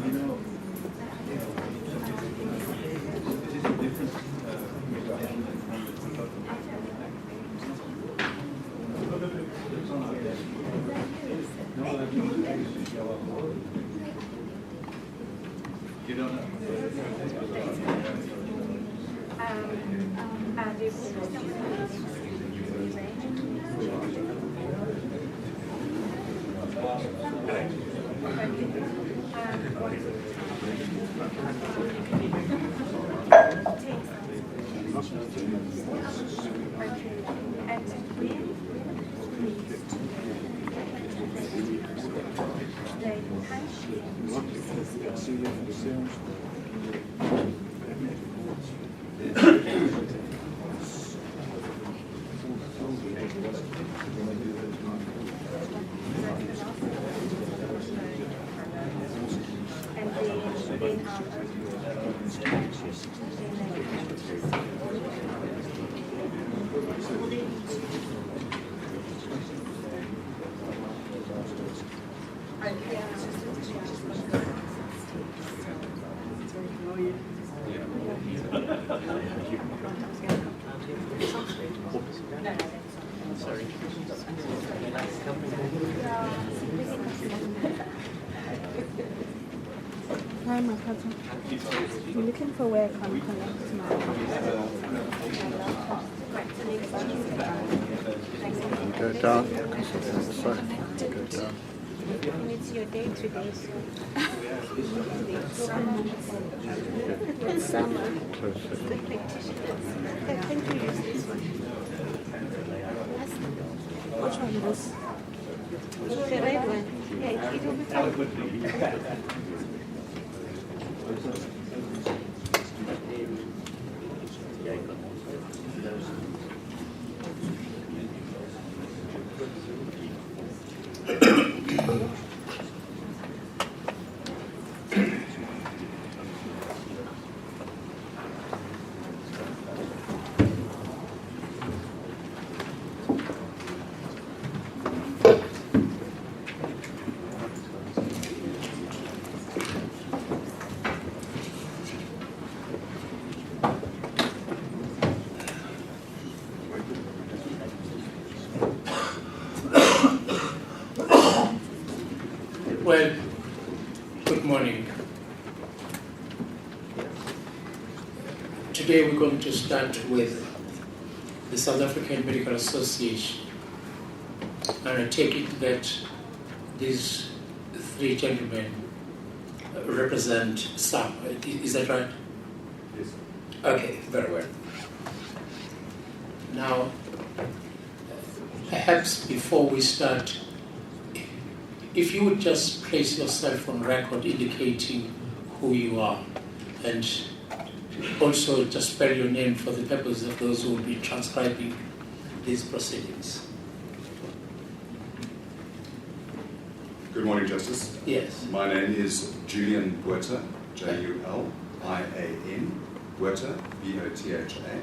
You don't know. Hi, my cousin. I'm looking for where I can connect my laptop. Go down, because it's on the side. Go down. It's your day today, so. It's summer. I think we use this one. Which one is this? The red one. Yeah, it will be fine. Well, good morning. Today we're going to start with the South African Medical Association. And I take it that these three gentlemen represent SAM. Is that right? Yes. Okay, very well. Now, perhaps before we start, if you would just place yourself on record indicating who you are, and also just spell your name for the purpose of those who will be transcribing these proceedings. Good morning, Justice. Yes. My name is Julian Botha, Julian Botha, B-O-T-H-A.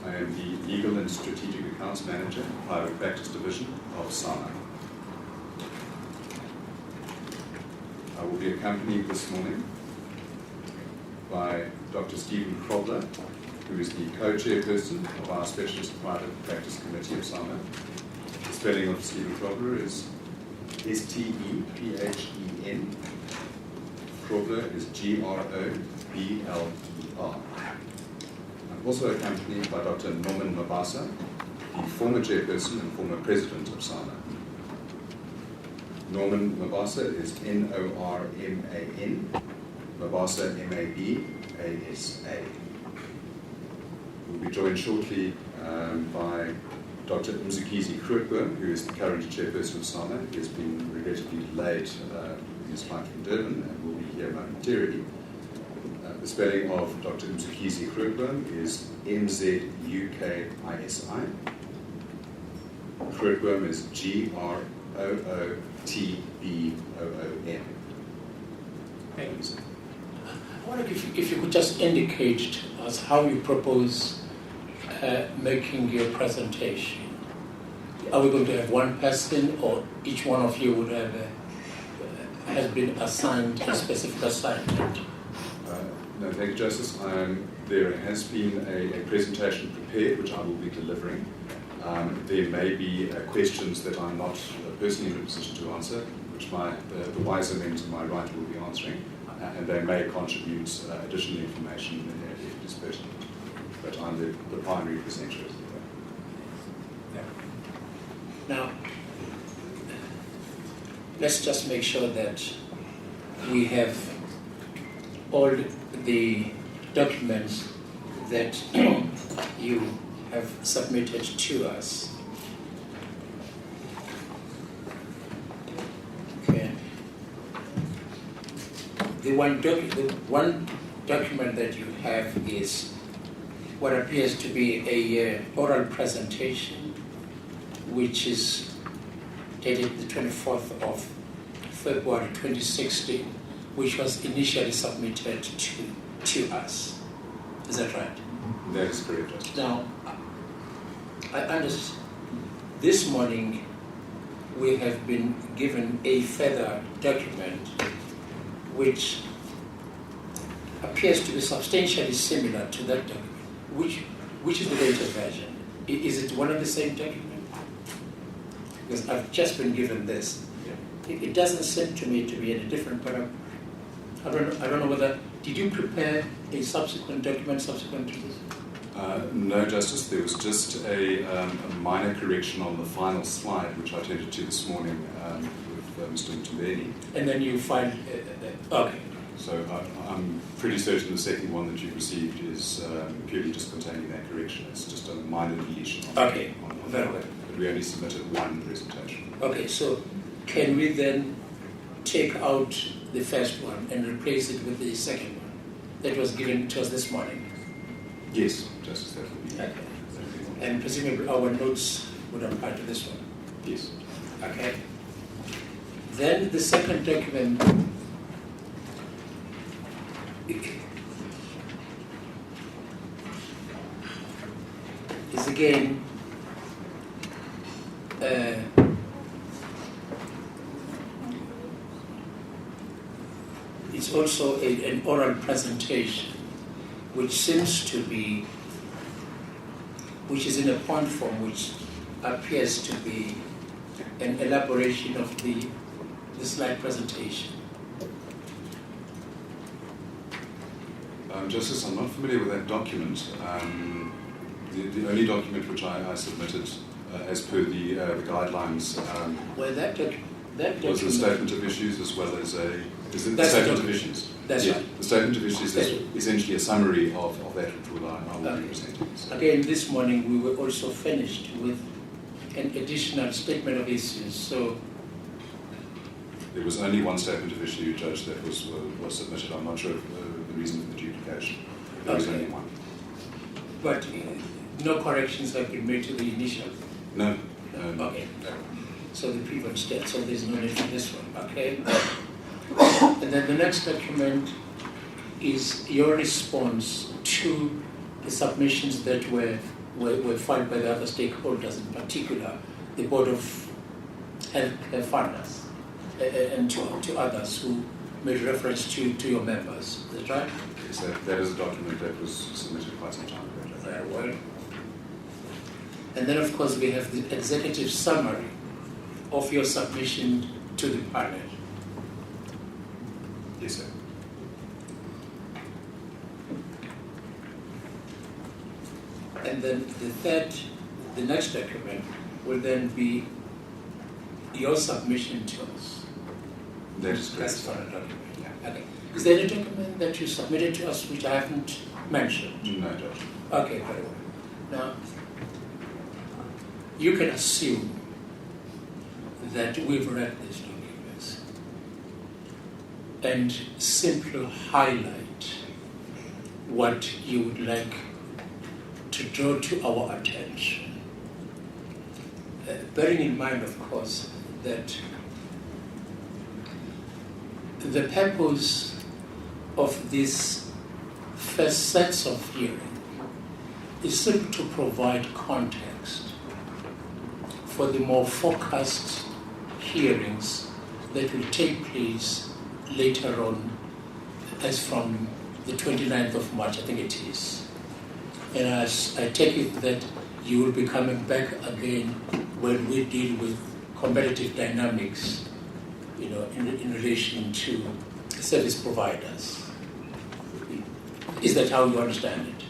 I am the Legal and Strategic Accounts Manager, Private Practice Division of SAMA. I will be accompanied this morning by Dr. Stephen Krobler, who is the co-chairperson of our Specialist Private Practice Committee of SAMA. The spelling of Stephen Krobler is S-T-E-P-H-E-N. Krobler is G-R-O-B-L-E-R. I'm also accompanied by Dr. Norman Mabasa, the former chairperson and former president of SAMA. Norman Mabasa is N-O-R-M-A-N, Mabasa M-A-B-A-S-A. We'll be joined shortly by Dr. Mzukizi Grootboom, who is the current chairperson of SAMA. He has been regrettably delayed in his flight from Durban and will be here momentarily. The spelling of Dr. Mzukizi Grootboom is M-Z-U-K-I-S-I. Grootboom is G-R-O-O-T-B-O-O-M. Thank you. I wonder if you could just indicate to us how you propose making your presentation. Are we going to have one person, or each one of you would have has been assigned a specific assignment. No, thank you, Justice. There has been a presentation prepared, which I will be delivering. There may be questions that I'm not personally in a position to answer, which the wiser men to my right will be answering, and they may contribute additional information if it is pertinent. But I'm the primary presenter. Now, let's just make sure that we have all the documents that you have submitted to us. Okay. The one document that you have is what appears to be a oral presentation, which is dated the 24th of February 2016, which was initially submitted to us. Is that right? That is correct, Justice. Now, I understand this morning we have been given a further document which appears to be substantially similar to that document. Which is the latest version? Is it one and the same document? Because I've just been given this. It doesn't seem to me to be any different, but I don't know whether, did you prepare a subsequent document subsequent to this? No, Justice. There was just a minor correction on the final slide, which I attended to this morning with Mr. Mtumbeni. And then you find, okay. So I'm pretty certain the second one that you received is purely just containing that correction. It's just a minor deletion. Okay, very well. But we only submitted one presentation. Okay, so can we then take out the first one and replace it with the second one that was given to us this morning? Yes, Justice, that would be. Okay. And presumably our notes would apply to this one? Yes. Okay. Then the second document is again it's also an oral presentation, which seems to be, which is in a point form, which appears to be an elaboration of the slide presentation. Justice, I'm not familiar with that document. The only document which I submitted as per the guidelines Well, that document was the statement of issues as well as is it the That's statement the of issues? That's yeah. right. The statement of issues That's is right. essentially a summary of that which I will Okay. be presenting. So. Again, this morning we were also finished with an additional statement of issues. So There was only one statement of issue, Judge, that was submitted. I'm not sure of the reason for the duplication. There was Okay. only one. but no corrections have been made to the initial. No. Okay. So the previous state, so there's no need for this one. Okay. And then the next document is your response to the submissions that were filed by the other stakeholders, in particular the Board of Health Funders and to others who made reference to your members. Is that right? Yes, that is a document that was submitted quite some time ago, Judge. Very well. And then, of course, we have the executive summary of your submission to the panel. Yes, sir. And then the next document will then be your submission to us. That is correct. That's for a document. Okay. Is there any document that you submitted to us which I haven't mentioned? No, Judge. Okay, very well. Now, you can assume that we've read these documents and simply highlight what you would like to draw to our attention. Bearing in mind, of course, that the purpose of these first sets of hearing is simply to provide context for the more focused hearings that will take place later on, as from the 29th of March, I think it is. And I take it that you will be coming back again when we deal with competitive dynamics, in relation to service providers. Is that how you understand it?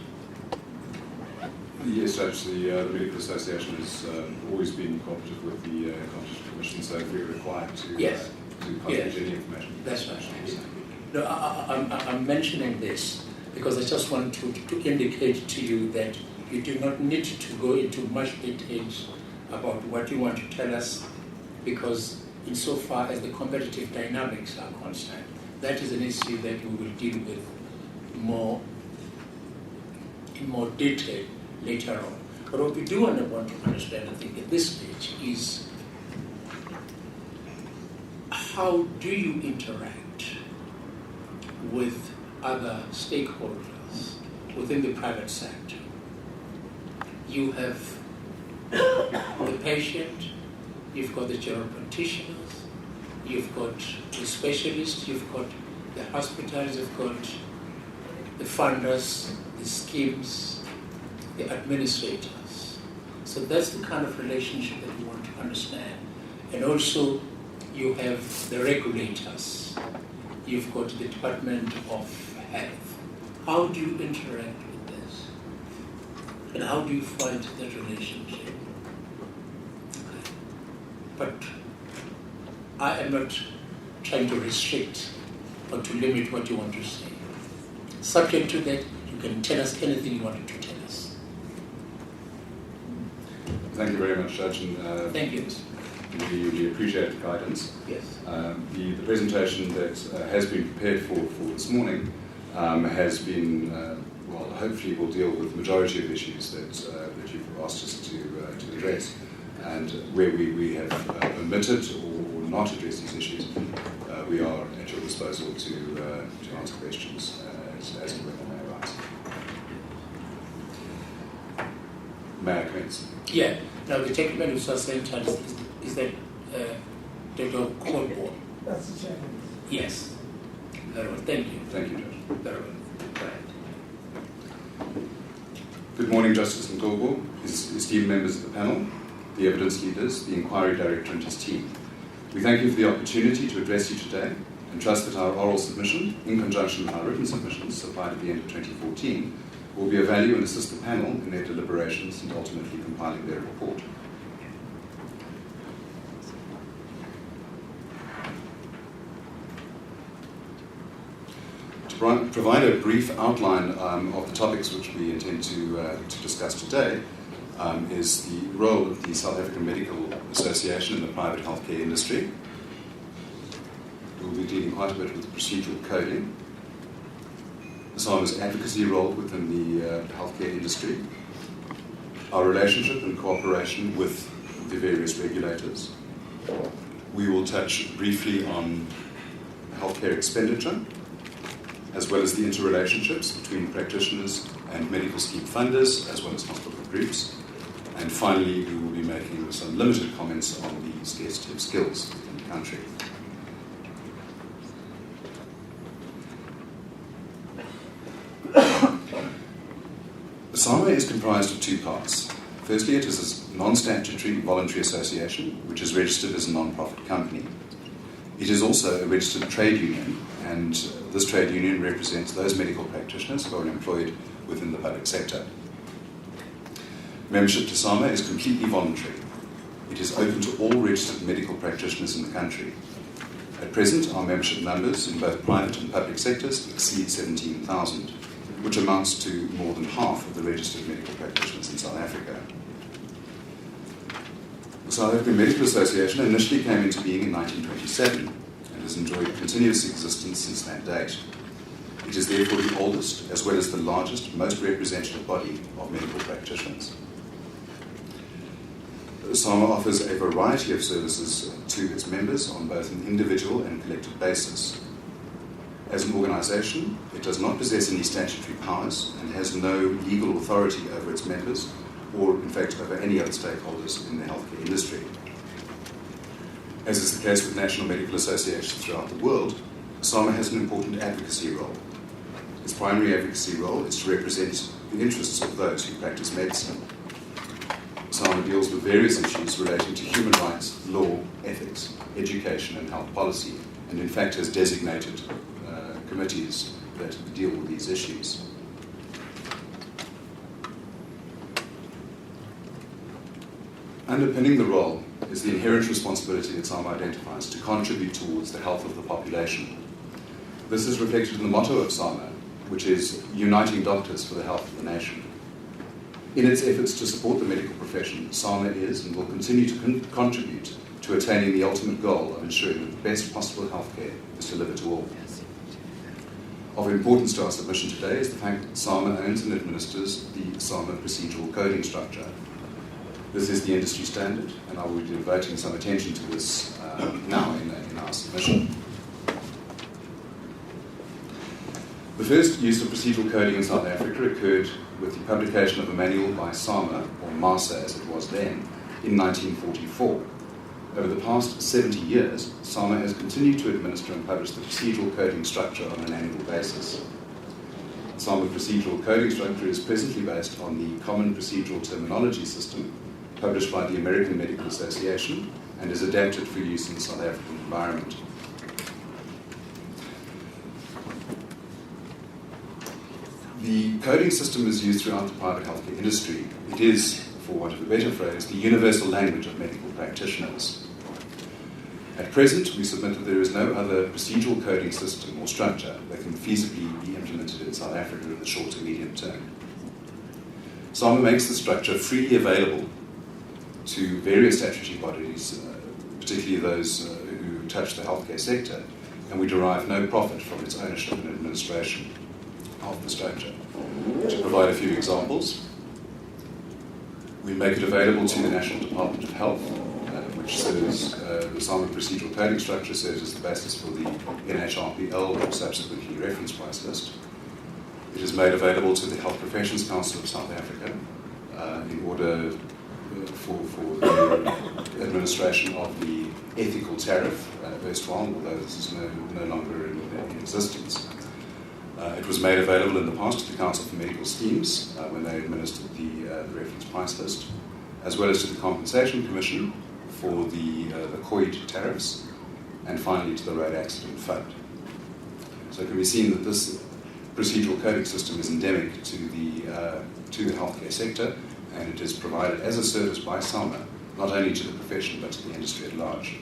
Yes, Judge, the Medical Association has always been cooperative with the Competition Commission, so if we're required to Yes. to contribute any information. That's right. No, I'm mentioning this because I just want to indicate to you that you do not need to go into much details about what you want to tell us, because insofar as the competitive dynamics are concerned, that is an issue that we will deal with in more detail later on. But what we do want to understand, I think, at this stage is how do you interact with other stakeholders within the private sector? You have the patient, you've got the general practitioners, you've got the specialists, you've got the hospitals, you've got the funders, the schemes, the administrators. So that's the kind of relationship that we want to understand. And also you have the regulators. You've got the Department of Health. How do you interact with this? And how do you find that relationship? Okay. But I am not trying to restrict or to limit what you want to say. Subject to that, you can tell us anything you wanted to tell us. Thank you very much, Judge. And, Thank you. we appreciate the guidance. Yes. The presentation that has been prepared for this morning has been, well, hopefully will deal with the majority of issues that you've asked us to address. And where we have omitted or not addressed these issues, we are at your disposal to answer questions as to when they may arise. May I commence? Yeah. Now, the technical assistant is that Dr. Cornwall? That's the chairman. Yes. Very well. Thank you. Thank you, Judge. Very well. Right. Good morning, Justice Ndlovu, esteemed members of the panel, the evidence leaders, the inquiry director and his team. We thank you for the opportunity to address you today and trust that our oral submission, in conjunction with our written submissions supplied at the end of 2014, will be of value and assist the panel in their deliberations and ultimately compiling their report. To provide a brief outline of the topics which we intend to discuss today is the role of the South African Medical Association in the private healthcare industry. We'll be dealing quite a bit with procedural coding, SAMA's advocacy role within the healthcare industry, our relationship and cooperation with the various regulators. We will touch briefly on healthcare expenditure, as well as the interrelationships between practitioners and medical scheme funders, as well as hospital groups. And finally, we will be making some limited comments on the scarcity of skills in the country. SAMA is comprised of two parts. Firstly, it is a non-statutory voluntary association, which is registered as a non-profit company. It is also a registered trade union, and this trade union represents those medical practitioners who are employed within the public sector. Membership to SAMA is completely voluntary. It is open to all registered medical practitioners in the country. At present, our membership numbers in both private and public sectors exceed 17,000, which amounts to more than half of the registered medical practitioners in South Africa. The South African Medical Association initially came into being in 1927 and has enjoyed continuous existence since that date. It is therefore the oldest, as well as the largest, most representative body of medical practitioners. SAMA offers a variety of services to its members on both an individual and collective basis. As an organisation, it does not possess any statutory powers and has no legal authority over its members or, in fact, over any other stakeholders in the healthcare industry. As is the case with national medical associations throughout the world, SAMA has an important advocacy role. Its primary advocacy role is to represent the interests of those who practice medicine. SAMA deals with various issues relating to human rights, law, ethics, education and health policy, and in fact has designated committees that deal with these issues. Underpinning the role is the inherent responsibility that SAMA identifies to contribute towards the health of the population. This is reflected in the motto of SAMA, which is uniting doctors for the health of the nation. In its efforts to support the medical profession, SAMA is and will continue to contribute to attaining the ultimate goal of ensuring that the best possible healthcare is delivered to all. Of importance to our submission today is the fact that SAMA owns and administers the SAMA procedural coding structure. This is the industry standard, and I will be devoting some attention to this now in our submission. The first use of procedural coding in South Africa occurred with the publication of a manual by SAMA, or MASA as it was then, in 1944. Over the past 70 years, SAMA has continued to administer and publish the procedural coding structure on an annual basis. SAMA procedural coding structure is presently based on the Common Procedural Terminology System, published by the American Medical Association, and is adapted for use in the South African environment. The coding system is used throughout the private healthcare industry. It is, for want of a better phrase, the universal language of medical practitioners. At present, we submit that there is no other procedural coding system or structure that can feasibly be implemented in South Africa in the short to medium term. SAMA makes the structure freely available to various statutory bodies, particularly those who touch the healthcare sector, and we derive no profit from its ownership and administration of the structure. To provide a few examples, we make it available to the National Department of Health, which serves the SAMA procedural coding structure serves as the basis for the NHRPL or subsequently reference price list. It is made available to the Health Professions Council of South Africa in order for the administration of the ethical tariff, erstwhile, although this is no longer in existence. It was made available in the past to the Council for Medical Schemes when they administered the reference price list, as well as to the Compensation Commission for the COID tariffs, and finally to the Road Accident Fund. So it can be seen that this procedural coding system is endemic to the healthcare sector, and it is provided as a service by SAMA, not only to the profession but to the industry at large.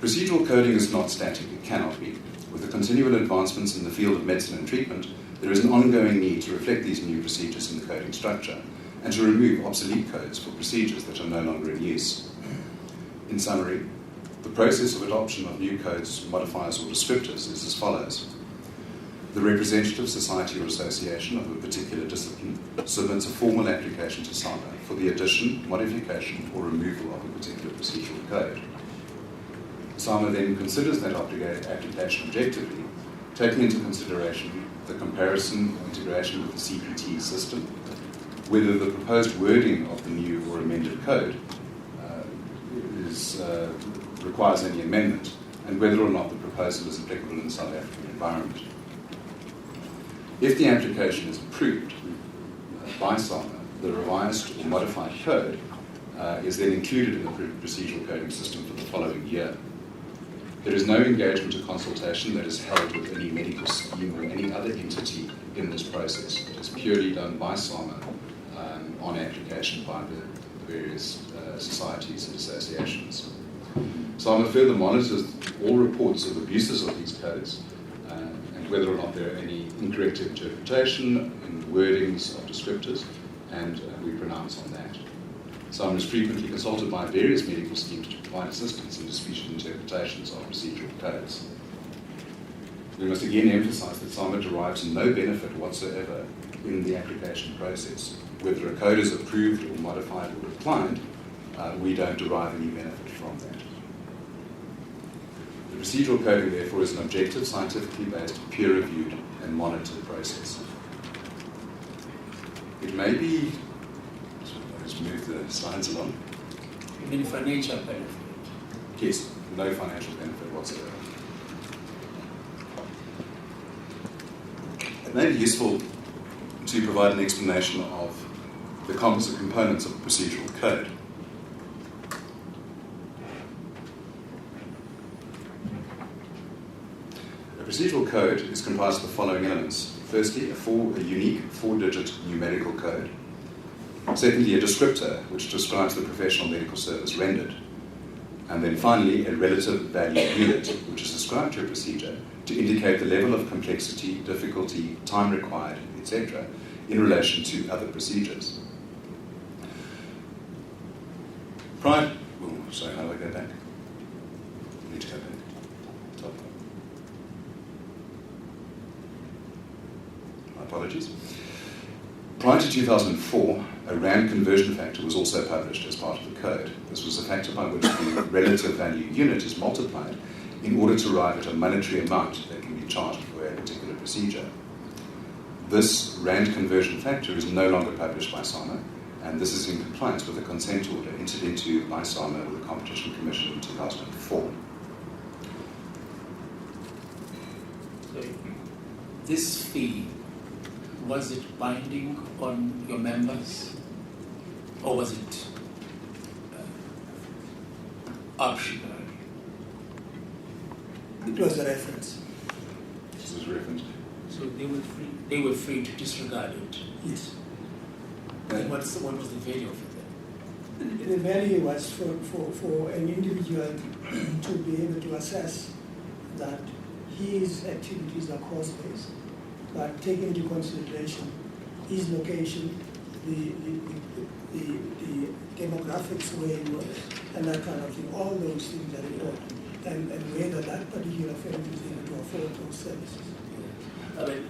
Procedural coding is not static, it cannot be. With the continual advancements in the field of medicine and treatment, there is an ongoing need to reflect these new procedures in the coding structure and to remove obsolete codes for procedures that are no longer in use. In summary, the process of adoption of new codes, modifiers or descriptors is as follows. The representative society or association of a particular discipline submits a formal application to SAMA for the addition, modification or removal of a particular procedural code. SAMA then considers that application objectively, taking into consideration the comparison or integration with the CPT system, whether the proposed wording of the new or amended code requires any amendment, and whether or not the proposal is applicable in the South African environment. If the application is approved by SAMA, the revised or modified code is then included in the procedural coding system for the following year. There is no engagement or consultation that is held with any medical scheme or any other entity in this process. It is purely done by SAMA on application by the various societies and associations. SAMA further monitors all reports of abuses of these codes and whether or not there are any incorrect interpretation in the wordings of descriptors, and we pronounce on that. SAMA is frequently consulted by various medical schemes to provide assistance in disputed interpretations of procedural codes. We must again emphasize that SAMA derives no benefit whatsoever in the application process. Whether a code is approved or modified or declined, we don't derive any benefit from that. The procedural coding, therefore, is an objective, scientifically based, peer-reviewed and monitored process. It may be... Let's move the slides along. Even financial benefit. Yes, no financial benefit whatsoever. It may be useful to provide an explanation of the composite components of a procedural code. A procedural code is comprised of the following elements. Firstly, a unique four-digit numerical code. Secondly, a descriptor, which describes the professional medical service rendered. And then finally, a relative value unit, which is ascribed to a procedure to indicate the level of complexity, difficulty, time required, etc., in relation to other procedures. How do I go back? I need to go back. Top. My apologies. Prior to 2004, a RAND conversion factor was also published as part of the code. This was a factor by which the relative value unit is multiplied in order to arrive at a monetary amount that can be charged for a particular procedure. This RAND conversion factor is no longer published by SAMA, and this is in compliance with the consent order entered into by SAMA with the Competition Commission in 2004. So this fee, was it binding on your members, or was it optional? It was a reference. This is referenced. So they were free to disregard it. Yes. And what was the value of it? The value was for an individual to be able to assess that his activities are cost-based, but take into consideration his location, the demographics where he was, and that kind of thing. All those things are important, and whether that particular firm is able to afford those services. I mean,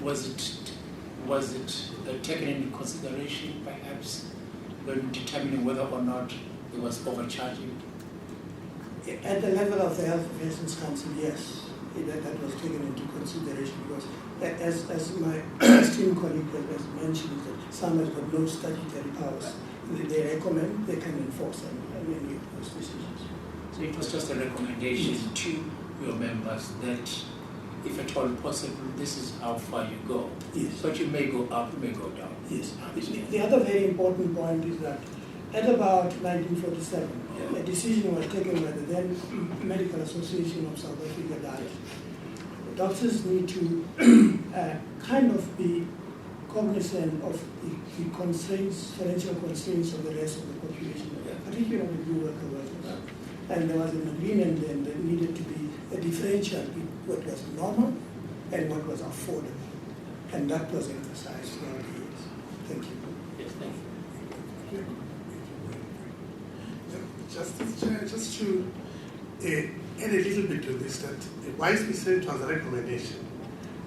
was it taken into consideration perhaps when determining whether or not it was overcharging? At the level of the Health Professions Council, yes, that was taken into consideration, because as my esteemed colleague has mentioned, that some have got no statutory powers. They recommend, they can enforce, and make those decisions. So it was just a recommendation to your members that if at all possible, this is how far you go. Yes. But you may go up, you may go down. Yes. The other very important point is that at about 1947, a decision was taken by the then Medical Association of South Africa that doctors need to kind of be cognizant of the constraints, financial constraints of the rest of the population, particularly blue worker workers. And there was an agreement then that needed to be a differential between what was normal and what was affordable. And that was emphasized throughout the years. Thank you. Yes, thank you. Just to add a little bit to this, that whilst we said it was a recommendation,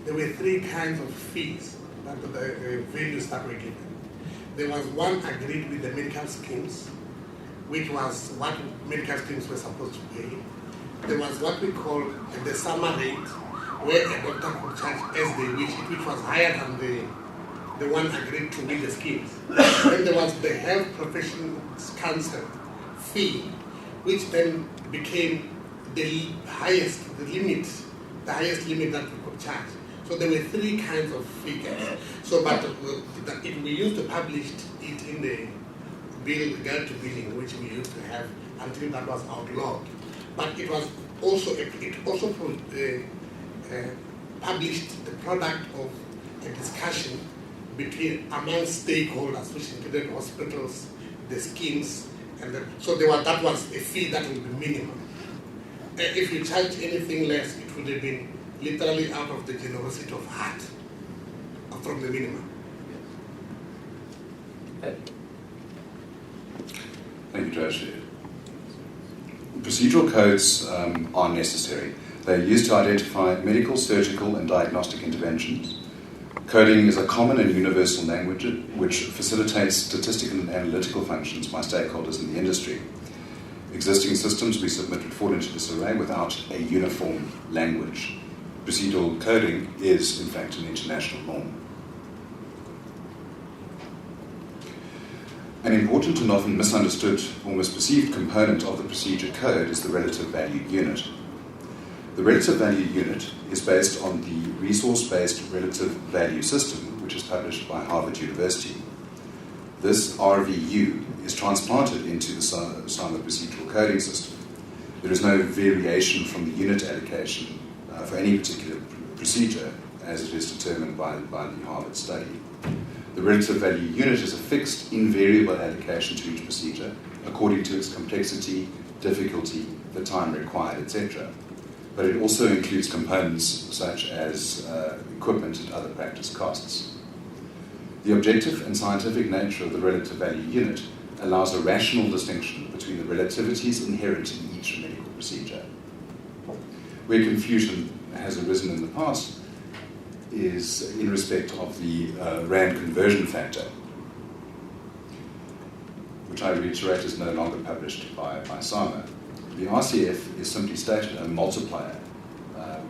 there were three kinds of fees that the values that were given. There was one agreed with the medical schemes, which was what medical schemes were supposed to pay. There was what we call the summer rate, where a doctor could charge as they wish, which was higher than the one agreed to with the schemes. Then there was the Health Professions Council fee, which then became the highest limit that we could charge. So there were three kinds of figures. So, but we used to publish it in the bill, guide to billing, which we used to have until that was outlawed. But it was also published the product of a discussion among stakeholders, which included hospitals, the schemes, and so that was a fee that would be minimum. If you charged anything less, it would have been literally out of the generosity of heart, from the minimum. Thank you, Josh. Procedural codes are necessary. They are used to identify medical, surgical, and diagnostic interventions. Coding is a common and universal language which facilitates statistical and analytical functions by stakeholders in the industry. Existing systems we submit would fall into this array without a uniform language. Procedural coding is, in fact, an international norm. An important and often misunderstood or misperceived component of the procedure code is the relative value unit. The relative value unit is based on the resource-based relative value system, which is published by Harvard University. This RVU is transplanted into the SAMA procedural coding system. There is no variation from the unit allocation for any particular procedure as it is determined by the Harvard study. The relative value unit is a fixed, invariable allocation to each procedure according to its complexity, difficulty, the time required, etc. But it also includes components such as equipment and other practice costs. The objective and scientific nature of the relative value unit allows a rational distinction between the relativities inherent in each medical procedure. Where confusion has arisen in the past is in respect of the RAND conversion factor, which I reiterate is no longer published by SAMA. The RCF is simply stated a multiplier,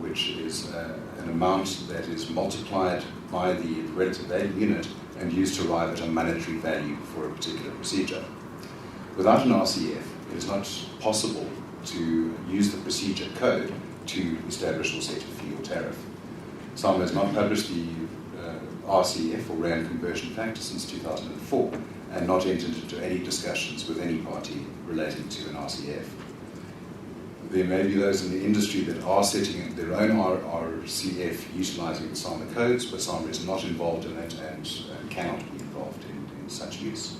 which is an amount that is multiplied by the relative value unit and used to arrive at a monetary value for a particular procedure. Without an RCF, it is not possible to use the procedure code to establish or set a fee or tariff. SAMA has not published the RCF or RAND conversion factor since 2004 and not entered into any discussions with any party relating to an RCF. There may be those in the industry that are setting their own RCF utilizing the SAMA codes, but SAMA is not involved in it and cannot be involved in such use.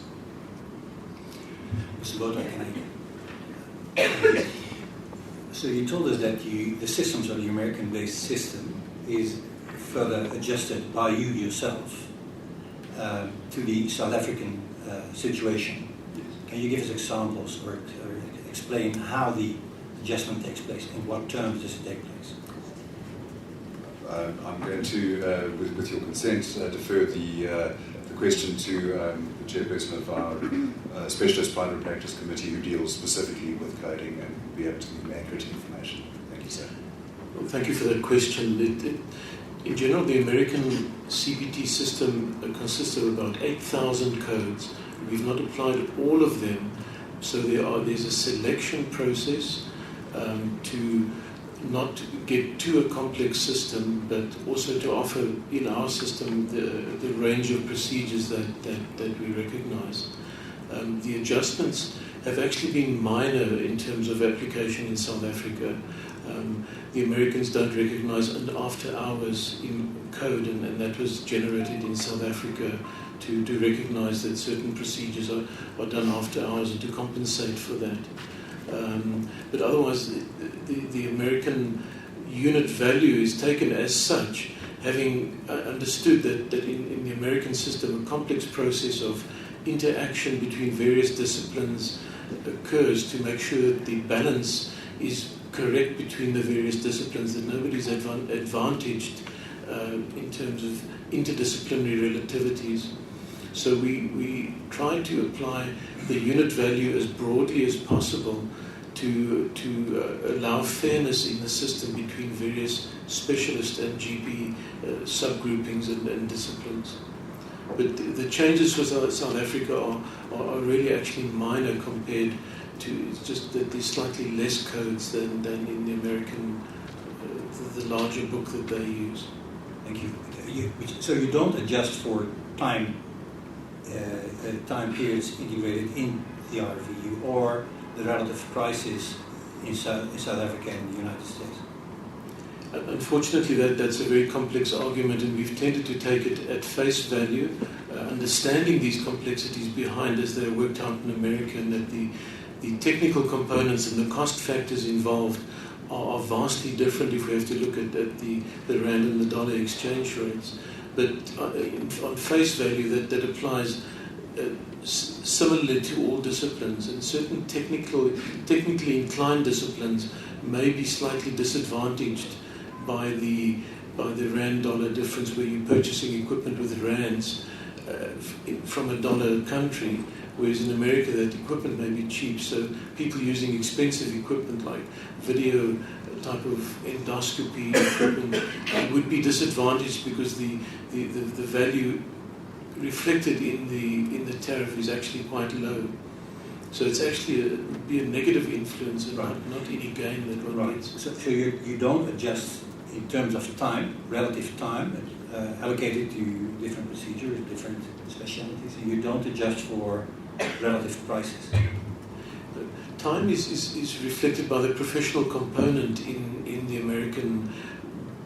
Mr. Botha, can I? So you told us that the systems of the American-based system is further adjusted by you yourself to the South African situation. Can you give us examples or explain how the adjustment takes place? In what terms does it take place? I'm going to, with your consent, defer the question to the chairperson of our Specialist Private Practice Committee, who deals specifically with coding and will be able to give me accurate information. Thank you, sir. Well, thank you for that question. In general, the American CPT system consists of about 8,000 codes. We've not applied all of them, so there's a selection process to not get to a complex system, but also to offer in our system the range of procedures that we recognize. The adjustments have actually been minor in terms of application in South Africa. The Americans don't recognize an after-hours in code, and that was generated in South Africa to recognize that certain procedures are done after hours and to compensate for that. But otherwise, the American unit value is taken as such, having understood that in the American system, a complex process of interaction between various disciplines occurs to make sure that the balance is correct between the various disciplines, that nobody's advantaged in terms of interdisciplinary relativities. So we try to apply the unit value as broadly as possible to allow fairness in the system between various specialist and GP subgroupings and disciplines. But the changes for South Africa are really actually minor compared to, it's just that there's slightly less codes than in the American, the larger book that they use. Thank you. So you don't adjust for time periods integrated in the RVU or the relative prices in South Africa and the United States? Unfortunately, that's a very complex argument, and we've tended to take it at face value, understanding these complexities behind as they're worked out in America, and that the technical components and the cost factors involved are vastly different if we have to look at the rand and the dollar exchange rates. But on face value, that applies similarly to all disciplines, and certain technically inclined disciplines may be slightly disadvantaged by the rand-dollar difference, where you're purchasing equipment with rands from a dollar country, whereas in America that equipment may be cheap. So people using expensive equipment like video type of endoscopy equipment would be disadvantaged because the value reflected in the tariff is actually quite low. So it's actually be a negative influence and not any gain that one gets. So you don't adjust in terms of time, relative time, allocated to different procedures, different specialties, and you don't adjust for relative prices. Time is reflected by the professional component in the American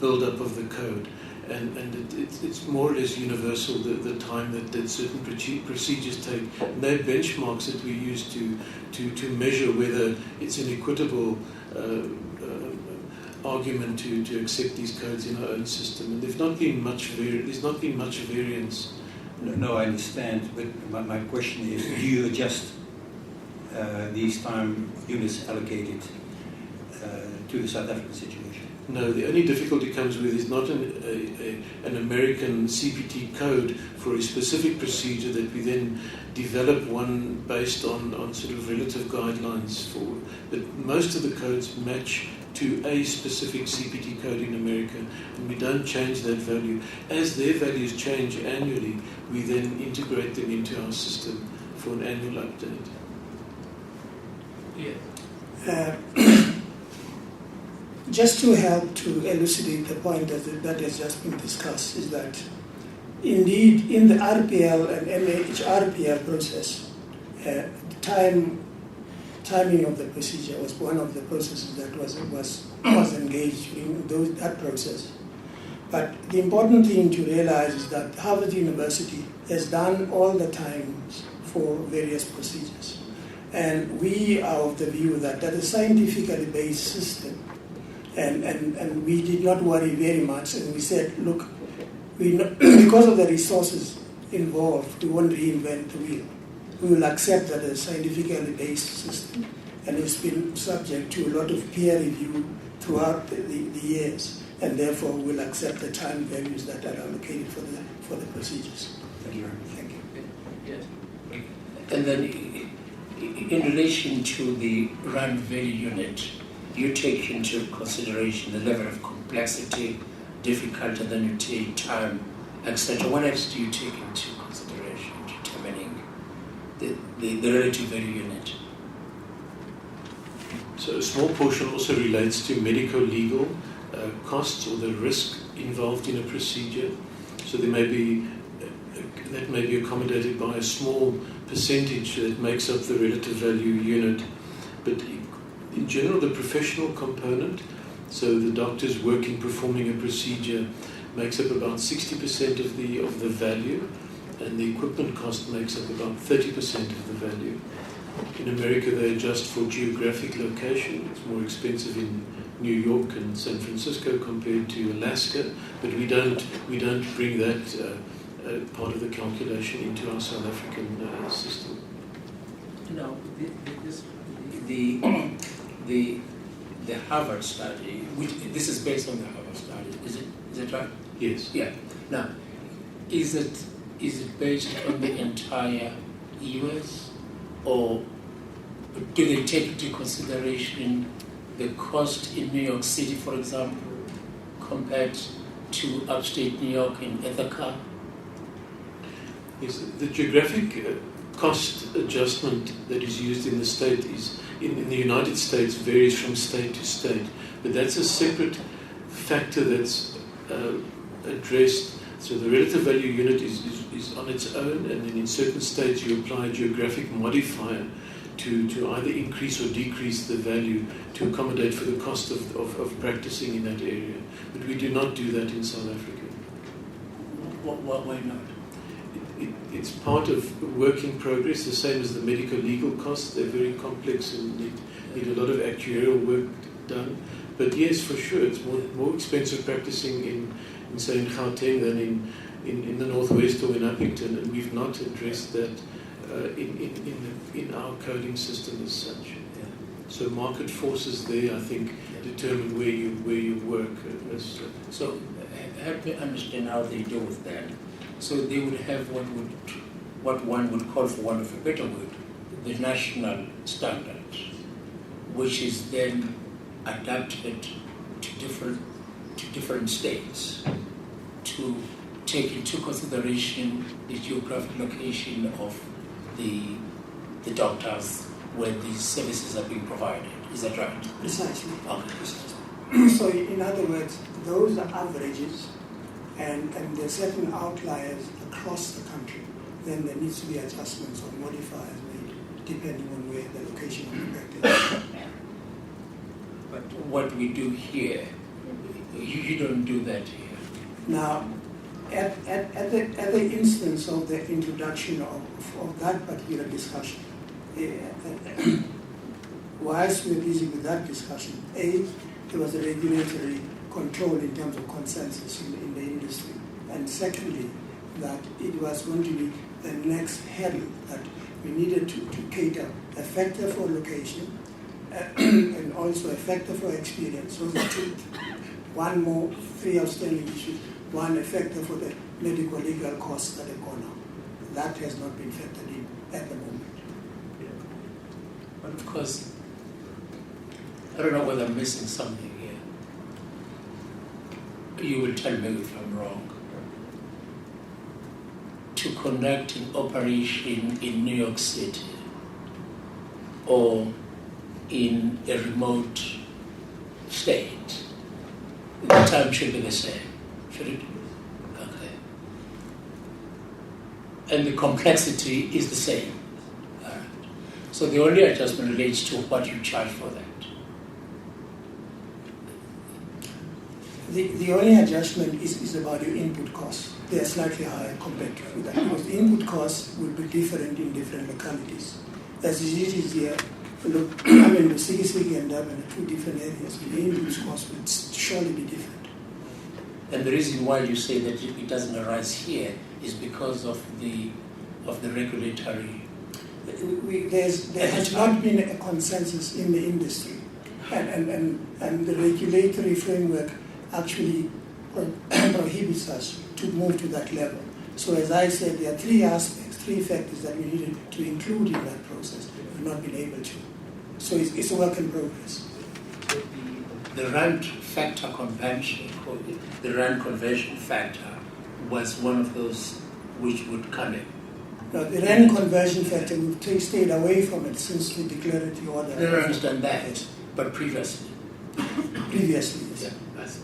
build-up of the code. And it's more or less universal, the time that certain procedures take. And they're benchmarks that we use to measure whether it's an equitable argument to accept these codes in our own system. And there's not been much variance. No, I understand, but my question is, do you adjust these time units allocated to the South African situation? No, the only difficulty comes with is not an American CPT code for a specific procedure that we then develop one based on sort of relative guidelines for. But most of the codes match to a specific CPT code in America, and we don't change that value. As their values change annually, we then integrate them into our system for an annual update. Yeah. Just to help to elucidate the point that has just been discussed, is that indeed in the RPL and MHRPL process, timing of the procedure was one of the processes that was engaged in that process. But the important thing to realize is that Harvard University has done all the times for various procedures. And we are of the view that a scientifically based system, and we did not worry very much, and we said, look, because of the resources involved, we won't reinvent the wheel. We will accept that a scientifically based system, and it's been subject to a lot of peer review throughout the years, and therefore we'll accept the time values that are allocated for the procedures. Thank you very much. Thank you. Yes. And then in relation to the rand value unit, you take into consideration the level of complexity, difficulty, and then you take time, etc. What else do you take into consideration determining the relative value unit? So a small portion also relates to medico-legal costs or the risk involved in a procedure. So there may be that may be accommodated by a small percentage that makes up the relative value unit. But in general, the professional component, so the doctors working, performing a procedure, makes up about 60% of the value, and the equipment cost makes up about 30% of the value. In America, they adjust for geographic location. It's more expensive in New York and San Francisco compared to Alaska, but we don't bring that part of the calculation into our South African system. No, the Harvard study, this is based on the Harvard study, is it right? Yes. Yeah. Now, is it based on the entire US, or do they take into consideration the cost in New York City, for example, compared to upstate New York in Ithaca? Yes, the geographic cost adjustment that is used in the state is in the United States varies from state to state, but that's a separate factor that's addressed. So the relative value unit is on its own, and then in certain states you apply a geographic modifier to either increase or decrease the value to accommodate for the cost of practicing in that area. But we do not do that in South Africa. Why not? It's part of work in progress, the same as the medico-legal costs. They're very complex and need a lot of actuarial work done. But yes, for sure, it's more expensive practicing in say, in Gauteng than in the Northwest or in Uppington, and we've not addressed that in our coding system as such. Yeah. So market forces there, I think, determine where you work. So help me understand how they deal with that. So they would have what one would call, for want of a better word, the national standard, which is then adapted to different states to take into consideration the geographic location of the doctors where these services are being provided. Is that right? Precisely. Okay. Precisely. So in other words, those are averages, and there are certain outliers across the country. Then there needs to be adjustments or modifiers made depending on where the location of the practice is. But what we do here, you don't do that here. Now, at the instance of the introduction of that particular discussion, whilst we're busy with that discussion, there was a regulatory control in terms of consensus in the industry, and secondly, that it was going to be the next hurdle that we needed to cater a factor for location and also a factor for experience. So the two, three outstanding issues. One, a factor for the medical legal costs that have gone up. That has not been factored in at the moment. But of course, I don't know whether I'm missing something here. You will tell me if I'm wrong. To conduct an operation in New York City or in a remote state, the time should be the same, should it? Okay. And the complexity is the same. All right. So the only adjustment relates to what you charge for that. The only adjustment is about your input costs. They are slightly higher compared to that, because the input costs will be different in different localities. As it is here, look, the Sikisiki and Durban are two different areas. The input costs will surely be different. And the reason why you say that it doesn't arise here is because of the regulatory. There has not been a consensus in the industry, and the regulatory framework actually prohibits us to move to that level. So as I said, there are three aspects, three factors that we needed to include in that process. We've not been able to. So it's a work in progress. The rand factor convention, the rand conversion factor, was one of those which would come in. Now, the rand conversion factor, we've stayed away from it since the declaratory order. I don't understand that, but previously. Previously, yes. Yeah, that's it.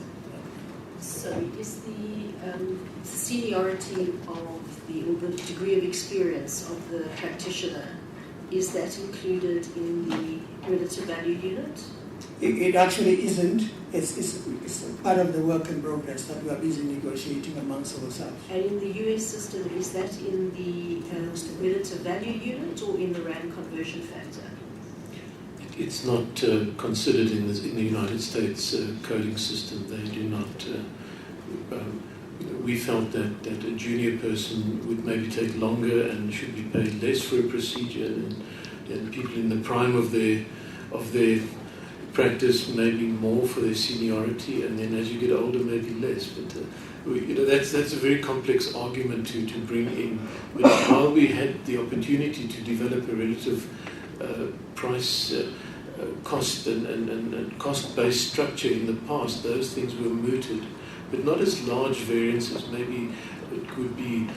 So is the seniority of or the degree of experience of the practitioner, is that included in the relative value unit? It actually isn't. It's part of the work in progress that we are busy negotiating amongst ourselves. And in the US system, is that in the relative value unit or in the rand conversion factor? It's not considered in the United States coding system. They do not. We felt that a junior person would maybe take longer and should be paid less for a procedure than people in the prime of their practice, maybe more for their seniority, and then as you get older, maybe less. But that's a very complex argument to bring in. But while we had the opportunity to develop a relative price, cost and cost-based structure in the past, those things were mooted, but not as large variances. Maybe it could be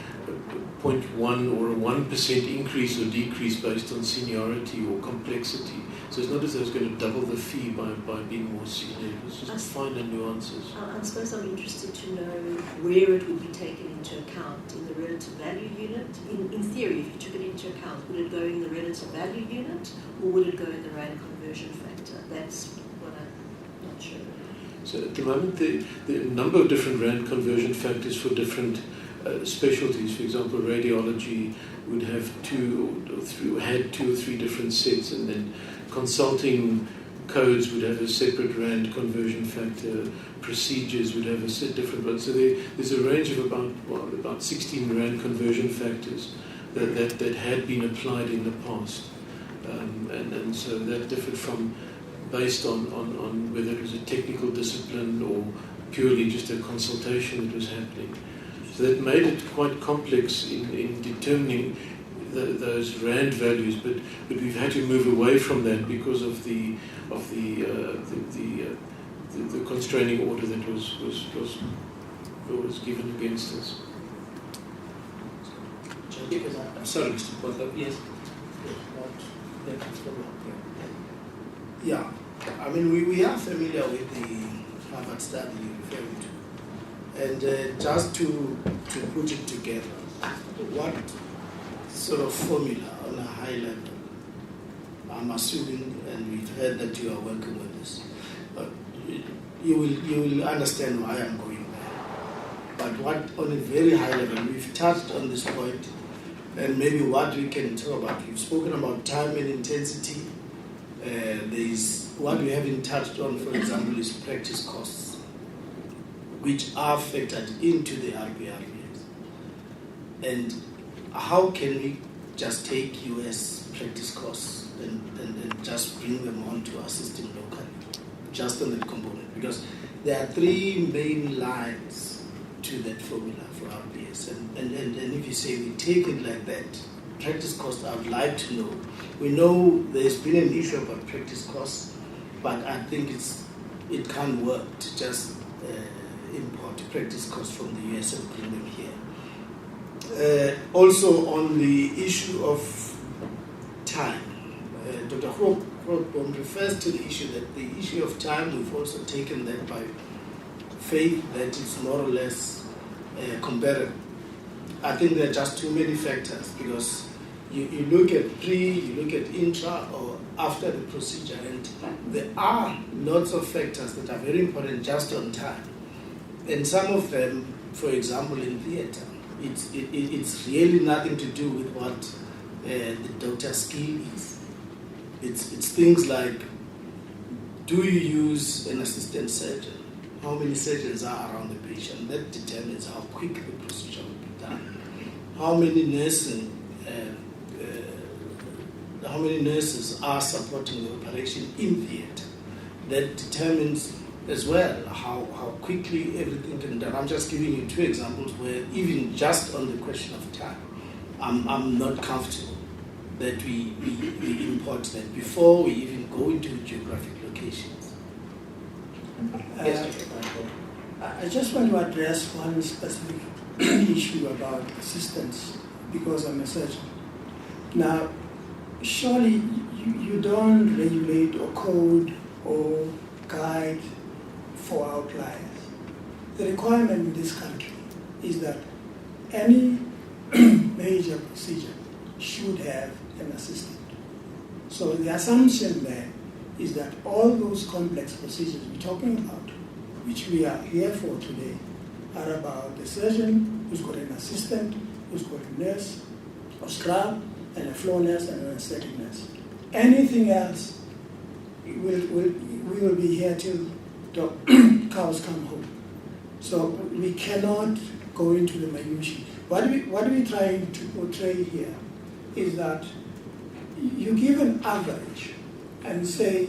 0.1 or a 1% increase or decrease based on seniority or complexity. So it's not as though it's going to double the fee by being more senior. It's just finer nuances. I suppose I'm interested to know where it would be taken into account in the relative value unit. In theory, if you took it into account, would it go in the relative value unit or would it go in the rand conversion factor? That's what I'm not sure. So at the moment, there are a number of different rand conversion factors for different specialties. For example, radiology would have two or three different sets, and then consulting codes would have a separate rand conversion factor. Procedures would have a different one. So there's a range of about 16 rand conversion factors that had been applied in the past, and so that differed from based on whether it was a technical discipline or purely just a consultation that was happening. So that made it quite complex in determining those rand values, but we've had to move away from that because of the constraining order that was given against us. I'm sorry, Mr. Potter. Yes. Yeah, I mean, we are familiar with the Harvard study you're referring to. And just to put it together, what sort of formula on a high level, I'm assuming, and we've heard that you are working with this, but you will understand why I'm going there. But what, on a very high level, we've touched on this point, and maybe what we can talk about. You've spoken about time and intensity. There is what we haven't touched on, for example, is practice costs, which are factored into the RPRVs. And how can we just take US practice costs and just bring them onto our system locally, just on that component? Because there are three main lines to that formula for RPS. And if you say we take it like that, practice costs, I would like to know. We know there's been an issue about practice costs, but I think it can't work to just import practice costs from the US and bring them here. Also on the issue of time, Dr. Grootboom refers to the issue that the issue of time, we've also taken that by faith that it's more or less comparable. I think there are just too many factors, because you look at pre, you look at intra or after the procedure, and there are lots of factors that are very important just on time. And some of them, for example, in theatre, it's really nothing to do with what the doctor's skill is. It's things like, do you use an assistant surgeon? How many surgeons are around the patient? That determines how quick the procedure will be done. How many nurses are supporting the operation in theatre? That determines as well how quickly everything can be done. I'm just giving you two examples where even just on the question of time, I'm not comfortable that we import that before we even go into geographic locations. I just want to address one specific issue about assistance, because I'm a surgeon. Now, surely you don't regulate or code or guide for outliers. The requirement in this country is that any major procedure should have an assistant. So the assumption there is that all those complex procedures we're talking about, which we are here for today, are about the surgeon who's got an assistant, who's got a nurse, a scrub, and a floor nurse and an anesthetic nurse. Anything else, we will be here till the cows come home. So we cannot go into the minutiae. What we're trying to portray here is that you give an average and say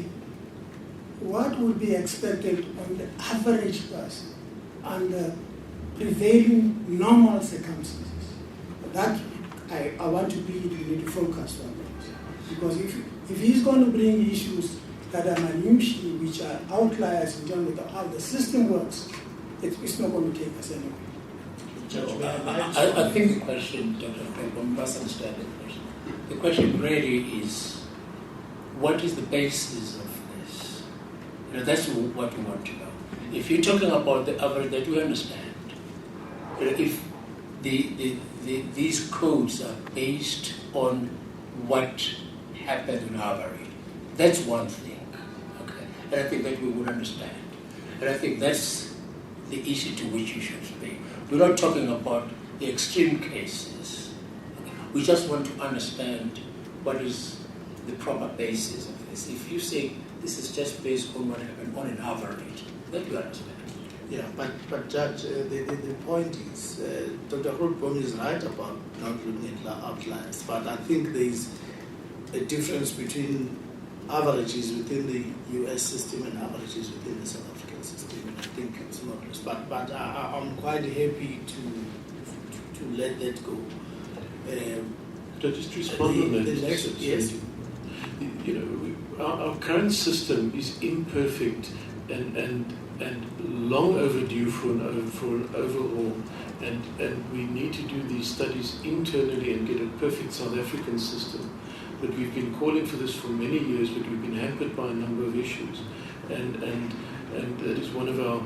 what would be expected on the average person under prevailing normal circumstances. That I want to plead we need to focus on those. Because if he's going to bring issues that are minutiae, which are outliers in terms of how the system works, it's not going to take us anywhere. I think the question, Dr. Grootboom, must understand the question. The question really is, what is the basis of this? That's what we want to know. If you're talking about the average that we understand, if these codes are based on what happened in average, that's one thing. Okay, and I think that we would understand. And I think that's the issue to which you should speak. We're not talking about the extreme cases. We just want to understand what is the proper basis of this. If you say this is just based on what happened on an average, that we understand. Yeah, but Judge, the point is, Dr. Grootboom is right about not looking at outliers, but I think there is a difference between averages within the US system and averages within the South African system, and I think it's not less. But I'm quite happy to let that go. Just to respond on that. Yes. Our current system is imperfect and long overdue for an overhaul. And we need to do these studies internally and get a perfect South African system. But we've been calling for this for many years, but we've been hampered by a number of issues. And that is one of our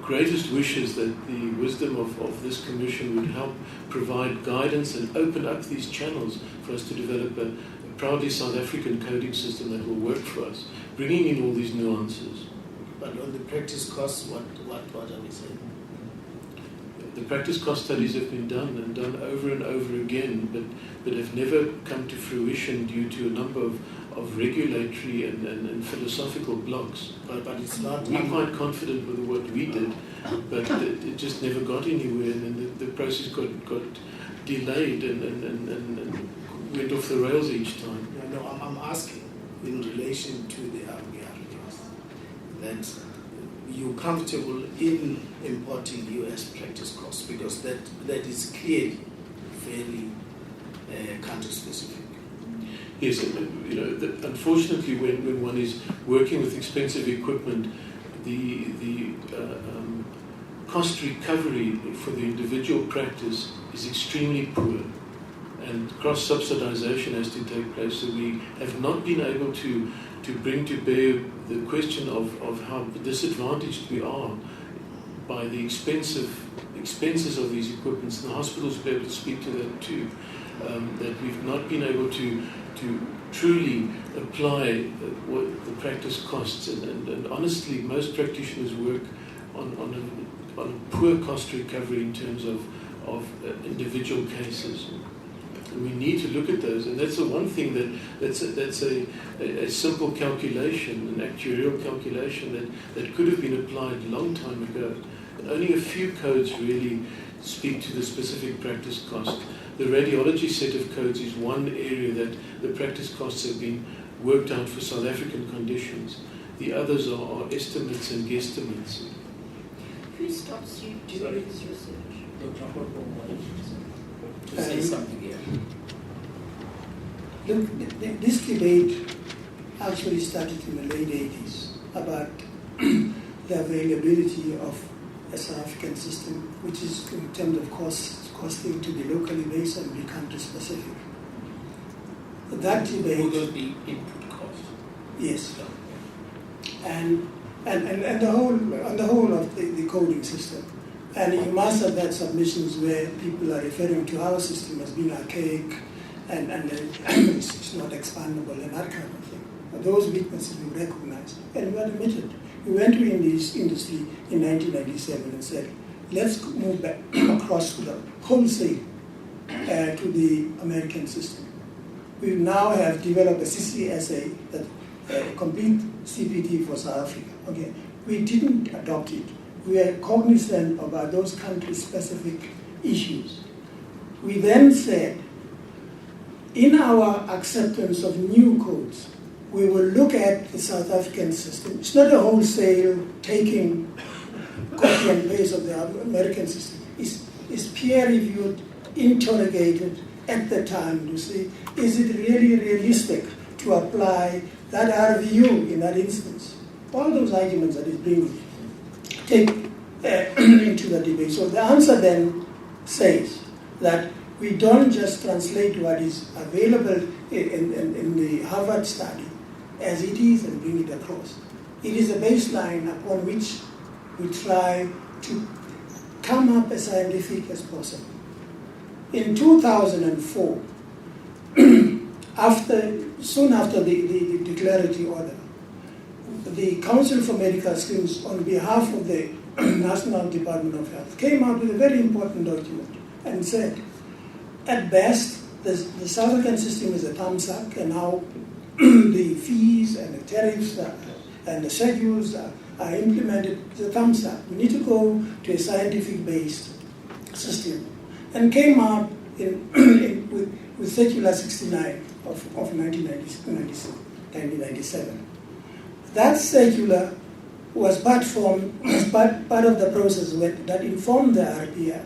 greatest wishes, that the wisdom of this commission would help provide guidance and open up these channels for us to develop a proudly South African coding system that will work for us, bringing in all these nuances. But on the practice costs, what are we saying? The practice cost studies have been done over and over again, but have never come to fruition due to a number of regulatory and philosophical blocks. But it's not. We're quite confident with what we did, but it just never got anywhere, and then the process got delayed and went off the rails each time. No, I'm asking in relation to the RBRs that you're comfortable in importing US practice costs, because that is clearly very country specific. Yes, unfortunately, when one is working with expensive equipment, the cost recovery for the individual practice is extremely poor, and cross-subsidization has to take place. So we have not been able to bring to bear the question of how disadvantaged we are by the expenses of these equipments, and the hospitals will be able to speak to that too. That we've not been able to truly apply what the practice costs, and honestly, most practitioners work on a poor cost recovery in terms of individual cases. And we need to look at those, and that's the one thing that's a simple calculation, an actuarial calculation that could have been applied a long time ago. And only a few codes really speak to the specific practice cost. The radiology set of codes is one area that the practice costs have been worked out for South African conditions. The others are estimates and guesstimates. Who stops you doing this research? To say something here. Look, this debate actually started in the late 80s about the availability of a South African system, which is in terms of costing to be locally based and be country specific. That debate Will those be input costs? Yes. And the whole of the coding system. And you must have had submissions where people are referring to our system as being archaic and it's not expandable and that kind of thing. But those weaknesses we recognize and we admitted. We went to this industry in 1997 and said, let's move back across to the wholesale to the American system. We now have developed a CCSA, that complete CPT for South Africa. Okay, we didn't adopt it. We are cognizant about those country-specific issues. We then said, in our acceptance of new codes, we will look at the South African system. It's not a wholesale taking copy and paste of the American system. It's peer-reviewed, interrogated at the time to see, is it really realistic to apply that RVU in that instance? All those arguments that is being taken into the debate. So the answer then says that we don't just translate what is available in the Harvard study as it is and bring it across. It is a baseline upon which we try to come up as scientific as possible. In 2004, soon after the declaratory order, the Council for Medical Schemes, on behalf of the National Department of Health, came out with a very important document and said, at best, the South African system is a thumbs up, and how the fees and the tariffs and the schedules are implemented, it's a thumbs up. We need to go to a scientific-based system. And came out with Circular 69 of 1997. That circular was part of the process that informed the RPI.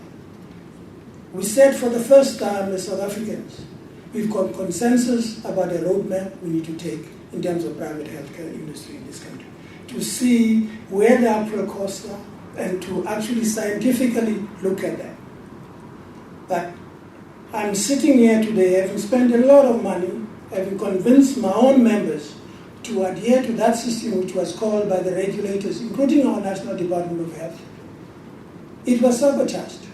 We said for the first time as South Africans, we've got consensus about a roadmap we need to take in terms of private healthcare industry in this country. to see where the actual costs are and to actually scientifically look at them. But I'm sitting here today having spent a lot of money, having convinced my own members to adhere to that system which was called by the regulators, including our National Department of Health. It was sabotaged.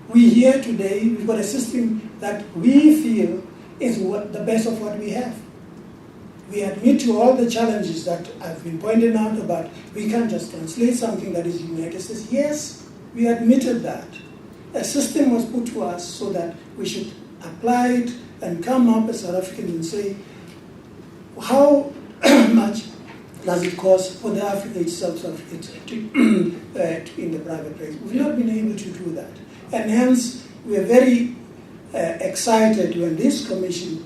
We here today, we've got a system that we feel is the best of what we have. We admit to all the challenges that have been pointed out about we can't just translate something that is in the United States. Yes, we admitted that. A system was put to us so that we should apply it and come up as South Africans and say, how much does it cost for the Africa itself in the private place? We've not been able to do that. And hence, we are very excited when this commission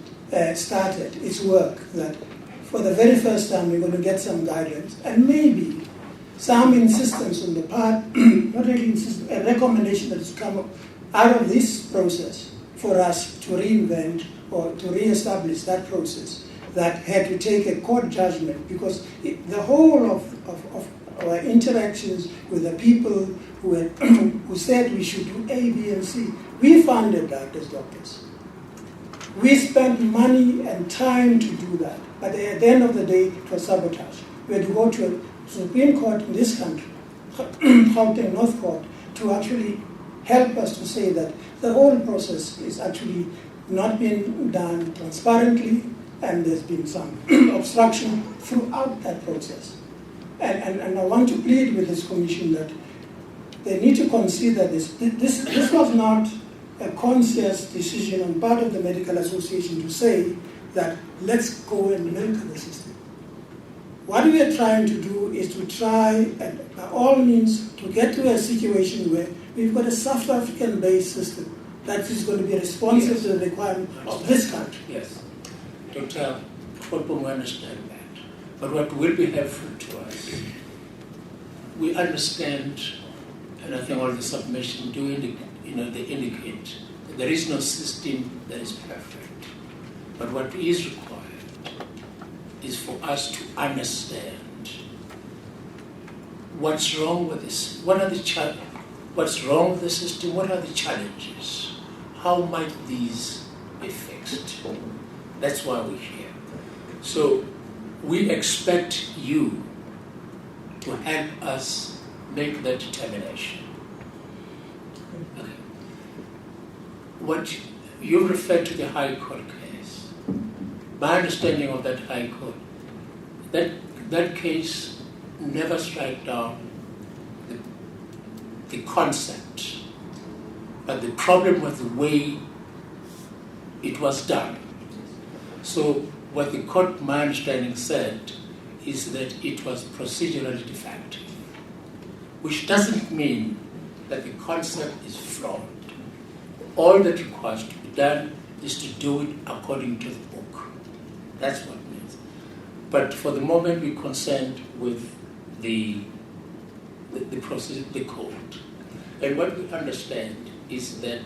started its work that for the very first time we're going to get some guidelines and maybe some insistence on the part, not really insistence, a recommendation that has come out of this process for us to reinvent or to reestablish that process that had to take a court judgment because the whole of our interactions with the people who said we should do A, B, and C, we funded that as doctors. We spent money and time to do that, but at the end of the day, it was sabotage. We had to go to a Supreme Court in this country, Gauteng North Court, to actually help us to say that the whole process is actually not being done transparently, and there's been some obstruction throughout that process. And I want to plead with this commission that they need to consider this. This was not a conscious decision on part of the Medical Association to say that let's go and milk the system. What we are trying to do is to try, and by all means, to get to a situation where we've got a South African-based system that is going to be responsive to the requirement of this country. Yes. Dr. Twopo, we understand that. But what will be helpful to us, we understand, and I think all the submissions do they indicate that there is no system that is perfect. But what is required is for us to understand what's wrong with this. What's wrong with the system? What are the challenges? How might these be fixed? That's why we're here. So we expect you to help us make that determination. Okay. What you referred to the High Court case. My understanding of that High Court, that case never struck down the concept, but the problem was the way it was done. So what the court, my understanding, said is that it was procedurally defective, which doesn't mean that the concept is flawed. All that requires to be done is to do it according to the book. That's what it means. But for the moment, we're concerned with the process, the code. And what we understand is that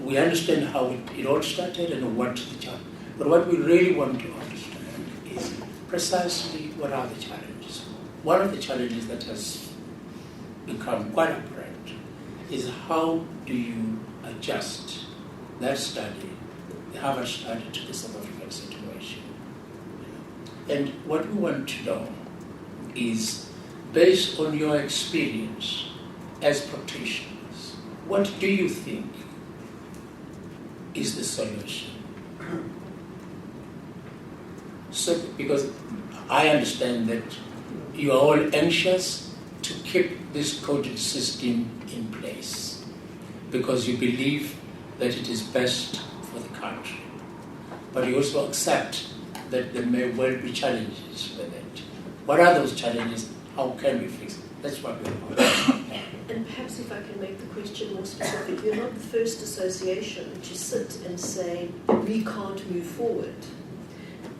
we understand how it all started and what the challenge. But what we really want to understand is precisely what are the challenges. One of the challenges that has become quite apparent is how do you adjust that study, the Harvard study, to the South African situation. And what we want to know is, based on your experience as practitioners, what do you think is the solution? So, because I understand that you are all anxious to keep this coded system in place because you believe that it is best for the country. But you also accept that there may well be challenges with it. What are those challenges? How can we fix it? That's what we want. And perhaps if I can make the question more specific, you're not the first association to sit and say, we can't move forward.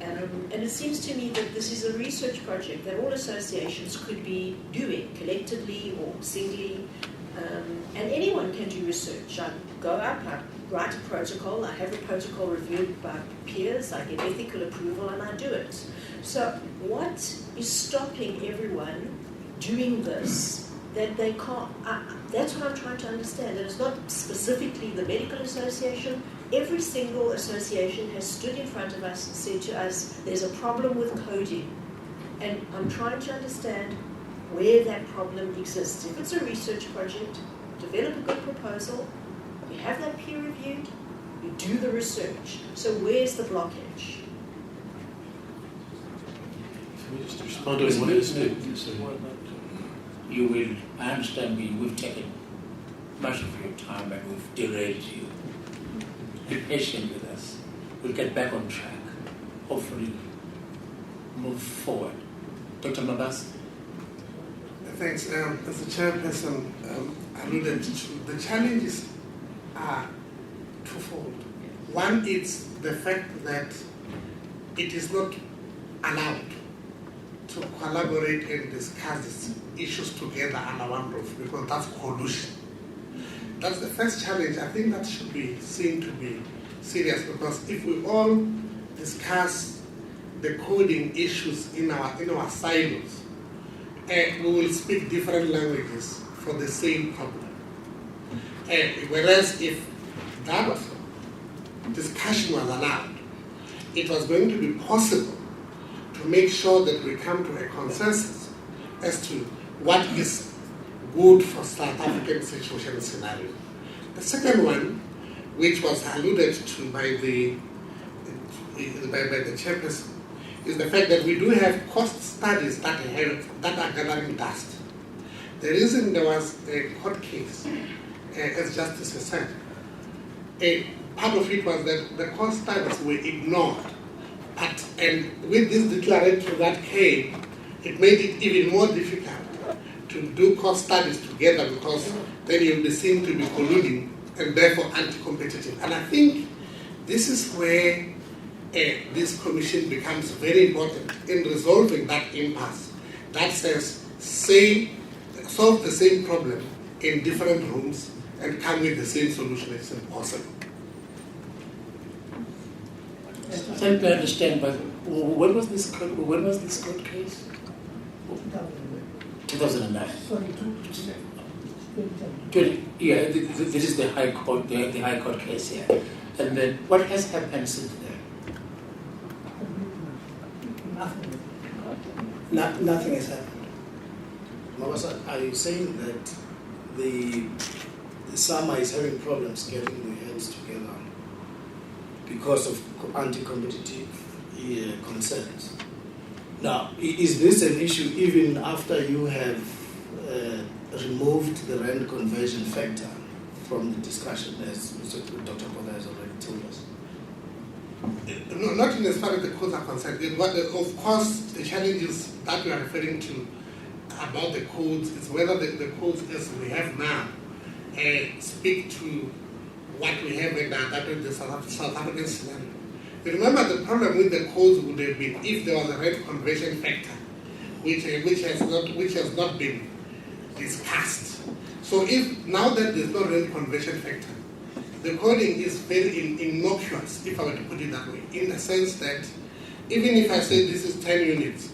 And it seems to me that this is a research project that all associations could be doing collectively or singly. And anyone can do research. I go up, I write a protocol, I have a protocol reviewed by peers, I get ethical approval, and I do it. So what is stopping everyone doing this that they can't? That's what I'm trying to understand. And it's not specifically the medical association. Every single association has stood in front of us and said to us, there's a problem with coding. And I'm trying to understand where that problem exists. If it's a research project, develop a good proposal, you have that peer reviewed, you do the research. So where's the blockage? Can we just respond on one aspect? You will, I understand we've taken much of your time and we've derailed you. Be patient with us. We'll get back on track. Hopefully move forward. Dr. Mabasa? Thanks. As the chairperson alluded to, the challenges are twofold. One is the fact that it is not allowed to collaborate and discuss issues together under one roof, because that's collusion. That's the first challenge. I think that should be seen to be serious, because if we all discuss the coding issues in our silos, we will speak different languages for the same problem. Whereas if that discussion was allowed, it was going to be possible to make sure that we come to a consensus as to what is good for South African situation scenario. The second one, which was alluded to by the chairperson, is the fact that we do have cost studies that are gathering dust. The reason there was a court case, as Justice has said, part of it was that the cost studies were ignored. And with this declaration that came, it made it even more difficult to do cost studies together, because then you'll be seen to be colluding and therefore anti-competitive. And I think this is where this commission becomes very important in resolving that impasse. That says, solve the same problem in different rooms and come with the same solution. It's impossible. Help me understand, but when was this court case? 2009. Yeah, this is the High Court, the High Court case here. And then what has happened since then? Nothing has happened. Mabasa, are you saying that the SAMA is having problems getting the heads together because of anti-competitive concerns? Now, is this an issue even after you have removed the rand conversion factor from the discussion, as Dr. Koda has already told us? No, not in as far as the codes are concerned. Of course, the challenges that we are referring to about the codes is whether the codes as we have now speak to what we have in the South African scenario. You remember the problem with the codes would have been if there was a rate conversion factor, which has not been discussed. So if now that there's no rate conversion factor, the coding is very innocuous, if I were to put it that way, in the sense that even if I say this is 10 units,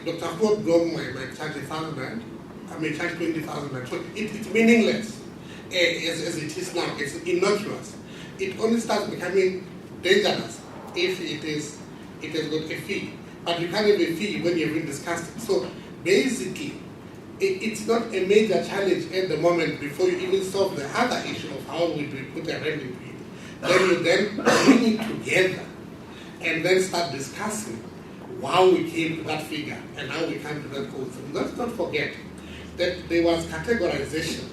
Dr. Claude Blom might charge 1,000 rand, I may charge 20,000 rand. So it's meaningless as it is now. It's innocuous. It only starts becoming dangerous if it has got a fee. But you can't have a fee when you've been discussed it. So basically, it's not a major challenge at the moment before you even solve the other issue of how we put a rent into it. Then you then bring it together and then start discussing how we came to that figure and how we came to that code. So let's not forget that there was categorization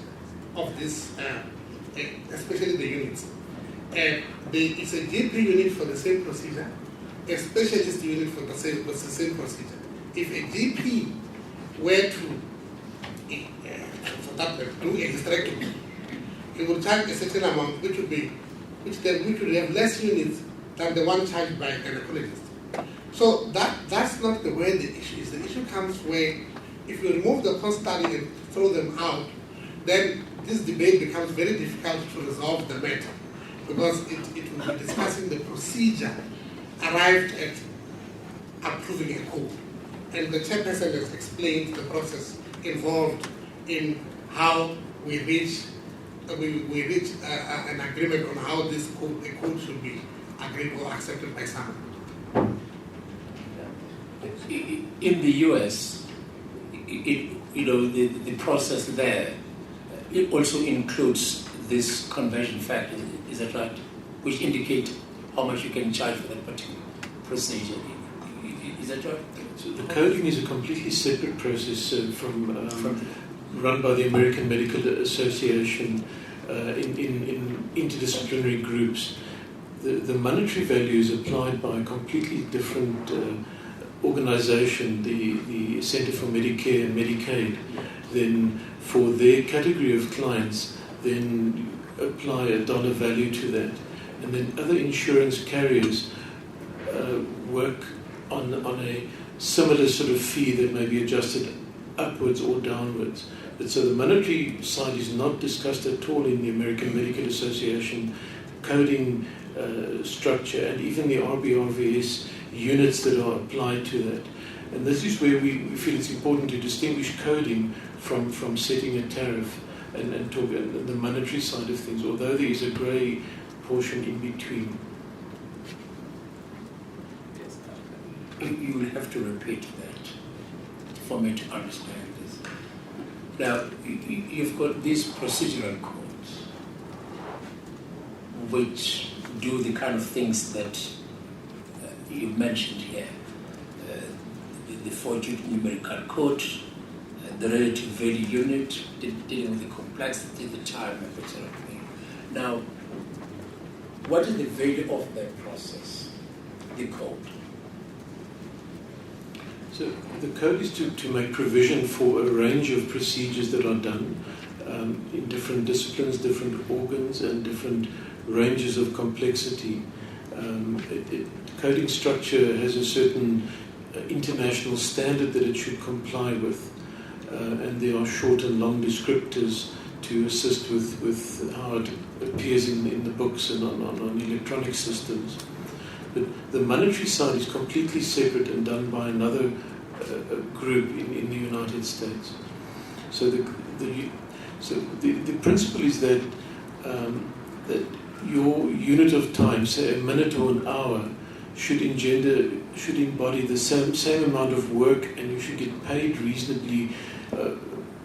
of this, especially the units. It's a GP unit for the same procedure, a specialist unit for the same procedure. If a GP were to do a hysterectomy, he would charge a certain amount, which would have less units than the one charged by a gynecologist. So that's not the way the issue is. The issue comes where if you remove the cost study and throw them out, then this debate becomes very difficult to resolve the matter, because it will be discussing the procedure arrived at approving a code. And the chairperson has explained the process involved in how we reach an agreement on how a code should be agreed or accepted by some. In the US, the process there, it also includes this conversion factor, is that right? Which indicate how much you can charge for that particular procedure. Is that right? So the coding is a completely separate process from run by the American Medical Association in interdisciplinary groups. The monetary value is applied by a completely different organization, the Center for Medicare and Medicaid. Then for their category of clients, then apply a dollar value to that. And then other insurance carriers work on a similar sort of fee that may be adjusted upwards or downwards. But so the monetary side is not discussed at all in the American Medical Association coding structure, and even the RBRVS units that are applied to that. And this is where we feel it's important to distinguish coding from setting a tariff and talk the monetary side of things, although there is a grey portion in between. You will have to repeat that for me to understand this. Now, you've got these procedural codes which do the kind of things that you mentioned here. The 4-digit numerical code, the relative value unit, dealing with the complexity, the time, and that sort of thing. Now, what is the value of that process, the code? So the code is to make provision for a range of procedures that are done in different disciplines, different organs, and different ranges of complexity. Coding structure has a certain international standard that it should comply with, and there are short and long descriptors to assist with how it appears in the books and on electronic systems. But the monetary side is completely separate and done by another group in the United States. So the principle is that that your unit of time, say a minute or an hour, should embody the same amount of work, and you should get paid reasonably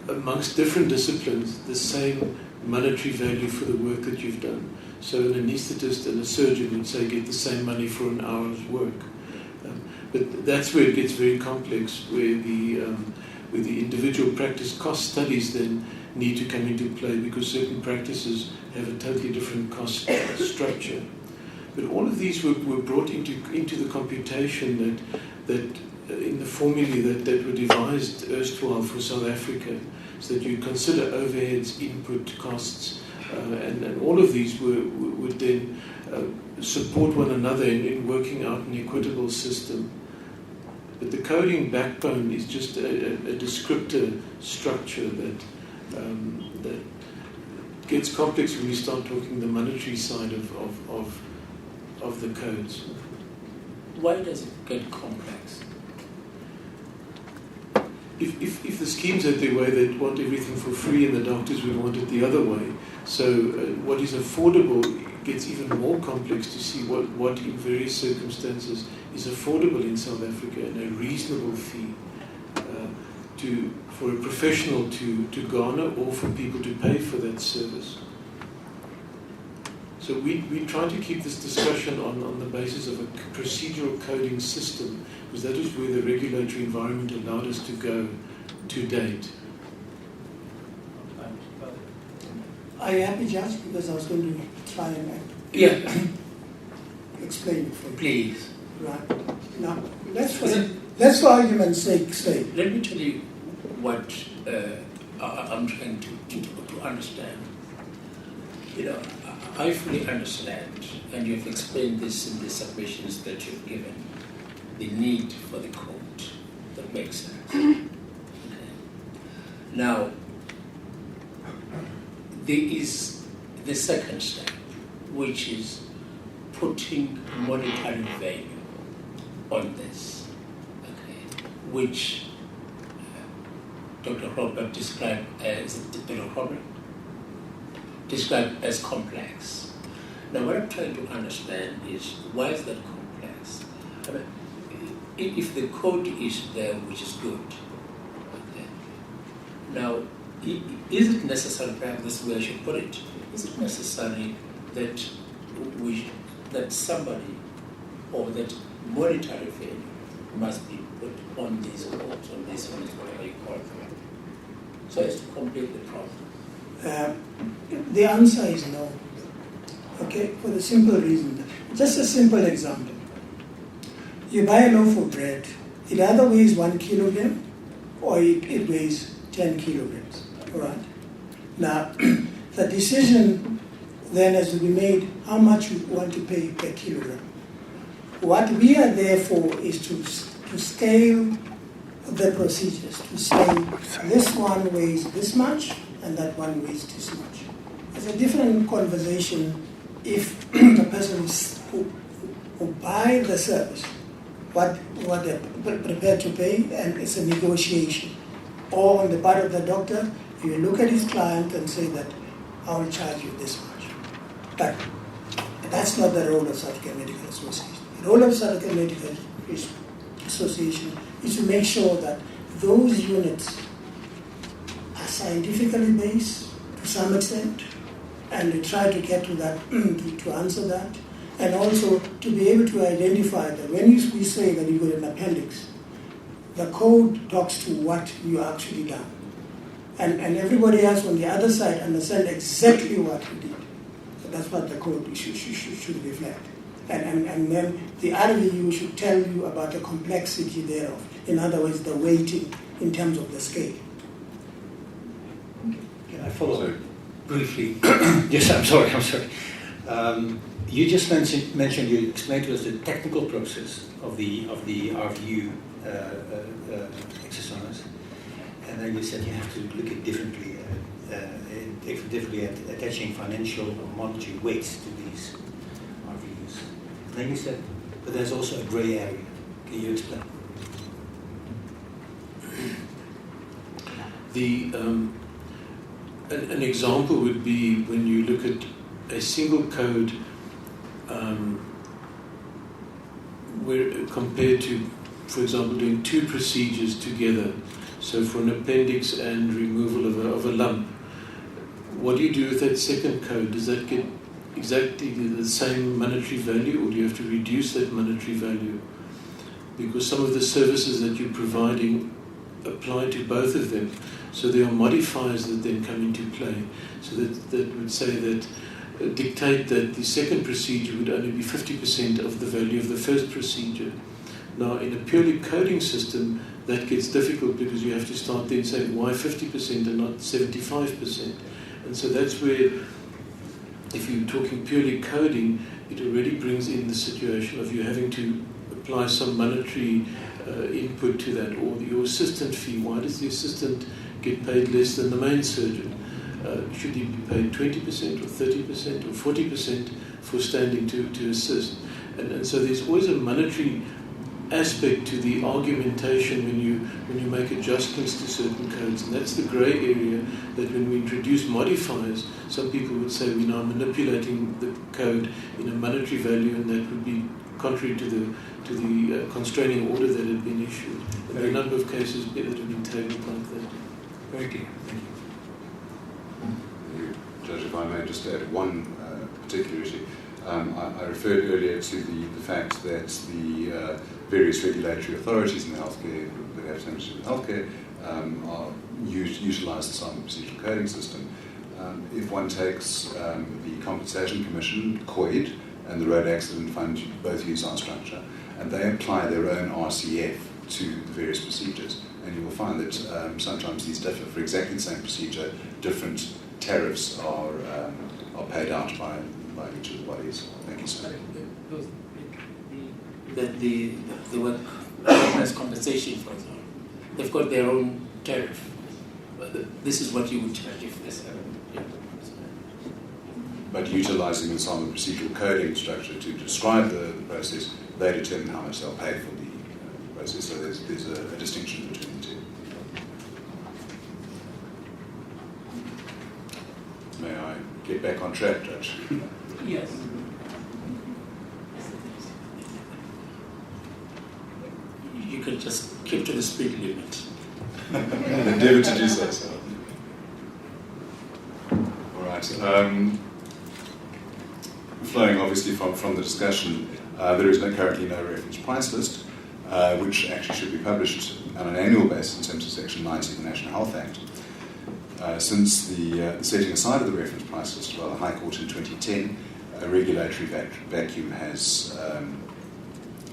amongst different disciplines the same monetary value for the work that you've done. So an anaesthetist and a surgeon would say get the same money for an hour's work. But that's where it gets very complex, where the individual practice cost studies then need to come into play, because certain practices have a totally different cost structure. But all of these were brought into the computation that in the formulae that were devised erstwhile for South Africa, so that you consider overheads, input costs, and all of these would then support one another in working out an equitable system. But the coding backbone is just a descriptor structure that gets complex when you start talking the monetary side of the codes. Why does it get complex? If the schemes had their way, they'd want everything for free, and the doctors would want it the other way. So what is affordable gets even more complex to see what in various circumstances is affordable in South Africa, and a reasonable fee for a professional to garner, or for people to pay for that service. So we try to keep this discussion on the basis of a procedural coding system, because that is where the regulatory environment allowed us to go to date. Are you happy, Judge? Because I was going to try and explain it for you. Please. Right. Now, let's for argument's sake say. Let me tell you what I'm trying to understand. I fully understand, and you've explained this in the submissions that you've given, the need for the code. That makes sense. Okay. Now, there is the second step, which is putting monetary value on this, okay, which Dr. Robert described as complex. Now, what I'm trying to understand is why is that complex? I mean, if the code is there, which is good, okay. Now, is it necessary? Perhaps this is where I should put it. Is it necessary that that somebody or that monetary value must be put on these codes, on these units, whatever you call them, so as to complete the problem? The answer is no. Okay, for the simple reason. Just a simple example. You buy a loaf of bread. It either weighs 1 kilogram or it weighs 10 kilograms. All right. Now, the decision then has to be made how much you want to pay per kilogram. What we are there for is to scale the procedures, to say this one weighs this much and that one weighs this much. It's a different conversation if the person who buy the service, what they're prepared to pay, and it's a negotiation. Or on the part of the doctor, you look at his client and say that I will charge you this much. But that's not the role of South African Medical Association. The role of South African Medical Association is to make sure that those units are scientifically based to some extent, and we try to get to that, to answer that, and also to be able to identify that when we say that you've got an appendix, the code talks to what you actually done. And everybody else on the other side understand exactly what you did. So that's what the code should reflect. And then the RVU should tell you about the complexity thereof. In other words, the weighting in terms of the scale. Can I follow up briefly? Yes, I'm sorry. You just mentioned, you explained to us the technical process of the RVU exercise, and then you said you have to look at differently at attaching financial or monetary weights to these RVUs. And then you said, but there's also a grey area. Can you explain? An example would be when you look at a single code where compared to, for example, doing two procedures together. So for an appendix and removal of a lump, what do you do with that second code? Does that get exactly the same monetary value, or do you have to reduce that monetary value? Because some of the services that you're providing apply to both of them. So there are modifiers that then come into play. So that would say that, dictate that the second procedure would only be 50% of the value of the first procedure. Now, in a purely coding system, that gets difficult because you have to start then saying, why 50% and not 75%? And so that's where, if you're talking purely coding, it already brings in the situation of you having to apply some monetary input to that, or your assistant fee. Why does the assistant get paid less than the main surgeon? Should he be paid 20% or 30% or 40% for standing to assist? And so there's always a monetary aspect to the argumentation when you make adjustments to certain codes, and that's the grey area that when we introduce modifiers, some people would say we're now manipulating the code in a monetary value, and that would be contrary to the constraining order that had been issued. And there are a number of cases that have been tabled like that. Very clear. Thank you. Judge, if I may just add one particular issue. I referred earlier to the fact that the various regulatory authorities in the healthcare, that have something to do with healthcare, utilise the sample procedural coding system. If one takes the Compensation Commission, COID, and the Road Accident Fund, both use our structure, and they apply their own RCF to the various procedures. And you will find that sometimes these differ. For exactly the same procedure, different tariffs are paid out by each of the bodies. Thank you, sir. The workers' compensation, for example, they've got their own tariff. this is what you would charge if this. But utilising the SAMA procedural coding structure to describe the process, they determine how much they'll pay for the process. So there's a distinction between the two. May I get back on track, Judge? Yes. You could just keep to the speed limit. Endeavour to do so, sir. All right. Flowing obviously from the discussion, there is currently no reference price list, which actually should be published on an annual basis in terms of Section 90 of the National Health Act. Since the setting aside of the reference price list by the High Court in 2010, a regulatory vacuum has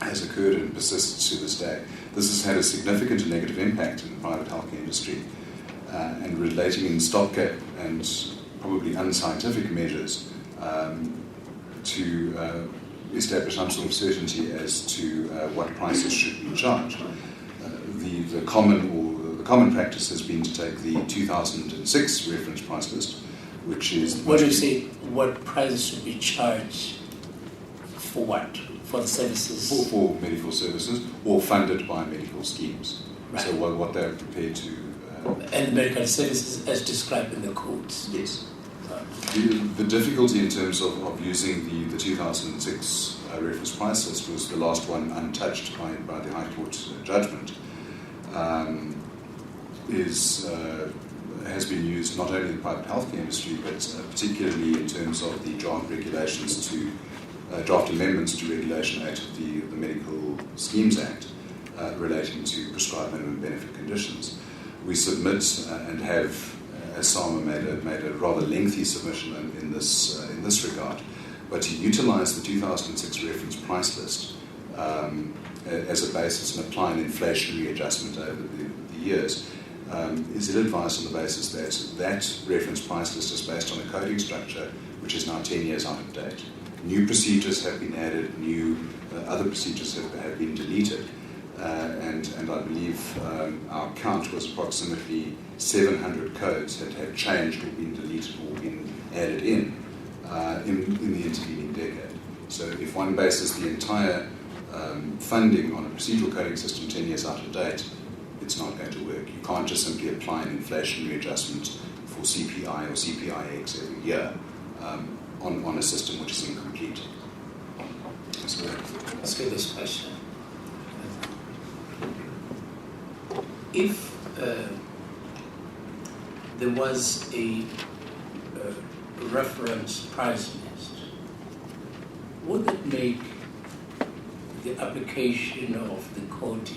occurred and persists to this day. This has had a significant and negative impact in the private healthcare industry, and relating in stopgap and probably unscientific measures to establish some sort of certainty as to what prices should be charged. The common practice has been to take the 2006 reference price list, which is... What do you say, what prices should be charged for what? For the services? For medical services, or funded by medical schemes. Right. So what they're prepared to... and medical services as described in the codes? Yes. The difficulty in terms of using the 2006 reference price list was the last one untouched by the High Court judgment. Has been used not only in the private healthcare industry, but particularly in terms of the draft regulations to draft amendments to Regulation 8 of the Medical Schemes Act relating to prescribed minimum benefit conditions. We submit and have, as SAMA made a rather lengthy submission in this regard, but to utilise the 2006 reference price list as a basis and apply an inflationary adjustment over the years is ill-advised on the basis that reference price list is based on a coding structure which is now 10 years out of date. New procedures have been added, other procedures have been deleted, and I believe our count was approximately 700 codes that had changed or been deleted or been added in the intervening decade. So if one bases the entire funding on a procedural coding system 10 years out of date, it's not going to work. You can't just simply apply an inflationary adjustment for CPI or CPIX every year on a system which is incomplete. So, let's get this question. If there was a reference price list, would it make the application of the code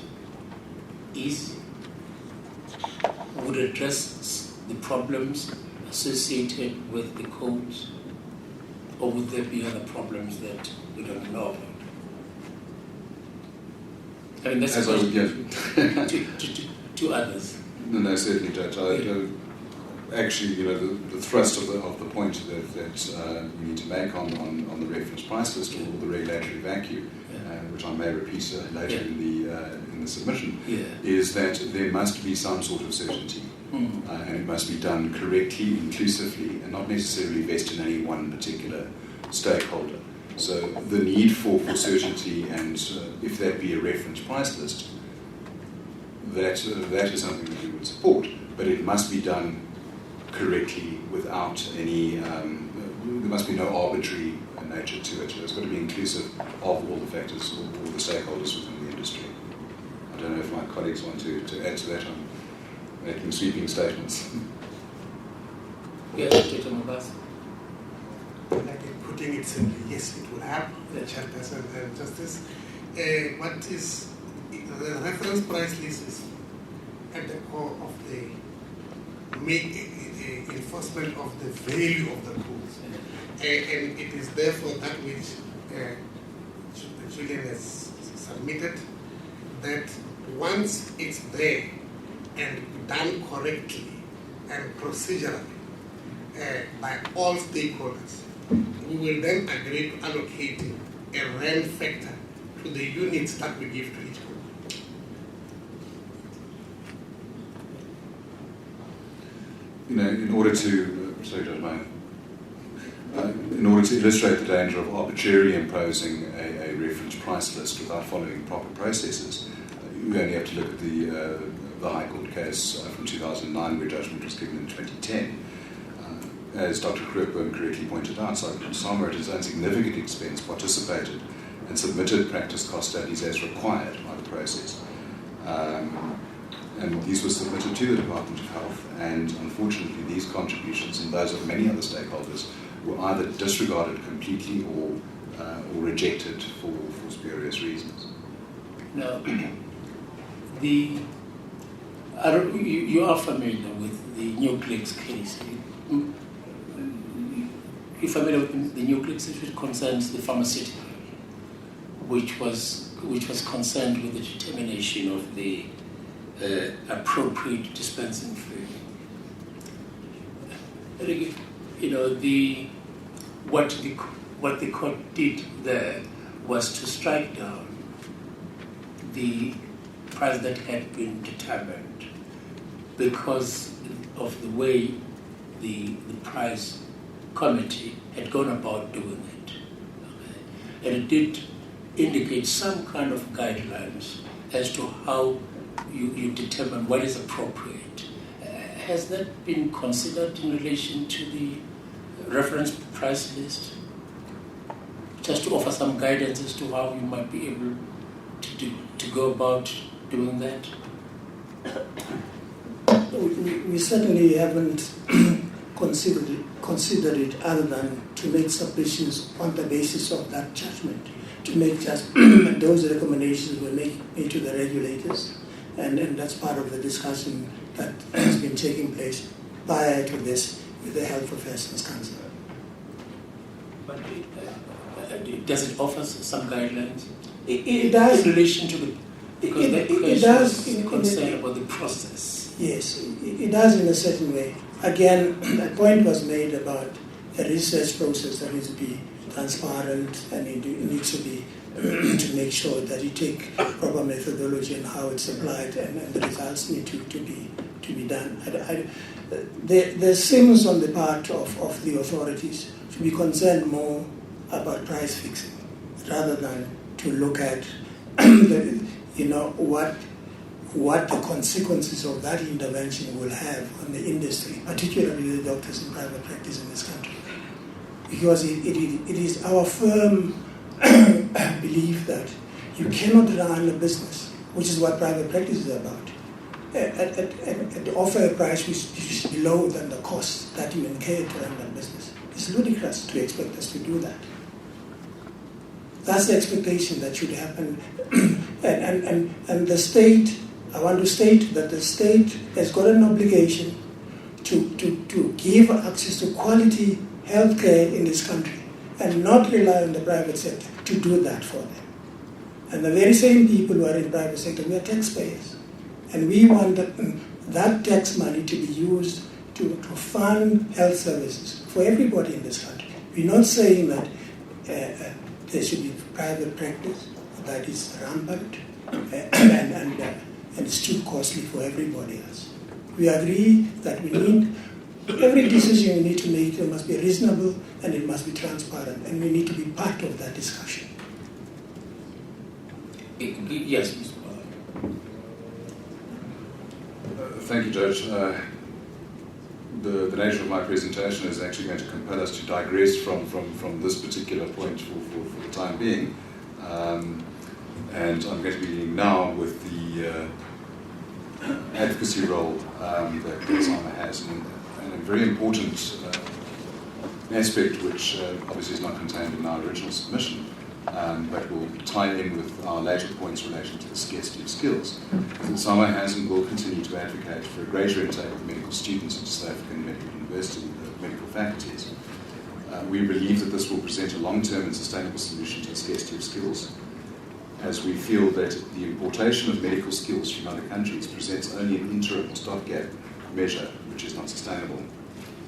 easy? Would it address the problems associated with the codes, or would there be other problems that we don't know about? I mean, that's a question to others. No, certainly, Judge. Actually, the thrust of the point that we need to make on the reference price list or the regulatory vacuum, which I may repeat later in the submission, is that there must be some sort of certainty, and it must be done correctly, inclusively, and not necessarily vest in any one particular stakeholder. So the need for certainty, and if that be a reference price list, that is something that we would support, but it must be done correctly without any, there must be no arbitrary nature to it. It's got to be inclusive of all the factors, all the stakeholders within the industry. I don't know if my colleagues want to add to that. I'm making sweeping statements. Yes, Dr. Mabas. Like putting it simply, yes, it will happen, Chairperson and Justice. What is the reference price list is at the core of the enforcement of the value of the tools. And it is therefore that which Julian has submitted, that once it's there and done correctly and procedurally by all stakeholders, we will then agree to allocate a RAND factor to the units that we give to each group. in order to in order to illustrate the danger of arbitrarily imposing a reference price list without following proper processes, you only have to look at the High Court case from 2009, where judgment was given in 2010. As Dr. Krookboom correctly pointed out, SAMA at his own significant expense participated and submitted practice cost studies as required by the process. And these were submitted to the Department of Health, and unfortunately these contributions and those of many other stakeholders were either disregarded completely or rejected for spurious reasons. Now, you are familiar with the Nuclex case. You're familiar with the Nuclex case, which concerns the pharmaceutical, which was concerned with the determination of the appropriate dispensing fee. What the court did there was to strike down the price that had been determined because of the way the price committee had gone about doing it. Okay? And it did indicate some kind of guidelines as to how you determine what is appropriate. Has that been considered in relation to the reference price list? Just to offer some guidance as to how you might be able to go about doing that? We certainly haven't considered it other than to make submissions on the basis of that judgment, to make just those recommendations were made to the regulators, and that's part of the discussion that has been taking place prior to this with the Health Professions Council. But does it offer some guidelines? It does. In relation to the... Because that question is concerned about the process. Yes, it does in a certain way. Again, a point was made about a research process that needs to be transparent, and it needs to be to make sure that you take proper methodology and how it's applied, and the results need to be done. There seems on the part of the authorities to be concerned more about price fixing rather than to look at what the consequences of that intervention will have on the industry, particularly the doctors in private practice in this country. Because it is our firm belief that you cannot run a business, which is what private practice is about, and offer a price which is below than the cost that you incur to run that business. It's ludicrous to expect us to do that. That's the expectation that should happen. and the state, I want to state that the state has got an obligation to give access to quality healthcare in this country and not rely on the private sector to do that for them. And the very same people who are in the private sector, we are taxpayers. And we want that tax money to be used to fund health services for everybody in this country. We're not saying that there should be private practice that is rampant and it's too costly for everybody else. We agree that we need, every decision we need to make, it must be reasonable and it must be transparent, and we need to be part of that discussion. Yes, Mr. Thank you, Judge. The nature of my presentation is actually going to compel us to digress from this particular point for the time being. And I'm going to be dealing now with the advocacy role that SAMA has, and a very important aspect which obviously is not contained in our original submission, but will tie in with our later points relating to the scarcity of skills. SAMA has and will continue to advocate for a greater intake of medical students into South African medical university medical faculties. We believe that this will present a long-term and sustainable solution to the scarcity of skills, as we feel that the importation of medical skills from other countries presents only an interim or stopgap measure which is not sustainable.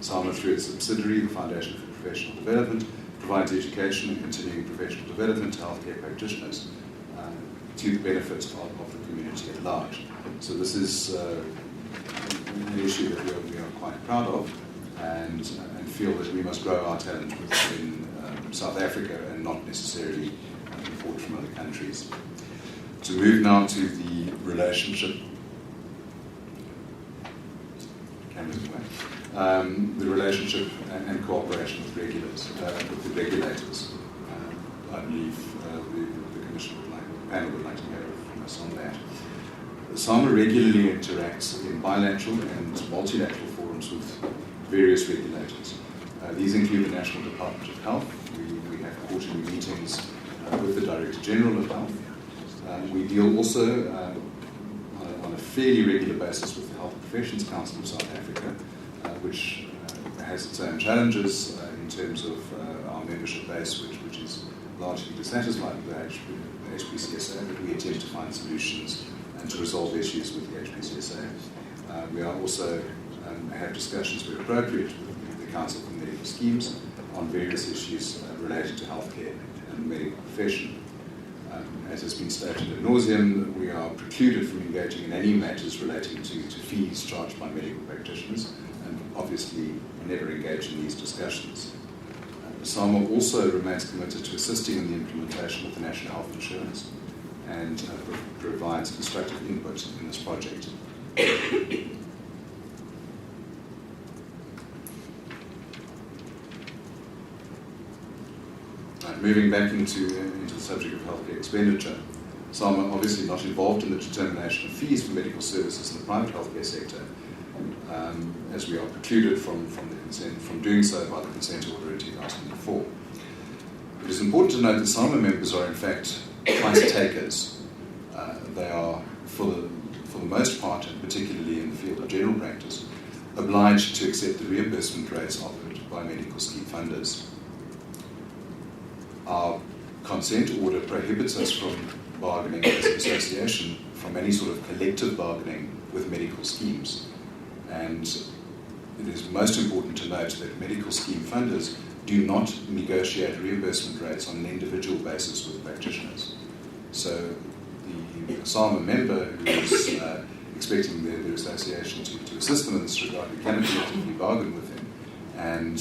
SAMA, through its subsidiary, the Foundation for Professional Development, provides education and continuing professional development to healthcare practitioners to the benefit of the community at large. So this is an issue that we are quite proud of, and feel that we must grow our talent within South Africa and not necessarily import from other countries. To move now to the relationship, the relationship and cooperation with the regulators. I believe the Commission would like, the panel would like to hear from us on that. SAMA regularly interacts in bilateral and multilateral forums with various regulators. These include the National Department of Health. We have quarterly meetings with the Director General of Health. We deal also on a fairly regular basis with the Health Professions Council of South Africa, which has its own challenges in terms of our membership base, which is largely dissatisfied with the HPCSA, but we attempt to find solutions and to resolve issues with the HPCSA. We are also have discussions where appropriate with the Council for Medical Schemes on various issues related to healthcare and the medical profession. As has been stated ad nauseum, we are precluded from engaging in any matters relating to fees charged by medical practitioners, and obviously never engage in these discussions. SAMA also remains committed to assisting in the implementation of the National Health Insurance and provides constructive input in this project. Moving back into the subject of healthcare expenditure, SAMA obviously not involved in the determination of fees for medical services in the private healthcare sector, as we are precluded from doing so by the consent order in 2004. It is important to note that SAMA members are in fact price takers. They are, for the most part, and particularly in the field of general practice, obliged to accept the reimbursement rates offered by medical scheme funders. Our consent order prohibits us from bargaining as an association from any sort of collective bargaining with medical schemes. And it is most important to note that medical scheme funders do not negotiate reimbursement rates on an individual basis with practitioners. So the SAMA member who is expecting their association to assist them in this regard, we cannot collectively bargain with them. And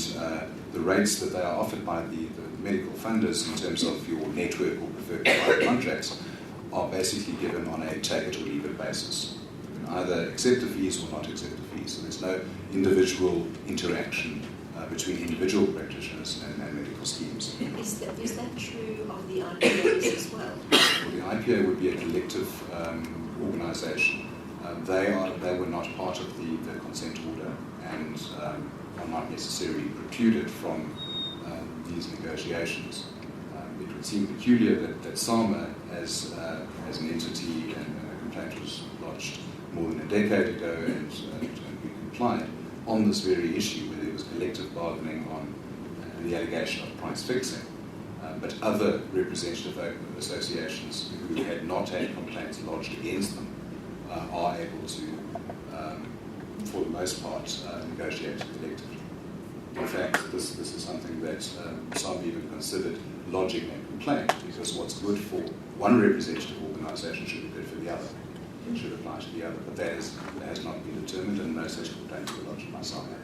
the rates that they are offered by the medical funders in terms of your network or preferred provider contracts are basically given on a take it or leave it basis. You can either accept the fees or not accept the fees. So there's no individual interaction between individual practitioners and medical schemes. Is that true of the IPAs as well? Well, the IPA would be a collective organisation. They were not part of the consent order and are not necessarily precluded from these negotiations. It would seem peculiar that SAMA, as an entity, and a complaint was lodged more than a decade ago, and we complied on this very issue, where there was collective bargaining on the allegation of price fixing. But other representative associations who had not had complaints lodged against them are able to, for the most part, negotiate collectively. In fact, this is something that some even considered lodging a complaint, because what's good for one representative organisation should be good for the other. It should apply to the other. But that has not been determined, and no such complaints were lodged by SAMA.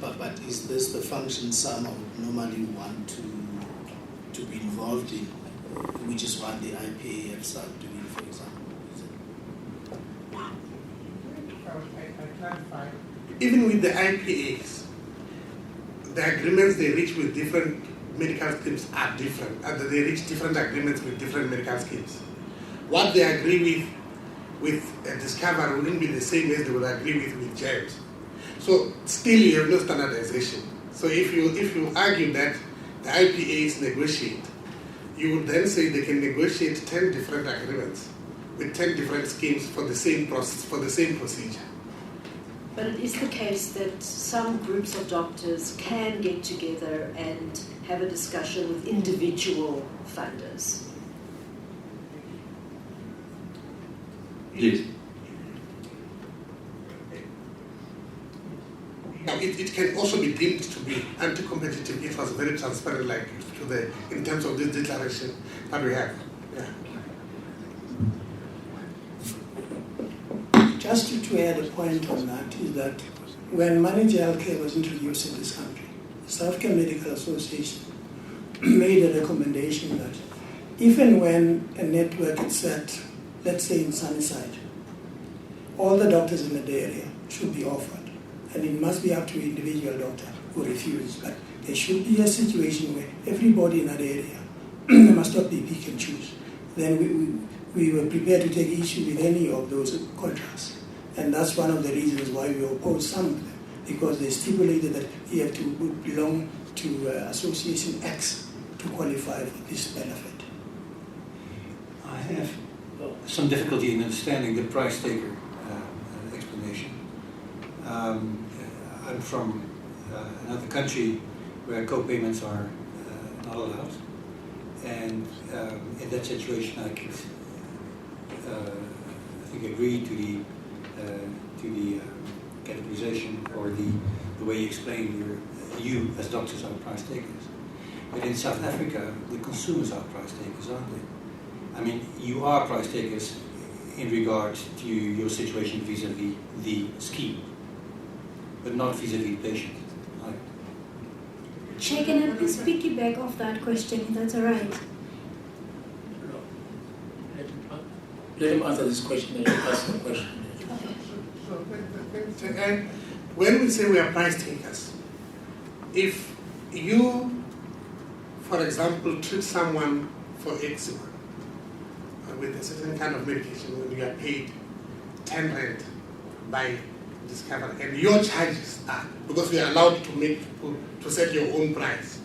But is this the function SAMA would normally want to be involved in, which is what the IPA have started doing, for example? Even with the IPAs, the agreements they reach with different medical schemes are different, and they reach different agreements with different medical schemes. What they agree with a Discover wouldn't be the same as they would agree with James. So still you have no standardization. So if you argue that the IPAs negotiate, you would then say they can negotiate 10 different agreements with 10 different schemes for the same process, for the same procedure. But it is the case that some groups of doctors can get together and have a discussion with individual funders. Yes. Now, it can also be deemed to be anti-competitive. It was very transparent, like in terms of this declaration that we have. Yeah. Just to add a point on that is that when managed healthcare was introduced in this country, the South African Medical Association made a recommendation that even when a network is set, let's say in Sunnyside, all the doctors in the area should be offered, and it must be up to an individual doctor who refuses. But there should be a situation where everybody in that area must not be pick and choose. Then we were prepared to take issue with any of those contracts. And that's one of the reasons why we oppose some of them, because they stipulated that you have to belong to Association X to qualify for this benefit. I have some difficulty in understanding the price taker explanation. I'm from another country where co-payments are not allowed, and in that situation I could I think agree to the categorization or the way you explain you as doctors are price takers. But in South Africa, the consumers are price takers, aren't they? I mean, you are price takers in regard to your situation vis-a-vis the scheme, but not vis-a-vis the patient. Right? Chair, can I please piggyback off that question, if that's all right? Let him answer this question and ask the question. And when we say we are price takers, if you, for example, treat someone for eczema with a certain kind of medication, when you are paid 10 rand by Discover, and your charges are, because we are allowed to set your own price,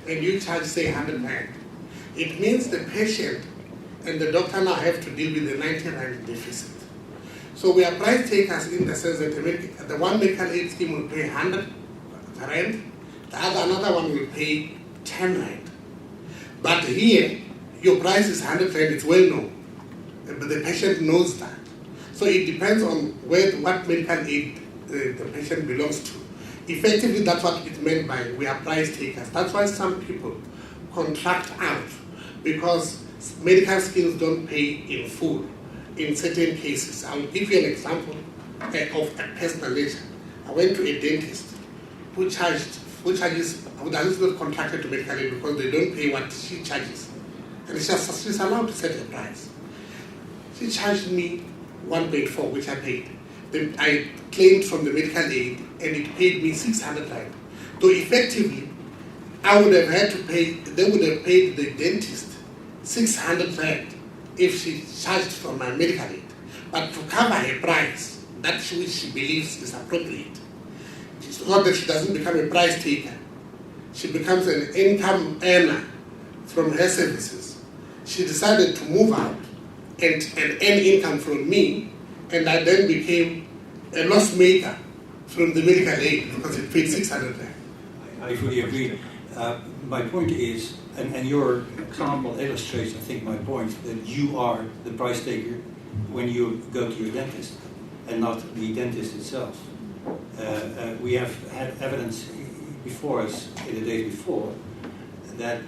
and you charge, say, 100 rand, it means the patient and the doctor now have to deal with the 90 rand deficit. So we are price takers in the sense that the one medical aid scheme will pay 100 rand, another one will pay 10 rand. But here, your price is 100 rand, it's well known, but the patient knows that. So it depends on what medical aid the patient belongs to. Effectively, that's what it meant by we are price takers. That's why some people contract out, because medical schemes don't pay in full in certain cases. I'll give you an example of a personal nature. I went to a dentist who charges, who is not contracted to medical aid because they don't pay what she charges. And she's allowed to set a price. She charged me 1.4, which I paid. Then I claimed from the medical aid, and it paid me 600 rand. So effectively, I would have had to pay, they would have paid the dentist 600 rand if she charged from my medical aid. But to cover her price, that's which she believes is appropriate. It's not that she doesn't become a price taker. She becomes an income earner from her services. She decided to move out and earn income from me, and I then became a loss maker from the medical aid because it paid 600 rand. I fully agree. My point is, and your example illustrates, I think, my point, that you are the price taker when you go to your dentist, and not the dentist itself. We have had evidence before us in the days before that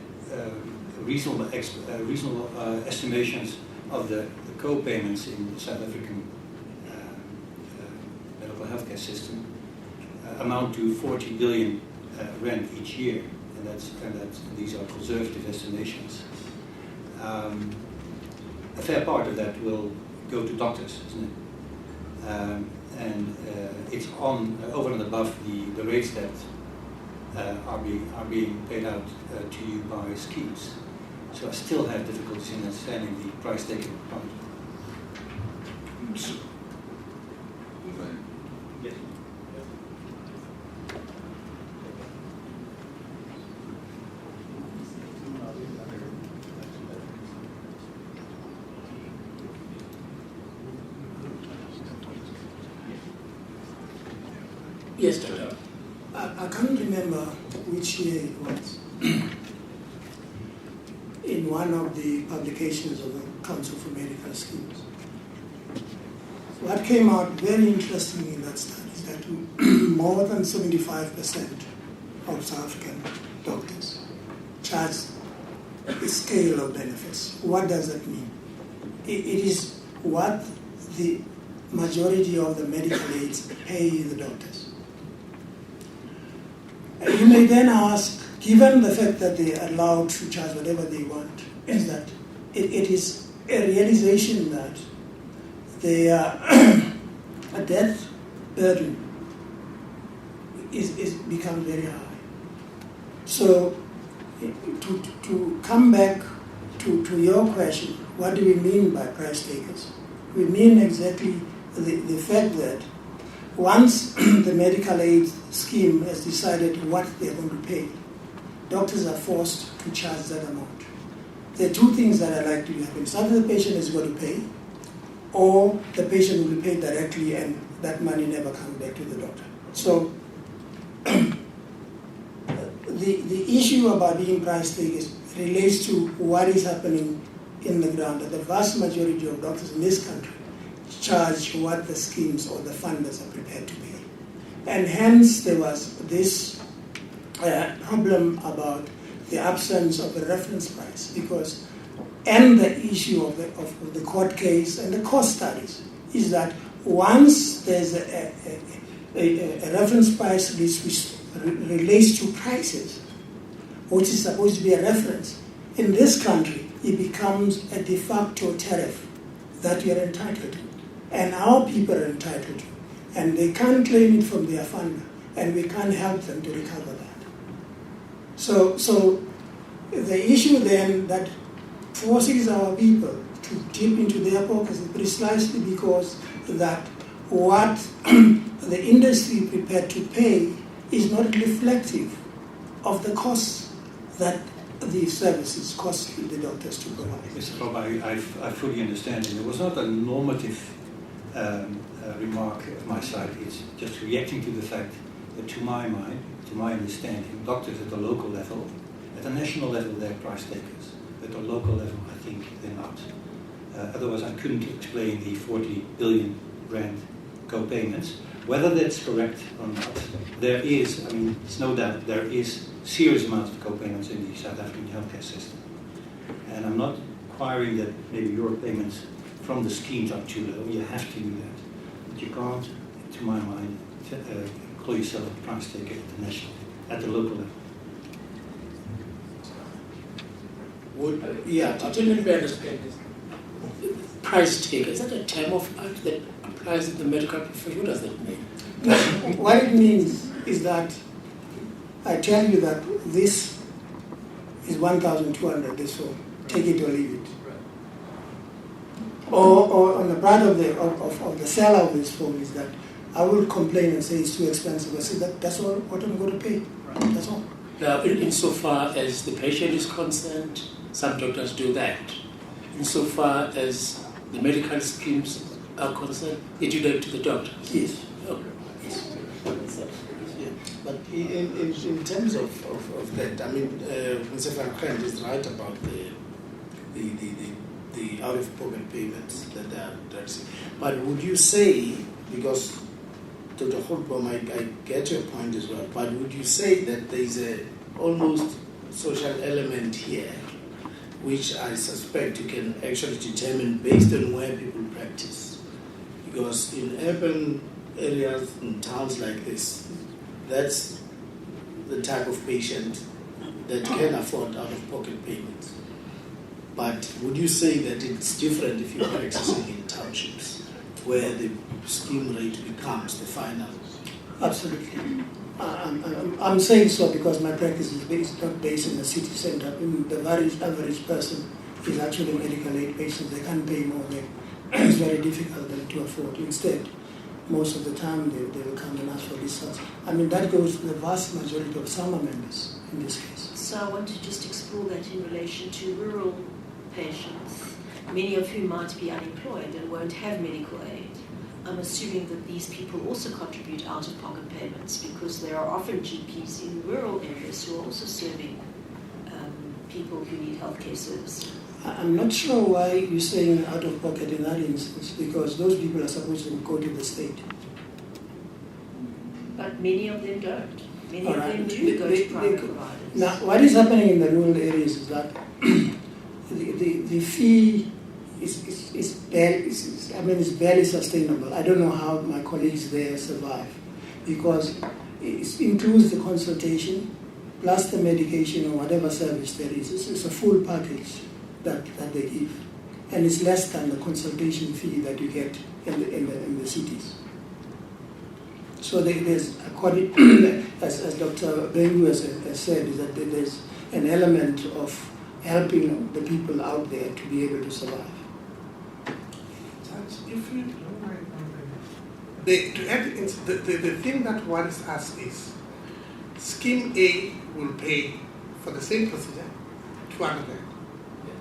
reasonable estimations of the co-payments in the South African medical healthcare system amount to 40 billion rand each year, and these are conservative estimations. A fair part of that will go to doctors, isn't it? And it's on over and above the rates that are being paid out to you by schemes. So I still have difficulties in understanding the price taking part. Yes, Doctor. I can't remember which year it was. In one of the publications of the Council for Medical Schemes. What came out very interesting in that study is that more than 75% of South African doctors charge a scale of benefits. What does that mean? It is what the majority of the medical aids pay the doctors. You may then ask, given the fact that they are allowed to charge whatever they want, is that it is a realization that their death burden is become very high. So to come back to your question, what do we mean by price takers? We mean exactly the fact that once the medical aid scheme has decided what they're going to pay, doctors are forced to charge that amount. There are two things that I like to happen. Either the patient is going to pay, or the patient will be paid directly and that money never comes back to the doctor. So the issue about being price takers relates to what is happening in the ground. That the vast majority of doctors in this country charge what the schemes or the funders are prepared to pay. And hence there was this problem about the absence of a reference price, because, and the issue of the court case and the cost studies is that once there's a reference price which relates to prices, which is supposed to be a reference, in this country it becomes a de facto tariff that you are entitled to, and our people are entitled to, and they can't claim it from their funder, and we can't help them to recover that. So the issue then that forces our people to dip into their pockets is precisely because that what the industry is prepared to pay is not reflective of the costs that these services cost the doctors to provide. Mr. Bob, I fully understand, and it was not a normative remark of my side. It's just reacting to the fact that, to my mind, to my understanding, doctors at the local level, at the national level, they're price takers. At the local level, I think they're not. Otherwise, I couldn't explain the 40 billion rand co-payments. Whether that's correct or not, there is, I mean, it's no doubt, there is serious amounts of co-payments in the South African healthcare system. And I'm not inquiring that maybe your payments from the schemes are too low. You have to do that. But you can't, to my mind, call yourself a price taker at the national, at the local level. Didn't we understand this? Price taker, is that a term of art that applies in the medical profession? What does that mean? What it means is that I tell you that this is 1,200, this form. Take it or leave it. Or on the part of the seller of this form is that I will complain and say it's too expensive. I say that's all what I'm going to pay. That's all. Now, insofar as the patient is concerned, some doctors do that. Insofar as the medical schemes are concerned, they do that to the doctor. Yes. Okay. Yes. Yeah. But in terms of that, I mean, Mr. Van Krent is right about the out-of-pocket payments that are received. But would you say, because Dr. Holtbaum, I get your point as well, but would you say that there is a almost social element here, which I suspect you can actually determine based on where people practice? Because in urban areas, in towns like this, that's the type of patient that can afford out-of-pocket payments. But would you say that it's different if you're practicing in townships, where the scheme rate becomes the final? Absolutely. I'm saying so because my practice is not based in the city center. The average person is actually a medical aid patient. They can't pay more. It's very difficult to afford. Instead, most of the time they will come and ask for discharge. I mean, that goes to the vast majority of SAMA members in this case. So I want to just explore that in relation to rural patients, many of whom might be unemployed and won't have medical aid. I'm assuming that these people also contribute out-of-pocket payments because there are often GPs in rural areas who are also serving people who need healthcare services. I'm not sure why you're saying out-of-pocket in that instance, because those people are supposed to go to the state. But many of them don't. Many All of right. them do go to private providers. Now, what is happening in the rural areas is that the fee is it's barely sustainable. I don't know how my colleagues there survive, because it includes the consultation plus the medication or whatever service there is. It's a full package that they give, and it's less than the consultation fee that you get in the cities. So there's, according as Dr. Bengu has said, is that there's an element of helping the people out there to be able to survive. If you don't mind, the thing that worries us is Scheme A will pay for the same procedure 200 rand.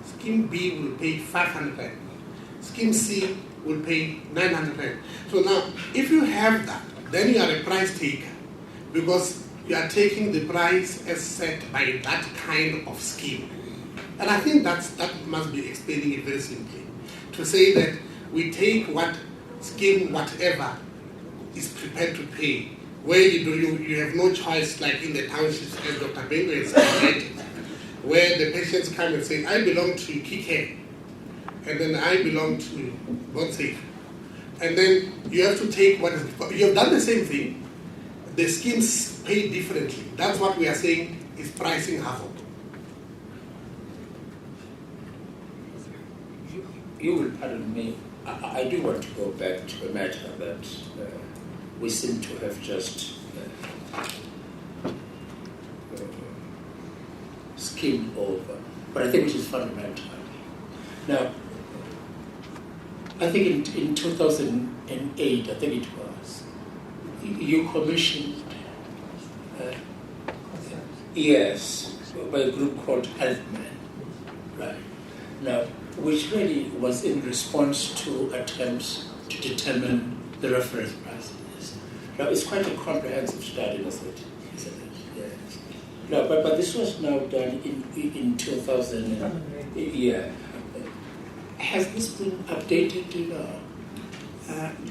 Scheme B will pay 500 rand. Scheme C will pay 900 rand. So now, if you have that, then you are a price taker, because you are taking the price as set by that kind of scheme. And I think that must be explaining it very simply. To say that we take what scheme whatever is prepared to pay, where you have no choice, like in the townships, as Dr. Bengu has said, where the patients come and say, I belong to Kike, and then I belong to Bonsafe. And then you have to take what is, you have done the same thing, the schemes pay differently. That's what we are saying is pricing havoc. You will pardon me. I do want to go back to a matter that we seem to have just skimmed over, but I think it is fundamental. Now, I think in 2008, I think it was, you commissioned, yes, by a group called Healthman, right? Now, which really was in response to attempts to determine the reference prices. Now, it's quite a comprehensive study, isn't it? Yes. No, but this was now done in 2000. Yeah. Has this been updated, do you know?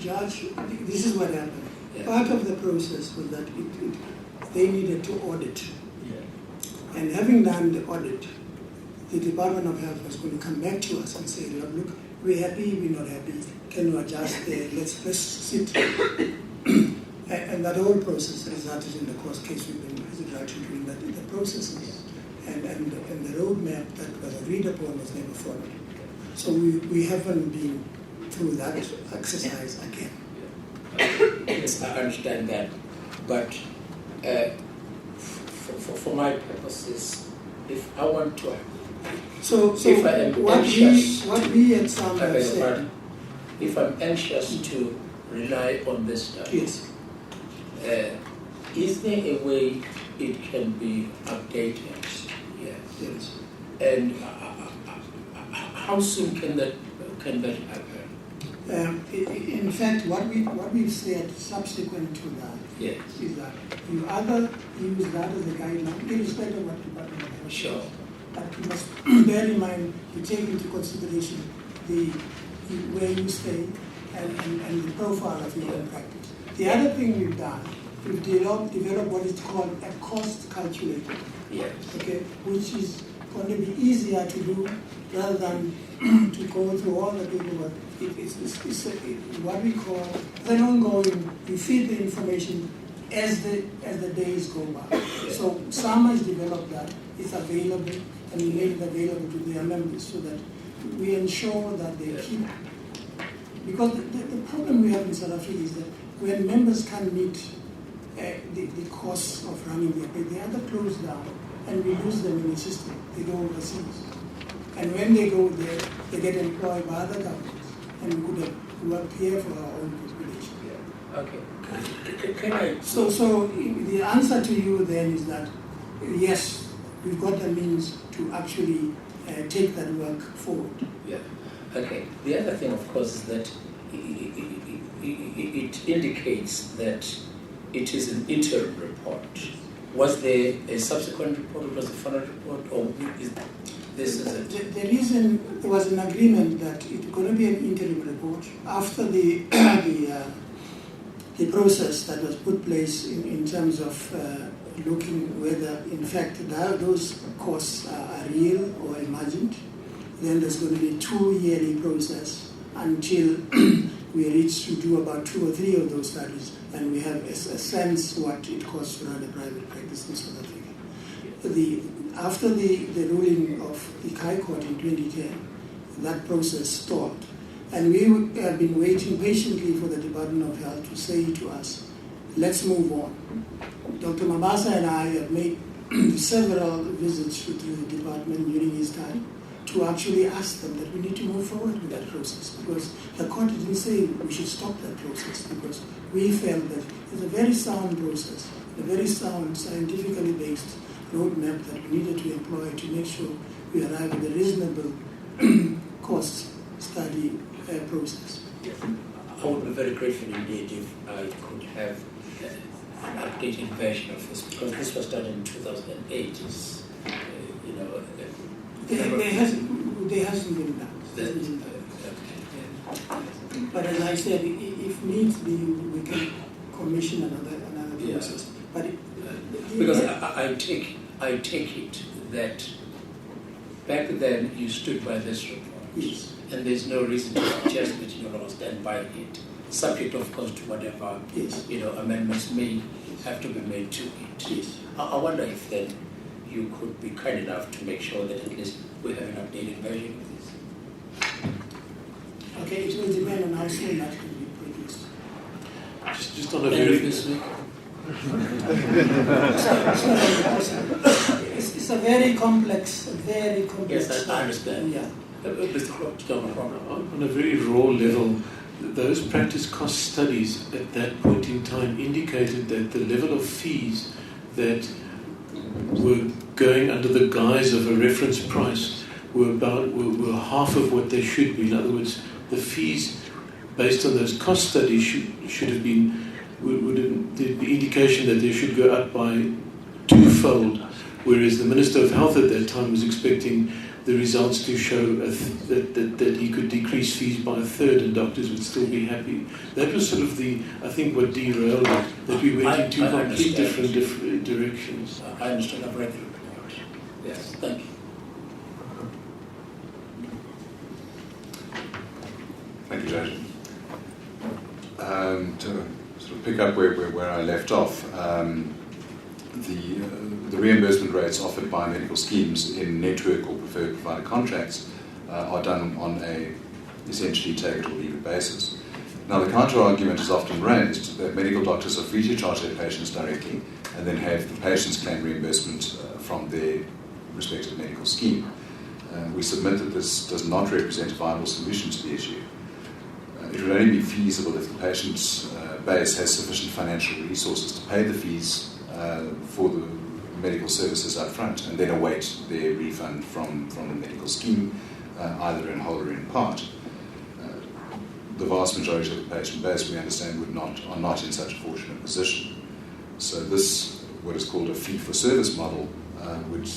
Judge, this is what happened. Yeah. Part of the process was that they needed to audit. Yeah. And having done the audit, the Department of Health was going to come back to us and say, look, we're happy, we're not happy, can you adjust there, let's sit. And that whole process resulted in the court case we've been doing that. The processes and the roadmap that was agreed upon was never followed. So we haven't been through that exercise again. Yes, I understand that, but for my purposes, if I want to, so if I am what anxious, we at some have said, if I'm anxious to rely on this study, yes. Is there a way it can be updated? Yes. And how soon can that happen? In fact, what we've said subsequent to that is that you either use that as a guideline, irrespective of what Department of Health. Sure. But you must bear in mind, you take into consideration where you stay and the profile of your own practice. The other thing we've done, we've developed what is called a cost calculator. Yes. Okay, which is going to be easier to do rather than to go through all the paperwork. It's what we call an ongoing. You feed the information as the days go by. So SAMA has developed that. It's available, and we make it available to their members so that we ensure that they keep. Because the problem we have in South Africa is that when members can't meet the costs of running their pay, they either close down and we lose them in the system. They go overseas. And when they go there, they get employed by other governments. And we could have worked here for our own population. Okay. Can I? So the answer to you then is that, yes, we've got the means to actually take that work forward. Yeah. Okay. The other thing, of course, is that it indicates that it is an interim report. Was there a subsequent report? Was the final report, or is this is it? The reason there was an agreement that it's going to be an interim report after the process that was put place in terms of looking whether, in fact, those costs are real or imagined. Then there's going to be a 2-yearly process until we reach to do about 2 or 3 of those studies, and we have a sense what it costs to run a private practice in South Africa. After the ruling of the High Court in 2010, that process stalled. And we have been waiting patiently for the Department of Health to say to us, let's move on. Dr. Mabasa and I have made several visits to the department during his time to actually ask them that we need to move forward with that process, because the court didn't say we should stop that process, because we felt that it's a very sound process, a very sound, scientifically based roadmap that we needed to employ to make sure we arrive at a reasonable cost study process. I would be very grateful indeed if I could have an updated version of this, because this was done in 2008. There hasn't been done. But as I said, if needs be, we can commission another process. But because I take it that back then you stood by this report, yes, and there's no reason to suggest that you don't stand by it, subject of course to whatever amendments may have to be made to it. Yes. I wonder if then you could be kind enough to make sure that at least we have an updated version of this. Okay, it will depend on how soon that can be produced. Just on a very... It's a very complex. Yes, I understand. Yeah. On a very raw level, those practice cost studies at that point in time indicated that the level of fees that were going under the guise of a reference price were half of what they should be. In other words, the fees based on those cost studies should have been, the indication that they should go up by twofold, whereas the Minister of Health at that time was expecting the results to show that he could decrease fees by a third and doctors would still be happy. That was sort of I think what derailed it, that we went in two completely different directions. I understand. I've read the report. Yes, thank you. Thank you, Judge. To sort of pick up where I left off, the reimbursement rates offered by medical schemes in network or preferred provider contracts are done on a essentially take it or leave it basis. Now, the counter-argument is often raised that medical doctors are free to charge their patients directly and then have the patients claim reimbursement from their respective medical scheme. We submit that this does not represent a viable solution to the issue. It would only be feasible if the patient's base has sufficient financial resources to pay the fees for the medical services up front and then await their refund from the medical scheme, either in whole or in part. The vast majority of the patient base, we understand, are not in such a fortunate position. So this, what is called a fee-for-service model, would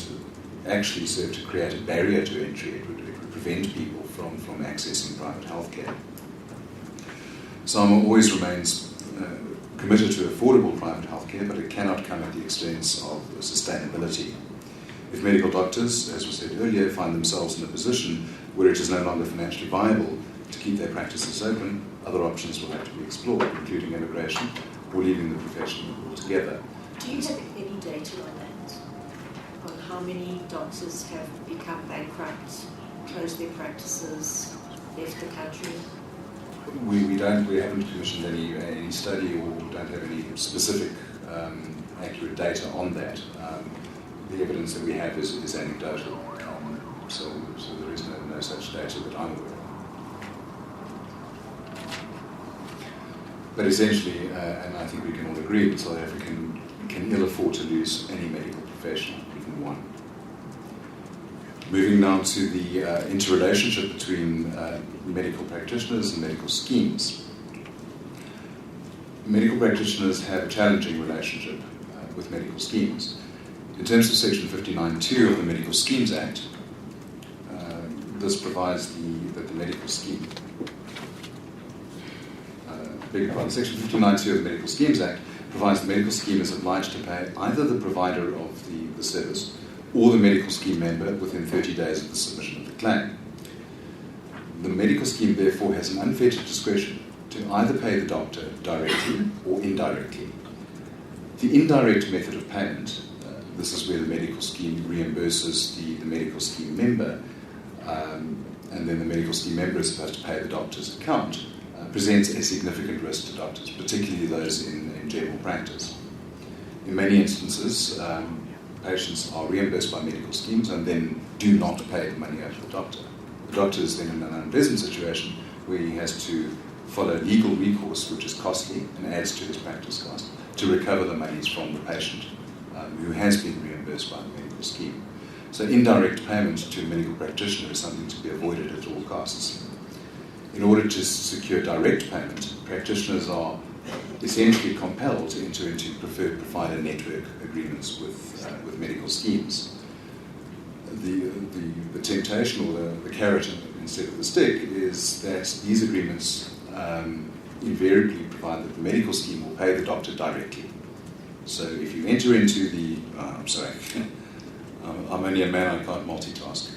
actually serve to create a barrier to entry. It would prevent people from accessing private healthcare. SAMA always remains committed to affordable private healthcare, but it cannot come at the expense of sustainability. If medical doctors, as was said earlier, find themselves in a position where it is no longer financially viable to keep their practices open, other options will have to be explored, including immigration or leaving the profession altogether. Do you have any data on that? On how many doctors have become bankrupt, closed their practices, left the country? We haven't commissioned any study or don't have any specific accurate data on that. The evidence that we have is anecdotal, so there is no such data that I'm aware of. But essentially, and I think we can all agree that South Africa can ill afford to lose any medical professional, even one. Moving now to the interrelationship between medical practitioners and medical schemes. Medical practitioners have a challenging relationship with medical schemes. In terms of Section 59.2 of the Medical Schemes Act, this provides that the medical scheme, Section 59.2 of the Medical Schemes Act provides the medical scheme is obliged to pay either the provider of the service or the medical scheme member within 30 days of the submission of the claim. The medical scheme, therefore, has an unfettered discretion to either pay the doctor directly or indirectly. The indirect method of payment, this is where the medical scheme reimburses the medical scheme member, and then the medical scheme member is supposed to pay the doctor's account, presents a significant risk to doctors, particularly those in general practice. In many instances, patients are reimbursed by medical schemes and then do not pay the money out to the doctor. The doctor is then in an unpleasant situation where he has to follow legal recourse, which is costly and adds to his practice cost, to recover the monies from the patient who has been reimbursed by the medical scheme. So indirect payment to a medical practitioner is something to be avoided at all costs. In order to secure direct payment, practitioners are essentially compelled to enter into preferred provider network agreements with medical schemes. The temptation, or the carrot instead of the stick, is that these agreements invariably provide that the medical scheme will pay the doctor directly. So if you enter into the... I'm sorry, I'm only a man, I can't multitask.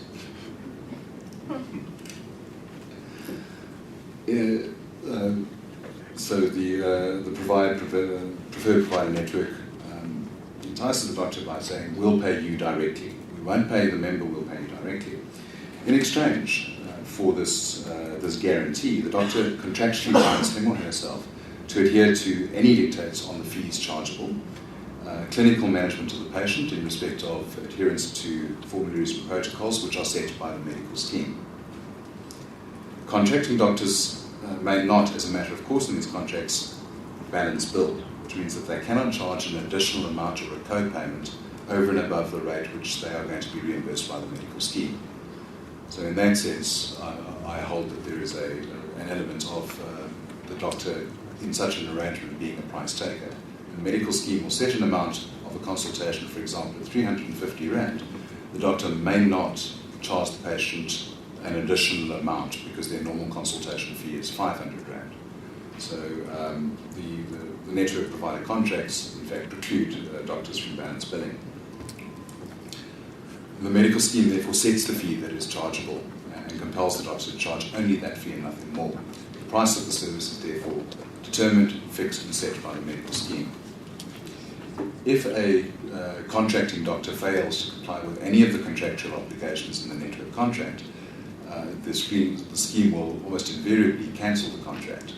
So the preferred provider network entices the doctor by saying, we'll pay you directly. We won't pay the member, we'll pay you directly. In exchange for this guarantee, the doctor contractually binds him or herself to adhere to any dictates on the fees chargeable, clinical management of the patient in respect of adherence to formularies and protocols which are set by the medical scheme. Contracting doctors may not, as a matter of course in these contracts, balance bill, which means that they cannot charge an additional amount or a co-payment over and above the rate which they are going to be reimbursed by the medical scheme. So in that sense, I hold that there is an element of the doctor in such an arrangement being a price taker. The medical scheme will set an amount of a consultation, for example, at 350 Rand. The doctor may not charge the patient an additional amount because their normal consultation fee is 500 Rand. So the network provider contracts, in fact, preclude doctors from balance billing. The medical scheme therefore sets the fee that is chargeable and compels the doctor to charge only that fee and nothing more. The price of the service is therefore determined, fixed and set by the medical scheme. If a contracting doctor fails to comply with any of the contractual obligations in the network contract, the scheme will almost invariably cancel the contract,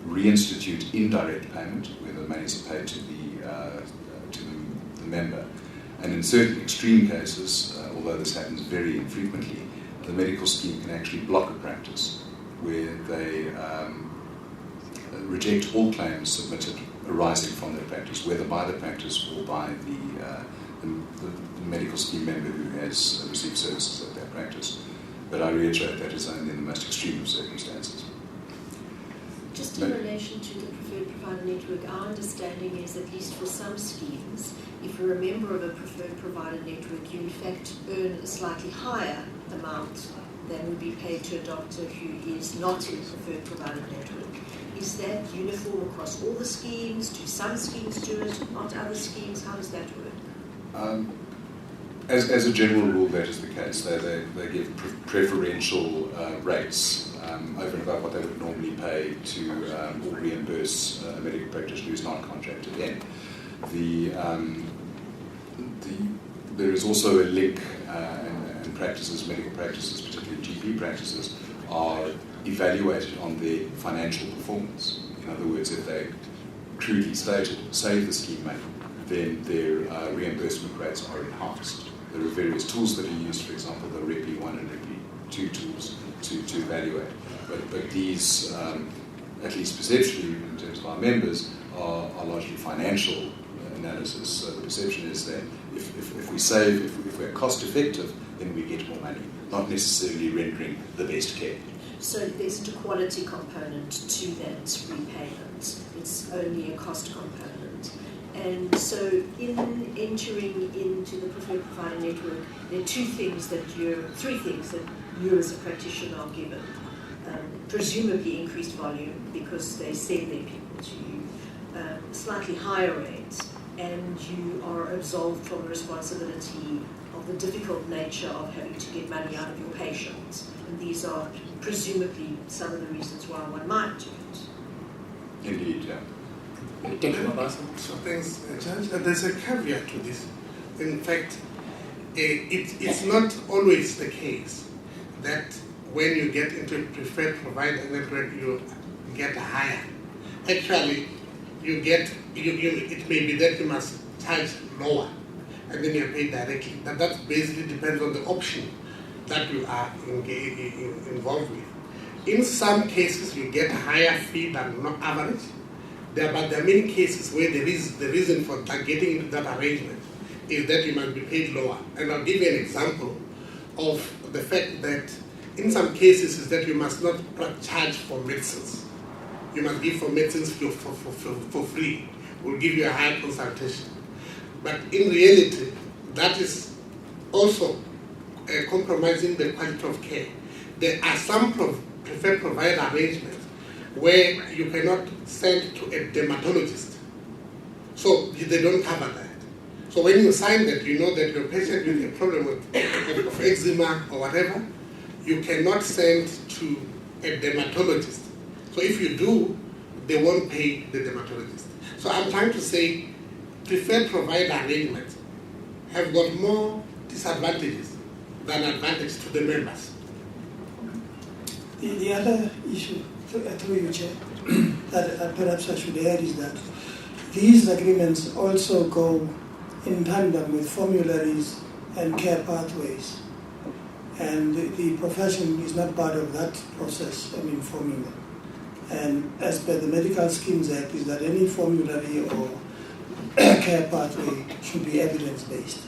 reinstitute indirect payment, where the monies are paid to the member. And in certain extreme cases, although this happens very infrequently, the medical scheme can actually block a practice where they reject all claims submitted arising from their practice, whether by the practice or by the medical scheme member who has received services at that practice. But I reiterate that is only in the most extreme of circumstances. Just in relation to the preferred provider network, our understanding is, at least for some schemes, if you're a member of a preferred provider network, you in fact earn a slightly higher amount than would be paid to a doctor who is not in a preferred provider network. Is that uniform across all the schemes? Do some schemes do it, not other schemes? How does that work? As a general rule, that is the case. They give preferential rates over and above what they would normally pay to or reimburse a medical practitioner who is not contracted in. There is also a link, and practices, medical practices, particularly GP practices, are evaluated on their financial performance. In other words, if they crudely stated save the scheme money, then their reimbursement rates are enhanced. There are various tools that are used, for example, the REPI 1 and REPI 2 tools to evaluate. But these, at least perceptually in terms of our members, are largely financial analysis. So the perception is that if we save, if we're cost effective, then we get more money, not necessarily rendering the best care. So there's a quality component to that repayment. It's only a cost component. And so in entering into the preferred provider network, there are three things that you as a practitioner are given. Presumably increased volume because they send their people to you, slightly higher rates, and you are absolved from the responsibility of the difficult nature of having to get money out of your patients. And these are presumably some of the reasons why one might do it. Indeed, yeah. So thanks, Judge. There's a caveat to this. In fact, it's not always the case that when you get into a preferred provider network, you get higher. Actually, it may be that you must charge lower, and then you're paid directly. That basically depends on the option that you are involved with. In some cases, you get a higher fee than average. But there are many cases where the reason for getting into that arrangement is that you must be paid lower. And I'll give you an example of the fact that in some cases is that you must not charge for medicines. You must give for medicines for free. We'll give you a higher consultation. But in reality, that is also compromising the quality of care. There are some preferred provider arrangements where you cannot send to a dermatologist. So they don't cover that. So when you sign that, you know that your patient with a problem of eczema or whatever, you cannot send to a dermatologist. So if you do, they won't pay the dermatologist. So I'm trying to say preferred provider arrangements have got more disadvantages than advantages to the members. The other issue, through you, Chair, that perhaps I should add is that these agreements also go in tandem with formularies and care pathways. And the profession is not part of that process of informing them. And as per the Medical Schemes Act, is that any formulary or care pathway should be evidence-based.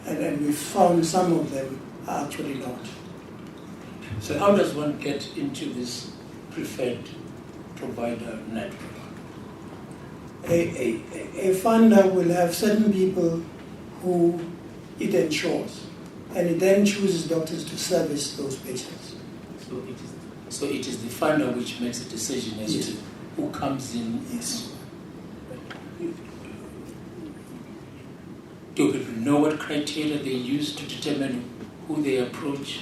And we've found some of them are actually not. So how does one get into this preferred provider network? A funder will have certain people who it ensures, and it then chooses doctors to service those patients. So it is the funder which makes a decision as to who comes in. Yes. Do people know what criteria they use to determine who they approach?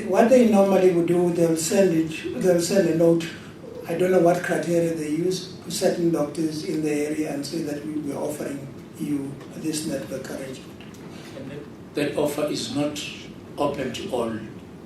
What they normally would do, they'll send a note. I don't know what criteria they use to certain doctors in the area and say that we are offering you this network arrangement. And that offer is not open to all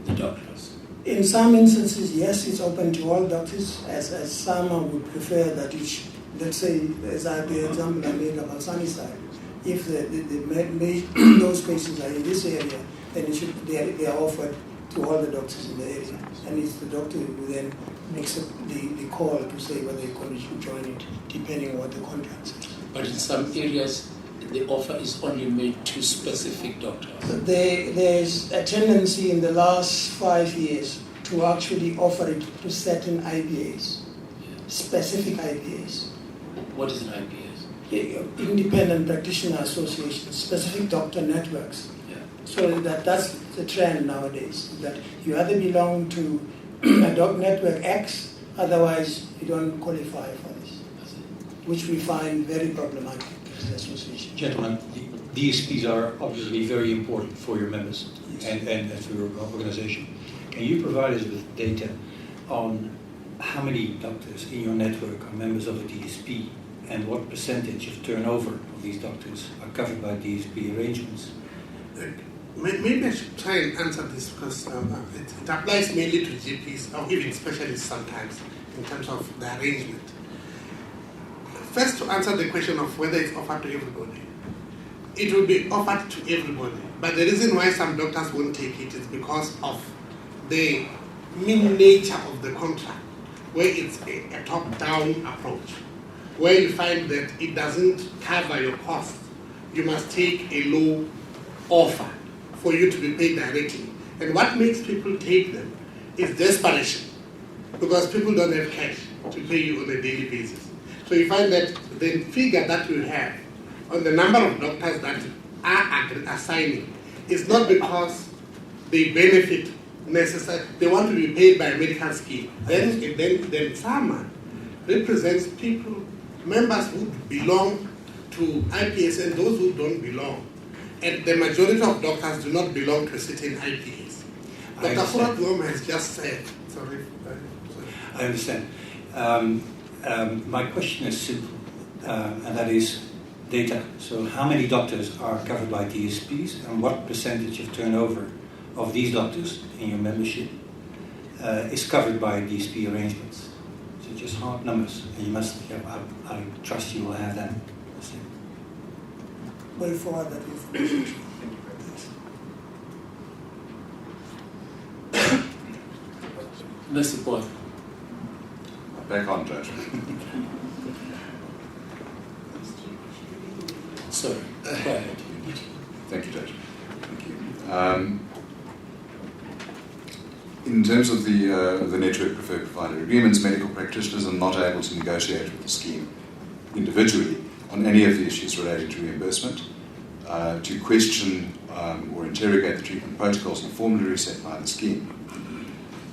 the doctors? In some instances, yes, it's open to all doctors, as some would prefer that each, let's say, as the example I made about Sunnyside, if those patients are in this area, then they are offered to all the doctors in the area. And it's the doctor who then makes the call to say whether the college should join it, depending on what the contract says. But in some areas, the offer is only made to specific doctors. There's a tendency in the last 5 years to actually offer it to certain IPAs, specific IPAs. What is an IPAs? Independent Practitioner Associations, specific doctor networks. Yeah. So that's the trend nowadays, that you either belong to a doc network X, otherwise you don't qualify for this, which we find very problematic as an association. Gentlemen, the DSPs are obviously very important for your members and for your organization. Can you provide us with data on how many doctors in your network are members of a DSP and what percentage of turnover of these doctors are covered by DSP arrangements? Maybe I should try and answer this because it applies mainly to GPs or even specialists sometimes in terms of the arrangement. First, to answer the question of whether it's offered to everybody, it will be offered to everybody. But the reason why some doctors won't take it is because of the mean nature of the contract, where it's a top-down approach, where you find that it doesn't cover your costs. You must take a low offer for you to be paid directly. And what makes people take them is desperation, because people don't have cash to pay you on a daily basis. So you find that the figure that you have on the number of doctors that are assigning is not because they benefit necessarily, they want to be paid by a medical scheme. Then someone represents people, members who belong to IPS and those who don't belong. And the majority of doctors do not belong to certain IPAs. Dr. Furat Goma has just said, sorry. I understand. My question is simple, and that is data. So how many doctors are covered by DSPs, and what percentage of turnover of these doctors in your membership is covered by DSP arrangements? So just hard numbers, and you must, I trust you will have them. We'll forward that information. Mr. Paul. Back on, Judge. Sorry, go ahead. Thank you, Judge. Thank you. In terms of the network preferred provider agreements, medical practitioners are not able to negotiate with the scheme individually on any of the issues relating to reimbursement, to question or interrogate the treatment protocols and formularies set by the scheme.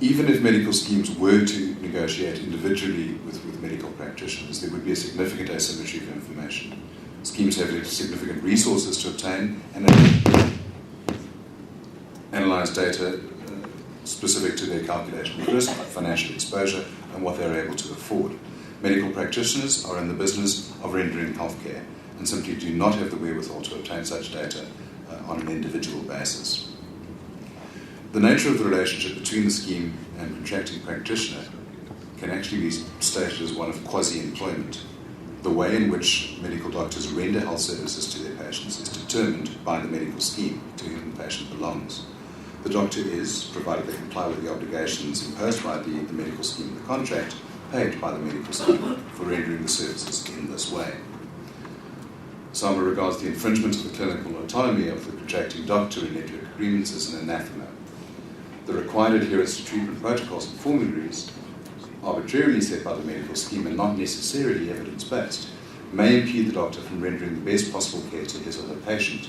Even if medical schemes were to negotiate individually with medical practitioners, there would be a significant asymmetry of information. Schemes have significant resources to obtain and analyze data specific to their calculation of risk, financial exposure, and what they're able to afford. Medical practitioners are in the business of rendering healthcare and simply do not have the wherewithal to obtain such data on an individual basis. The nature of the relationship between the scheme and contracting practitioner can actually be stated as one of quasi-employment. The way in which medical doctors render health services to their patients is determined by the medical scheme to whom the patient belongs. The doctor is, provided they comply with the obligations imposed by the medical scheme of the contract, paid by the medical scheme for rendering the services in this way. SAMA regards the infringement of the clinical autonomy of the contracting doctor in network agreements as an anathema. The required adherence to treatment protocols and formularies, arbitrarily set by the medical scheme and not necessarily evidence-based, may impede the doctor from rendering the best possible care to his or her patient.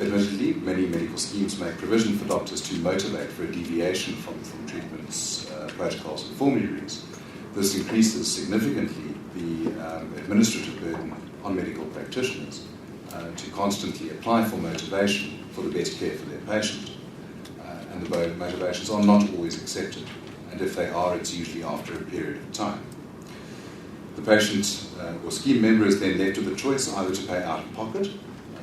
Admittedly, many medical schemes make provision for doctors to motivate for a deviation from treatments, protocols and formularies. This increases significantly the administrative burden on medical practitioners to constantly apply for motivation for the better care for their patient. And the motivations are not always accepted, and if they are, it's usually after a period of time. The patient or scheme member is then left with the choice either to pay out of pocket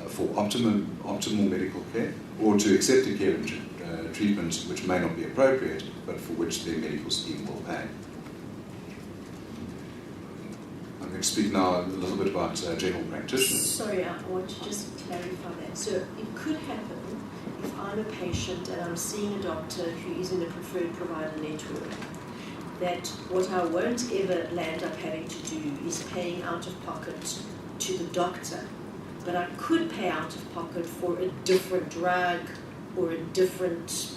for optimal medical care, or to accept a care and treatment which may not be appropriate, but for which their medical scheme will pay. I'm going to speak now a little bit about general practitioners. Sorry, I want to just clarify that. So it could happen if I'm a patient and I'm seeing a doctor who is in a preferred provider network, that what I won't ever land up having to do is paying out of pocket to the doctor, but I could pay out of pocket for a different drug or a different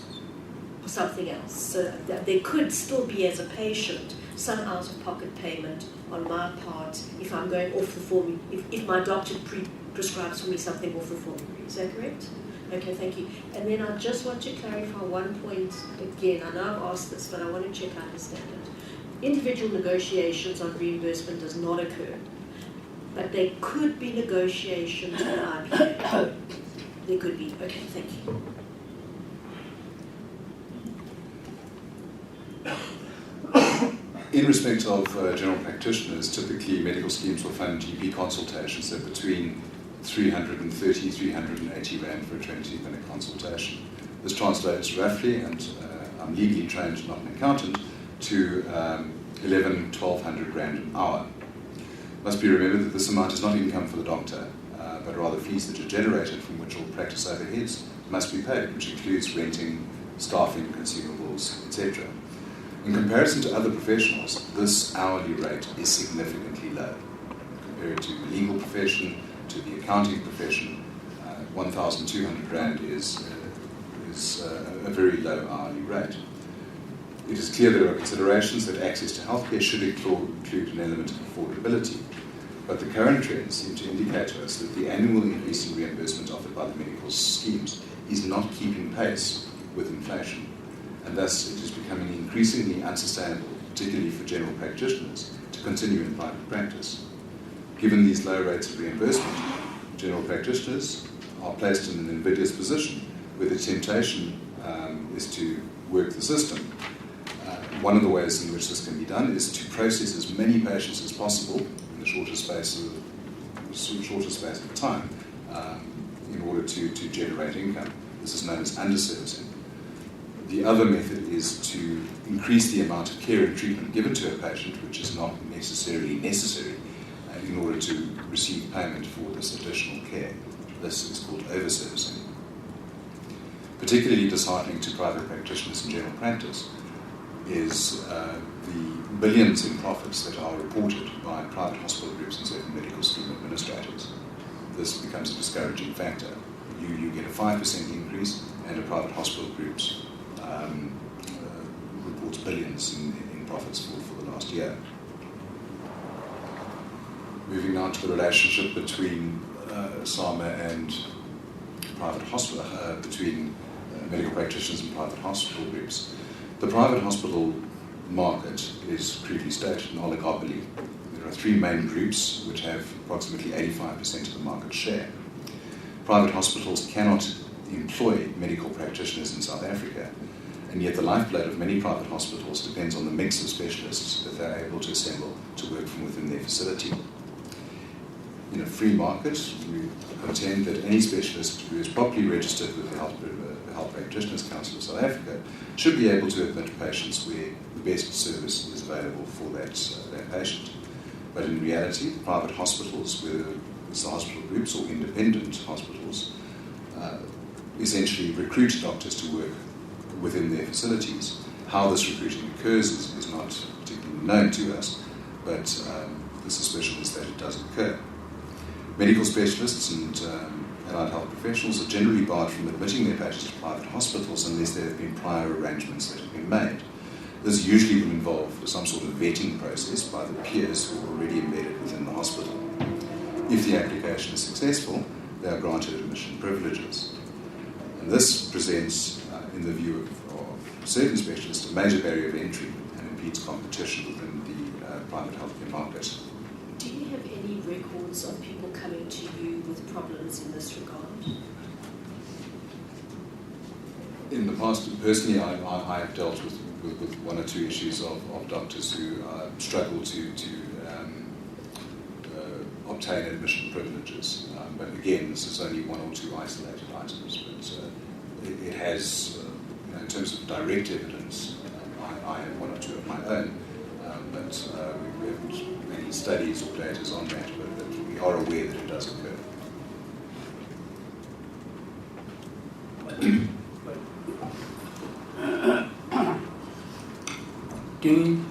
something else. So that there could still be, as a patient, some out-of-pocket payment on my part if I'm going off the formulary, if my doctor prescribes for me something off the formulary. Is that correct? Okay, thank you. And then I just want to clarify one point again. I know I've asked this, but I want to check I understand it. Individual negotiations on reimbursement does not occur, but there could be negotiations on IPA. There could be. Okay, thank you. In respect of general practitioners, typically medical schemes will fund GP consultations at between 330, 380 Rand for a 20-minute consultation. This translates roughly, and I'm legally trained, not an accountant, to 1,100 Rand an hour. It must be remembered that this amount is not income for the doctor, but rather fees that are generated from which all practice overheads must be paid, which includes renting, staffing, consumables, etc. In comparison to other professionals, this hourly rate is significantly low. Compared to the legal profession, to the accounting profession, 1,200 Rand is a very low hourly rate. It is clear there are considerations that access to healthcare should include an element of affordability, but the current trends seem to indicate to us that the annual increase in reimbursement offered by the medical schemes is not keeping pace with inflation, and thus it is becoming increasingly unsustainable, particularly for general practitioners, to continue in private practice. Given these low rates of reimbursement, general practitioners are placed in an invidious position where the temptation is to work the system. One of the ways in which this can be done is to process as many patients as possible in the shortest space of time in order to generate income. This is known as underservicing. The other method is to increase the amount of care and treatment given to a patient, which is not necessarily necessary, in order to receive payment for this additional care. This is called overservicing. Particularly disheartening to private practitioners in general practice is the billions in profits that are reported by private hospital groups and certain medical scheme administrators. This becomes a discouraging factor. You get a 5% increase, and a private hospital group reports billions in profits for the last year. Moving now to the relationship between SAMA and private hospital, between medical practitioners and private hospital groups. The private hospital market is crudely stated an oligopoly. There are three main groups which have approximately 85% of the market share. Private hospitals cannot employ medical practitioners in South Africa, and yet the lifeblood of many private hospitals depends on the mix of specialists that they're able to assemble to work from within their facility. In a free market, we contend that any specialist who is properly registered with the Health Practitioners Council of South Africa should be able to admit patients where the best service is available for that patient. But in reality, private hospitals, whether it's the hospital groups or independent hospitals, essentially recruit doctors to work within their facilities. How this recruiting occurs is not particularly known to us, but the suspicion is that it does occur. Medical specialists and allied health professionals are generally barred from admitting their patients to private hospitals unless there have been prior arrangements that have been made. This usually will involve some sort of vetting process by the peers who are already embedded within the hospital. If the application is successful, they are granted admission privileges. And this presents, in the view of certain specialists, a major barrier of entry and impedes competition within the private healthcare market. Do you have any records of people coming to you with problems in this regard? In the past, personally, I have dealt with one or two issues of doctors who struggle to obtain admission privileges. But again, this is only one or two isolated items. But it has, in terms of direct evidence, I have one or two of my own. But we haven't many studies or data on that, but we are aware that it does occur. Do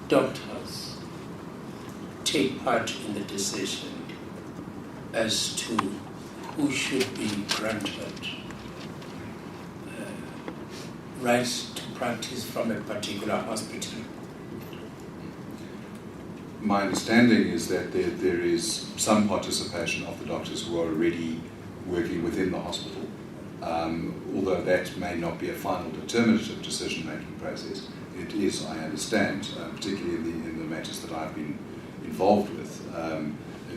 doctors take part in the decision as to who should be granted rights to practice from a particular hospital? My understanding is that there is some participation of the doctors who are already working within the hospital, although that may not be a final determinative decision-making process. It is, I understand, particularly in the matters that I've been involved with,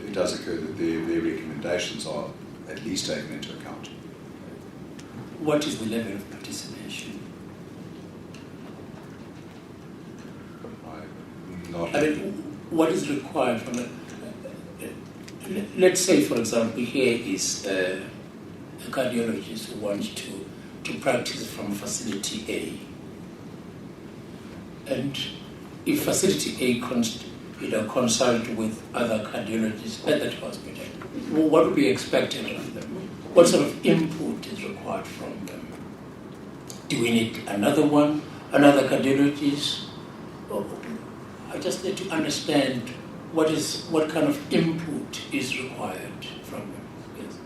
it does occur that their recommendations are at least taken into account. What is the level of participation? What is required from it? Let's say, for example, here is a cardiologist who wants to practice from facility A. And if facility A consult with other cardiologists at that hospital, what would be expected of them? What sort of input is required from them? Do we need another one, another cardiologist? I just need to understand what kind of input is required from them. Yes.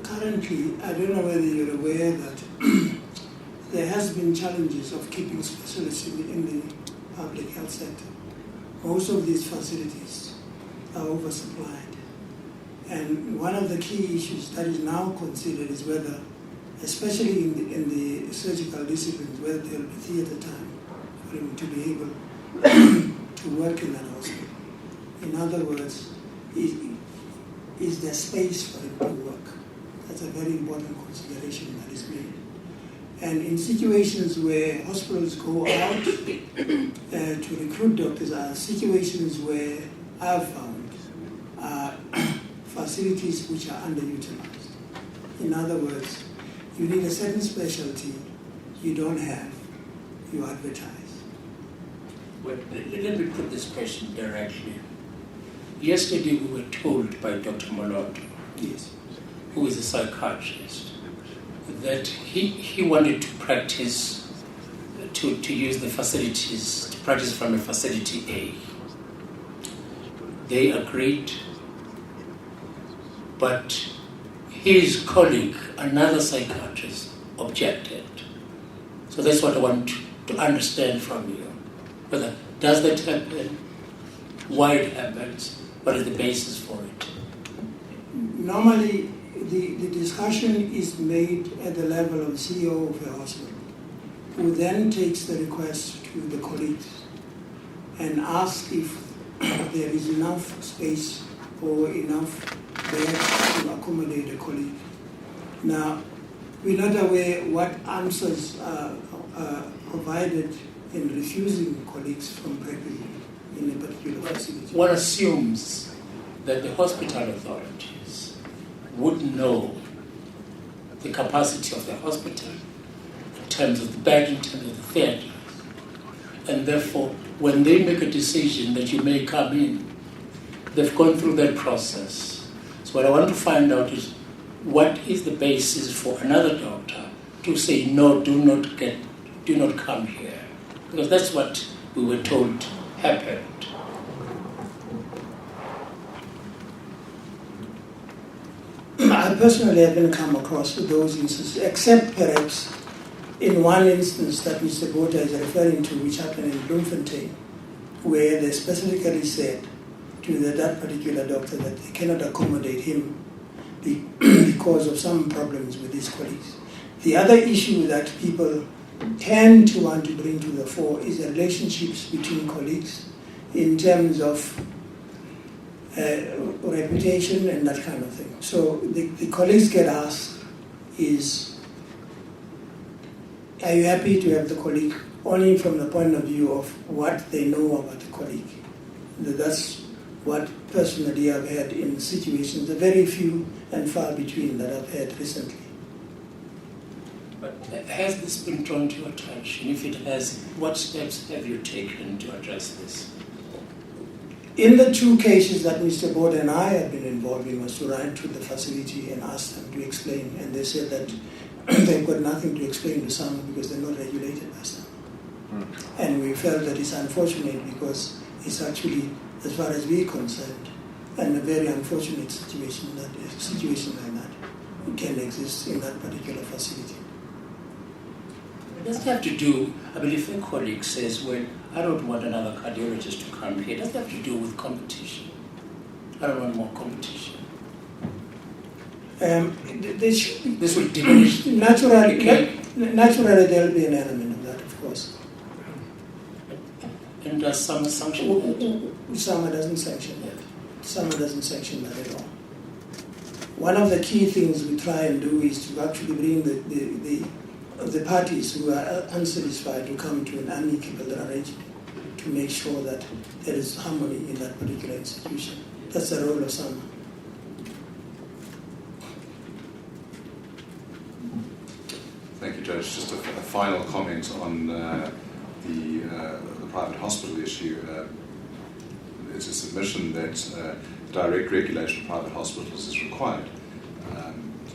Currently, I don't know whether you're aware that there has been challenges of keeping specialists in the public health sector. Most of these facilities are oversupplied. And one of the key issues that is now considered is whether, especially in the surgical disciplines, whether there will be theatre time for him to be able to work in that hospital. In other words, is there space for him to work? That's a very important consideration that is made. And in situations where hospitals go out to recruit doctors are situations where I've found facilities which are underutilized. In other words, you need a certain specialty you don't have, you advertise. Well, let me put this question directly. Yesterday we were told by Dr. Moloto, Yes. who is a psychiatrist, that he wanted to practice, to use the facilities, to practice from a facility A. They agreed, but his colleague, another psychiatrist, objected. So that's what I want to understand from you. Whether does that happen, why it happens, what is the basis for it? Normally, the discussion is made at the level of the CEO of a hospital, who then takes the request to the colleagues and asks if there is enough space or enough beds to accommodate a colleague. Now, we're not aware what answers are provided in refusing colleagues from practicing in a particular facility. One assumes that the hospital authorities would know the capacity of the hospital in terms of the bed, in terms of the theatre, and therefore when they make a decision that you may come in, they've gone through that process. So what I want to find out is what is the basis for another doctor to say no, do not come here, because that's what we were told happened. I personally haven't come across those instances, except perhaps in one instance that Mr. Botha is referring to, which happened in Bloemfontein, where they specifically said to that particular doctor that they cannot accommodate him because of some problems with his colleagues. The other issue that people tend to want to bring to the fore is the relationships between colleagues in terms of reputation and that kind of thing. So the colleagues get asked is, are you happy to have the colleague? Only from the point of view of what they know about the colleague. That's what personally I've had in situations, the very few and far between that I've had recently. But has this been drawn to your attention? If it has, what steps have you taken to address this? In the two cases that Mr. Botha and I have been involved in was to write to the facility and ask them to explain, and they said that they've got nothing to explain to SAMA because they're not regulated by SAMA. And we felt that it's unfortunate because it's actually, as far as we're concerned, and a very unfortunate situation that a situation like that can exist in that particular facility. It doesn't have to do, I mean, if a colleague says, well, I don't want another cardiologist to come here, it doesn't have to do with competition. I don't want more competition. This will diminish. Naturally, there will be an element of that, of course. And does SAMA sanction that? SAMA doesn't sanction that. SAMA doesn't sanction that at all. One of the key things we try and do is to actually bring the parties who are unsatisfied to come to an amicable arrangement to make sure that there is harmony in that particular institution. That's the role of SAMA. Thank you, Judge. Just a final comment on the private hospital issue. It's a submission that direct regulation of private hospitals is required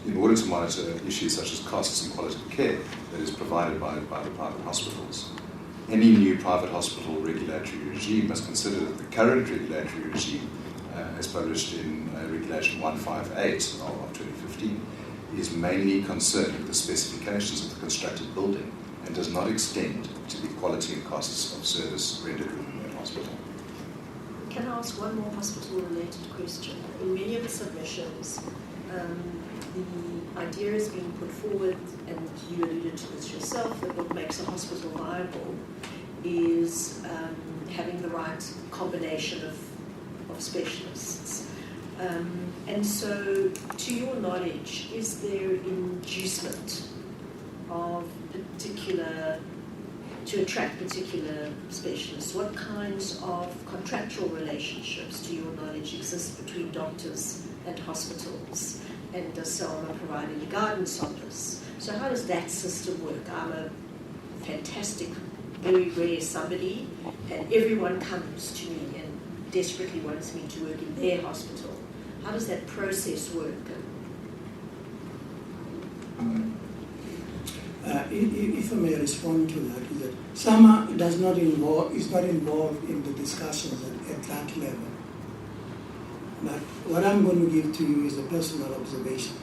in order to monitor issues such as costs and quality of care that is provided by the private hospitals. Any new private hospital regulatory regime must consider that the current regulatory regime, as published in Regulation 158 of 2015, is mainly concerned with the specifications of the constructed building and does not extend to the quality and costs of service rendered within that hospital. Can I ask one more hospital-related question? In many of the submissions, the idea is being put forward, and you alluded to this yourself, that what makes a hospital viable is having the right combination of specialists. And so, to your knowledge, knowledge, is there inducement of to attract particular specialists? What kinds of contractual relationships, to your knowledge, exist between doctors and hospitals? And does SELMA provide any guidance on this? So how does that system work? I'm a fantastic, very rare somebody, and everyone comes to me and desperately wants me to work in their hospital. How does that process work? If I may respond to that, is that SAMA is not involved in the discussions at that level. But what I'm going to give to you is a personal observation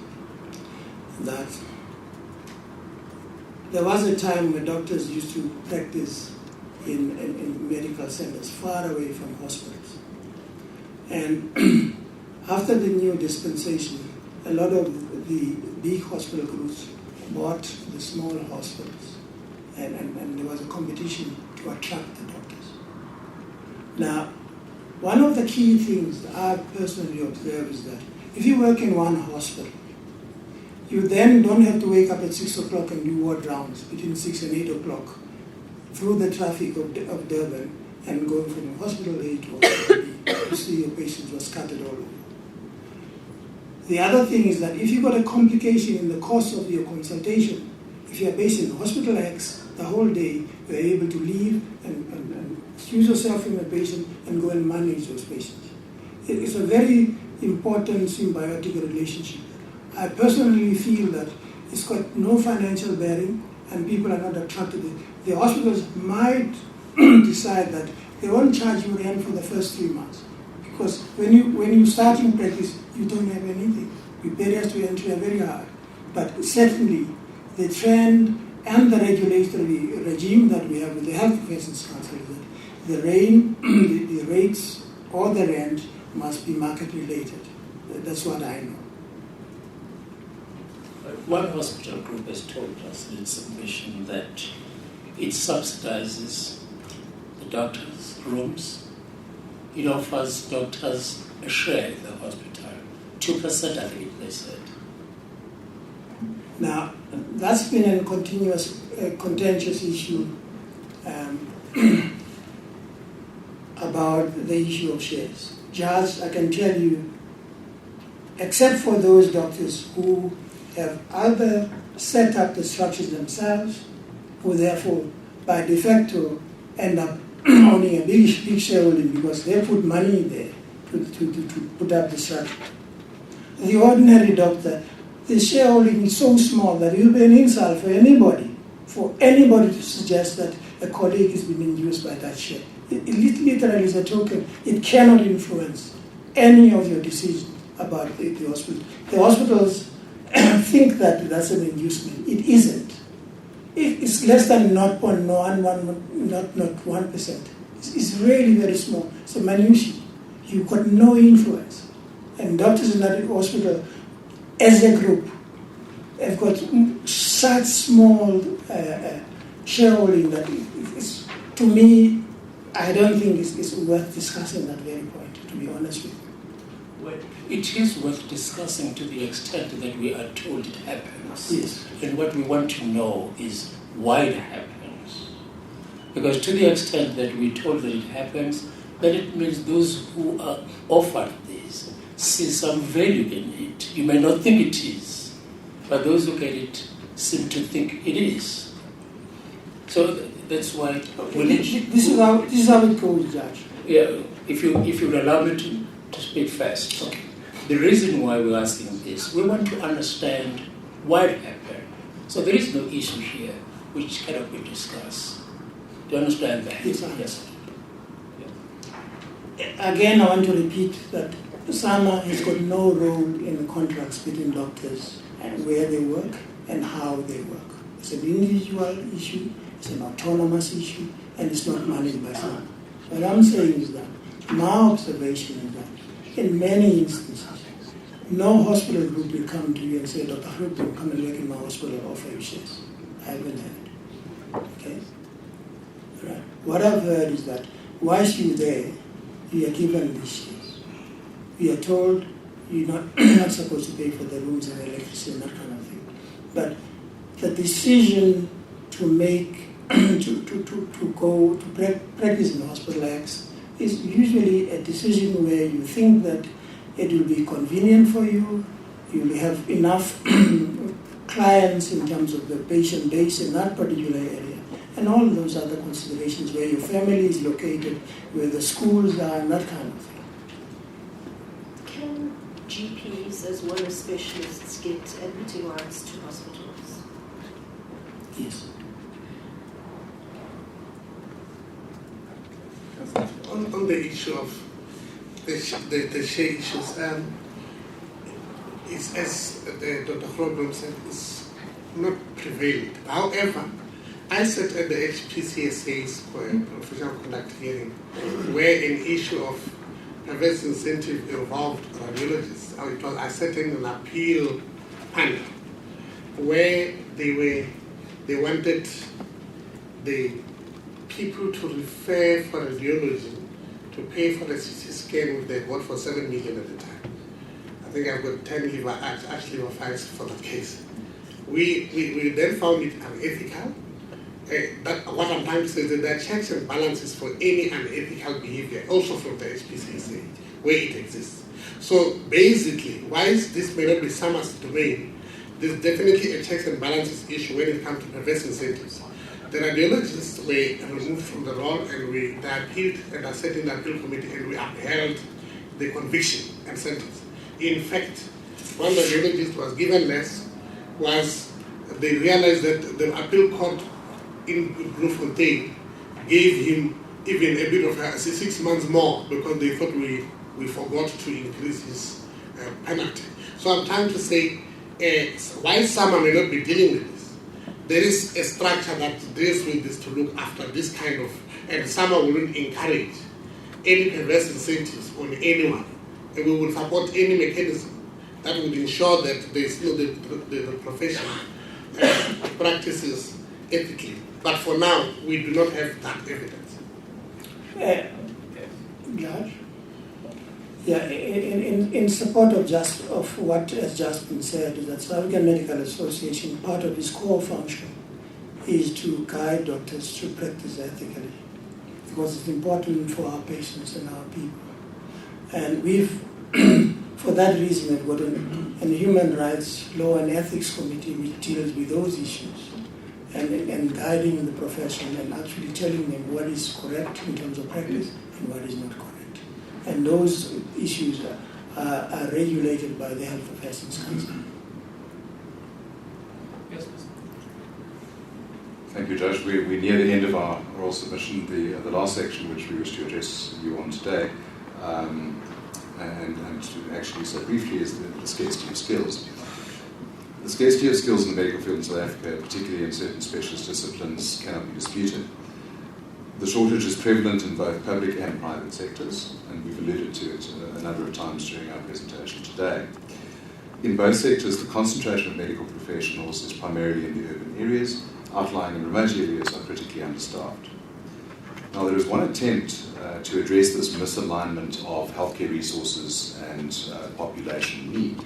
that there was a time when doctors used to practice in medical centers far away from hospitals. And after the new dispensation, a lot of the big hospital groups bought the small hospitals, and there was a competition to attract the doctors. Now, one of the key things I personally observe is that if you work in one hospital, you then don't have to wake up at 6 o'clock and do ward rounds between 6 and 8 o'clock through the traffic of Durban and going from hospital A to hospital B to see your patients were scattered all over. The other thing is that if you've got a complication in the course of your consultation, if you're based in hospital X, the whole day you're able to leave and excuse yourself from the patient and go and manage those patients. It's a very important symbiotic relationship. I personally feel that it's got no financial bearing and people are not attracted. The hospitals might decide that they won't charge you rent for the first 3 months because when you start in practice, you don't have anything. Your barriers to entry are very high. But certainly, the trend and the regulatory regime that we have with the Health Professions Council is that the rates or the rent must be market related. That's what I know. One hospital group has told us in submission that it subsidizes the doctors' rooms. It offers doctors a share in the hospital, 2% I think they said. Now, that's been a continuous contentious issue about the issue of shares. Just, I can tell you, except for those doctors who have either set up the structures themselves, who therefore by de facto end up owning a big shareholding because they put money there to put up the structure. The ordinary doctor, the shareholding is so small that it will be an insult for anybody to suggest that a colleague is being induced by that share. It literally is a token. It cannot influence any of your decisions about the hospital. The hospitals think that that's an inducement. It isn't. It's less than 0.1%. It's really very small. It's a minutiae. You've got no influence. And doctors in that hospital, as a group, have got such small shareholding that it's, to me, I don't think it's worth discussing that very point, to be honest with you. Well, it is worth discussing to the extent that we are told it happens. Yes. And what we want to know is why it happens. Because to the extent that we're told that it happens, then it means those who are offered this see some value in it. You may not think it is, but those who get it seem to think it is. So that's why we need. This is how it goes, Judge. Yeah, if you would allow me to speak first. Okay. The reason why we're asking this, we want to understand why it happened. So there is no issue here which cannot be discussed. Do you understand that? Yes, I Yes. Again, I want to repeat that SAMA has got no role in the contracts between doctors and where they work and how they work. It's an individual issue, it's an autonomous issue, and it's not managed by SAMA. What I'm saying is that my observation is that in many instances, no hospital group will come to you and say, Dr. Harupin, come and work in my hospital or offer you shares. I haven't heard. Okay? Right. What I've heard is that whilst you're there, you are given these shares. We are told you're not supposed to pay for the rooms and electricity and that kind of thing. But the decision to make to go to practice in Hospital X is usually a decision where you think that it will be convenient for you, you will have enough clients in terms of the patient base in that particular area, and all those other considerations, where your family is located, where the schools are, and that kind of thing. Can GPs as well as specialists get admitting rights to hospitals? Yes. On the issue of the share issues, it's as Dr. Grobler said, it's not prevalent. However, I sat at the HPCSA's professional conduct hearing where an issue of perverse incentive involved radiologists. I sat in an appeal panel where they wanted the people to refer for radiology to pay for the CT scan which they bought for 7 million at the time. I think I've got 10 liver files for that case. We then found it unethical. What I'm trying to say is that there are checks and balances for any unethical behavior, also from the HPCSA, where it exists. So basically, whilst this may not be SAMA's domain, there's definitely a checks and balances issue when it comes to perverse incentives. The radiologists were removed from the role, and they appealed and are set in the appeal committee, and we upheld the conviction and sentence. In fact, one radiologist was given less, was they realized that the appeal court in Bloemfontein gave him even a bit of 6 months more because they thought we forgot to increase his penalty. So I'm trying to say, while SAMA may not be dealing with this, there is a structure that deals with this to look after this kind of, and SAMA will not encourage any perverse incentives on anyone, and we will support any mechanism that would ensure that there is still the profession practices ethically. But for now, we do not have that evidence. Judge? Yeah, in support of what has just been said, is that South African Medical Association, part of its core function is to guide doctors to practice ethically, because it's important for our patients and our people. And we've, for that reason, we've got a human rights law and ethics committee which deals with those issues and guiding the profession and actually telling them what is correct in terms of practice and what is not correct. And those issues are regulated by the Health Professions Council. Yes, please. Thank you, Judge. We're near the end of our oral submission, the last section which we wish to address you on today, and to actually say briefly is the scarcity of skills. The scarcity of skills in the medical field in South Africa, particularly in certain specialist disciplines, cannot be disputed. The shortage is prevalent in both public and private sectors, and we've alluded to it a number of times during our presentation today. In both sectors, the concentration of medical professionals is primarily in the urban areas. Outlying and remote areas are critically understaffed. Now, there is one attempt to address this misalignment of healthcare resources and population need,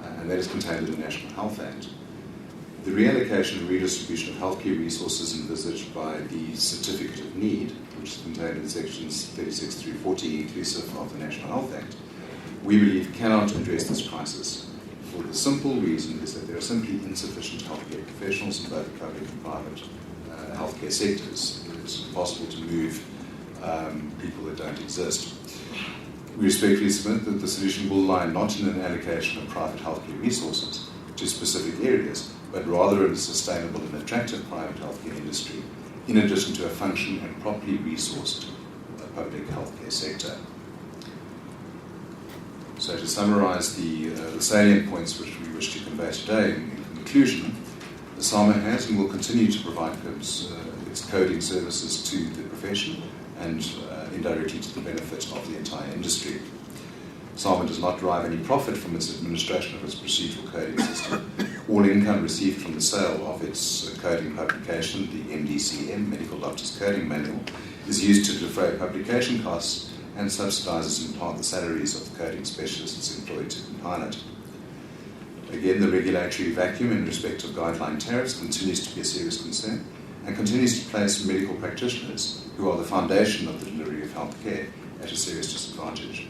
and that is contained in the National Health Act. The reallocation and redistribution of healthcare resources envisaged by the Certificate of Need, which is contained in sections 36 through 40, inclusive of the National Health Act, we believe cannot address this crisis for the simple reason is that there are simply insufficient healthcare professionals in both public and private healthcare sectors. It's impossible to move people that don't exist. We respectfully submit that the solution will lie not in an allocation of private healthcare resources to specific areas, but rather in a sustainable and attractive private healthcare industry, in addition to a functioning and properly resourced public healthcare sector. So to summarise the salient points which we wish to convey today, in conclusion, the SAMA has and will continue to provide its coding services to the profession and indirectly to the benefit of the entire industry. SAMA does not derive any profit from its administration of its procedural coding system. All income received from the sale of its coding publication, the MDCM, Medical Doctors Coding Manual, is used to defray publication costs and subsidises in part the salaries of the coding specialists employed to compile it. Again, the regulatory vacuum in respect of guideline tariffs continues to be a serious concern and continues to place medical practitioners, who are the foundation of the delivery of healthcare, at a serious disadvantage.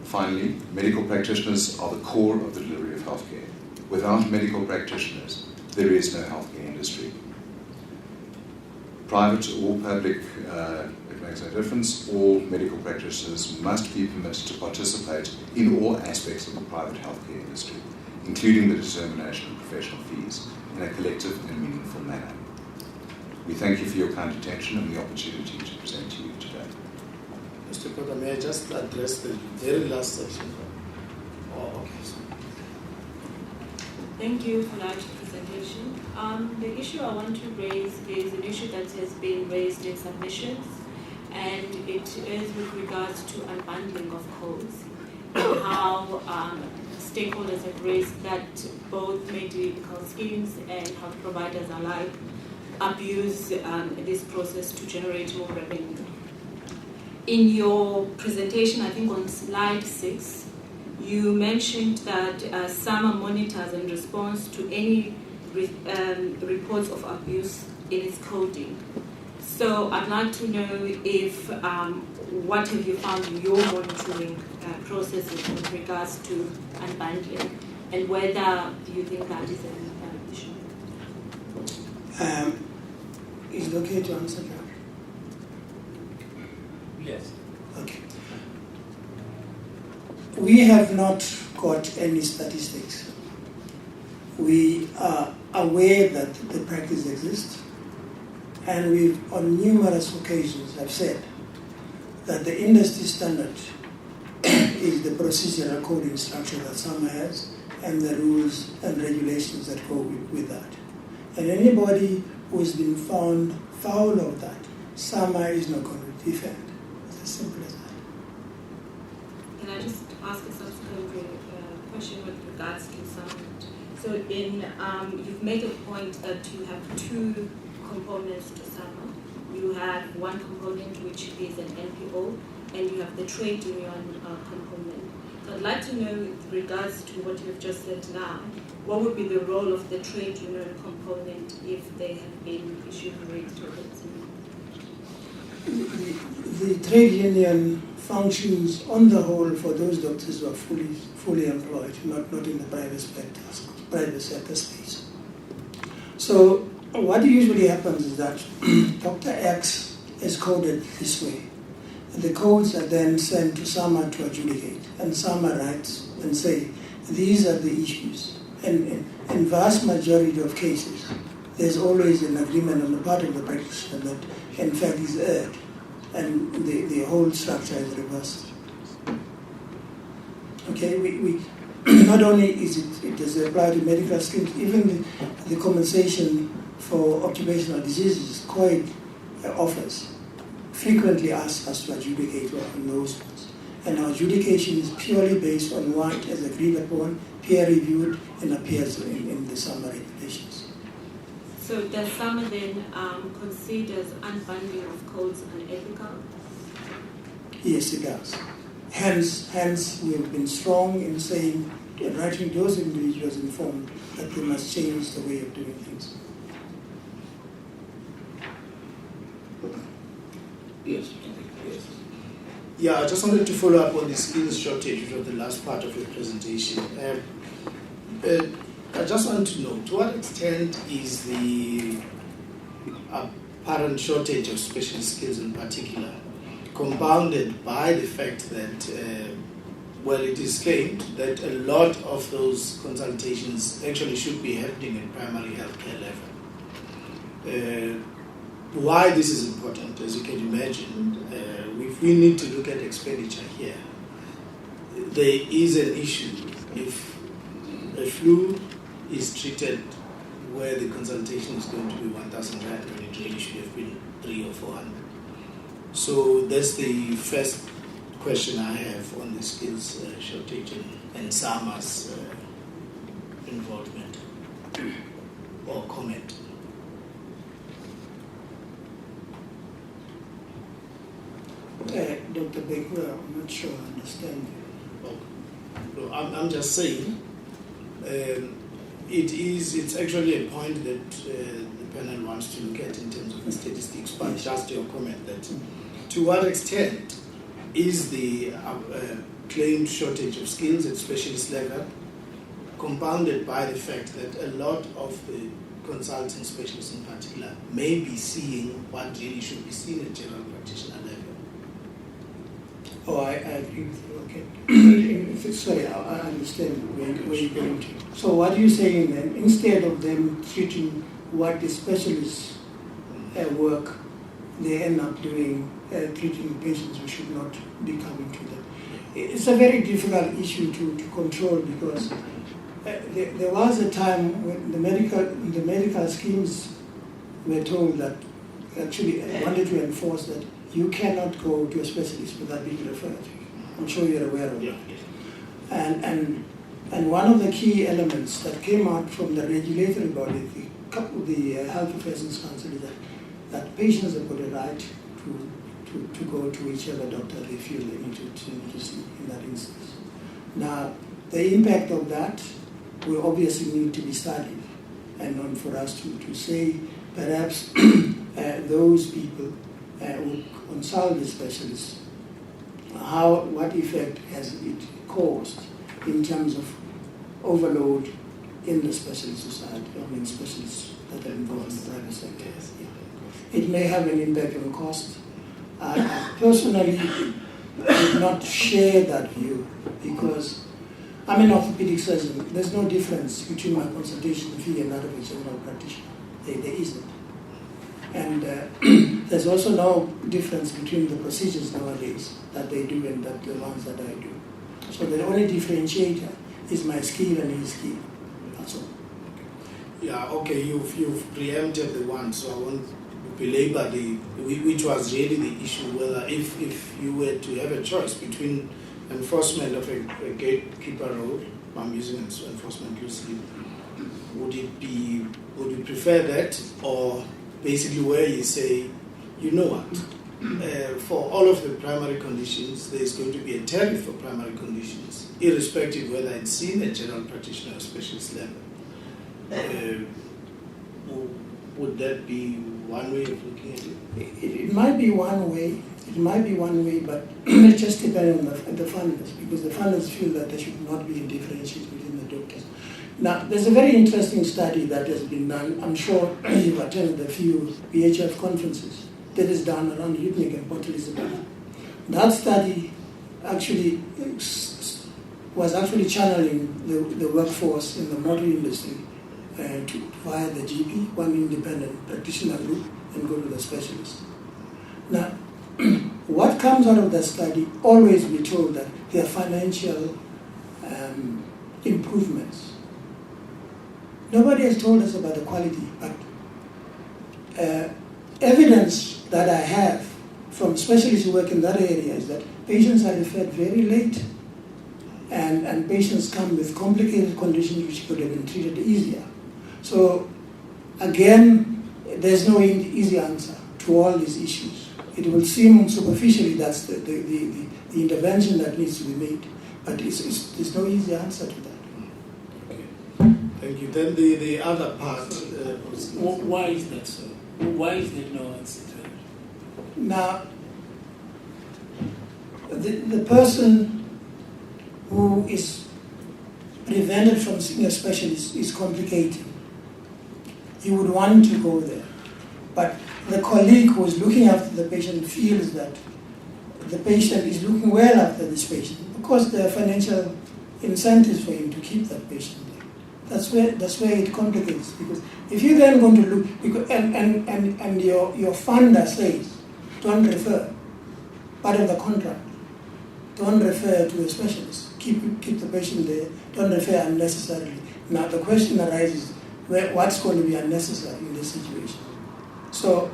Finally, medical practitioners are the core of the delivery of healthcare. Without medical practitioners, there is no healthcare industry. Private or public, it makes no difference. All medical practitioners must be permitted to participate in all aspects of the private healthcare industry, including the determination of professional fees, in a collective and meaningful manner. We thank you for your kind attention and the opportunity to present to you today. Mr. Kota, may I just address the very last section? Oh, okay. Thank you for that presentation. The issue I want to raise is an issue that has been raised in submissions, and it is with regards to unbundling of codes, and how stakeholders have raised that both medical schemes and health providers alike abuse this process to generate more revenue. In your presentation, I think on slide 6, you mentioned that SAMA monitors in response to any reports of abuse in its coding. So I'd like to know if what have you found in your monitoring processes with regards to unbundling, and whether you think that is an issue. Is it okay to answer that? Yes. Okay. We have not got any statistics. We are aware that the practice exists, and we've on numerous occasions have said that the industry standard is the procedural coding structure that SAMA has and the rules and regulations that go with that. And anybody who has been found foul of that, SAMA is not going to defend. It's as simple as that. Can I just ask a subsequent question with regards to SAMA? So you've made a point that you have two components to SAMA. You have one component which is an NPO, and you have the trade union component. So I'd like to know, with regards to what you've just said now, what would be the role of the trade union component if they have been issued rates towards you? The trade union functions on the whole for those doctors who are fully employed, not in the private sector space. So what usually happens is that Dr. X is coded this way. The codes are then sent to SAMA to adjudicate, and SAMA writes and say, these are the issues. And in vast majority of cases, there's always an agreement on the part of the practitioner that in fact is erred, and the whole structure is reversed. Okay, we not only does it apply to medical schemes, even the compensation for occupational diseases, COID offers frequently ask us to adjudicate on those ones. And our adjudication is purely based on what is agreed upon, peer-reviewed, and appears in the SAMA regulations. So does SAMA then considers unbundling of codes unethical? Yes, it does. Hence, we have been strong in saying, writing those individuals informed that they must change the way of doing things. Yes. Yeah, I just wanted to follow up on the skills shortage, which was the last part of your presentation. I just want to know, to what extent is the apparent shortage of special skills in particular compounded by the fact that, it is claimed that a lot of those consultations actually should be happening at primary healthcare level. Why this is important, as you can imagine, if we need to look at expenditure here, there is an issue if a flu is treated where the consultation is going to be 1,000 rand when it really should have been 300 or 400. So that's the first question I have on the skills shortage and SAMA's involvement or comment. Dr. Baker, I'm not sure I understand you. No, I'm just saying it's actually a point that the panel wants to look at in terms of the statistics, but just your comment that to what extent is the claimed shortage of skills at specialist level compounded by the fact that a lot of the consulting specialists in particular may be seeing what really should be seen at general practitioner level. Oh, I agree with you. Okay. Sorry, I understand where you're going to. So what you're saying then, instead of them treating what the specialists work, they end up doing treating patients who should not be coming to them. It's a very difficult issue to control because there was a time when the medical schemes were told that actually wanted to enforce that you cannot go to a specialist without being referred. I'm sure you're aware of that. And one of the key elements that came out from the regulatory body, the Health Professions Council, is that patients have got a right to go to whichever doctor they feel they need to see in that instance. Now, the impact of that will obviously need to be studied, and for us to say perhaps those people who consult the specialists, what effect has it caused in terms of overload in the specialist society, specialists that are involved in the private sector. It may have an impact on cost. I personally did not share that view because I'm an orthopedic surgeon. There's no difference between my consultation fee and that of a general practitioner. There isn't. And there's also no difference between the procedures nowadays that they do and the ones that I do. So the only differentiator is my skill and his skill. That's all. Yeah, okay, you've preempted the one, so I won't belabor which was really the issue, whether if you were to have a choice between enforcement of a gatekeeper role, I'm using enforcement loosely, would you prefer that, or basically where you say, you know what, for all of the primary conditions, there's going to be a tariff for primary conditions, irrespective whether it's seen at general practitioner or specialist level. Would that be one way of looking at it? It might be one way. It might be one way, but it just depends on the funders, because the funders feel that there should not be a differentiation between the doctors. Now, there's a very interesting study that has been done. I'm sure you've attended a few PHF conferences that is done around Utnik and Port Elizabeth. That study actually was actually channeling the workforce in the motor industry via the GP, one independent practitioner group, and go to the specialist. Now, what comes out of the study, always be told that there are financial improvements. Nobody has told us about the quality, but evidence that I have from specialists who work in that area is that patients are referred very late, and patients come with complicated conditions which could have been treated easier. So, again, there's no easy answer to all these issues. It will seem superficially that's the intervention that needs to be made, but there's no easy answer to that. Okay. Thank you. Then the other part. Why is that so? Why is there no answer to it? Now, the person who is prevented from seeing a specialist is complicated. You would want to go there, but the colleague who is looking after the patient feels that the patient is looking well after this patient because there are financial incentives for him to keep that patient there. That's where it complicates, because if you then going to look and your funder says don't refer, part of the contract, don't refer to a specialist, keep the patient there, don't refer unnecessarily. Now the question arises, what's going to be unnecessary in this situation? So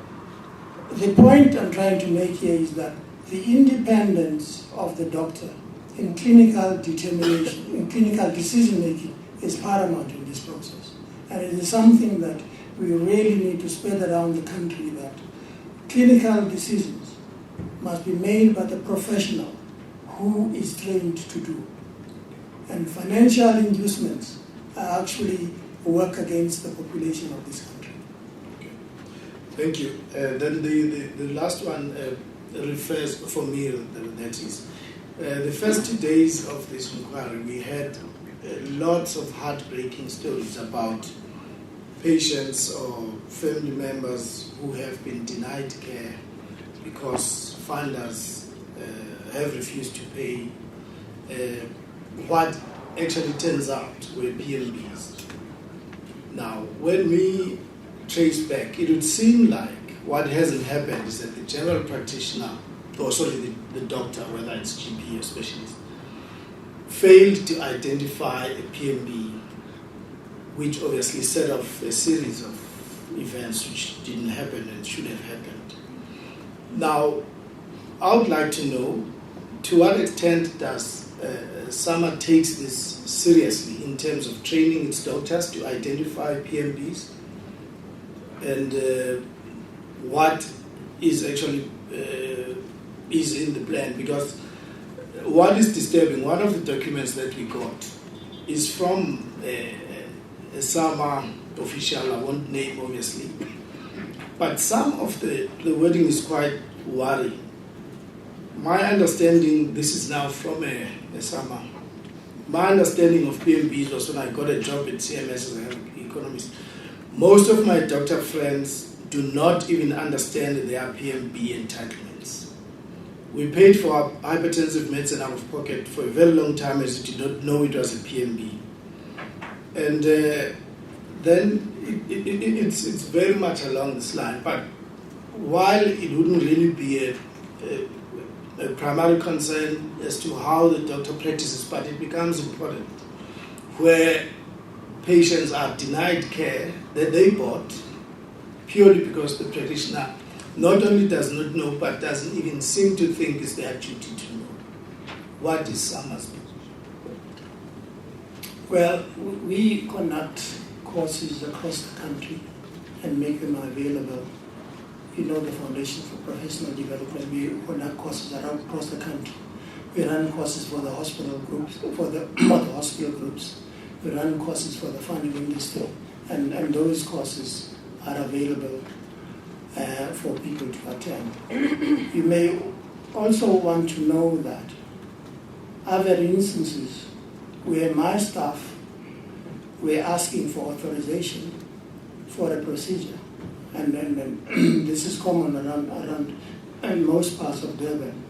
the point I'm trying to make here is that the independence of the doctor in clinical determination, in clinical decision making, is paramount in this process. And it is something that we really need to spread around the country, that clinical decisions must be made by the professional who is trained to do. And financial inducements are actually work against the population of this country. Thank you. Then the last one refers, for me, that is, the first 2 days of this inquiry, we had lots of heartbreaking stories about patients or family members who have been denied care because funders have refused to pay what actually turns out were PMBs. Now, when we trace back, it would seem like what hasn't happened is that the general practitioner, the doctor, whether it's GP or specialist, failed to identify a PMB, which obviously set off a series of events which didn't happen and should have happened. Now, I would like to know, to what extent does SAMA takes this seriously in terms of training its doctors to identify PMBs, and what is actually is in the plan? Because what is disturbing, one of the documents that we got is from a SAMA official, I won't name obviously, but some of the wording is quite worrying. My understanding, this is now from a SAMA, my understanding of PMBs was when I got a job at CMS as an economist. Most of my doctor friends do not even understand their PMB entitlements. We paid for hypertensive medicine out of pocket for a very long time as we did not know it was a PMB. And then it's very much along this line. But while it wouldn't really be a primary concern as to how the doctor practices, but it becomes important where patients are denied care that they bought purely because the practitioner not only does not know, but doesn't even seem to think it's their duty to know. What is SAMA's position? Well, we conduct courses across the country and make them available. You know, the Foundation for Professional Development, we conduct courses across the country. We run courses for the hospital groups, for the hospital groups. We run courses for the funding industry, and those courses are available for people to attend. You may also want to know that other instances where my staff were asking for authorization for a procedure, and this is common around in most parts of Durban,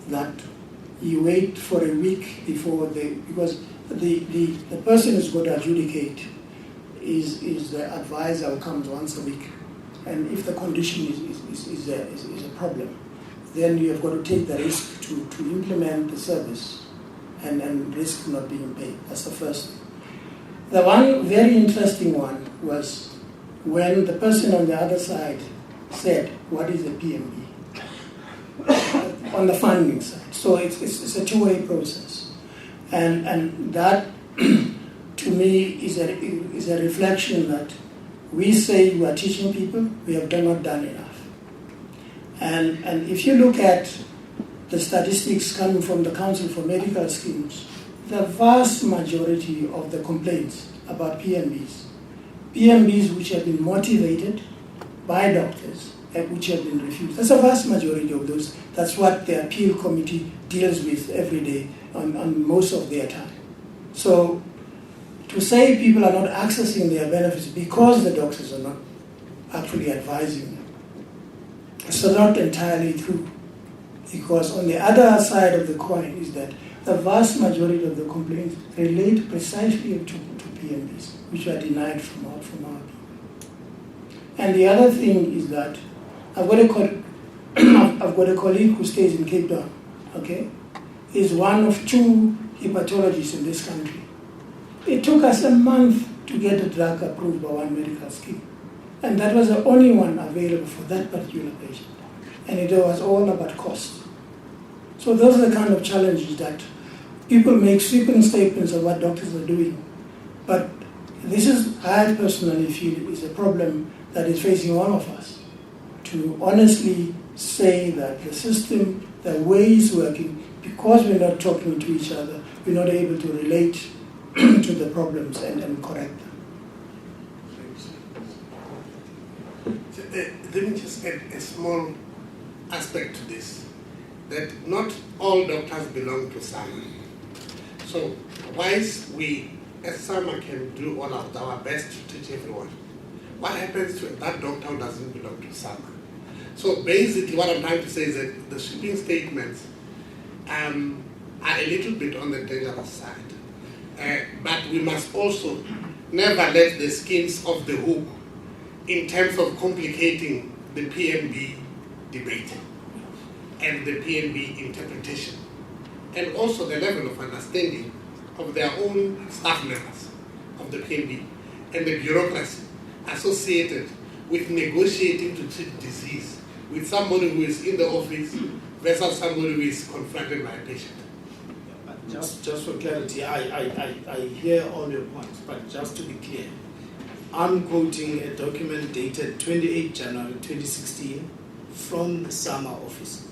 that you wait for a week before because the person who's going to adjudicate is the advisor who comes once a week, and if the condition is a problem, then you have got to take the risk to implement the service and risk not being paid. That's the first thing. The one very interesting one was when the person on the other side said, what is a PMB? On the funding side. So it's a two-way process. And that, to me, is a reflection that we say we are teaching people, we have not done enough. And if you look at the statistics coming from the Council for Medical Schemes, the vast majority of the complaints about PMBs which have been motivated by doctors and which have been refused. That's a vast majority of those. That's what the appeal committee deals with every day on most of their time. So to say people are not accessing their benefits because the doctors are not actually advising them, it's not entirely true. Because on the other side of the coin is that the vast majority of the complaints relate precisely to PMBs, which are denied from our people. And the other thing is that I've got a colleague who stays in Cape Town, okay? He's one of 2 hepatologists in this country. It took us a month to get a drug approved by one medical scheme. And that was the only one available for that particular patient. And it was all about cost. So those are the kind of challenges that people make sweeping statements of what doctors are doing. But this is, I personally feel, is a problem that is facing all of us, to honestly say that the system, the way it's working, because we're not talking to each other, we're not able to relate to the problems and correct them. Let me just add a small aspect to this, that not all doctors belong to SAMA. So whilst we as SAMA can do all of our best to teach everyone, what happens to that doctor who doesn't belong to SAMA? So basically what I'm trying to say is that the sweeping statements are a little bit on the dangerous side. But we must also never let the skins off the hook in terms of complicating the PMB debate and the PMB interpretation, and also the level of understanding of their own staff members of the PMB and the bureaucracy associated with negotiating to treat disease with somebody who is in the office versus somebody who is confronted by a patient. Just for clarity, I hear all your points, but just to be clear, I'm quoting a document dated 28 January 2016 from the SAMA office.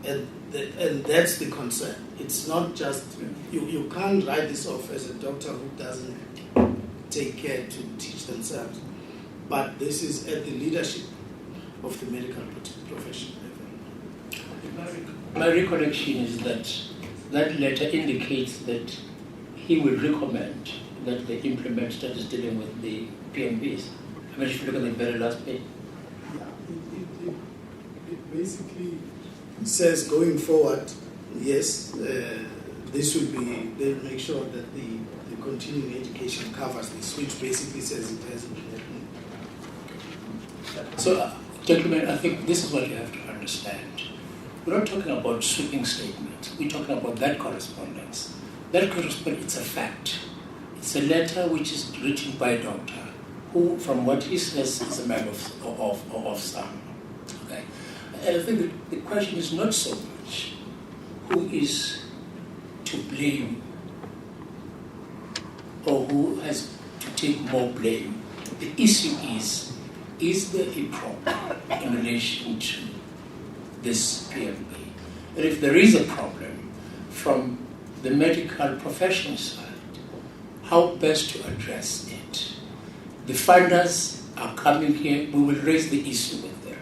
And that's the concern. It's not just, you can't write this off as a doctor who doesn't take care to teach themselves. But this is at the leadership of the medical profession level. My recollection is that that letter indicates that he will recommend that they implement studies dealing with the PMBs. I mean, if you look at the very last page. Yeah, it basically says going forward, yes, this will be, they'll make sure that the continuing education covers this, which basically says it has implemented. So, gentlemen, I think this is what you have to understand. We're not talking about sweeping statements. We're talking about that correspondence. That correspondence, it's a fact. It's a letter which is written by a doctor who, from what he says, is a member of SAM. Okay? And I think the question is not so much who is to blame or who has to take more blame. The issue is there a problem in relation to this PMB? And if there is a problem from the medical profession side, how best to address it? The funders are coming here, we will raise the issue with them.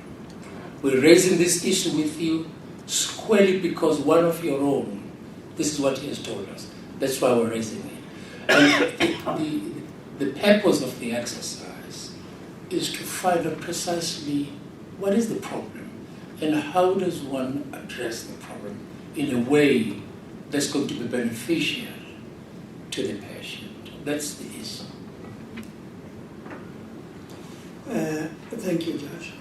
We're raising this issue with you squarely because one of your own, this is what he has told us, that's why we're raising it. And the purpose of the exercise is to find out precisely what is the problem and how does one address the problem in a way that's going to be beneficial to the patient. That's the issue. Thank you, Judge.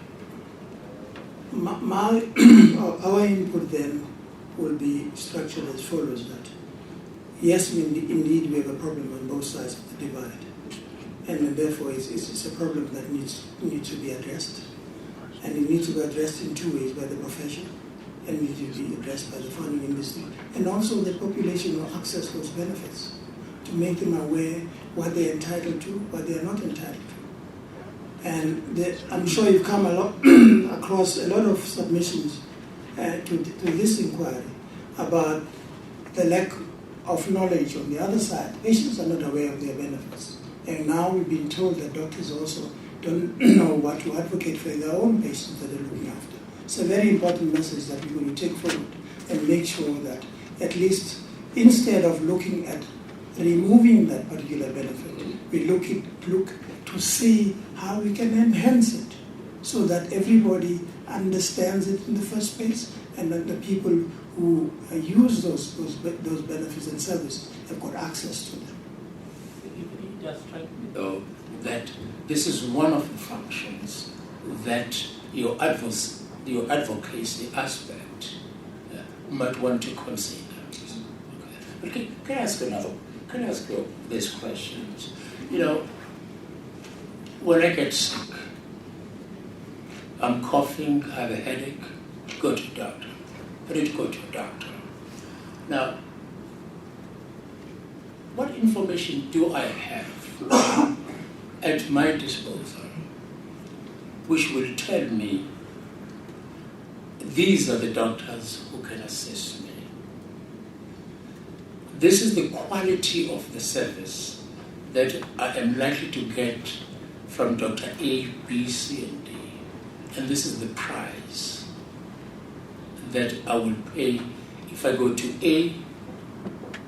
Our input then will be structured as follows: that yes, indeed we have a problem on both sides of the divide, and therefore it's a problem that needs to be addressed, and it needs to be addressed in two ways: by the profession, and needs to be addressed by the funding industry, and also the population will access those benefits, to make them aware what they're entitled to, what they're not entitled to. And I'm sure you've come across a lot of submissions to this inquiry about the lack of knowledge on the other side. Patients are not aware of their benefits. And now we've been told that doctors also don't know what to advocate for their own patients that they're looking after. It's a very important message that we're going to take forward and make sure that at least instead of looking at removing that particular benefit, we look to see how we can enhance it so that everybody understands it in the first place and that the people who use those benefits and services have got access to them. Just strike me though that this is one of the functions that your advocacy aspect might want to consider. Okay. But can I ask you these questions? You know, when I get sick, I'm coughing, I have a headache, go to the doctor. I need to go to a doctor. Now, what information do I have at my disposal which will tell me these are the doctors who can assist me. This is the quality of the service that I am likely to get from Dr. A, B, C, and D. And this is the price that I will pay if I go to A,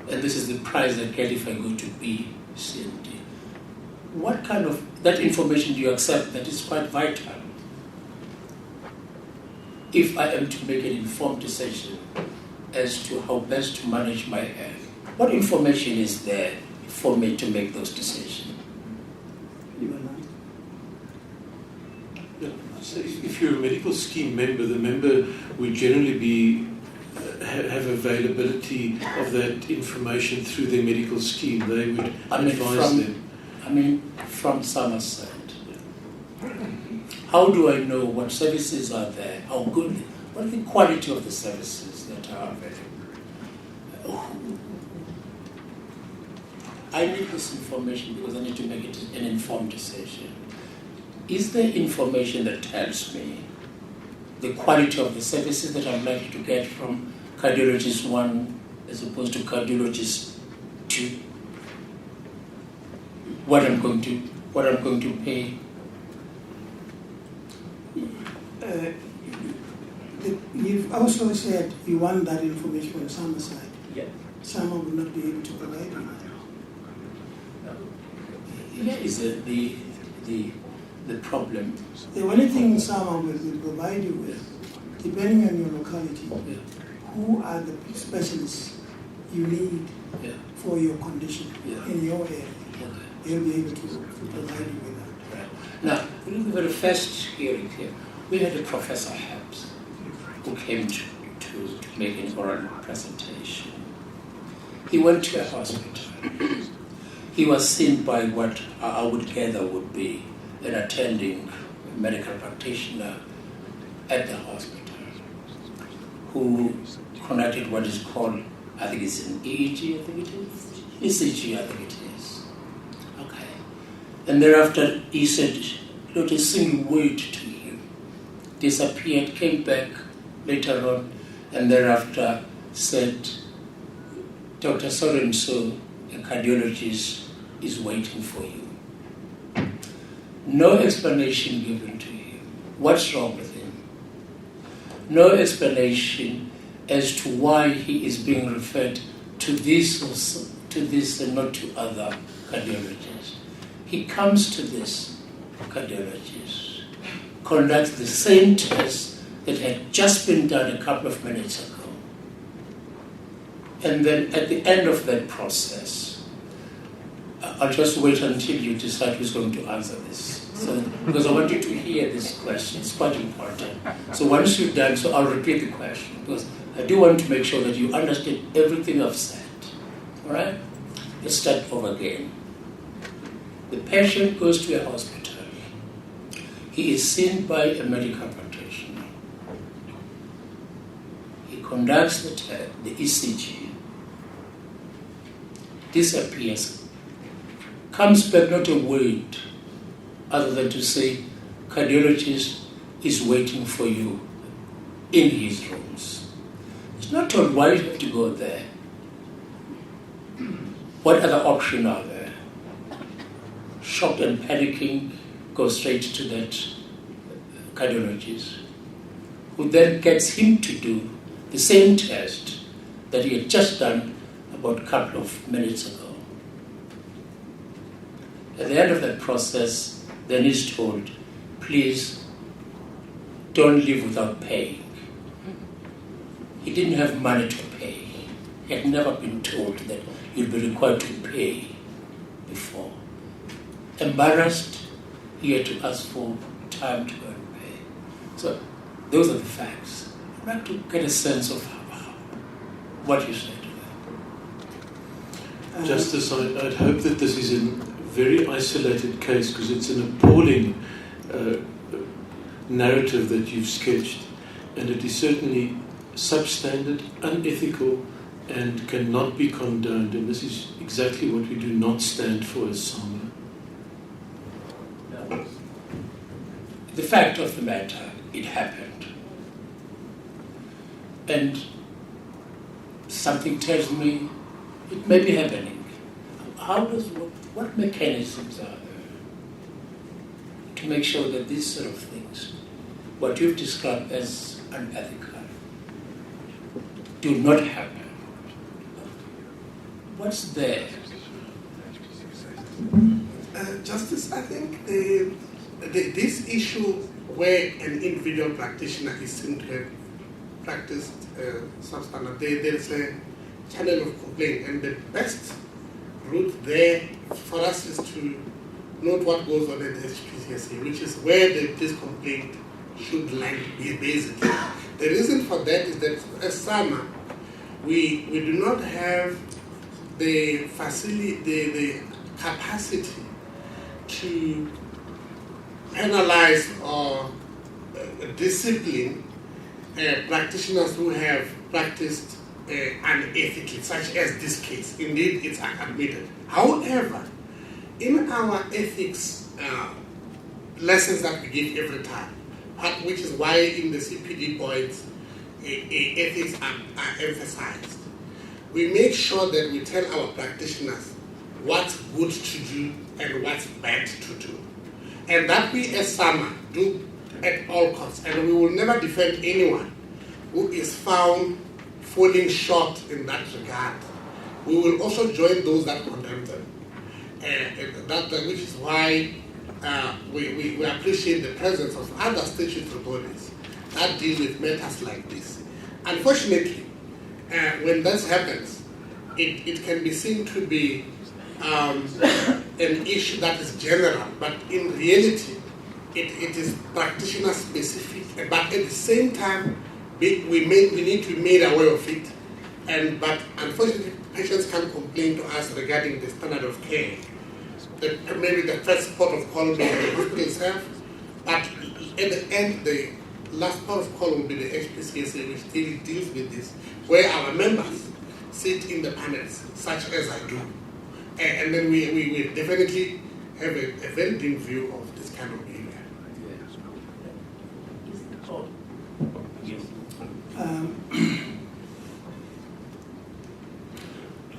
and this is the price I get if I go to B, C, and D. What kind of that information do you accept that is quite vital if I am to make an informed decision as to how best to manage my health? What information is there for me to make those decisions? So if you're a medical scheme member, the member would generally be have availability of that information through their medical scheme. They would advise them. From Somerset. How do I know what services are there? How good? What is the quality of the services that are available? I need this information because I need to make it an informed decision. Is there information that tells me the quality of the services that I'm likely to get from cardiologist 1 as opposed to cardiologist 2? What I'm going to pay? You've also said you want that information on Sama side. Yeah. Sama will not be able to provide you. Here is the problem. The only thing Sama will provide you with, depending on your locality, who are the specialists you need for your condition in your area. They'll be able to provide you with that. Right. Now, in the very first hearing here, we had a Professor Hebbs who came to make an oral presentation. He went to a hospital. He was seen by what I would gather would be an attending medical practitioner at the hospital who conducted what is called, I think it's an EEG, I think it is. ECG, I think it is. Okay. And thereafter he said, not a single word to him. Disappeared, came back later on, and thereafter said, Dr. So-and-so, a cardiologist, is waiting for you. No explanation given to him. What's wrong with him? No explanation as to why he is being referred to this and not to other cardiologists. He comes to this cardiologist, conducts the same test that had just been done a couple of minutes ago. And then at the end of that process, I'll just wait until you decide who's going to answer this. So, because I want you to hear this question, it's quite important. So once you're done, so I'll repeat the question, because I do want to make sure that you understand everything I've said. All right? Let's start over again. The patient goes to a hospital. He is seen by a medical practitioner. He conducts the ECG, disappears, comes back not a word other than to say, cardiologist is waiting for you in his rooms. It's not told why you have to go there. What other option are there? Shocked and panicking, go straight to that cardiologist, who then gets him to do the same test that he had just done about a couple of minutes ago. At the end of that process, then he's told, please don't leave without paying. He didn't have money to pay. He had never been told that you'd be required to pay before. Embarrassed, he had to ask for time to go and pay. So those are the facts. I'd like to get a sense of what you said to that. Justice, I'd hope that this is a very isolated case, because it's an appalling narrative that you've sketched, and it is certainly substandard, unethical, and cannot be condoned, and this is exactly what we do not stand for as SAMA. The fact of the matter, it happened. and something tells me it may be happening. What mechanisms are there to make sure that these sort of things, what you've described as unethical, do not happen? What's there? Justice, I think this issue where an individual practitioner is seen to have practiced substandard, there is a channel of complaint, and the best route there for us is to note what goes on at the HPCSA, which is where this complaint should land basically. The reason for that is that as SAMA, we do not have the facility, the capacity to penalize or discipline practitioners who have practiced unethically, such as this case. Indeed, it's admitted. However, in our ethics lessons that we give every time, which is why in the CPD points ethics are emphasized, we make sure that we tell our practitioners what's good to do and what's bad to do. And that we as SAMA do at all costs. And we will never defend anyone who is found falling short in that regard. We will also join those that condemn them. Which is why we appreciate the presence of other statutory bodies that deal with matters like this. Unfortunately, when that happens, it can be seen to be an issue that is general, but in reality, it is practitioner specific. But at the same time, we need to be made aware of it. But unfortunately, patients can complain to us regarding the standard of care. Maybe the first port of call will be the hospital itself, but at the end, the last port of call will be the HPCSA, which deals with this, where our members sit in the panels, such as I do. And then we definitely have a very deep view of this kind of behavior.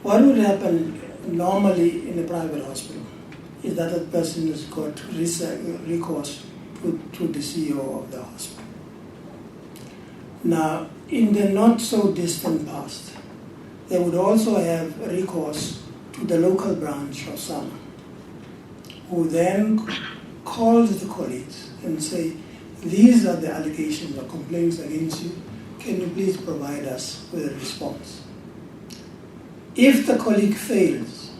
What would happen normally in a private hospital is that a person has got recourse to the CEO of the hospital. Now, in the not so distant past, they would also have recourse to the local branch of SAMA, who then calls the colleagues and say, these are the allegations or complaints against you, can you please provide us with a response? If the colleague fails,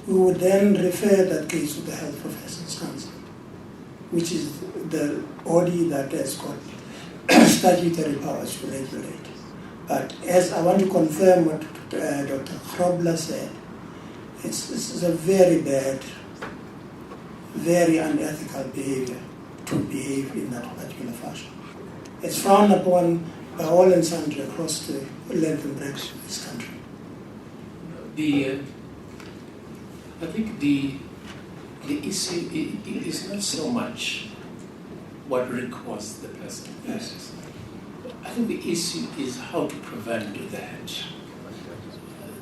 we would then refer that case to the Health Professions Council, which is the body that has got statutory powers to regulate. But as I want to confirm what Dr. Krobler said, it's a very bad, very unethical behavior to behave in that particular fashion. It's frowned upon by all and sundry across the length and breadth of this country. I think the issue is not so much what recourse the person has. I think the issue is how to prevent that.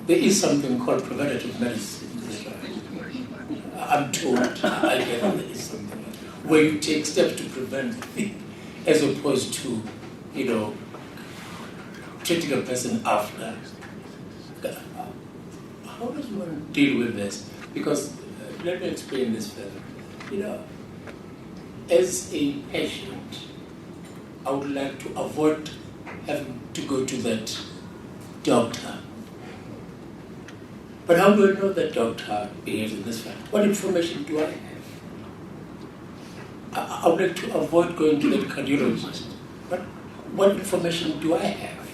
There is something called preventative medicine. I'm told, I get that there is something where you take steps to prevent it, as opposed to, treating a person after. How does one deal with this? Because, let me explain this further. As a patient, I would like to avoid having to go to that doctor. But how do I know that doctor behaves in this way? What information do I have? I would like to avoid going to that cardiologist. But what information do I have?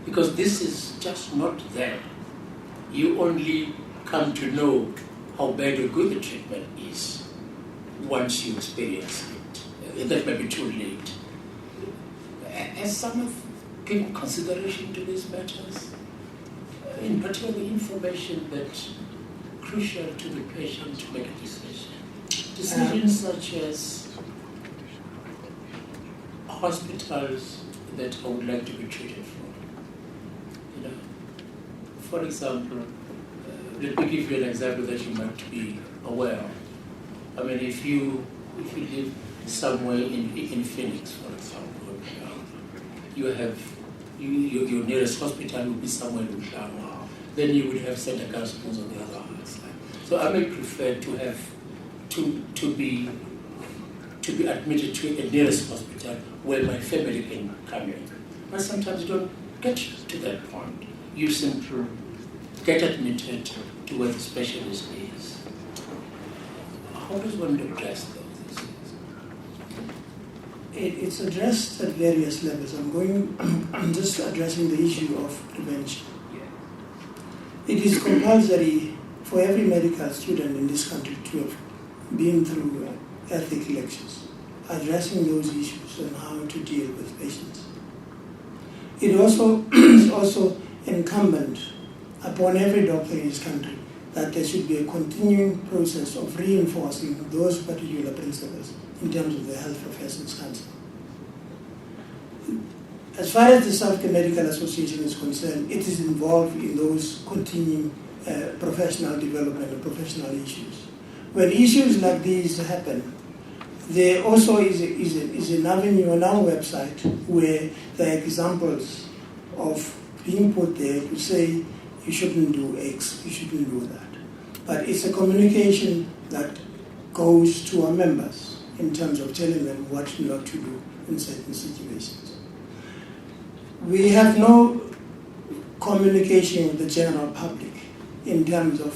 Because this is just not there. You only come to know how bad or good the treatment is once you experience it. That may be too late. Has someone given consideration to these matters? In particular, the information that's crucial to the patient to make a decision. Decisions such as hospitals that I would like to be treated for. You know, for example, let me give you an example that you might be aware of. I mean, if you live somewhere in Phoenix, for example, your nearest hospital will be somewhere in Mhlanga. Then you would have St. Augustine's on the other side. So I may prefer to have to be admitted to a nearest hospital where my family can come in. But sometimes you don't get to that point. You simply get admitted to where the specialist is. How does one address those things? It's addressed at various levels. I'm just addressing the issue of prevention. It is compulsory for every medical student in this country to have been through ethic lectures, addressing those issues and how to deal with patients. It also is also incumbent upon every doctor in this country that there should be a continuing process of reinforcing those particular principles in terms of the Health Professions Council. As far as the South African Medical Association is concerned, it is involved in those continuing professional development and professional issues. When issues like these happen, there also is an avenue on our website where there are examples of being put there to say you shouldn't do X, you shouldn't do that. But it's a communication that goes to our members in terms of telling them what not to do in certain situations. We have no communication with the general public in terms of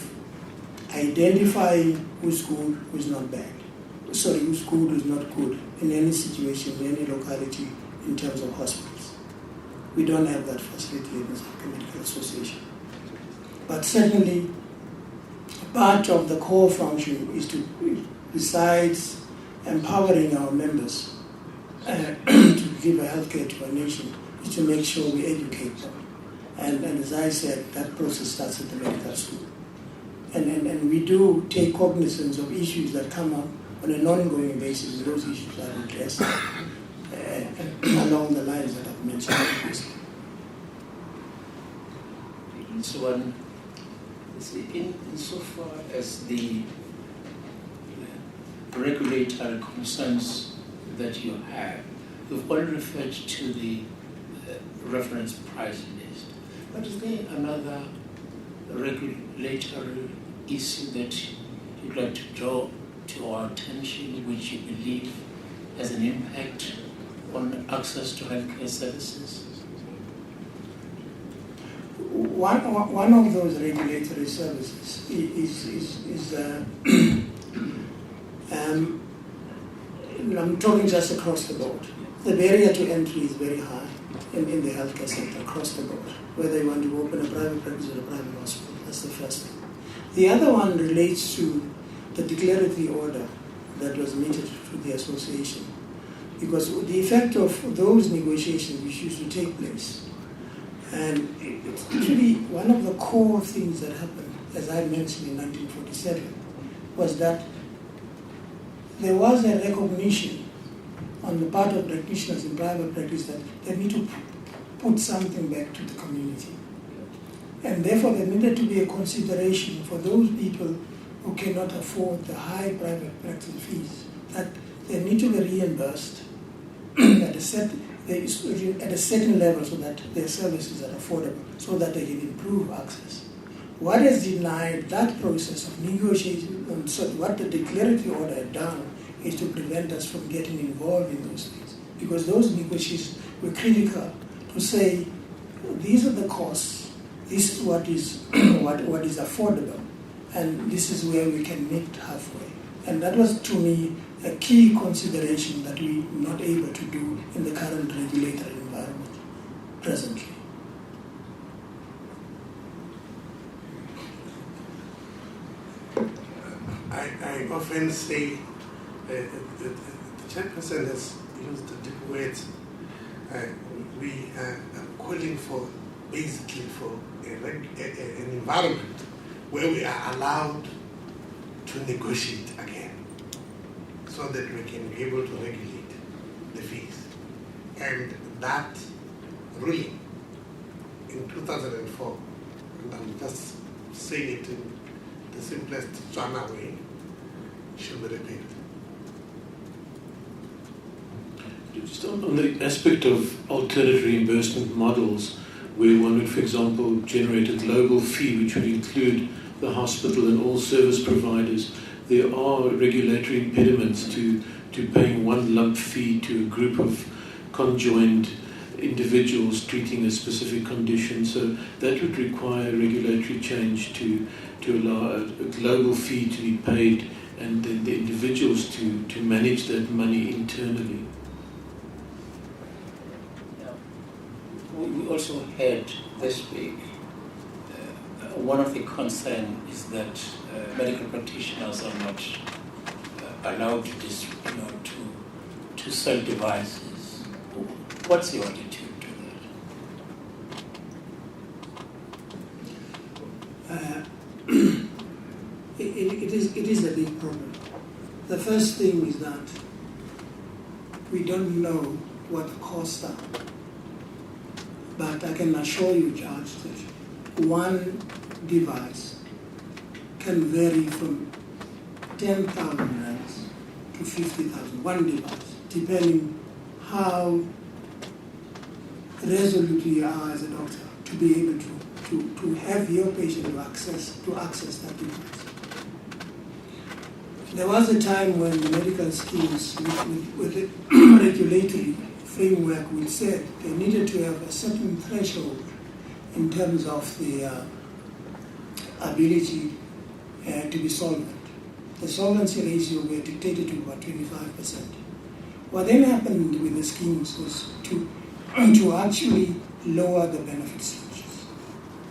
identifying who's good, who's not bad. Sorry, who's good, who's not good in any situation, in any locality in terms of hospitals. We don't have that facility in the South African Medical Association. But certainly, part of the core function is to, besides empowering our members to give a healthcare to our nation, is to make sure we educate them. And as I said, that process starts at the medical school. And we do take cognizance of issues that come up on an ongoing basis, and those issues are addressed along the lines that I've mentioned previously. So insofar as the regulatory concerns that you have, you've already referred to the reference price list. But is there another regulatory issue that you'd like to draw to our attention, which you believe has an impact on access to healthcare services? One of those regulatory services is I'm talking just across the board. The barrier to entry is very high in the healthcare sector across the board, whether you want to open a private practice or a private hospital. That's the first thing. The other one relates to the declaratory order that was meted to the association, because the effect of those negotiations which used to take place, and it's actually one of the core things that happened, as I mentioned in 1947, was that there was a recognition on the part of practitioners in private practice that they need to put something back to the community. And therefore there needed to be a consideration for those people who cannot afford the high private practice fees, that they need to be reimbursed at a certain level so that their services are affordable, so that they can improve access. What has denied that process of negotiation, and so what the declaratory order had done is to prevent us from getting involved in those things, because those negotiations were critical to say, these are the costs, this is what is what is affordable, and this is where we can meet halfway. And that was, to me, a key consideration that we're not able to do in the current regulatory environment presently. I often say the chairperson has used different words. We are calling for, basically, for an environment where we are allowed to negotiate again, so that we can be able to regulate the fees. And that ruling in 2004, and I'm just saying it in the simplest Tswana way, should be repeated. Just on the aspect of alternate reimbursement models, where one would, for example, generate a global fee which would include the hospital and all service providers, there are regulatory impediments to paying one lump fee to a group of conjoined individuals treating a specific condition. So that would require regulatory change to allow a global fee to be paid and then the individuals to manage that money internally. We also heard this week, one of the concerns is that medical practitioners are not allowed to sell devices. What's your attitude to that? It is a big problem. The first thing is that we don't know what the costs are. But I can assure you, Judge, that one device can vary from 10,000 rands to 50,000, one device, depending how resolute you are as a doctor to be able to have your patient to access that device. There was a time when the medical schemes with the regulatory framework which said they needed to have a certain threshold in terms of the ability to be solvent. The solvency ratio were dictated to about 25%. What then happened with the schemes was to actually lower the benefit structures.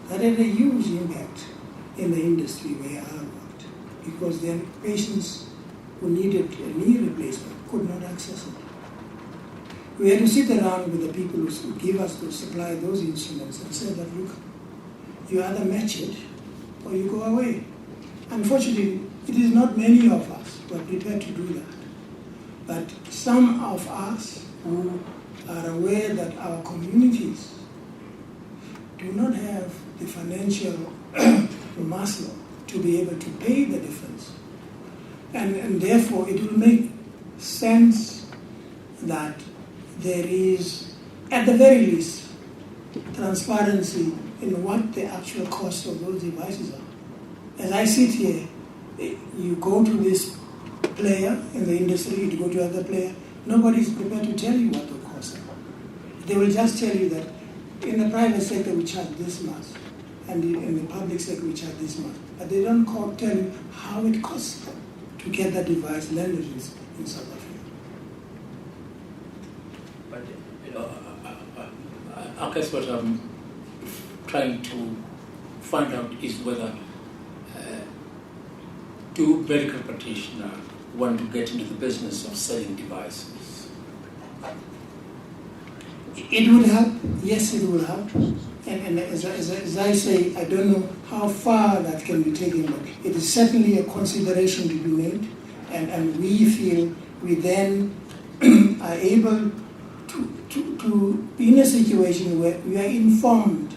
That had a huge impact in the industry where I worked, because then patients who needed a knee replacement could not access it. We had to sit around with the people who give us to supply those instruments and say that, look, you either match it or you go away. Unfortunately, it is not many of us who are prepared to do that. But some of us who are aware that our communities do not have the financial muscle to be able to pay the difference. And therefore, it will make sense that there is, at the very least, transparency in what the actual cost of those devices are. As I sit here, you go to this player in the industry, you go to other player, nobody is prepared to tell you what the costs are. They will just tell you that in the private sector we charge this much, and in the public sector we charge this much. But they don't tell you how it costs them to get that device landed in South Africa. I guess what I'm trying to find out is whether do medical practitioners want to get into the business of selling devices? It would help. Yes, it would help. And as I say, I don't know how far that can be taken, but it is certainly a consideration to be made. And we feel we then are able to be in a situation where we are informed,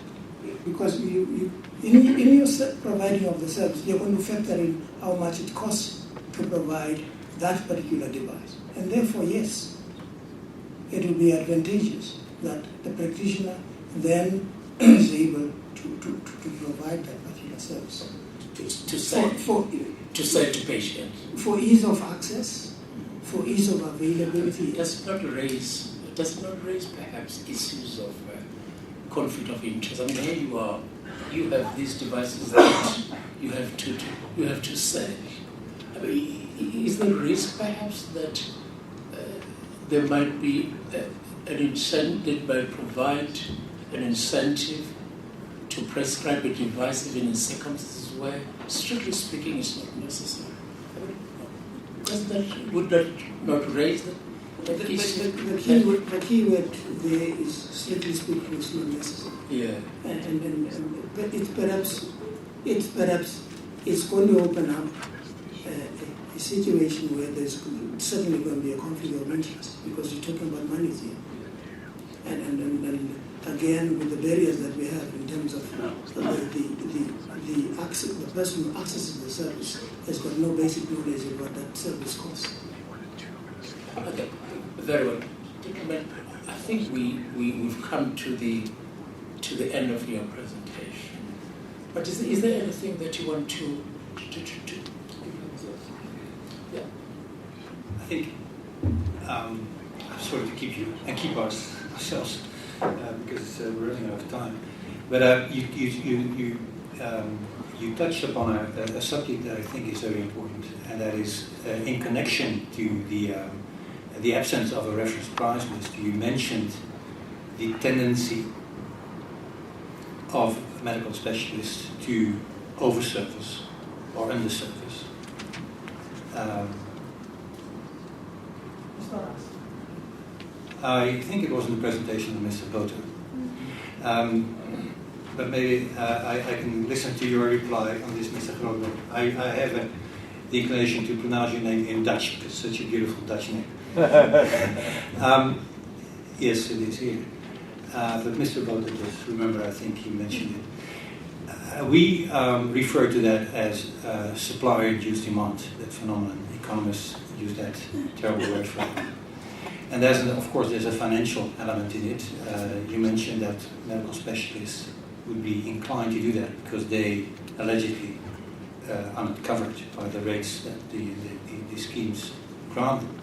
because in your providing of the service, you're going to factor in how much it costs to provide that particular device. And therefore, yes, it will be advantageous that the practitioner then is able to provide that particular service. To sell to patients. For ease of access, for ease of availability. Does not raise perhaps issues of conflict of interest? I mean, here you have these devices that you have to sell. I mean, is there a risk perhaps that there might be an incentive that might provide an incentive to prescribe a device even in circumstances where, strictly speaking, it's not necessary? I mean, would that not raise the issue? The key word there is, strictly speaking, it's not necessary. Yeah. And perhaps it's going to open up a situation where there's certainly going to be a conflict of interest, because you're talking about money here. and again with the barriers that we have in terms of the access, the person who accesses the service has got no basic knowledge of what that service costs. Okay, very well. Gentlemen, I think we've come to the end of your presentation. But is there anything that you want to yeah? I think I'm sorry to keep you and keep ourselves because we're running out of time. But you touched upon a subject that I think is very important, and that is in connection to the absence of a reference price list. You mentioned the tendency of medical specialists to overservice or underservice. I think it was in the presentation of Mr. Boter. But maybe I can listen to your reply on this, Mr. Grootberg. I have the inclination to pronounce your name in Dutch, because it's such a beautiful Dutch name. Yes, it is here. But Mr. Boter, just remember, I think he mentioned it. We refer to that as supplier-induced demand, that phenomenon. Economists use that terrible word for it. And of course, there's a financial element in it. You mentioned that medical specialists would be inclined to do that because they allegedly are not covered by the rates that the schemes grant them.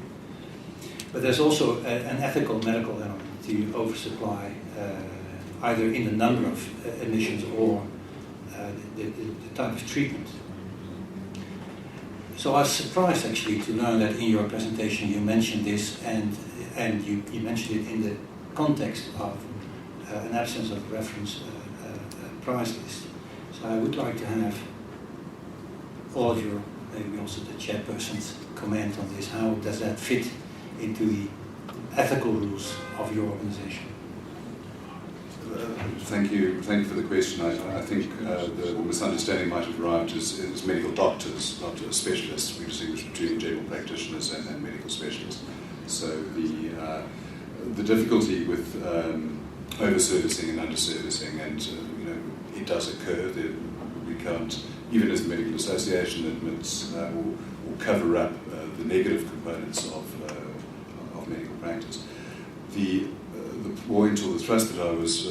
But there's also an ethical medical element to oversupply, either in the number of admissions or the type of treatment. So I was surprised actually to learn that in your presentation you mentioned this, and you mentioned it in the context of an absence of reference price list. So I would like to have all of your, maybe also the chairperson's comment on this. How does that fit into the ethical rules of your organization? Thank you for the question. I think the misunderstanding might have arrived as medical doctors, not as specialists. We distinguish between general practitioners and medical specialists. So the difficulty with over-servicing and under-servicing, and it does occur. We can't, even as the Medical Association admits, or cover up the negative components of medical practice. The point or the thrust that I was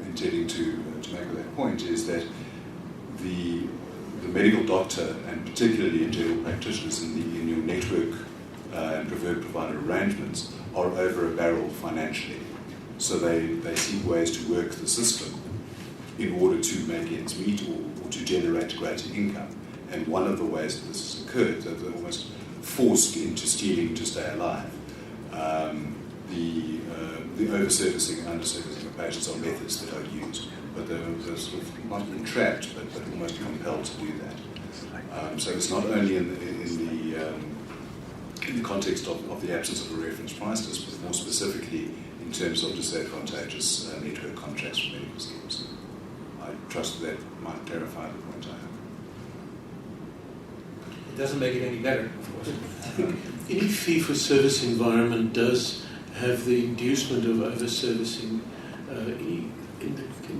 intending to make with that point is that the medical doctor, and particularly in general practitioners in your network and preferred provider arrangements, are over a barrel financially. So they seek ways to work the system in order to make ends meet or to generate greater income. And one of the ways that this has occurred, that they're almost forced into stealing to stay alive. The over-servicing and under-servicing of patients are methods that are used, but they're sort of not entrapped, but almost compelled to do that. So it's not only in the context of the absence of a reference price list, but more specifically in terms of disadvantageous network contracts for medical schemes. I trust that might clarify the point I have. It doesn't make it any better, of course. Any fee-for-service environment does have the inducement of over-servicing. In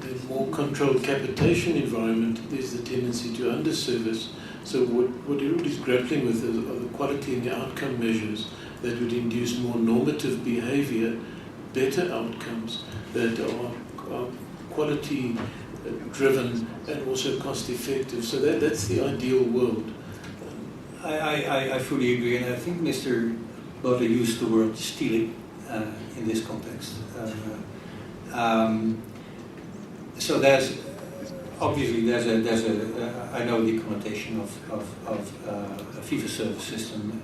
the more controlled capitation environment, there's the tendency to under-service. So what everybody's grappling with are the quality and the outcome measures that would induce more normative behavior, better outcomes that are quality-driven and also cost-effective. So that's the ideal world. I fully agree, and I think Mr. Boter used the word stealing in this context. So there's obviously I know the connotation of a fee-for-service system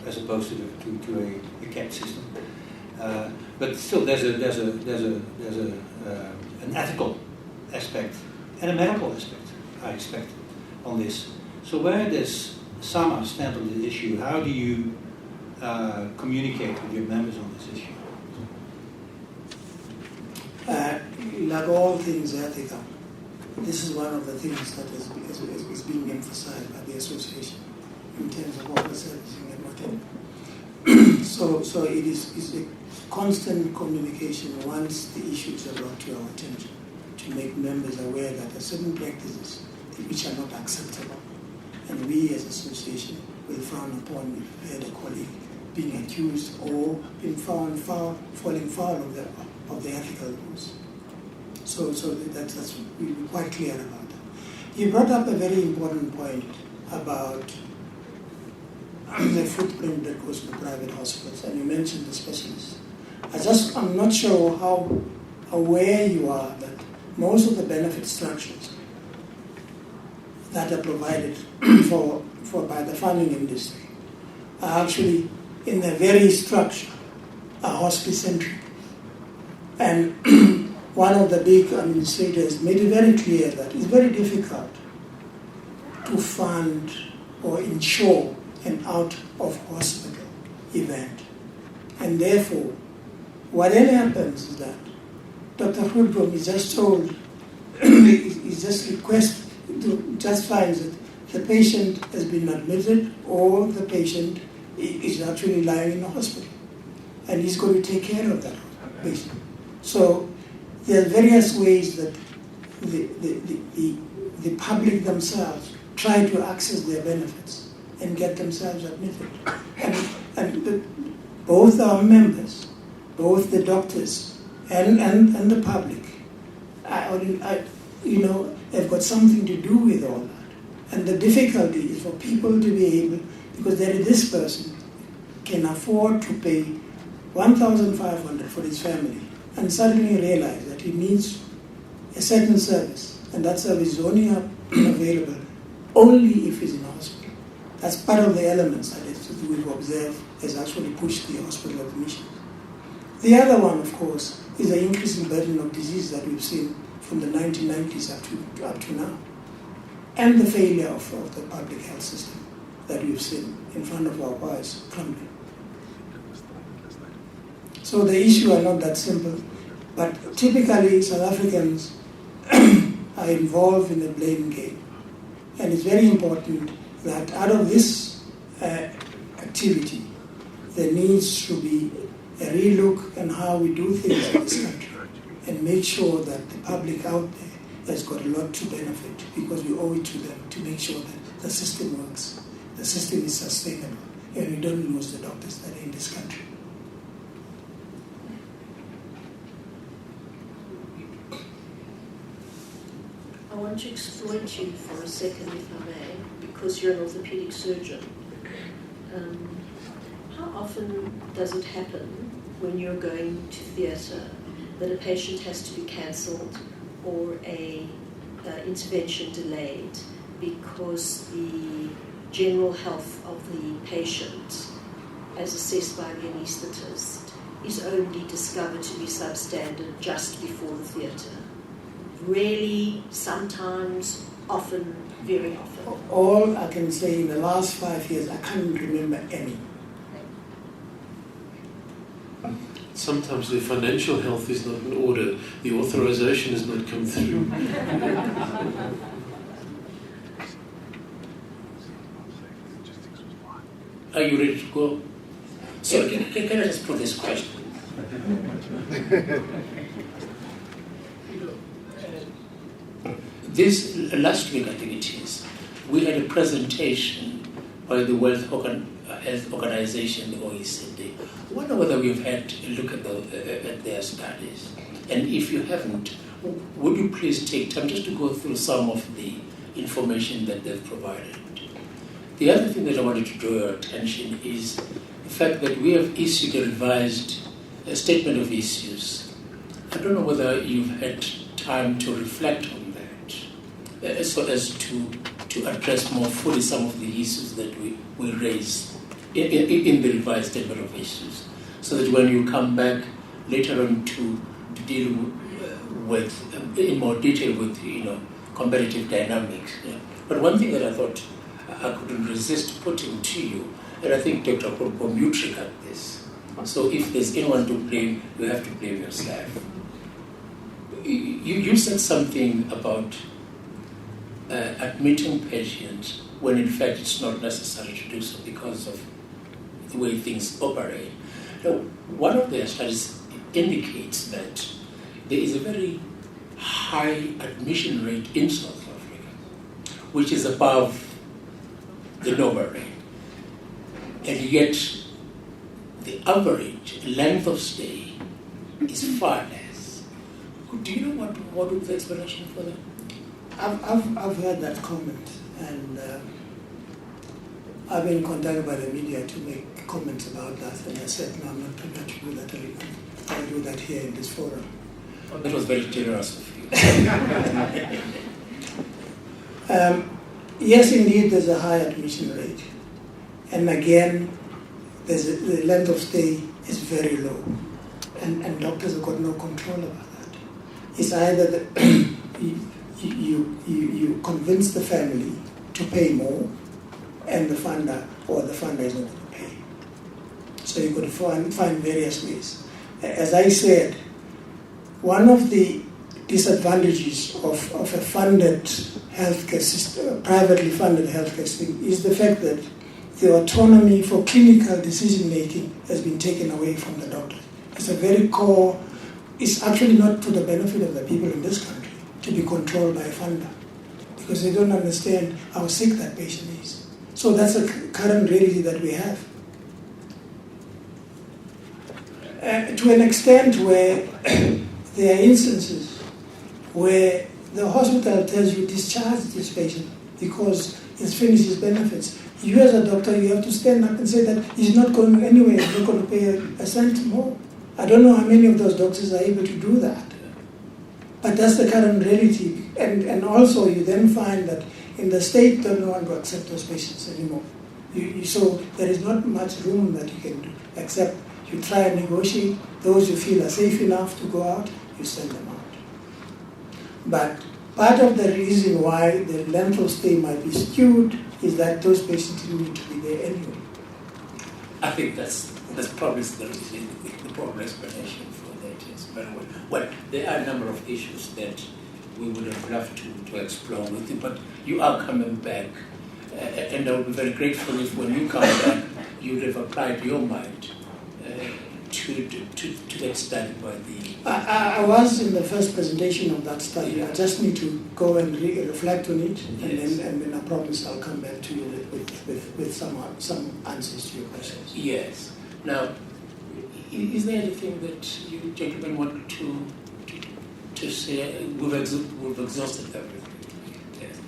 as opposed to a capped system, but still there's an ethical aspect and a medical aspect, I expect, on this. So where does SAMA stand on this issue? How do you communicate with your members on this issue? Like all things ethical, this is one of the things that is being emphasized by the association in terms of over-servicing and whatever. So it is a constant communication once the issues are brought to our attention, to make members aware that there are certain practices which are not acceptable. And we as association will frown upon if we had a colleague being accused or being falling foul of the ethical rules. So that's we're quite clear about that. You brought up a very important point about the footprint that goes to private hospitals, and you mentioned the specialists. I'm not sure how aware you are that most of the benefit structures that are provided by the funding industry are actually in their very structure are hospice-centric. And one of the big administrators made it very clear that it's very difficult to fund or insure an out-of-hospital event. And therefore, whatever happens is that Dr. Hoodrum is just told, is just requested to just finds that the patient has been admitted or the patient is actually lying in the hospital. And he's going to take care of that patient. So there are various ways that the public themselves try to access their benefits and get themselves admitted. And both our members, both the doctors and the public, have got something to do with all that. And the difficulty is for people to be able, because this person can afford to pay $1,500 for his family and suddenly realize that he needs a certain service, and that service is only available only if he's in a hospital. That's part of the elements that we've observed has actually pushed the hospital admissions. The other one, of course, is the increasing burden of disease that we've seen from the 1990s up to now, and the failure of the public health system that we've seen in front of our eyes crumbling. So the issue are not that simple, but typically South Africans are involved in the blame game. And it's very important that out of this activity, there needs to be a relook on how we do things in this country and make sure that the public out there has got a lot to benefit, because we owe it to them to make sure that the system works, the system is sustainable, and we don't lose the doctors that are in this country. I want to exploit you for a second, if I may, because you're an orthopedic surgeon. How often does it happen when you're going to theatre that a patient has to be cancelled or a intervention delayed because the general health of the patient, as assessed by the anaesthetist, is only discovered to be substandard just before the theatre? Rarely, sometimes, often, very often. All I can say in the last 5 years, I can't remember any. Sometimes the financial health is not in order, the authorization has not come through. Are you ready to go? So can I just put this question? This last week, I think it is, we had a presentation by the World Health Organization, the OECD. I wonder whether we've had a look at their studies. And if you haven't, would you please take time just to go through some of the information that they've provided? The other thing that I wanted to draw your attention is the fact that we have issued a revised statement of issues. I don't know whether you've had time to reflect on that, so as to address more fully some of the issues that we raise in the revised statement of issues, so that when you come back later on to deal with in more detail with competitive dynamics. Yeah. But one thing that I thought I couldn't resist putting to you, and I think Dr. Kurkom, you triggered this. So if there's anyone to blame, you have to blame yourself. You said something about admitting patients when in fact it's not necessary to do so because of the way things operate. Now, one of their studies indicates that there is a very high admission rate in South Africa, which is above the normal rate. And yet, the average length of stay is far less. Do you know what would be the explanation for that? I've heard that comment, and I've been contacted by the media to make comments about that, and I said, no, I'm not prepared to do that. I'll do that here in this forum. Oh, that was very generous of you. Yes, indeed, there's a high admission rate. And again, the length of stay is very low. And doctors have got no control about that. It's either that you convince the family to pay more, and the funder is not going to pay. So you could find various ways. As I said, one of the disadvantages of a funded healthcare system, privately funded healthcare system, is the fact that the autonomy for clinical decision making has been taken away from the doctor. It's a very core, it's actually not to the benefit of the people in this country to be controlled by a funder, because they don't understand how sick that patient is. So that's a current reality that we have. To an extent where there are instances where the hospital tells you discharge this patient because it's finished his benefits. You as a doctor, you have to stand up and say that he's not going anywhere, he's not going to pay a cent more. I don't know how many of those doctors are able to do that. But that's the current reality. And also you then find that in the state don't want to accept those patients anymore. So there is not much room that you can do, except you try and negotiate. Those you feel are safe enough to go out, you send them out. But part of the reason why the length of stay might be skewed is that those patients need to be there anyway. I think that's probably the proper explanation for that. Yes, very well. Well, there are a number of issues that we would have loved to explore with you, but you are coming back, and I would be very grateful if when you come back, you'd have applied your mind to that study by the... I was in the first presentation of that study. I just need to go and reflect on it, Yes. and then I promise I'll come back to you with some answers to your questions. Yes. Now, is there anything that you gentlemen want to say? We've exhausted everything. Yes.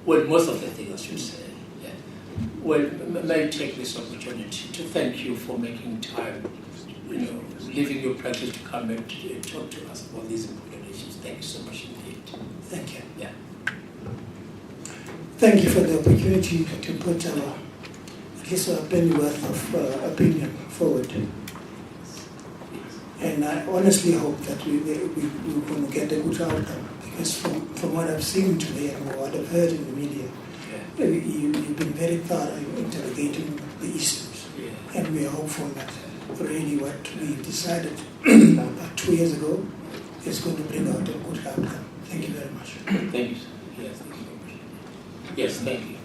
Well, most of the things I should say. Yeah. Well, may I take this opportunity to thank you for making time, leaving your practice to come and talk to us about these important issues. Thank you so much indeed. Thank you. Yeah. Thank you for the opportunity to put at least a pennyworth of opinion forward. And I honestly hope that we're going to get a good outcome, because from what I've seen today and what I've heard in the media, you've been very thorough in interrogating the issues. Yeah. And we are hopeful that really what we decided about 2 years ago is going to bring out a good outcome. Thank you very much. Thank you, sir. Yes, thank you very much. Yes, thank you.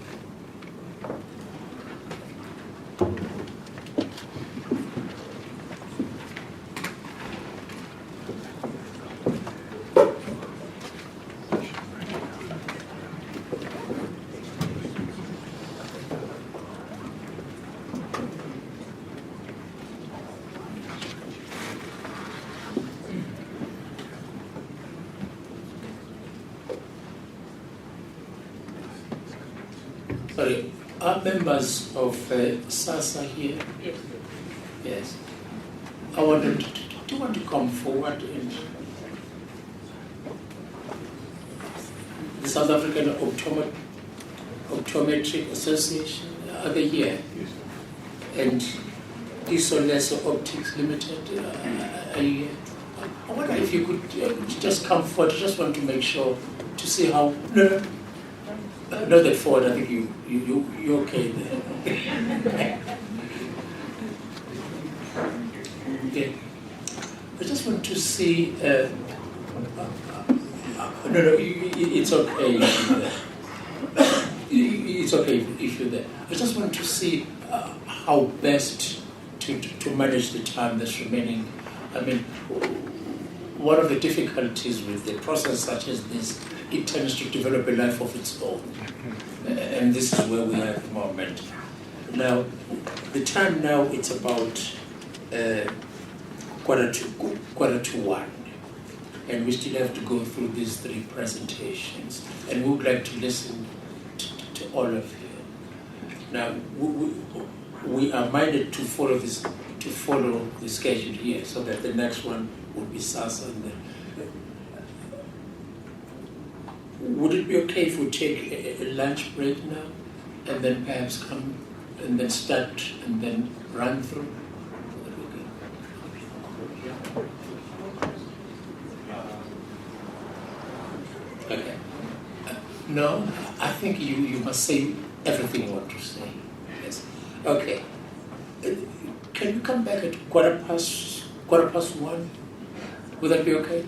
Sorry, are members of SASA here? Yes. Yes. I wanted to, do you want to come forward? And the South African Optometric Association, are they here? Yes. And Isoleso Optics Limited, are you here? I wonder if you could just come forward. I just want to make sure to see how. No, not that forward. I think you're okay there. Okay. I just want to see. No, it's okay. It's it's okay if you're there. I just want to see how best to manage the time that's remaining. I mean, one of the difficulties with a process such as this, it tends to develop a life of its own. And this is where we are at the moment. Now, the time now, it's about quarter to one. And we still have to go through these 3 presentations. And we would like to listen to all of you. Now, we are minded to follow the schedule here, so that the next one will be SASA. And then, would it be okay if we take a lunch break now, and then perhaps come and then start and then run through? Okay. No, I think you must say everything you want to say. Yes. Okay. Can you come back at quarter past 1? Would that be okay?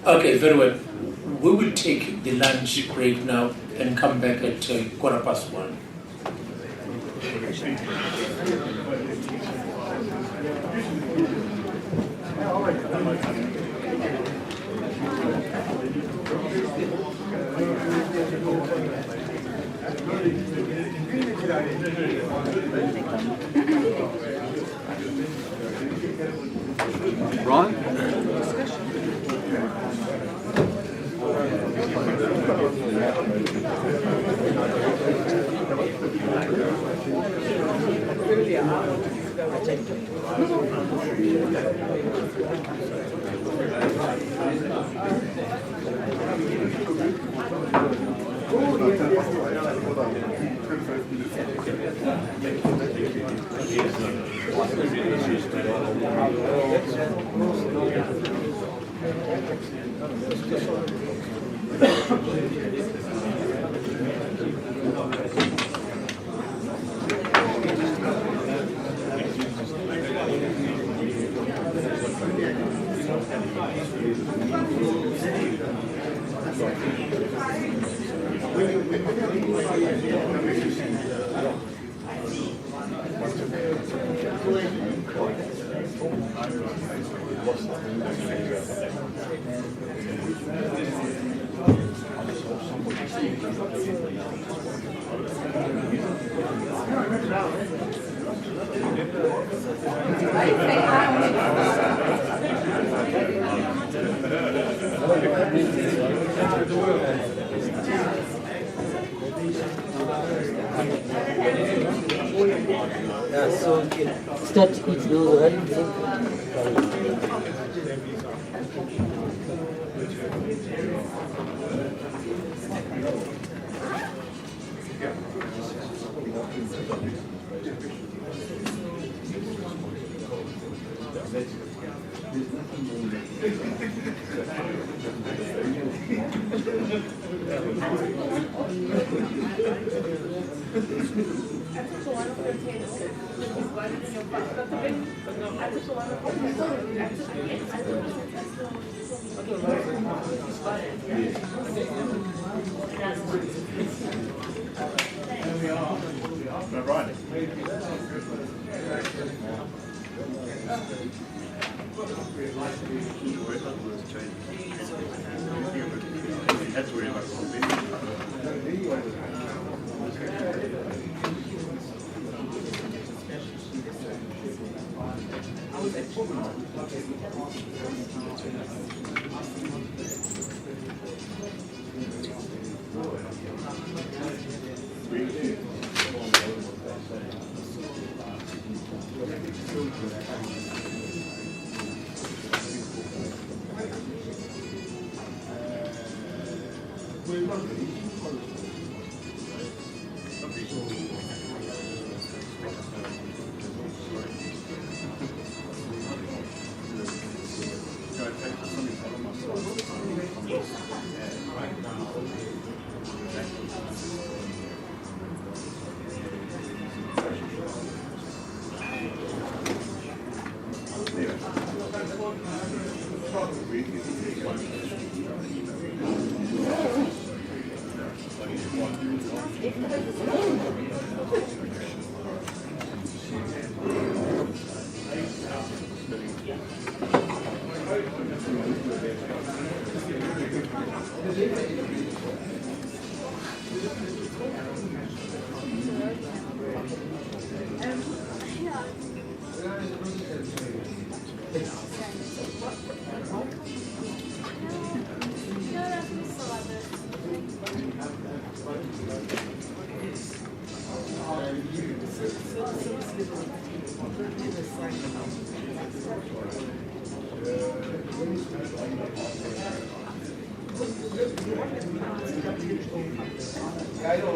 Okay, very well. We will take the lunch break now and come back at quarter past 1. Ron? Start each those, right?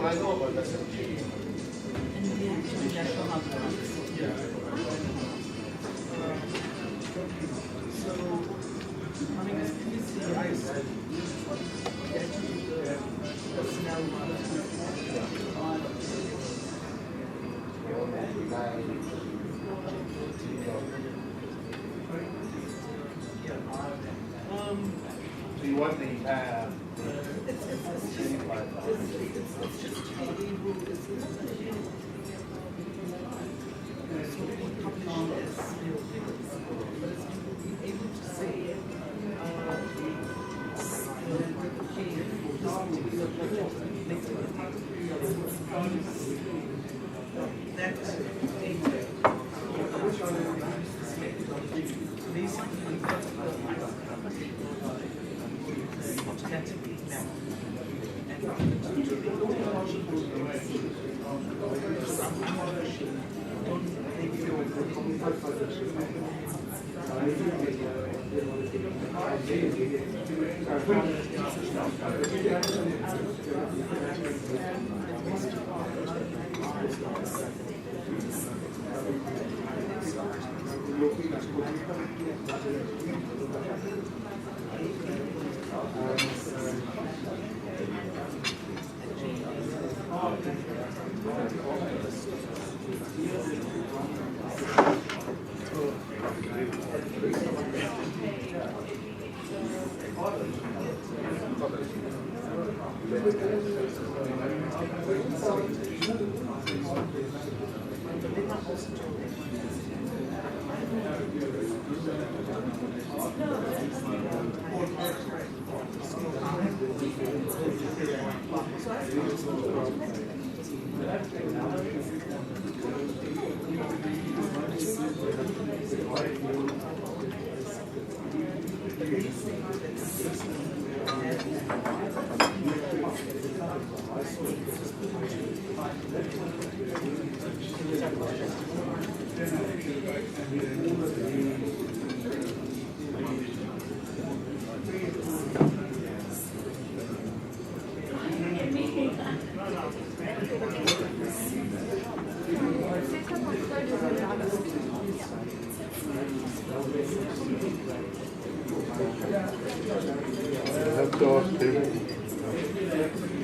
I know about that. So you want the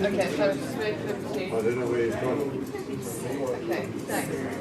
Okay, so it's 3:50. I don't know where he's gone. Okay, thanks.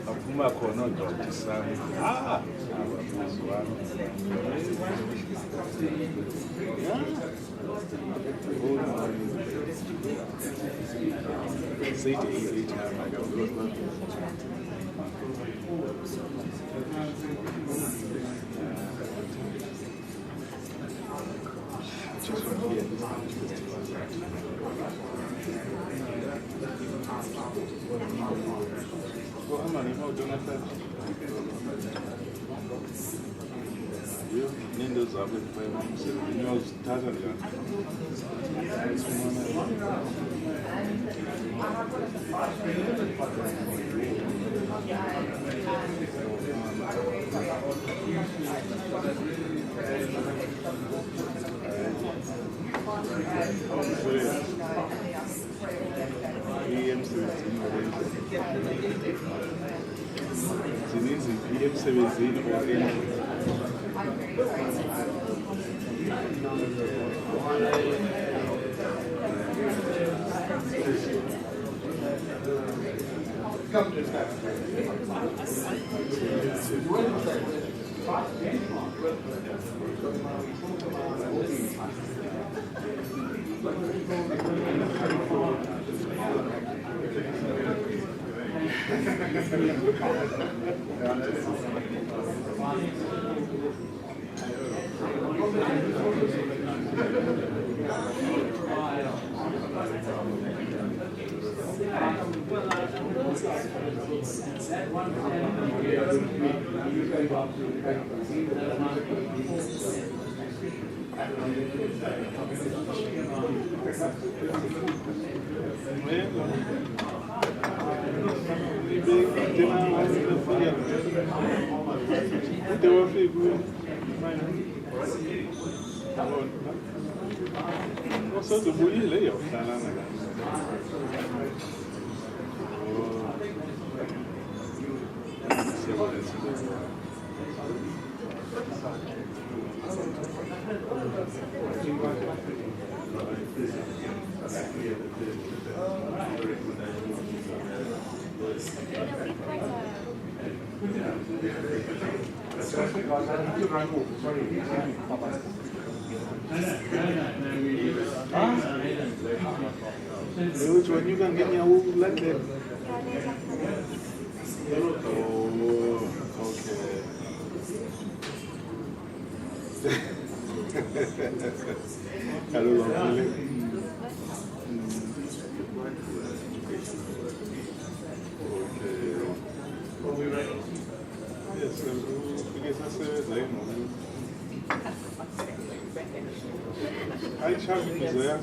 aphuma khona oDr. Sami ababuzi wami sithi iyithama kakhulu. Just want to hear this well, I'm not even doing that. You need those up with my mom. So, you know, it's zininzi emsebenzini or Come to which one you can get me a wool like that? Oh, okay. Hello, yes, because I said, I charge you there.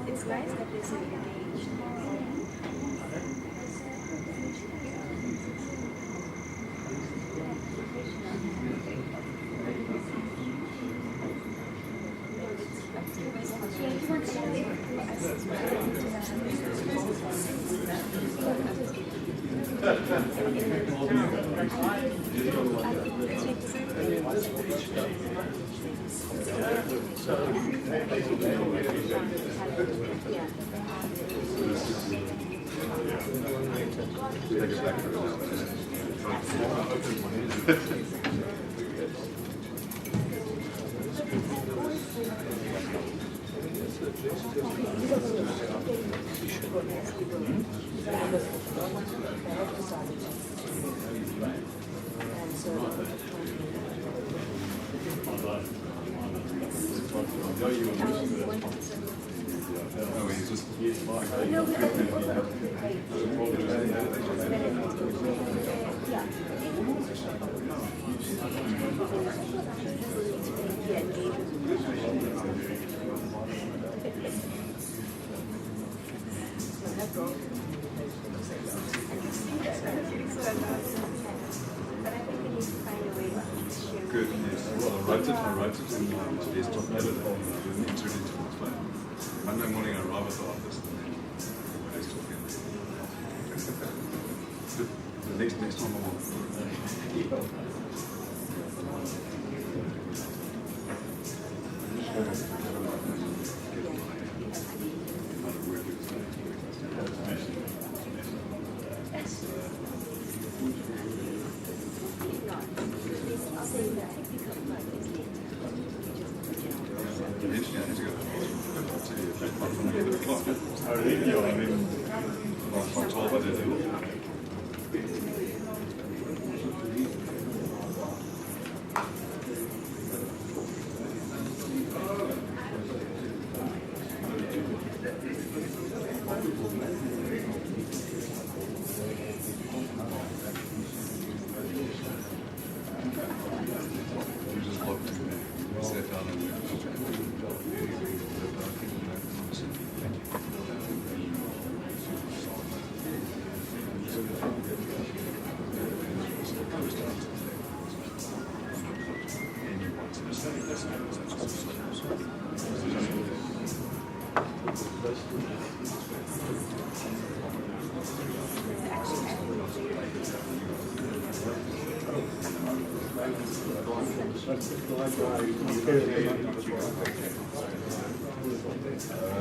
It's nice that this is engaged. Good, yes. Well, I wrote it in my desktop editor. I didn't enter it into my phone. Monday morning I arrive at the office and then my desktop the next time I will.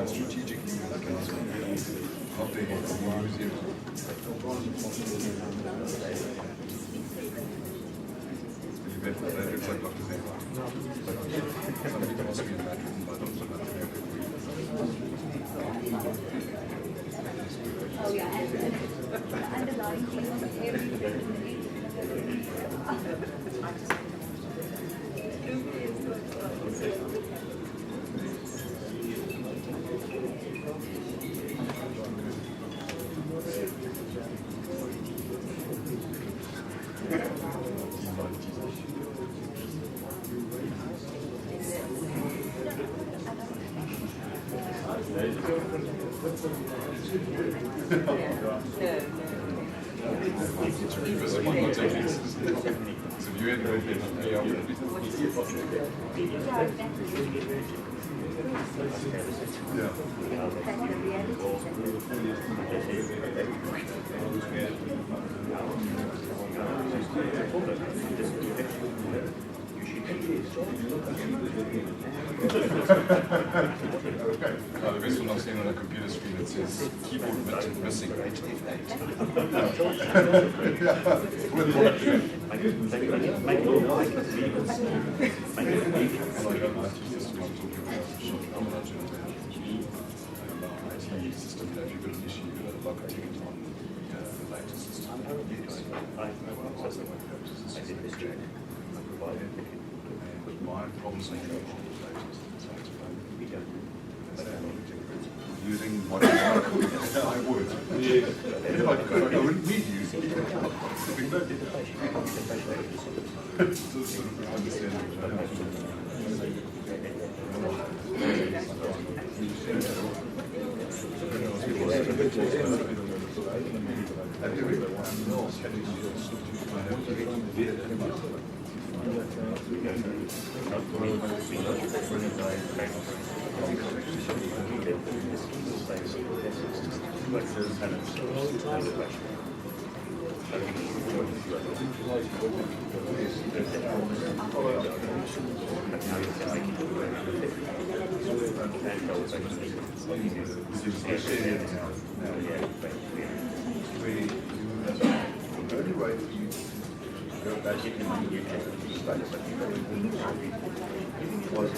Strategic updating the museum. That looks like Dr. Zane. Somebody can also be in that room by Dr. Oh yeah, and the lighting, request for not seeing on a computer screen that says keyboard missing HF8. System, if you've got an issue, you've got to log a ticket on the later system. But my problems are using what I could. I would. If I could, I wouldn't need using it. The only way for you to go back into the status that you was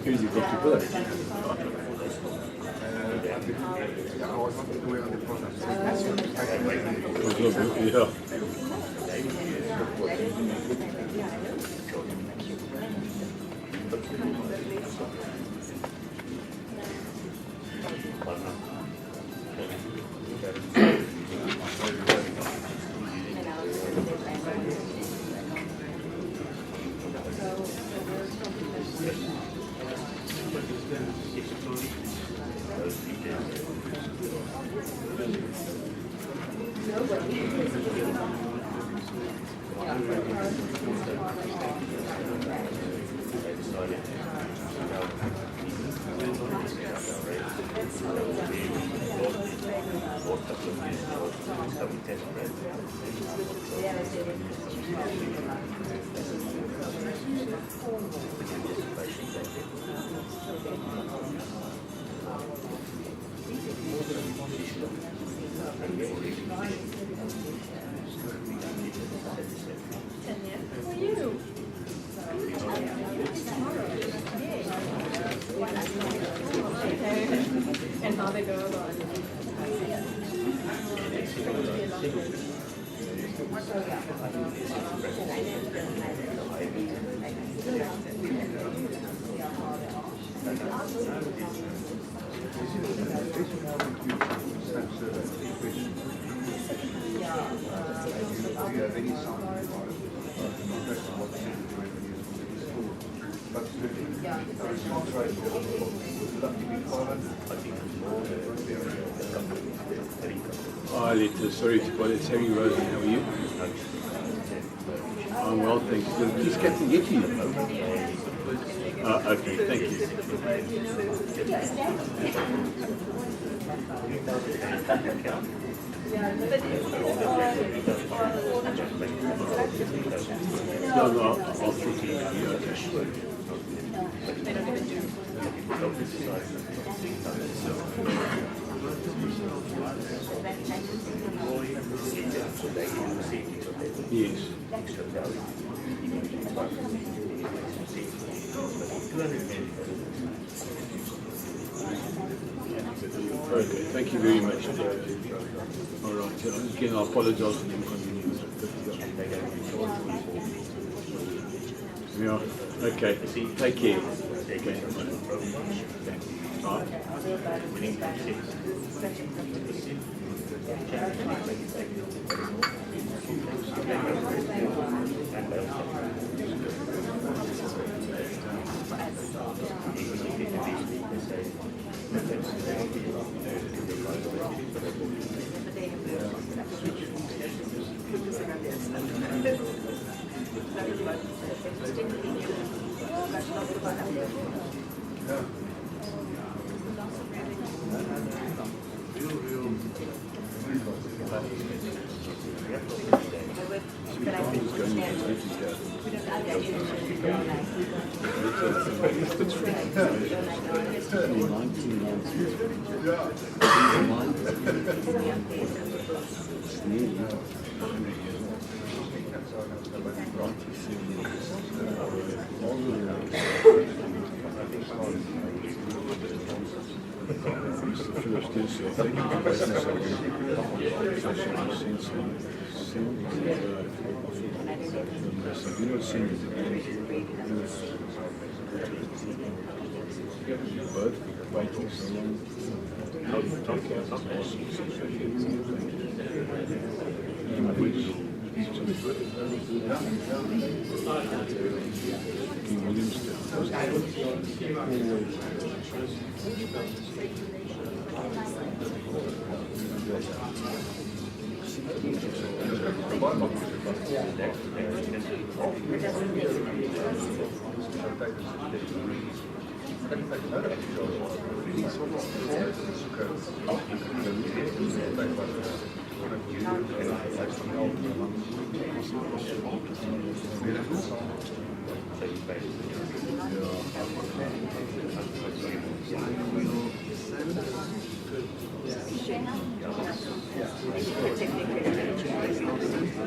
Here's your 50 bucks. Yeah. And how they go about it. Hi, Lita. Sorry to bother. It's Harry Rosen. How are you? I'm well, thanks. Please get to get you. Okay, thank you. No, I'll talk to you. Okay. Yes. Okay, thank you very much. All right, again, I apologize for the inconvenience. Yeah, okay, take care. Okay.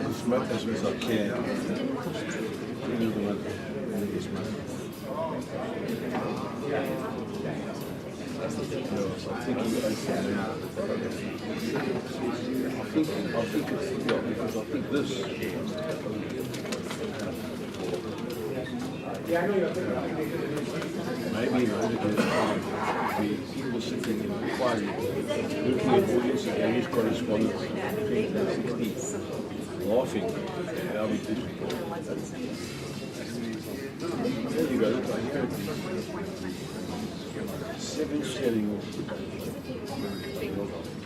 As much as I can. Maybe in order to the people sitting in the inquiry, looking at audience against correspondence, 2016, laughing at how we did it. There you go. 7 selling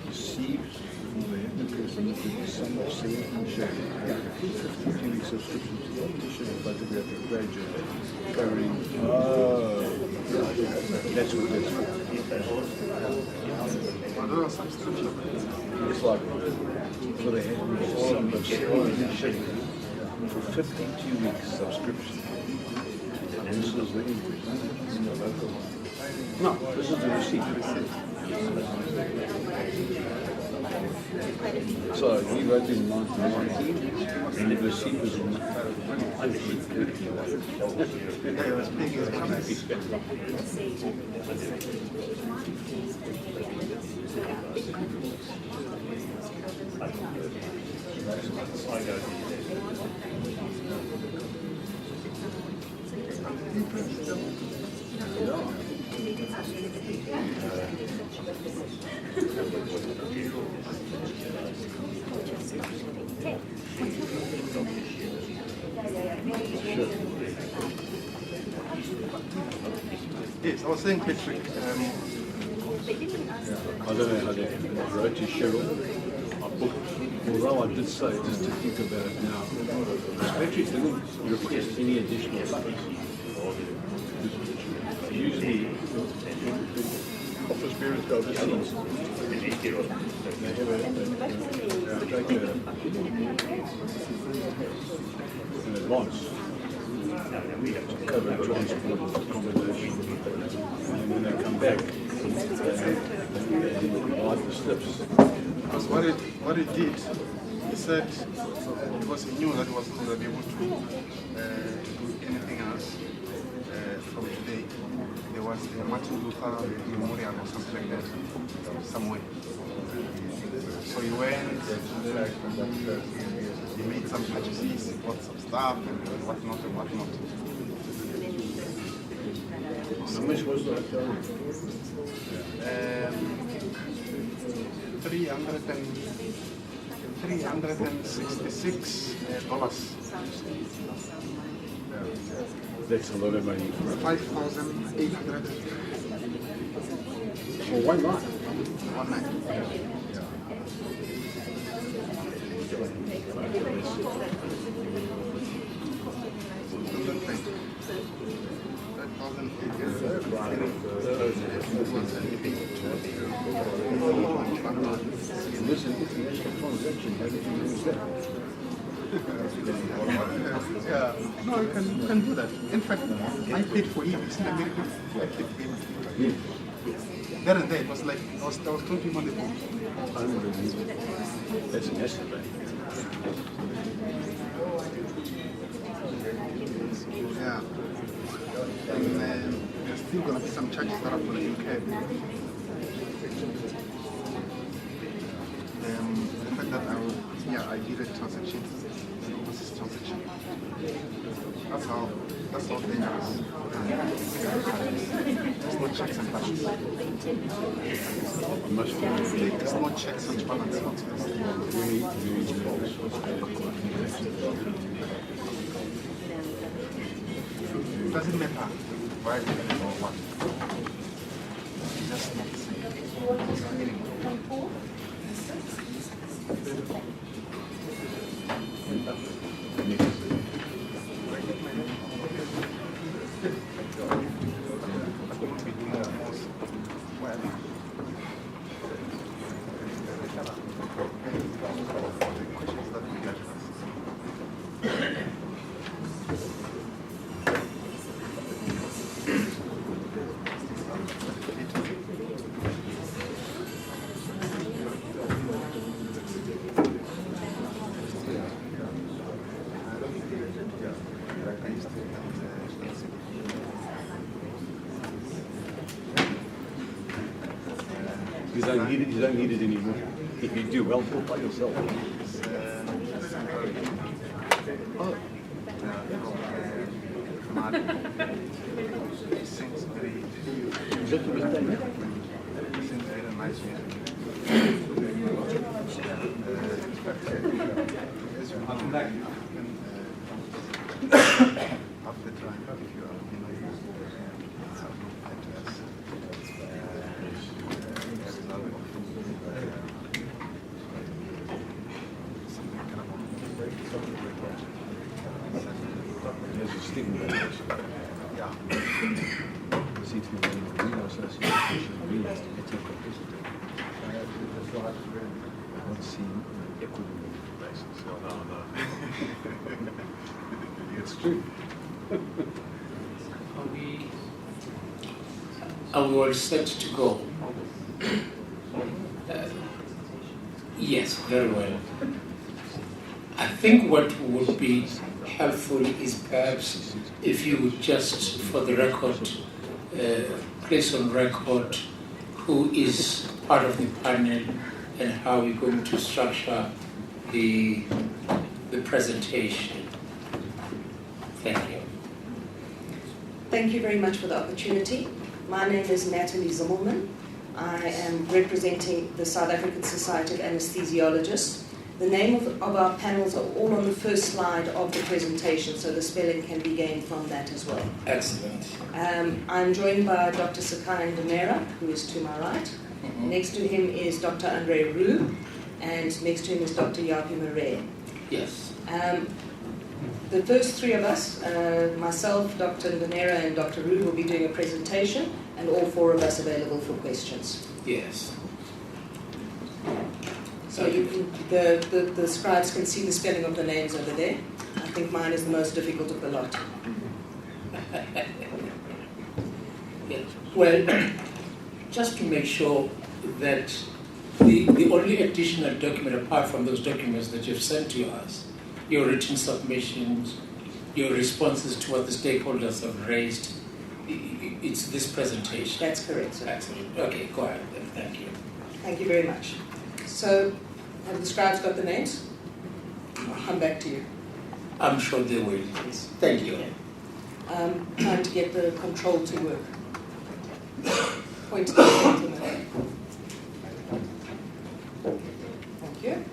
received from the head person to some of 17 sharing. 52-week subscription to the optician and photographic graduate covering. That's what that's for. Looks like for the head some of 17 sharing for 52 weeks subscription. And this is the increase. No, this is the receipt. So he wrote in 1919, and the receipt was in Yes, I was saying, Patrick. I don't know how they wrote to Cheryl. I booked, although I did say, just to think about it now, Patrick didn't request any additional funds. Usually, office bearers go overseas. They have take an advance. cover transport, accommodation, and when they come back, write the slips. Because what he did, he said because he knew that he was not going to be able to do anything else from today. There was a Martin Luther memorial or something like that somewhere. So he went, he made some purchases, he bought some stuff and whatnot and whatnot. How much was that? 366 dollars. That's a lot of money. 5,800 for one night. One night. This is an international transaction. How did you use that? Yeah, no, you can do that. In fact, I paid for him. It's in America. I paid for him. There and there, it was like, I was talking him on the phone. That's an asset, right? Yeah. And there's still going to be some charges that are going to be incurred. The fact that I did a transaction, an overseas transaction. That's how dangerous. There's no checks and balances. There's no checks and balances. It doesn't matter why or what. It's just not the same. You don't need it anymore. If you do well, go by yourself. Is that the mistake? Seems very nice music. I'll come back. After trying, if you are, There's a stigma there. yeah. See through the association, not seen equitable basis. No. It's true. Are we all set to go? Yes, very well. I think what would be helpful is perhaps if you would just, for the record, place on record who is part of the panel and how we're going to structure the presentation. Thank you. Thank you very much for the opportunity. My name is Natalie Zimmelman. I am representing the South African Society of Anesthesiologists. The name of our panels are all on the first slide of the presentation, so the spelling can be gained from that as well. Excellent. I'm joined by Dr. Sakai Ndemera, who is to my right. Mm-hmm. Next to him is Dr. Andre Roux, and next to him is Dr. Yapi Murray. Yes. The first three of us, myself, Dr. Ndemera, and Dr. Roux, will be doing a presentation, and all four of us available for questions. Yes. So you can, the scribes can see the spelling of the names over there. I think mine is the most difficult of the lot. Yeah. Well, just to make sure that the only additional document apart from those documents that you've sent to us, your written submissions, your responses to what the stakeholders have raised, it's this presentation. That's correct, sir. Excellent. Okay, go ahead then. Thank you. Thank you very much. So, have the scribes got the names? I'll come back to you. I'm sure they will. Yes. Thank you. Trying to get the control to work. Point to the gentleman. Thank you.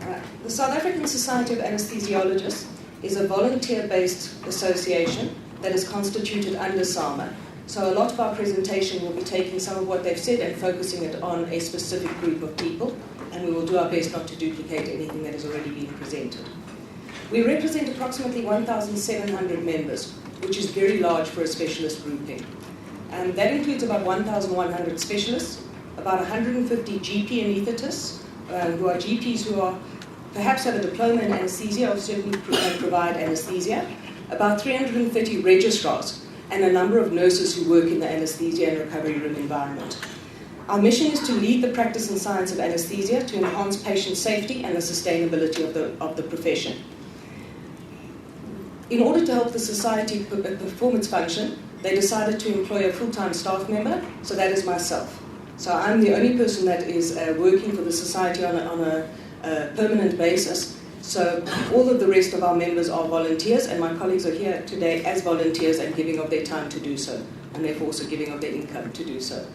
All right. The South African Society of Anesthesiologists is a volunteer-based association that is constituted under SAMA. So a lot of our presentation will be taking some of what they've said and focusing it on a specific group of people, and we will do our best not to duplicate anything that has already been presented. We represent approximately 1,700 members, which is very large for a specialist grouping. And that includes about 1,100 specialists, about 150 GP anaesthetists, who are GPs who are perhaps have a diploma in anesthesia or certainly provide anesthesia, about 330 registrars, and a number of nurses who work in the anesthesia and recovery room environment. Our mission is to lead the practice and science of anesthesia to enhance patient safety and the sustainability of the profession. In order to help the society perform its function, they decided to employ a full-time staff member, so that is myself. So I'm the only person that is working for the society on a permanent basis. So all of the rest of our members are volunteers, and my colleagues are here today as volunteers and giving of their time to do so, and therefore also giving of their income to do so.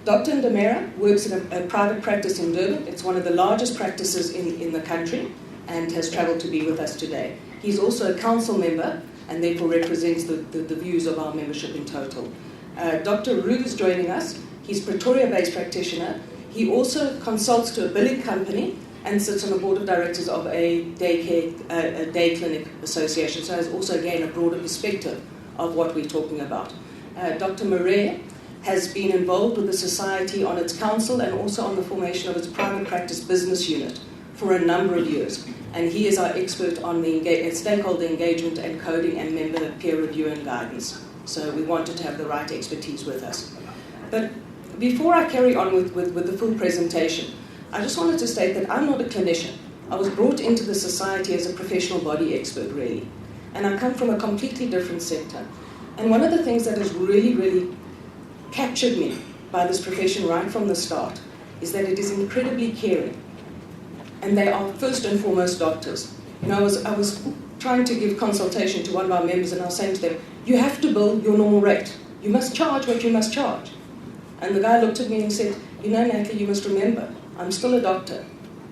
Dr. Ndamera works in a private practice in Durban. It's one of the largest practices in the country and has travelled to be with us today. He's also a council member and therefore represents the views of our membership in total. Dr. Rue is joining us. He's a Pretoria-based practitioner. He also consults to a billing company and sits on the board of directors of a day clinic association, so has also, again, a broader perspective of what we're talking about. Dr. Murray has been involved with the society on its council and also on the formation of its private practice business unit for a number of years. And he is our expert on the stakeholder engagement and coding and member peer review and guidance. So we wanted to have the right expertise with us. But before I carry on with the full presentation, I just wanted to state that I'm not a clinician. I was brought into the society as a professional body expert, really. And I come from a completely different sector. And one of the things that has really, really captured me by this profession right from the start is that it is incredibly caring. And they are first and foremost doctors. You know, I was trying to give consultation to one of our members, and I was saying to them, you have to bill your normal rate. You must charge what you must charge. And the guy looked at me and said, you know, Natalie, you must remember, I'm still a doctor.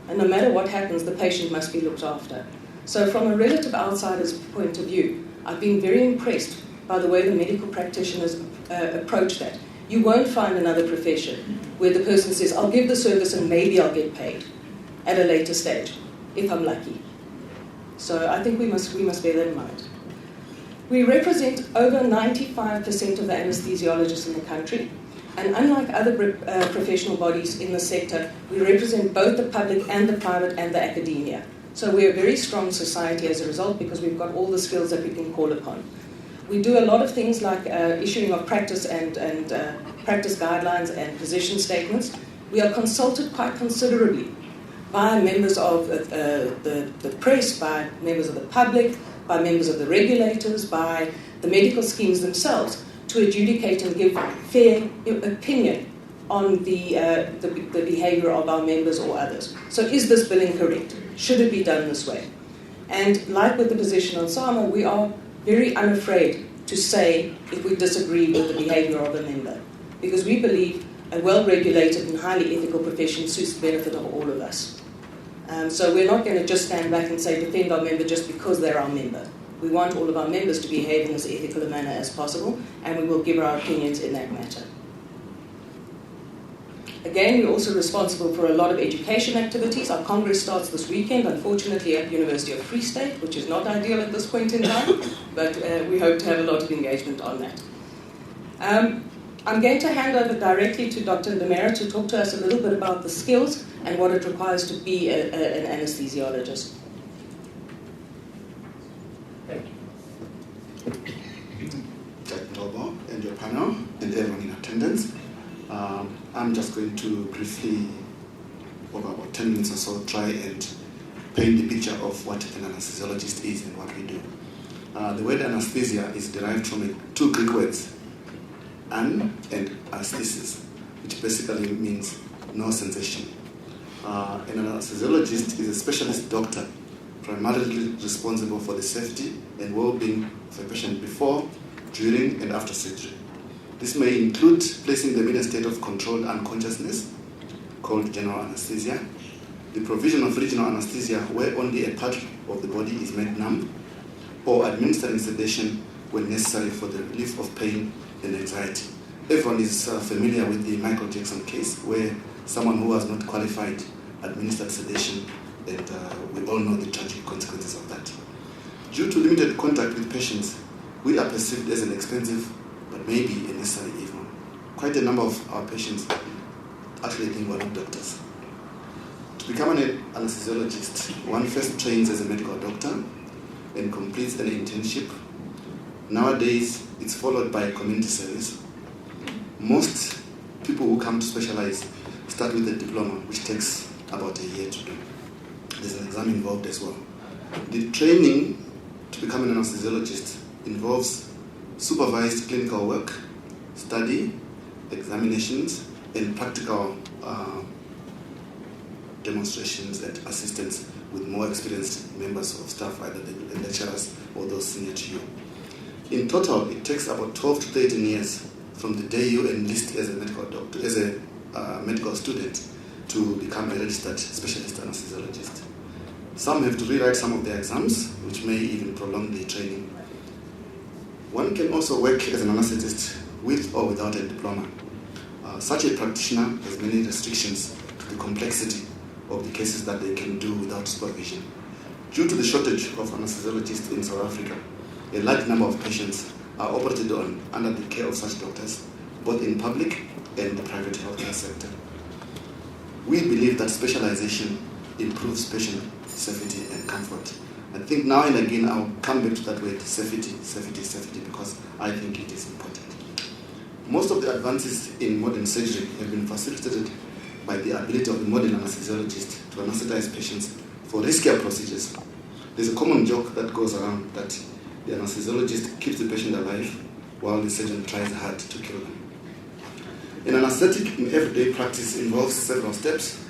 And no matter what happens, the patient must be looked after. So from a relative outsider's point of view, I've been very impressed by the way the medical practitioners approach that. You won't find another profession where the person says, I'll give the service and maybe I'll get paid at a later stage, if I'm lucky. So I think we must bear that in mind. We represent over 95% of the anesthesiologists in the country, and unlike other professional bodies in the sector, we represent both the public and the private and the academia. So we're a very strong society as a result because we've got all the skills that we can call upon. We do a lot of things like issuing of practice and practice guidelines and position statements. We are consulted quite considerably by members of the press, by members of the public, by members of the regulators, by the medical schemes themselves to adjudicate and give fair opinion on the behaviour of our members or others. So is this billing correct? Should it be done this way? And like with the position on SAMA, we are very unafraid to say if we disagree with the behaviour of a member, because we believe a well-regulated and highly ethical profession suits the benefit of all of us. So we're not going to just stand back and say defend our member just because they're our member. We want all of our members to behave in as ethical a manner as possible, and we will give our opinions in that matter. Again, we're also responsible for a lot of education activities. Our Congress starts this weekend, unfortunately, at University of Free State, which is not ideal at this point in time, but we hope to have a lot of engagement on that. I'm going to hand over directly to Dr. Ndamera to talk to us a little bit about the skills and what it requires to be an anesthesiologist. Thank you. panel and everyone in attendance. I'm just going to briefly, over about 10 minutes or so, try and paint the picture of what an anesthesiologist is and what we do. The word anesthesia is derived from two Greek words, an and aesthesis, which basically means no sensation. An anesthesiologist is a specialist doctor primarily responsible for the safety and well-being of a patient before, during, and after surgery. This may include placing them in a state of controlled unconsciousness, called general anesthesia, the provision of regional anesthesia where only a part of the body is made numb, or administering sedation when necessary for the relief of pain and anxiety. Everyone is familiar with the Michael Jackson case where someone who was not qualified administered sedation, and we all know the tragic consequences of that. Due to limited contact with patients, we are perceived as an expensive but maybe a necessary evil. Quite a number of our patients actually think we're not doctors. To become an anesthesiologist, one first trains as a medical doctor and completes an internship. Nowadays, it's followed by community service. Most people who come to specialize start with a diploma, which takes about a year to do. There's an exam involved as well. The training to become an anesthesiologist involves supervised clinical work, study, examinations, and practical demonstrations and assistance with more experienced members of staff, either the lecturers or those senior to you. In total, it takes about 12 to 13 years from the day you enlist as a medical doctor, as a medical student, to become a registered specialist anesthesiologist. Some have to rewrite some of their exams, which may even prolong the training. One can also work as an anesthetist with or without a diploma. Such a practitioner has many restrictions to the complexity of the cases that they can do without supervision. Due to the shortage of anesthesiologists in South Africa, a large number of patients are operated on under the care of such doctors, both in public and the private healthcare sector. We believe that specialization improves patient safety and comfort. I think now and again I'll come back to that word, safety, because I think it is important. Most of the advances in modern surgery have been facilitated by the ability of the modern anesthesiologist to anesthetize patients for riskier procedures. There's a common joke that goes around that the anesthesiologist keeps the patient alive while the surgeon tries hard to kill them. An anesthetic in everyday practice involves several steps.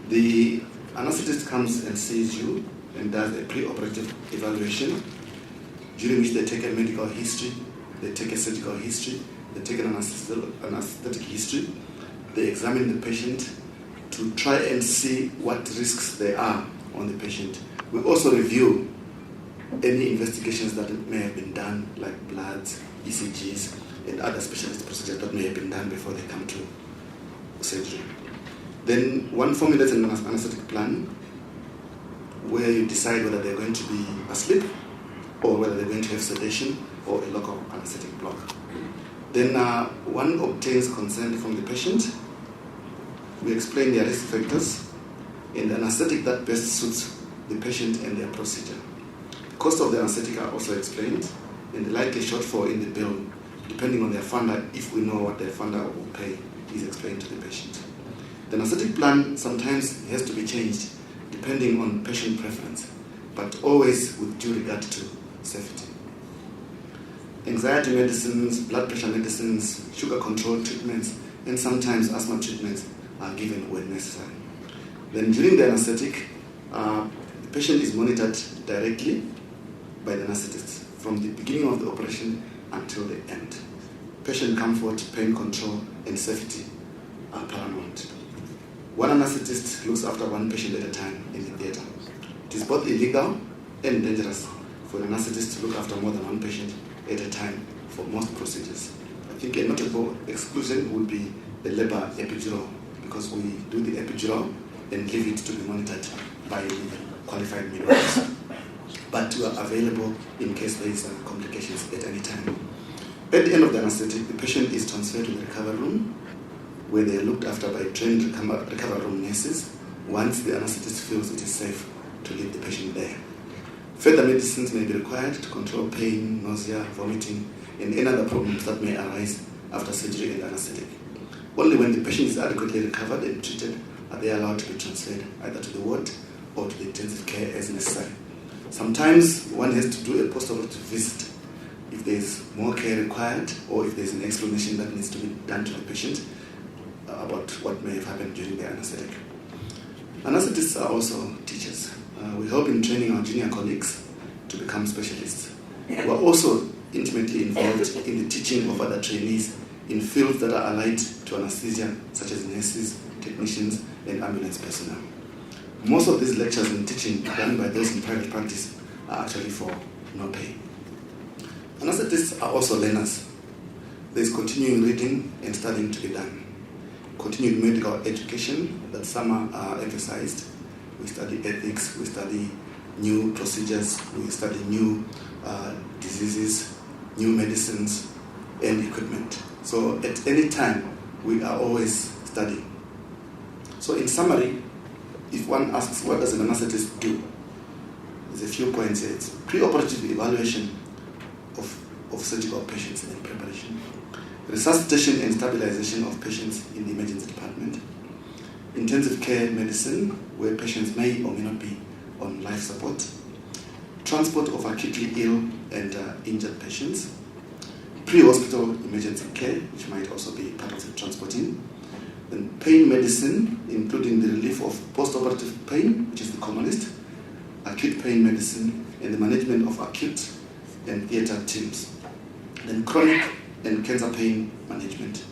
The anesthetist comes and sees you and does a pre-operative evaluation, during which they take a medical history, they take a surgical history, they take an anesthetic history, they examine the patient to try and see what risks there are on the patient. We also review any investigations that may have been done, like bloods, ECGs, and other specialist procedures that may have been done before they come to surgery. Then one formulates an anesthetic plan where you decide whether they're going to be asleep or whether they're going to have sedation or a local anesthetic block. Then one obtains consent from the patient. We explain their risk factors and the anesthetic that best suits the patient and their procedure. The cost of the anesthetic are also explained, and the likely shortfall in the bill, depending on their funder, if we know what their funder will pay, is explained to the patient. The anesthetic plan sometimes has to be changed depending on patient preference, but always with due regard to safety. Anxiety medicines, blood pressure medicines, sugar control treatments, and sometimes asthma treatments are given when necessary. Then during the anesthetic, the patient is monitored directly by the anesthetist from the beginning of the operation until the end. Patient comfort, pain control, and safety are paramount. One anesthetist looks after one patient at a time in the theater. It is both illegal and dangerous for an anesthetist to look after more than one patient at a time for most procedures. I think a notable exclusion would be the labor epidural, because we do the epidural and leave it to be monitored by the qualified midwives. But we are available in case there is complications at any time. At the end of the anesthetic, the patient is transferred to the recovery room, where they are looked after by trained recovery room nurses once the anesthetist feels it is safe to leave the patient there. Further medicines may be required to control pain, nausea, vomiting, and any other problems that may arise after surgery and anesthetic. Only when the patient is adequately recovered and treated are they allowed to be transferred either to the ward or to the intensive care as necessary. Sometimes one has to do a post-operative visit if there is more care required or if there is an explanation that needs to be done to the patient about what may have happened during the anesthetic. Anesthetists are also teachers. We help in training our junior colleagues to become specialists. We are also intimately involved in the teaching of other trainees in fields that are allied to anesthesia, such as nurses, technicians, and ambulance personnel. Most of these lectures and teaching done by those in private practice are actually for no pay. Anesthetists are also learners. There is continuing reading and studying to be done. Continued medical education that some are emphasized. We study ethics, we study new procedures, we study new diseases, new medicines, and equipment. So at any time, we are always studying. So in summary, if one asks what does an anesthetist do, there's a few points here. It's preoperative evaluation of surgical patients and preparation, resuscitation and stabilization of patients in the emergency department, intensive care medicine, where patients may or may not be on life support, transport of acutely ill and injured patients, pre-hospital emergency care, which might also be part of the transporting, then pain medicine, including the relief of post-operative pain, which is the commonest, acute pain medicine, and the management of acute and theatre teams, then chronic and cancer pain management,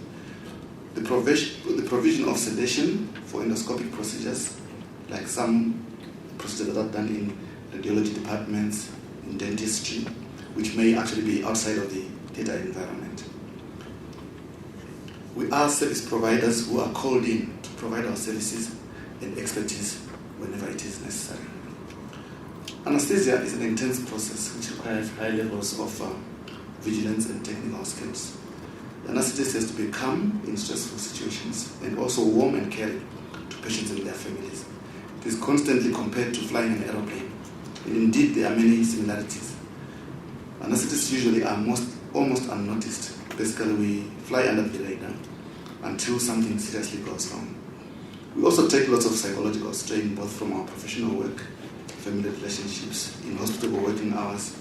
the provision of sedation for endoscopic procedures, like some procedures that are done in radiology departments, in dentistry, which may actually be outside of the theatre environment. We are service providers who are called in to provide our services and expertise whenever it is necessary. Anesthesia is an intense process which requires high levels of vigilance and technical skills. The anesthetist has to be calm in stressful situations and also warm and caring to patients and their families. It is constantly compared to flying an aeroplane, and indeed there are many similarities. Anesthetists usually are almost unnoticed. Basically, we fly under the radar until something seriously goes wrong. We also take lots of psychological strain, both from our professional work, family relationships, in hospital working hours,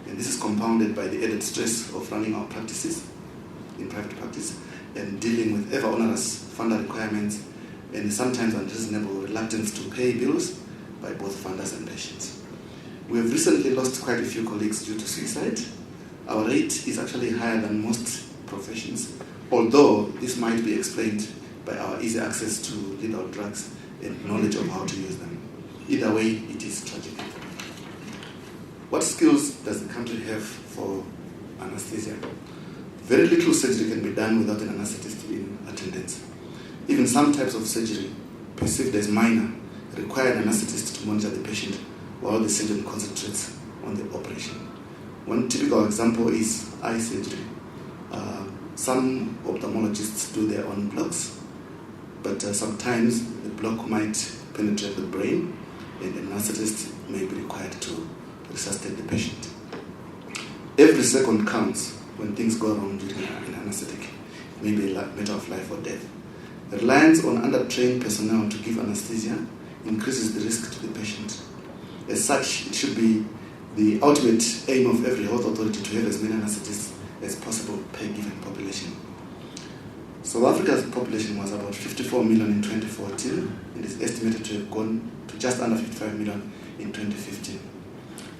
and this is compounded by the added stress of running our practices in private practice and dealing with ever onerous funder requirements and sometimes unreasonable reluctance to pay bills by both funders and patients. We have recently lost quite a few colleagues due to suicide. Our rate is actually higher than most professions, although this might be explained by our easy access to lethal drugs and knowledge of how to use them. Either way, it is tragic. What skills does the country have for anesthesia? Very little surgery can be done without an anesthetist in attendance. Even some types of surgery, perceived as minor, require an anesthetist to monitor the patient while the surgeon concentrates on the operation. One typical example is eye surgery. Some ophthalmologists do their own blocks, but sometimes the block might penetrate the brain and an anesthetist may be required to resuscitate the patient. Every second counts when things go wrong during an anesthetic. It may be a matter of life or death. The reliance on under-trained personnel to give anesthesia increases the risk to the patient. As such, it should be the ultimate aim of every health authority to have as many anesthetists as possible per given population. South Africa's population was about 54 million in 2014 and is estimated to have gone to just under 55 million in 2015.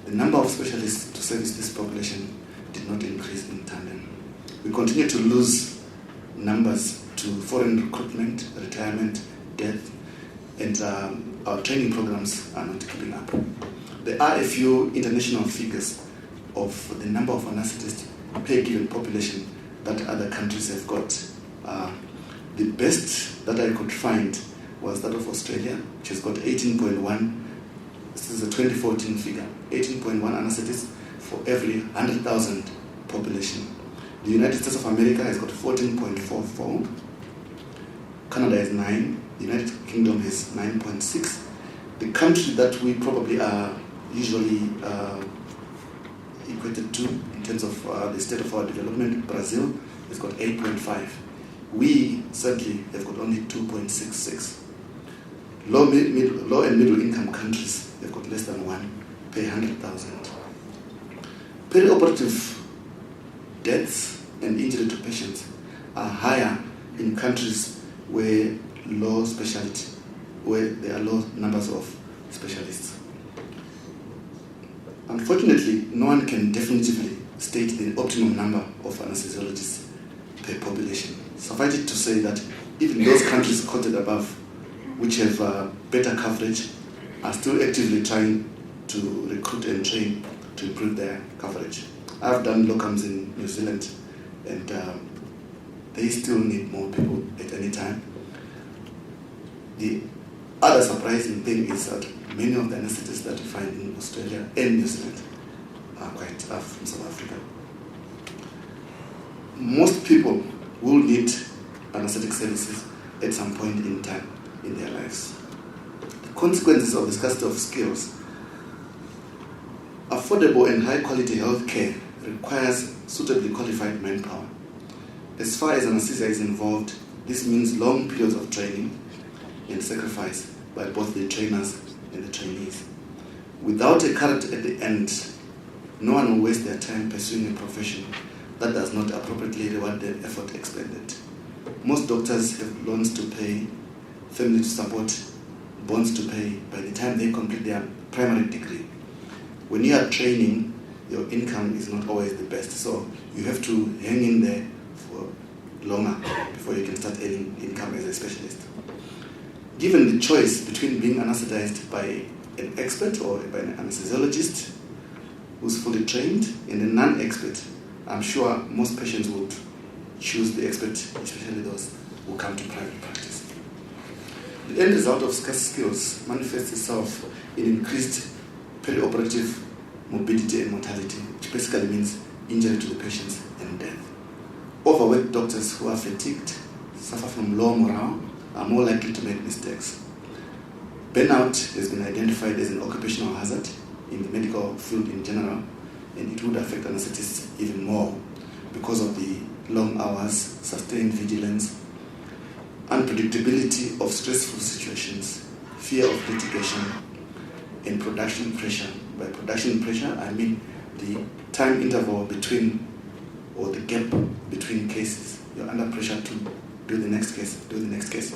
The number of specialists to service this population did not increase in tandem. We continue to lose numbers to foreign recruitment, retirement, death, and our training programs are not keeping up. There are a few international figures of the number of anesthetists per given population that other countries have got. The best that I could find was that of Australia, which has got 18.1. This is a 2014 figure, 18.1 anesthetists for every 100,000 population. The United States of America has got 14.44. Canada has 9. The United Kingdom has 9.6. The country that we probably are usually equated to in terms of the state of our development. Brazil has got 8.5. We certainly have got only 2.66. Low and middle income countries have got less than 1 per 100,000. Perioperative deaths and injury to patients are higher in countries where there are low numbers of specialists. Unfortunately, no one can definitively state the optimum number of anesthesiologists per population. Suffice it to say that even those countries quoted above, which have better coverage, are still actively trying to recruit and train to improve their coverage. I've done locums in New Zealand, and they still need more people at any time. The other surprising thing is that many of the anesthetists that you find in Australia and New Zealand are from South Africa. Most people will need anesthetic services at some point in time in their lives. The consequences of the scarcity of skills: affordable and high quality health care requires suitably qualified manpower. As far as anesthesia is involved, this means long periods of training and sacrifice by both the trainers and the trainees. Without a carrot at the end, no one will waste their time pursuing a profession that does not appropriately reward the effort expended. Most doctors have loans to pay, family to support, bonds to pay by the time they complete their primary degree. When you are training, your income is not always the best, so you have to hang in there for longer before you can start earning income as a specialist. Given the choice between being anesthetized by an expert or by an anesthesiologist who's fully trained and a non-expert, I'm sure most patients would choose the expert, especially those who come to private practice. The end result of scarce skills manifests itself in increased perioperative morbidity and mortality, which basically means injury to the patients and death. Overworked doctors who are fatigued, suffer from low morale, are more likely to make mistakes. Burnout has been identified as an occupational hazard in the medical field in general, and it would affect anesthetists even more because of the long hours, sustained vigilance, unpredictability of stressful situations, fear of litigation, and production pressure. By production pressure, I mean the time interval between, or the gap between cases. You're under pressure to do the next case,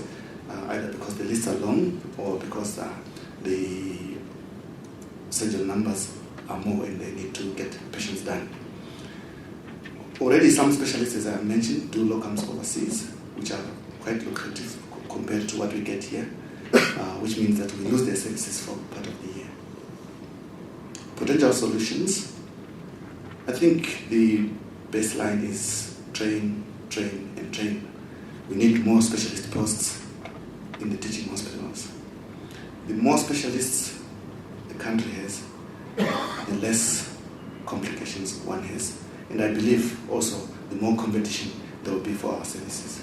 either because the lists are long or because the surgeon numbers are more and they need to get patients done. Already some specialists, as I mentioned, do locums overseas, which are quite lucrative compared to what we get here, which means that we lose their services for part of the year. Potential solutions: I think the baseline is train, and train. We need more specialist posts in the teaching hospitals. The more specialists the country has, the less complications one has. And I believe also the more competition there will be for our services.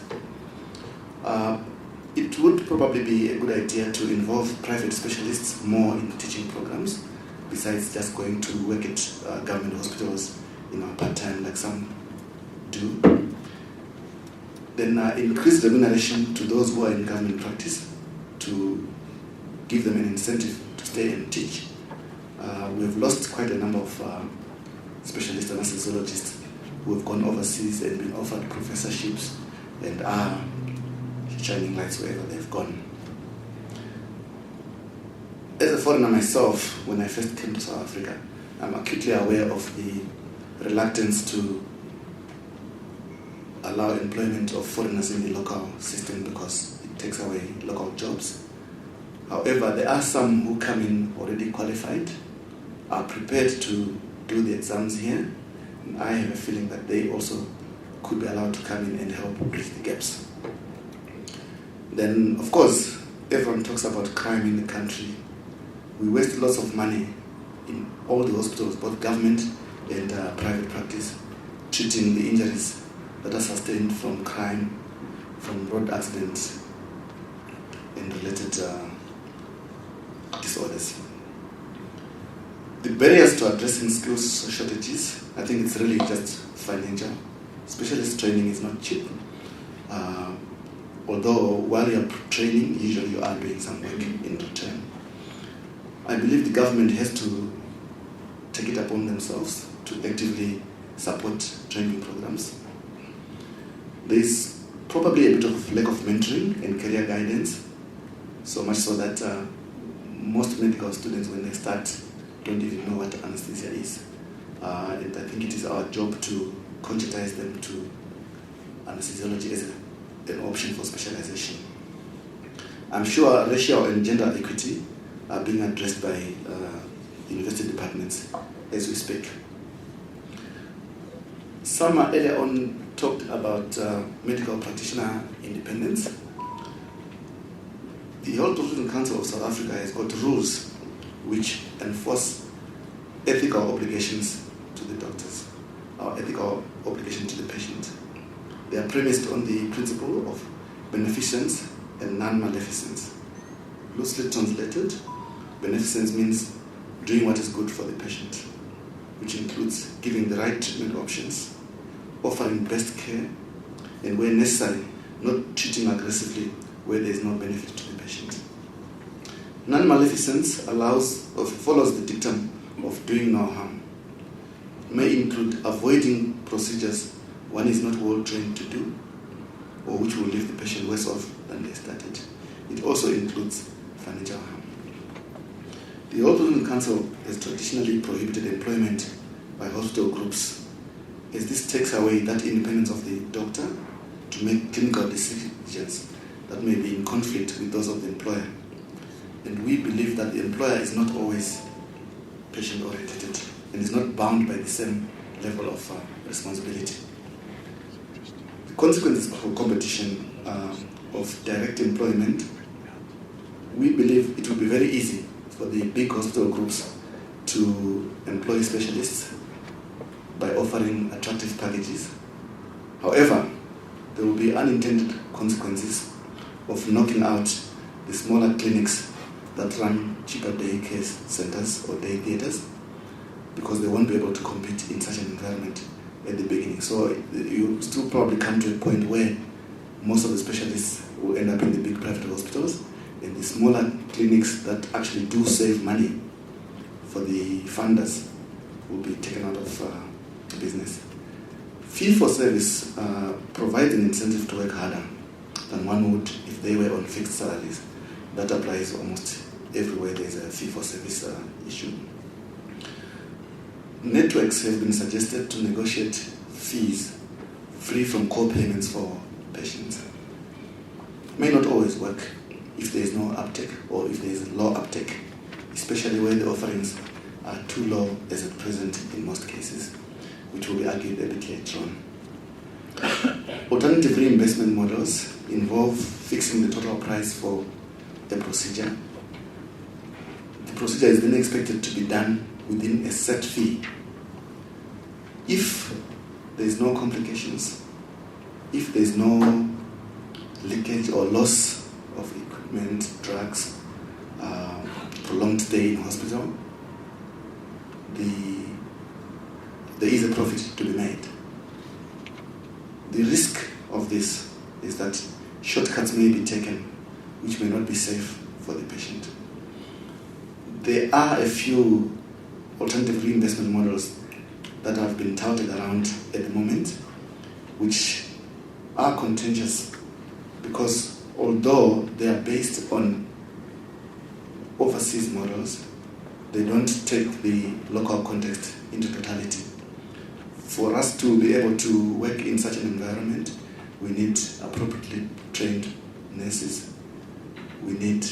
It would probably be a good idea to involve private specialists more in teaching programs, besides just going to work at government hospitals, part-time like some do. Then increase remuneration to those who are in government practice to give them an incentive to stay and teach. We have lost quite a number of specialist anesthesiologists who have gone overseas and been offered professorships and are shining lights wherever they've gone. As a foreigner myself, when I first came to South Africa, I'm acutely aware of the reluctance to allow employment of foreigners in the local system because it takes away local jobs. However, there are some who come in already qualified, are prepared to do the exams here, and I have a feeling that they also could be allowed to come in and help bridge the gaps. Then, of course, everyone talks about crime in the country. We waste lots of money in all the hospitals, both government and private practice, treating the injuries that are sustained from crime, from road accidents, and related disorders. The barriers to addressing skills shortages, I think it's really just financial. Specialist training is not cheap. Although while you're training, usually you are doing some work in return. I believe the government has to take it upon themselves to actively support training programs. There's probably a bit of lack of mentoring and career guidance, so much so that most medical students, when they start, don't even know what anesthesia is. And I think it is our job to conscientize them to anesthesiology as an option for specialization. I'm sure racial and gender equity are being addressed by university departments as we speak. Some earlier on talked about medical practitioner independence. The Health Professional Council of South Africa has got rules which enforce ethical obligations to the doctors, or ethical obligation to the patient. They are premised on the principle of beneficence and non-maleficence. Loosely translated, beneficence means doing what is good for the patient, which includes giving the right treatment options, offering best care, and where necessary, not treating aggressively where there is no benefit to the patient. Non-maleficence follows the dictum of doing no harm. It may include avoiding procedures one is not well trained to do, or which will leave the patient worse off than they started. It also includes financial harm. The Health Professional Council has traditionally prohibited employment by hospital groups, as this takes away that independence of the doctor to make clinical decisions that may be in conflict with those of the employer. And we believe that the employer is not always patient-oriented and is not bound by the same level of responsibility. The consequences for competition of direct employment, we believe it will be very easy for the big hospital groups to employ specialists by offering attractive packages. However, there will be unintended consequences of knocking out the smaller clinics that run cheaper day care centers or day theaters, because they won't be able to compete in such an environment at the beginning. So you still probably come to a point where most of the specialists will end up in the big private hospitals, and the smaller clinics that actually do save money for the funders will be taken out of business. Fee for service provides an incentive to work harder than one would if they were on fixed salaries. That applies almost everywhere there's a fee for service issue. Networks have been suggested to negotiate fees free from co-payments for patients. May not always work if there is no uptake or if there is low uptake, especially where the offerings are too low as at present in most cases, which will be argued a bit later on. Alternative reimbursement models involve fixing the total price for a procedure. The procedure is then expected to be done within a set fee. If there is no complications, if there is no leakage or loss of equipment, drugs, prolonged stay in hospital, there is a profit to be made. The risk of this is that shortcuts may be taken which may not be safe for the patient. There are a few alternative reimbursement models that have been touted around at the moment, which are contentious because although they are based on overseas models, they don't take the local context into totality. For us to be able to work in such an environment, we need appropriately trained nurses. We need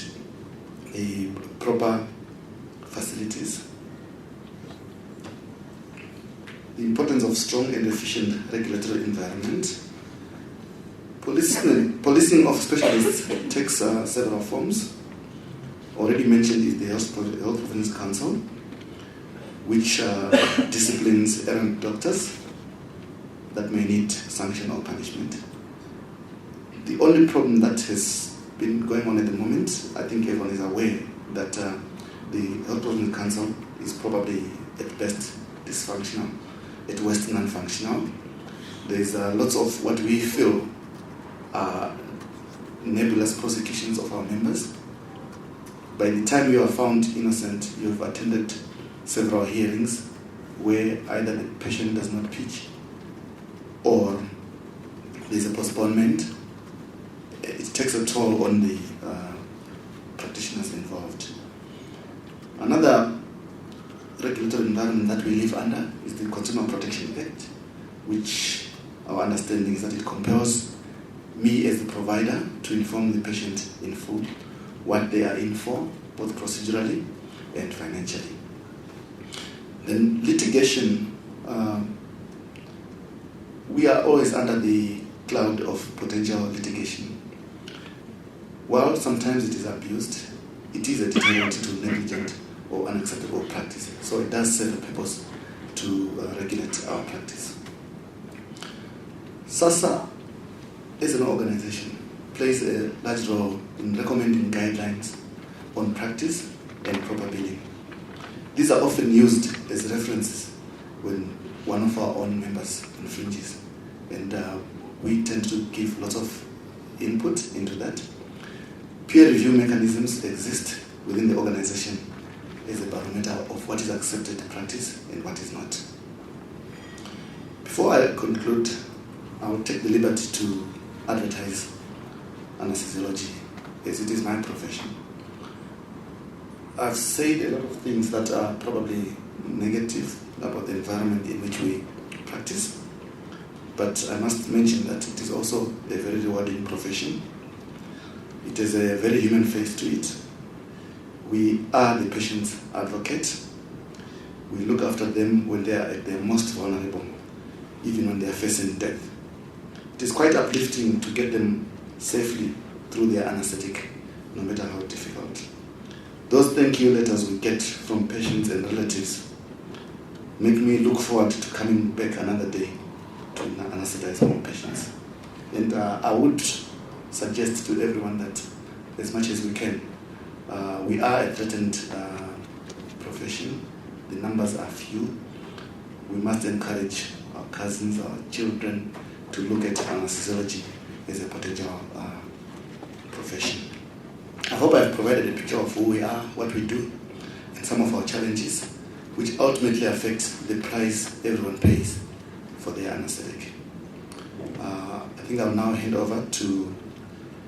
a proper facilities. The importance of strong and efficient regulatory environment. Policing of specialists takes several forms. Already mentioned is the Health Professionals Council, which disciplines errant doctors that may need sanction or punishment. The only problem that has been going on at the moment, I think everyone is aware that the Health Professionals Council is probably at best dysfunctional, at worst non-functional. There's lots of what we feel are nebulous prosecutions of our members. By the time you are found innocent, you've attended several hearings where either the patient does not pitch or there's a postponement. It takes a toll on the practitioners involved. Another regulatory environment that we live under is the Consumer Protection Act, which our understanding is that it compels me as the provider to inform the patient in full what they are in for, both procedurally and financially. Then litigation, we are always under the cloud of potential litigation. While sometimes it is abused, it is a deterrent to negligent or unacceptable practice. So it does serve a purpose to regulate our practice. SASSA, as an organization, plays a large role in recommending guidelines on practice and proper billing. These are often used as references when one of our own members infringes, and we tend to give lots of input into that. Peer review mechanisms exist within the organization as a barometer of what is accepted practice and what is not. Before I conclude, I will take the liberty to advertise anesthesiology as it is my profession. I've said a lot of things that are probably negative about the environment in which we practice, but I must mention that it is also a very rewarding profession. It has a very human face to it. We are the patient's advocate. We look after them when they are at their most vulnerable, even when they are facing death. It is quite uplifting to get them safely through their anesthetic, no matter how difficult. Those thank you letters we get from patients and relatives make me look forward to coming back another day to anesthetize more patients. And I would suggest to everyone that as much as we can, we are a threatened profession. The numbers are few. We must encourage our cousins, our children, to look at anesthesiology as a potential profession. I hope I've provided a picture of who we are, what we do, and some of our challenges, which ultimately affect the price everyone pays for their anesthetic. I think I'll now hand over to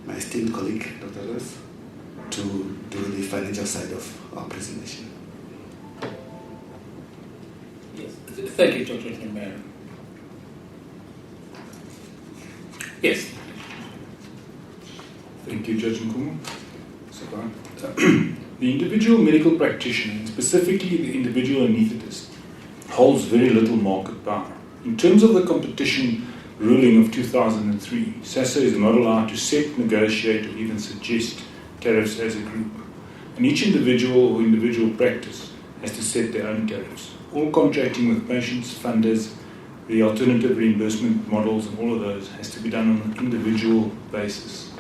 my esteemed colleague, Dr. Rose, to do the financial side of our presentation. Yes. Thank you, Dr. Nembele. Yes. Thank you, Judge Nkumu. The individual medical practitioner, and specifically the individual anaesthetist, holds very little market power. In terms of the competition ruling of 2003, SASSA is not allowed to set, negotiate, or even suggest tariffs as a group. And each individual or individual practice has to set their own tariffs. All contracting with patients, funders, the alternative reimbursement models, and all of those has to be done on an individual basis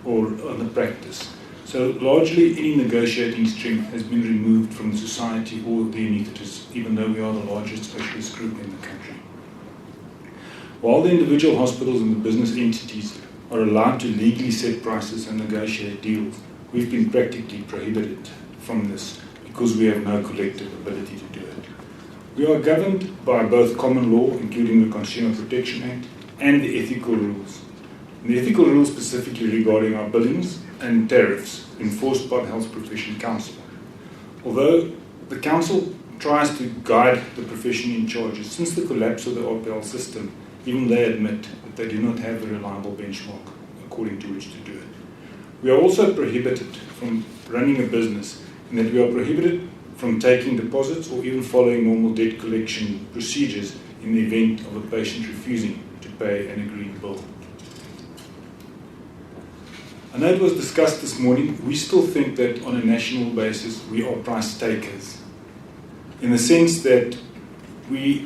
or on the practice. So largely any negotiating strength has been removed from the society or the anaesthetists, even though we are the largest specialist group in the country. While the individual hospitals and the business entities are allowed to legally set prices and negotiate deals, we've been practically prohibited from this because we have no collective ability to do it. We are governed by both common law, including the Consumer Protection Act, and the ethical rules. The ethical rules specifically regarding our billings and tariffs enforced by the Health Profession Council. Although the Council tries to guide the profession in charge, since the collapse of the RPL system, even they admit that they do not have a reliable benchmark according to which to do it. We are also prohibited from running a business in that we are prohibited from taking deposits or even following normal debt collection procedures in the event of a patient refusing to pay an agreed bill. I know it was discussed this morning, we still think that on a national basis we are price takers, in the sense that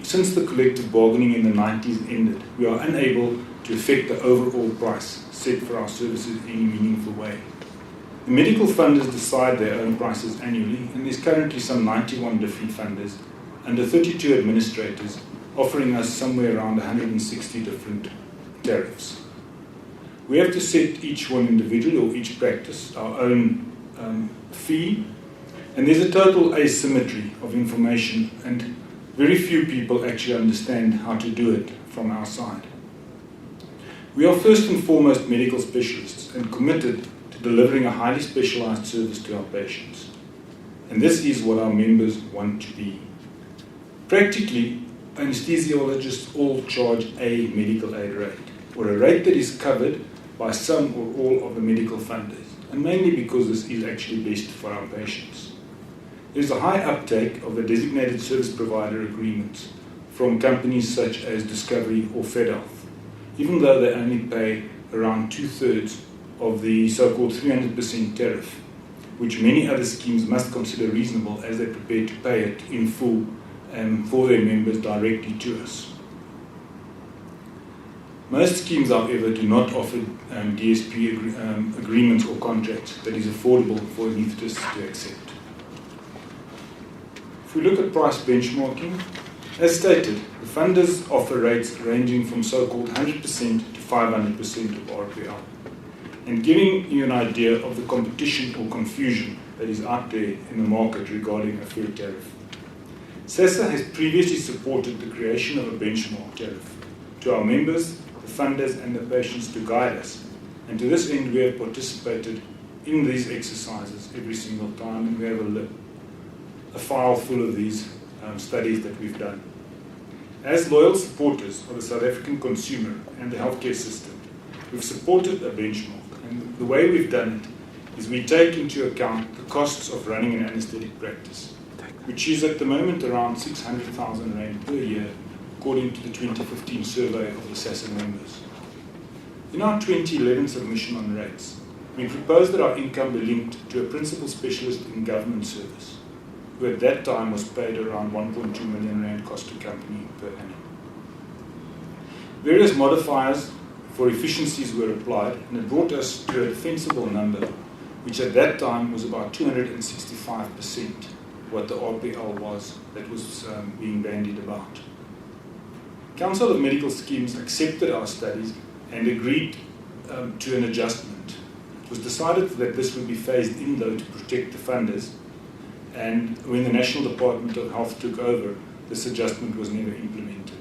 since the collective bargaining in the 90s ended, we are unable to affect the overall price set for our services in any meaningful way. The medical funders decide their own prices annually, and there's currently some 91 different funders under 32 administrators offering us somewhere around 160 different tariffs. We have to set each one individually or each practice our own fee, and there's a total asymmetry of information, and very few people actually understand how to do it from our side. We are first and foremost medical specialists and committed to delivering a highly specialized service to our patients. And this is what our members want to be. Practically, anesthesiologists all charge a medical aid rate, or a rate that is covered by some or all of the medical funders, and mainly because this is actually best for our patients. There is a high uptake of the designated service provider agreements from companies such as Discovery or FedHealth, even though they only pay around 2/3 of the so-called 300% tariff, which many other schemes must consider reasonable as they prepare to pay it in full for their members directly to us. Most schemes, however, do not offer DSP agreements or contracts that is affordable for anaesthetists to accept. If we look at price benchmarking, as stated, the funders offer rates ranging from so-called 100% to 500% of RPL. And giving you an idea of the competition or confusion that is out there in the market regarding a fair tariff. SASSA has previously supported the creation of a benchmark tariff to our members, the funders and the patients to guide us. And to this end, we have participated in these exercises every single time, and we have a file full of these studies that we've done. As loyal supporters of the South African consumer and the healthcare system, we've supported a benchmark. And the way we've done it is we take into account the costs of running an anaesthetic practice, which is at the moment around 600,000 Rand per year, according to the 2015 survey of the SASSA members. In our 2011 submission on rates, we proposed that our income be linked to a principal specialist in government service, who at that time was paid around 1.2 million Rand cost to company per annum. Various modifiers for efficiencies were applied, and it brought us to a defensible number, which at that time was about 265% what the RPL was that was being bandied about. Council of Medical Schemes accepted our studies and agreed to an adjustment. It was decided that this would be phased in, though, to protect the funders, and when the National Department of Health took over, this adjustment was never implemented.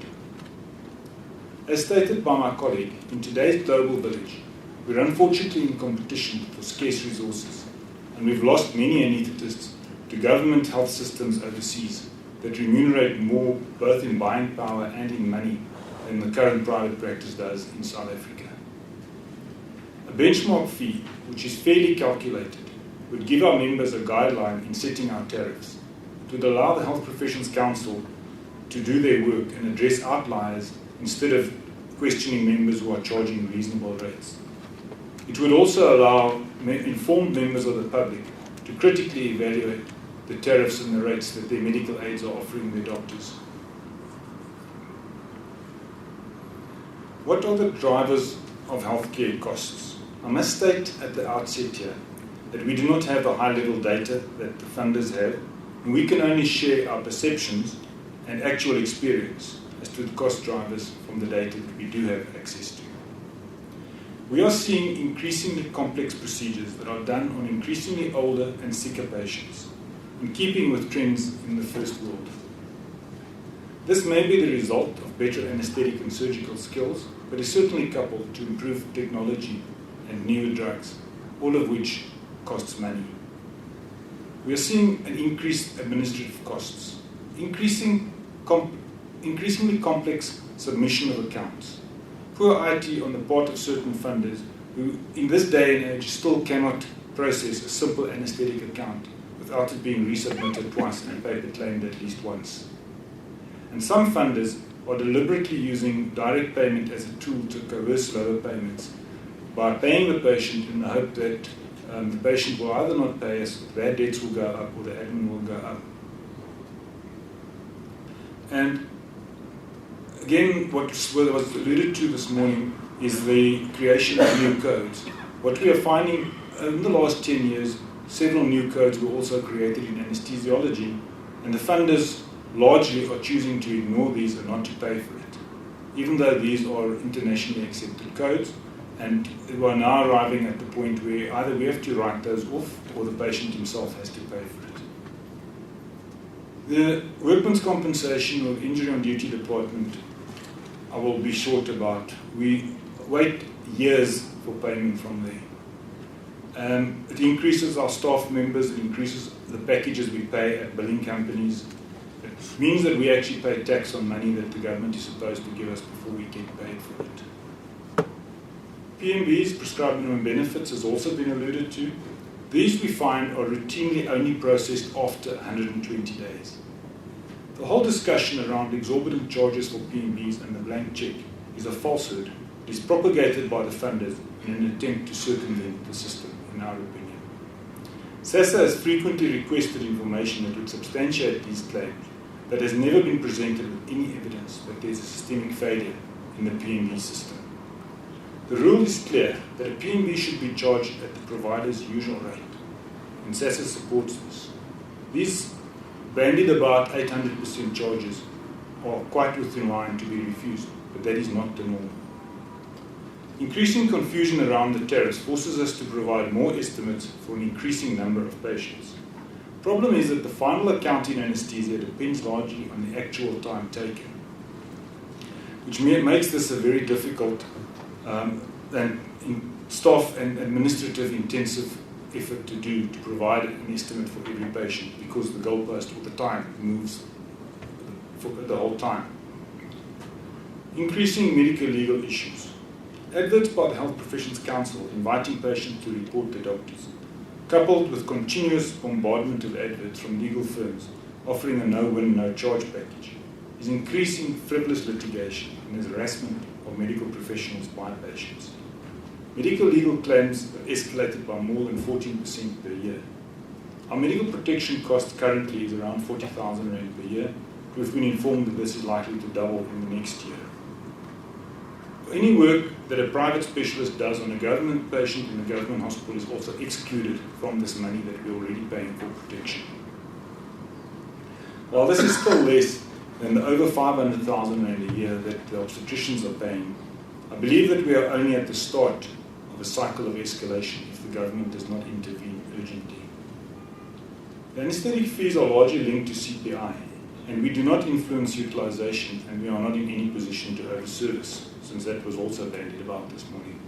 As stated by my colleague, in today's global village, we're unfortunately in competition for scarce resources, and we've lost many anaesthetists to government health systems overseas that remunerate more both in buying power and in money than the current private practice does in South Africa. A benchmark fee, which is fairly calculated, would give our members a guideline in setting our tariffs. It would allow the Health Professions Council to do their work and address outliers instead of questioning members who are charging reasonable rates. It would also allow informed members of the public to critically evaluate the tariffs and the rates that their medical aids are offering their doctors. What are the drivers of healthcare costs? I must state at the outset here that we do not have the high-level data that the funders have, and we can only share our perceptions and actual experience as to the cost drivers from the data that we do have access to. We are seeing increasingly complex procedures that are done on increasingly older and sicker patients, in keeping with trends in the first world. This may be the result of better anesthetic and surgical skills, but is certainly coupled to improved technology and newer drugs, all of which costs money. We are seeing an increased administrative costs, increasingly complex submission of accounts, poor IT on the part of certain funders who in this day and age still cannot process a simple anesthetic account without it being resubmitted twice and paper claimed at least once. And some funders are deliberately using direct payment as a tool to coerce lower payments by paying the patient in the hope that the patient will either not pay us, their debts will go up, or the admin will go up. And again, what was alluded to this morning is the creation of new codes. What we are finding in the last 10 years, several new codes were also created in anesthesiology, and the funders largely are choosing to ignore these and not to pay for it, even though these are internationally accepted codes, and we are now arriving at the point where either we have to write those off or the patient himself has to pay for it. The workman's compensation or injury on duty department, I will be short about. We wait years for payment from there. It increases our staff members, it increases the packages we pay at billing companies. It means that we actually pay tax on money that the government is supposed to give us before we get paid for it. PMBs, prescribed minimum benefits, has also been alluded to. These we find are routinely only processed after 120 days. The whole discussion around exorbitant charges for PMBs and the blank check is a falsehood. It is propagated by the funders in an attempt to circumvent the system, in our opinion. SASSA has frequently requested information that would substantiate these claims, but has never been presented with any evidence that there is a systemic failure in the PMB system. The rule is clear that a PMB should be charged at the provider's usual rate, and SASSA supports this. These bandied about 800% charges are quite within line to be refused, but that is not the norm. Increasing confusion around the tariffs forces us to provide more estimates for an increasing number of patients. The problem is that the final account in anesthesia depends largely on the actual time taken, which makes this a very difficult and staff and administrative intensive effort to provide an estimate for every patient, because the goalpost all the time moves for the whole time. Increasing medical legal issues. Adverts by the Health Professions Council inviting patients to report their doctors, coupled with continuous bombardment of adverts from legal firms offering a no-win, no-charge package, is increasing frivolous litigation and is harassment of medical professionals by patients. Medical legal claims have escalated by more than 14% per year. Our medical protection cost currently is around 40,000 Rand per year. We've been informed that this is likely to double in the next year. Any work that a private specialist does on a government patient in a government hospital is also excluded from this money that we're already paying for protection. While this is still less than the over 500,000 Rand a year that the obstetricians are paying, I believe that we are only at the start of a cycle of escalation if the government does not intervene urgently. The anesthetic fees are largely linked to CPI, and we do not influence utilization, and we are not in any position to overservice, since that was also bandied about this morning.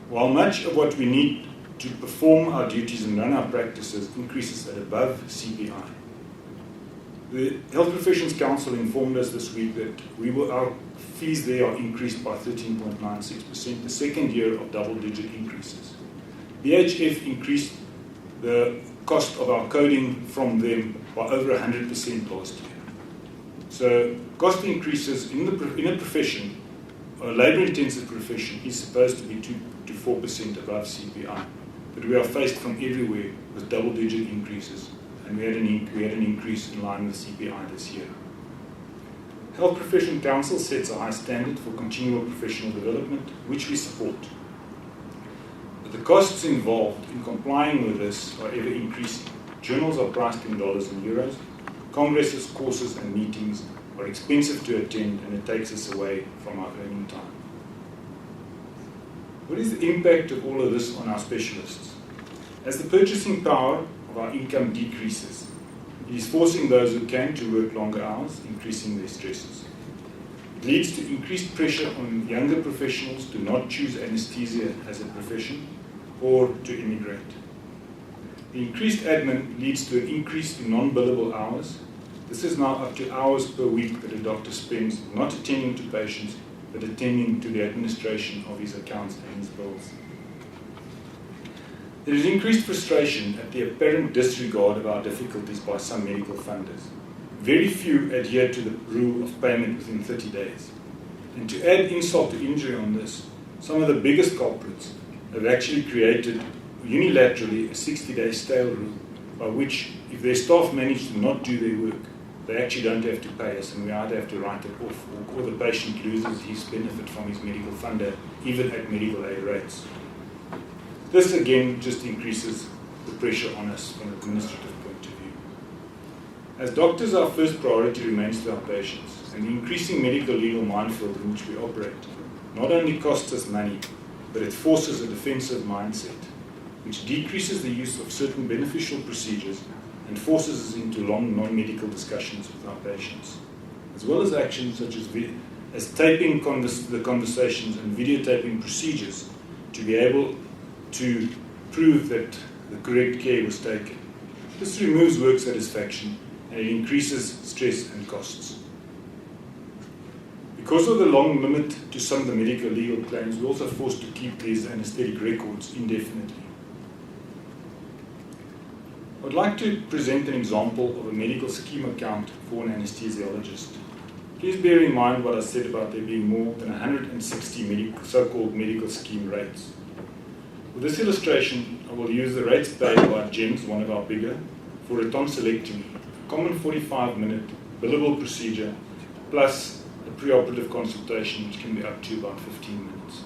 While much of what we need to perform our duties and run our practices increases at above CPI, the Health Professions Council informed us this week that our fees there are increased by 13.96%, the second year of double-digit increases. BHF increased the cost of our coding from them by over 100% last year. So cost increases in a profession, a labour-intensive profession, is supposed to be 2 to 4% above CPI, but we are faced from everywhere with double-digit increases, and we had an increase in line with CPI this year. Health Profession Council sets a high standard for continual professional development, which we support. But the costs involved in complying with this are ever increasing. Journals are priced in dollars and euros. Congresses, courses, and meetings are expensive to attend, and it takes us away from our earning time. What is the impact of all of this on our specialists? As the purchasing power of our income decreases, it is forcing those who can to work longer hours, increasing their stresses. It leads to increased pressure on younger professionals to not choose anesthesia as a profession or to immigrate. The increased admin leads to an increase in non-billable hours. This is now up to hours per week that a doctor spends not attending to patients, but attending to the administration of his accounts and his bills. There is increased frustration at the apparent disregard of our difficulties by some medical funders. Very few adhere to the rule of payment within 30 days. And to add insult to injury on this, some of the biggest culprits have actually created unilaterally a 60-day stale rule, by which if their staff manage to not do their work, they actually don't have to pay us, and we either have to write it off, or the patient loses his benefit from his medical funder, even at medical aid rates. This again just increases the pressure on us from an administrative point of view. As doctors, our first priority remains to our patients, and the increasing medical legal minefield in which we operate not only costs us money, but it forces a defensive mindset, which decreases the use of certain beneficial procedures and forces us into long non-medical discussions with our patients, as well as actions such as taping the conversations and videotaping procedures to be able to prove that the correct care was taken. This removes work satisfaction and it increases stress and costs. Because of the long limit to some of the medical legal claims, we're also forced to keep these anesthetic records indefinitely. I'd like to present an example of a medical scheme account for an anesthesiologist. Please bear in mind what I said about there being more than 160 so-called medical scheme rates. With this illustration, I will use the rates paid by GEMS, one of our bigger, for a tonsillectomy, a common 45-minute billable procedure, plus a preoperative consultation, which can be up to about 15 minutes.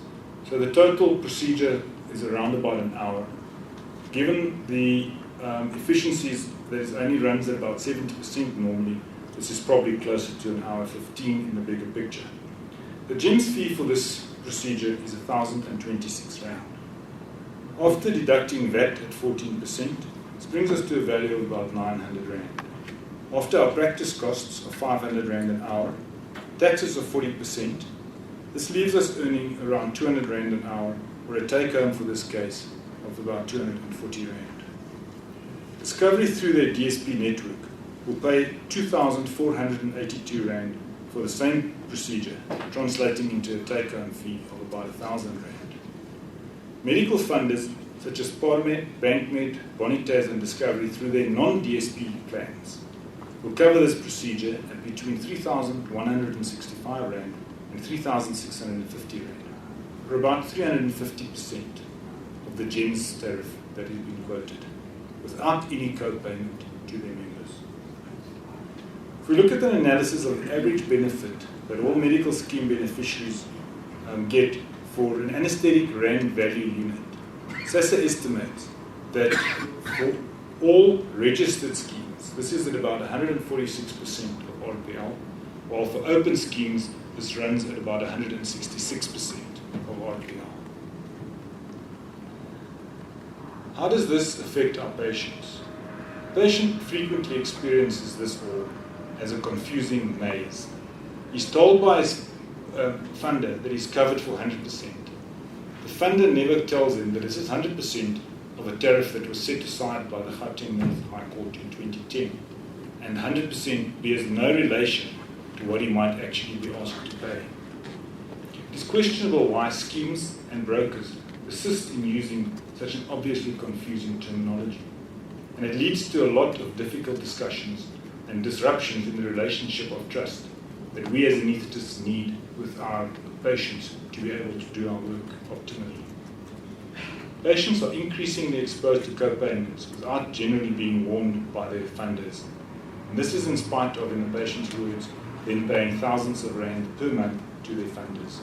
So the total procedure is around about an hour. Given the efficiencies, that it only runs at about 70% normally, this is probably closer to an hour 15 in the bigger picture. The GEMS fee for this procedure is 1,026 Rand. After deducting VAT at 14%, this brings us to a value of about 900 Rand. After our practice costs of 500 Rand an hour, taxes of 40%, this leaves us earning around 200 Rand an hour, or a take-home for this case of about 240 Rand. Discovery through their DSP network will pay 2,482 Rand for the same procedure, translating into a take-home fee of about 1,000 Rand. Medical funders such as Parmed, BankMed, Bonitas and Discovery through their non-DSP plans will cover this procedure at between 3,165 Rand and 3,650 Rand, or about 350% of the GEMS tariff that has been quoted, without any co-payment to their members. If we look at an analysis of the average benefit that all medical scheme beneficiaries get for an anesthetic Rand value unit, SASSA estimates that for all registered schemes, this is at about 146% of RPL, while for open schemes, this runs at about 166% of RPL. How does this affect our patients? The patient frequently experiences this all as a confusing maze. He's told by his funder that he's covered for 100%. The funder never tells him that this is 100% of a tariff that was set aside by the Gauteng North High Court in 2010, and 100% bears no relation to what he might actually be asked to pay. It is questionable why schemes and brokers persist in using such an obviously confusing terminology, and it leads to a lot of difficult discussions and disruptions in the relationship of trust that we as anaesthetists need with our patients to be able to do our work optimally. Patients are increasingly exposed to co-payments without generally being warned by their funders. And this is in spite of, in the patient's words, them paying thousands of Rand per month to their funders.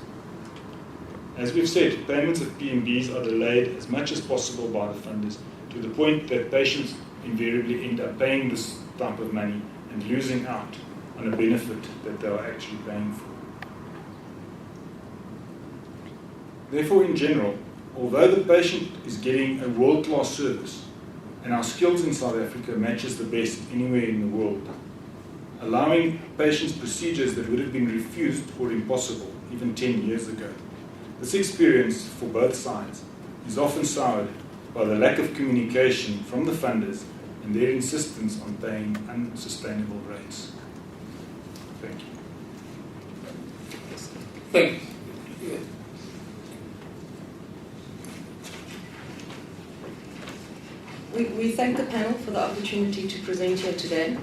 As we've said, payments of PMBs are delayed as much as possible by the funders, to the point that patients invariably end up paying this type of money and losing out on a benefit that they are actually paying for. Therefore, in general, although the patient is getting a world-class service and our skills in South Africa matches the best anywhere in the world, allowing patients procedures that would have been refused or impossible even 10 years ago, this experience for both sides is often soured by the lack of communication from the funders and their insistence on paying unsustainable rates. Thank you. Thank you. We thank the panel for the opportunity to present here today.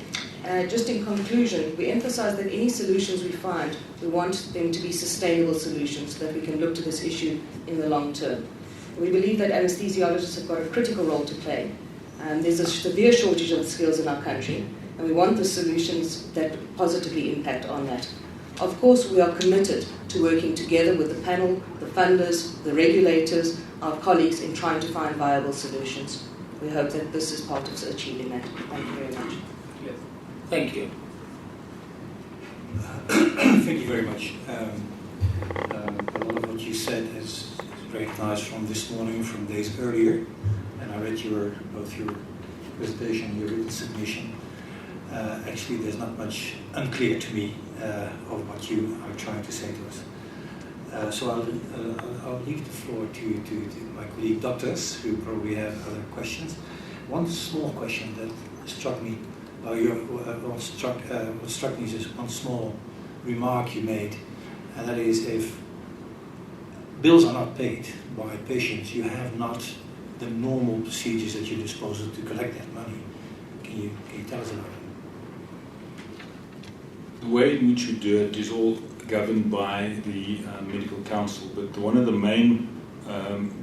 Just in conclusion, we emphasize that any solutions we find, we want them to be sustainable solutions so that we can look to this issue in the long term. We believe that anesthesiologists have got a critical role to play. There's a severe shortage of skills in our country, and we want the solutions that positively impact on that. Of course, we are committed to working together with the panel, the funders, the regulators, our colleagues in trying to find viable solutions. We hope that this is part of achieving that. Thank you very much. Yes. Thank you. Thank you very much. A lot of what you said is recognized from this morning, from days earlier, and I read both your presentation and your written submission. Actually, there's not much unclear to me of what you are trying to say to us. So I'll leave the floor to my colleague doctors who probably have other questions. One small question that struck me, what struck me is just one small remark you made, and that is if bills are not paid by patients, you have not the normal procedures at your disposal to collect that money. Can you tell us about it? The way in which we do it is all governed by the medical council, but one of the main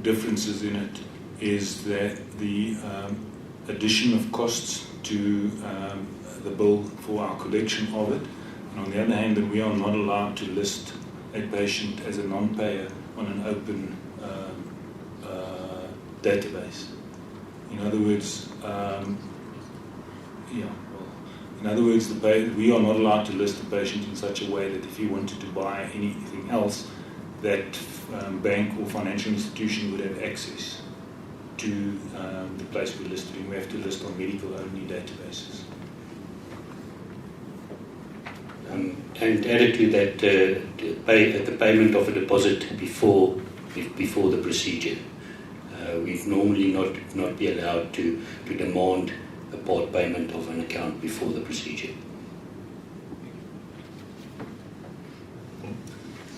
differences in it is that the addition of costs to the bill for our collection of it, and on the other hand, that we are not allowed to list a patient as a non-payer on an open database. In other words, we are not allowed to list the patient in such a way that if he wanted to buy anything else, that bank or financial institution would have access to the place we're listed in. We have to list on medical-only databases. And added to that, the payment of a deposit before the procedure. We've normally not be allowed to demand a part payment of an account before the procedure.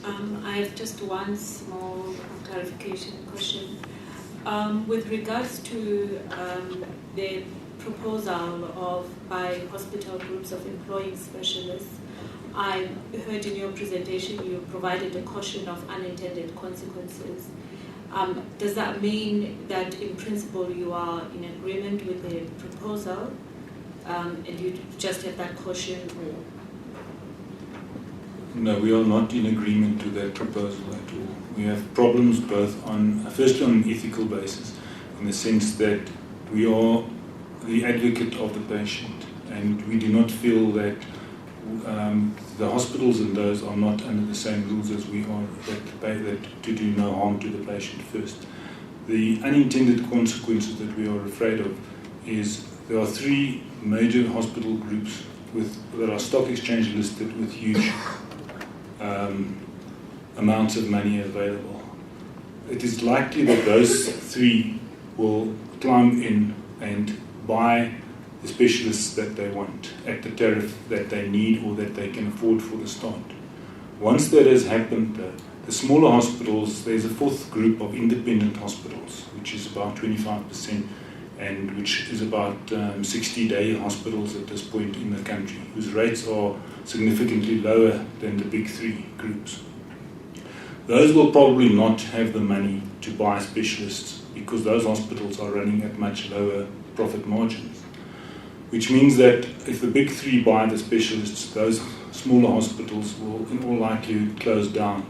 I have just one small clarification question. With regards to the proposal by hospital groups of employing specialists, I heard in your presentation you provided a caution of unintended consequences. Does that mean that in principle you are in agreement with the proposal and you just have that caution? Or? No, we are not in agreement with that proposal at all. We have problems both firstly on an ethical basis, in the sense that we are the advocate of the patient, and we do not feel that the hospitals and those are not under the same rules as we are, that to do no harm to the patient first. The unintended consequences that we are afraid of is there are 3 major hospital groups that are stock exchange listed with huge amounts of money available. It is likely that those 3 will climb in and buy the specialists that they want at the tariff that they need or that they can afford for the start. Once that has happened, the smaller hospitals, there's a 4th group of independent hospitals, which is about 25%, and which is about 60-day hospitals at this point in the country, whose rates are significantly lower than the big 3 groups. Those will probably not have the money to buy specialists because those hospitals are running at much lower profit margins. Which means that if the big 3 buy the specialists, those smaller hospitals will in all likelihood close down,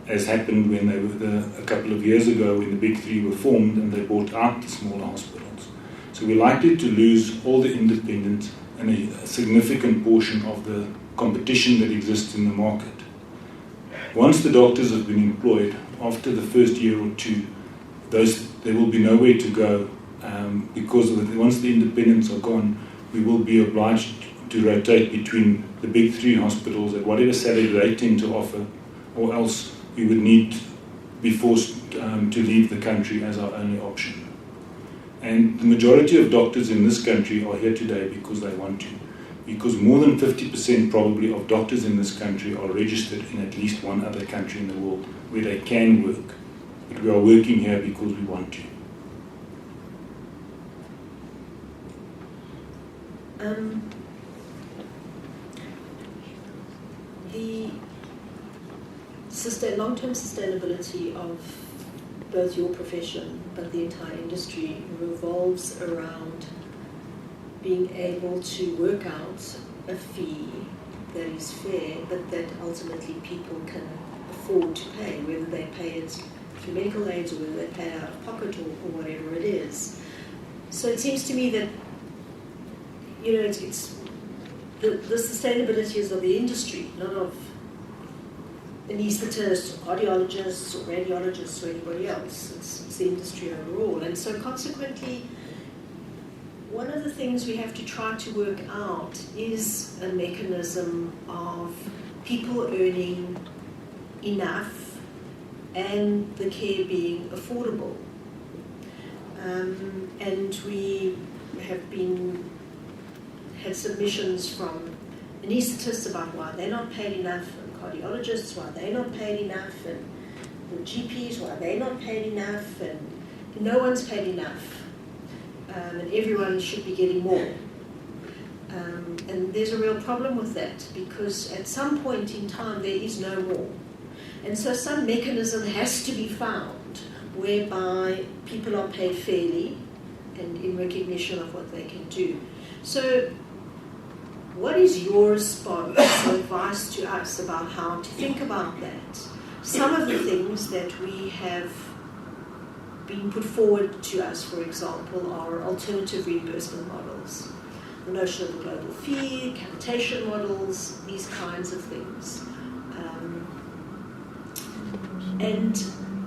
as happened when they were a couple of years ago when the big 3 were formed and they bought out the smaller hospitals. So we're likely to lose all the independents and a significant portion of the competition that exists in the market. Once the doctors have been employed, after the first year or 2, there will be nowhere to go because once the independents are gone, we will be obliged to rotate between the big 3 hospitals at whatever salary they tend to offer, or else we would need to be forced to leave the country as our only option. And the majority of doctors in this country are here today because they want to. Because more than 50% probably of doctors in this country are registered in at least one other country in the world where they can work. But we are working here because we want to. The long-term sustainability of both your profession but the entire industry revolves around being able to work out a fee that is fair but that ultimately people can afford to pay, whether they pay it through medical aids or whether they pay out of pocket or whatever it is. So it seems to me that, it's the sustainability is of the industry, not of anaesthetists or cardiologists or radiologists or anybody else. It's the industry overall. And so consequently, one of the things we have to try to work out is a mechanism of people earning enough and the care being affordable. And we have had submissions from anaesthetists about why they're not paid enough, and cardiologists why they're not paid enough, and the GPs why they're not paid enough, and no one's paid enough. And everyone should be getting more. And there's a real problem with that, because at some point in time there is no more. And so some mechanism has to be found whereby people are paid fairly and in recognition of what they can do. So what is your response or advice to us about how to think about that? Some of the things that we have been put forward to us, for example, are alternative reimbursement models. The notion of a global fee, capitation models, these kinds of things. And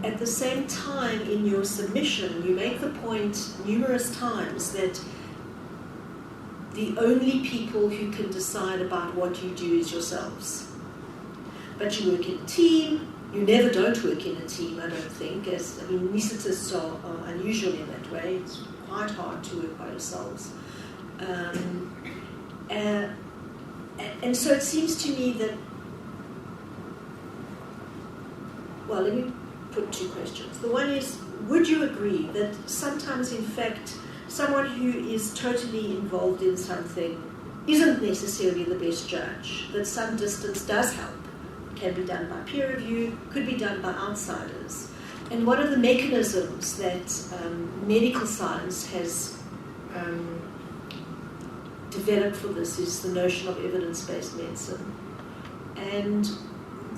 at the same time, in your submission, you make the point numerous times that the only people who can decide about what you do is yourselves. But you work in a team. You never don't work in a team, I don't think. Anaesthetists are unusual in that way. It's quite hard to work by yourselves. And so it seems to me that, well, let me put two questions. The one is, would you agree that sometimes, in fact, someone who is totally involved in something isn't necessarily the best judge, that some distance does help? Can be done by peer review, could be done by outsiders. And one of the mechanisms that medical science has developed for this is the notion of evidence-based medicine. And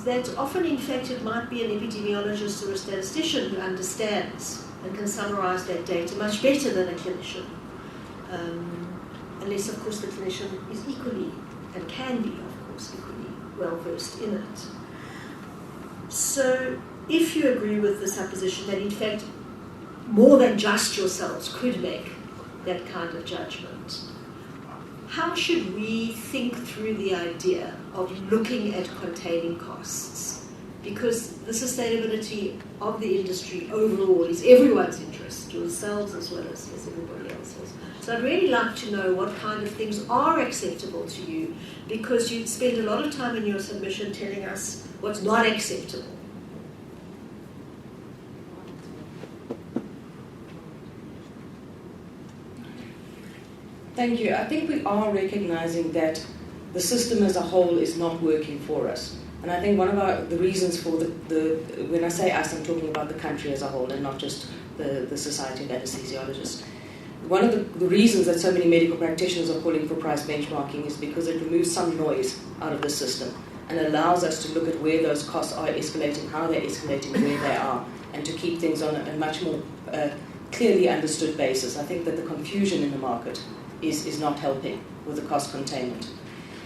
that often, in fact, it might be an epidemiologist or a statistician who understands and can summarize that data much better than a clinician. Unless, of course, the clinician is equally, and can be, of course, equally well-versed in it. So, if you agree with the supposition that, in fact, more than just yourselves could make that kind of judgment, how should we think through the idea of looking at containing costs? Because the sustainability of the industry overall is everyone's interest, yourselves as well as everybody else's. So I'd really like to know what kind of things are acceptable to you, because you spend a lot of time in your submission telling us what's not acceptable. Thank you. I think we are recognizing that the system as a whole is not working for us. And I think one of the reasons for when I say us, I'm talking about the country as a whole and not just the Society of Anesthesiologists. One of the reasons that so many medical practitioners are calling for price benchmarking is because it removes some noise out of the system and allows us to look at where those costs are escalating, how they're escalating, where they are, and to keep things on a much more clearly understood basis. I think that the confusion in the market is not helping with the cost containment.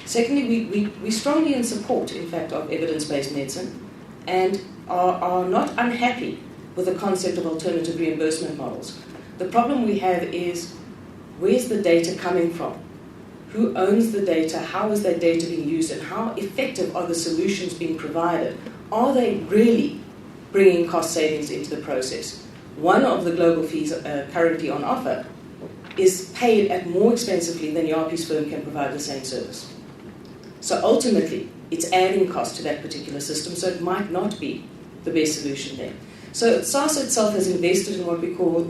Secondly, we strongly in support, in fact, of evidence-based medicine and are not unhappy with the concept of alternative reimbursement models. The problem we have is, where's the data coming from? Who owns the data? How is that data being used? And how effective are the solutions being provided? Are they really bringing cost savings into the process? One of the global fees currently on offer is paid at more expensively than Yapi's firm can provide the same service. So ultimately, it's adding cost to that particular system, so it might not be the best solution there. So SASA itself has invested in what we call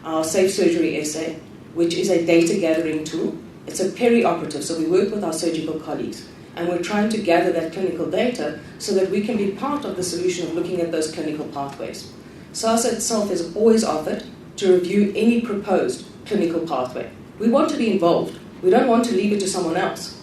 our Safe Surgery Essay, which is a data gathering tool. It's a peri-operative, so we work with our surgical colleagues, and we're trying to gather that clinical data so that we can be part of the solution of looking at those clinical pathways. SASA itself has always offered to review any proposed clinical pathway. We want to be involved. We don't want to leave it to someone else.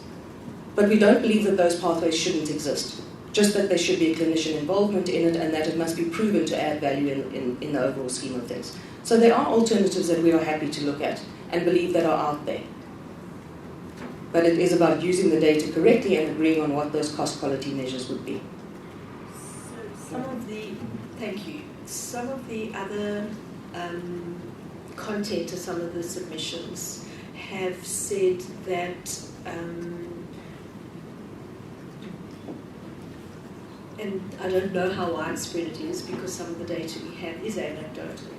But we don't believe that those pathways shouldn't exist. just that there should be a clinician involvement in it and that it must be proven to add value in the overall scheme of things. So there are alternatives that we are happy to look at and believe that are out there. But it is about using the data correctly and agreeing on what those cost-quality measures would be. So some of the other content of some of the submissions have said that, and I don't know how widespread it is because some of the data we have is anecdotal,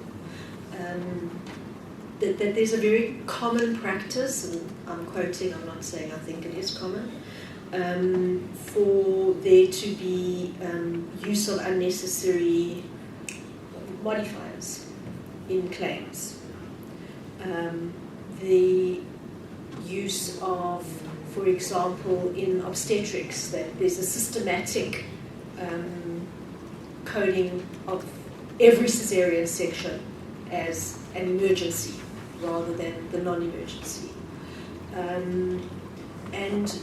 that there's a very common practice, and I'm quoting, I'm not saying I think it is common, for there to be use of unnecessary modifiers in claims. The use of, for example, in obstetrics, that there's a systematic coding of every cesarean section as an emergency rather than the non-emergency. And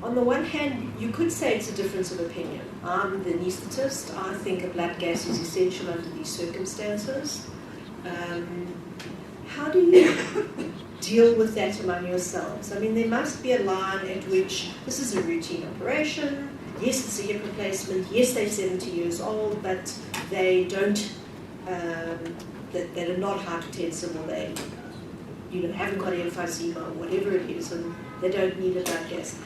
on the one hand, you could say it's a difference of opinion. I'm the anaesthetist. I think a blood gas is essential under these circumstances. How do you deal with that among yourselves? I mean, there must be a line at which this is a routine operation. Yes, it's a hip replacement. Yes, they're 70 years old, but they don't, they're not hypertensive, or they haven't got emphysema or whatever it is, and they don't need a blood gas.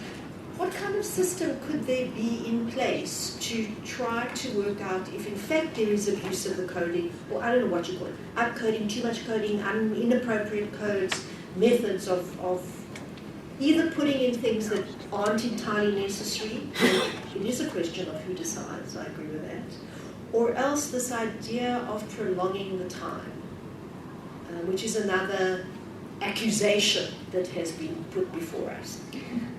What kind of system could there be in place to try to work out if in fact there is abuse of the coding, or I don't know what you call it, upcoding, too much coding, inappropriate codes, methods of either putting in things that aren't entirely necessary, it is a question of who decides, I agree with that, or else this idea of prolonging the time, which is another accusation that has been put before us.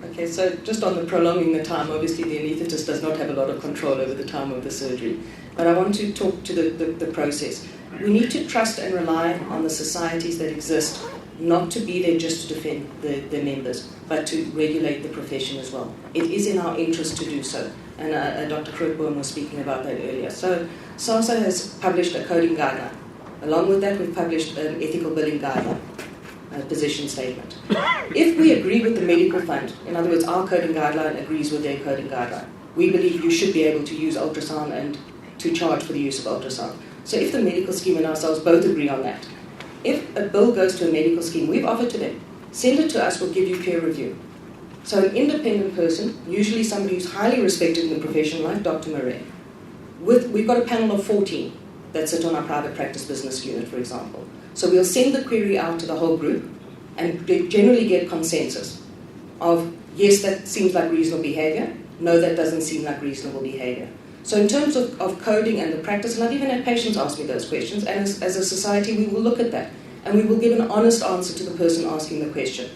Okay, so just on the prolonging the time, obviously the anaesthetist does not have a lot of control over the time of the surgery. But I want to talk to the process. We need to trust and rely on the societies that exist, not to be there just to defend their members, but to regulate the profession as well. It is in our interest to do so. And Dr. Krootboom was speaking about that earlier. So SASA has published a coding guideline. Along with that, we've published an ethical billing guideline. Position statement. If we agree with the medical fund, in other words, our coding guideline agrees with their coding guideline, we believe you should be able to use ultrasound and to charge for the use of ultrasound. So if the medical scheme and ourselves both agree on that, if a bill goes to a medical scheme, we've offered to them, send it to us, we'll give you peer review. So an independent person, usually somebody who's highly respected in the profession, like Dr. Murray, we've got a panel of 14 that sit on our private practice business unit, for example. So we'll send the query out to the whole group and generally get consensus of, yes, that seems like reasonable behavior, no, that doesn't seem like reasonable behavior. So in terms of coding and the practice, and I've even had patients ask me those questions, and as a society we will look at that and we will give an honest answer to the person asking the question.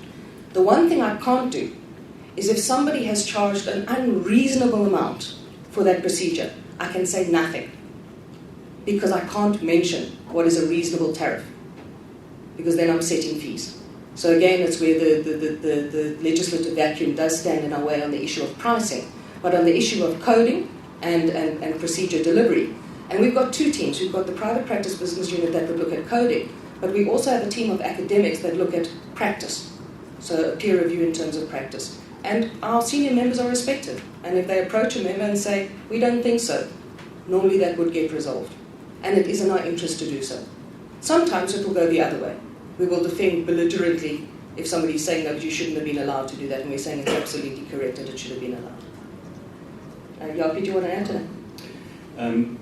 The one thing I can't do is if somebody has charged an unreasonable amount for that procedure, I can say nothing because I can't mention what is a reasonable tariff, because then I'm setting fees. So again, it's where the legislative vacuum does stand in our way on the issue of pricing, but on the issue of coding and procedure delivery. And we've got two teams. We've got the private practice business unit that would look at coding, but we also have a team of academics that look at practice, so a peer review in terms of practice. And our senior members are respected. And if they approach a member and say, we don't think so, normally that would get resolved. And it is in our interest to do so. Sometimes it will go the other way. We will defend belligerently if somebody is saying that you shouldn't have been allowed to do that, and we're saying it's absolutely correct that it should have been allowed. Yapi, do you want to add to that?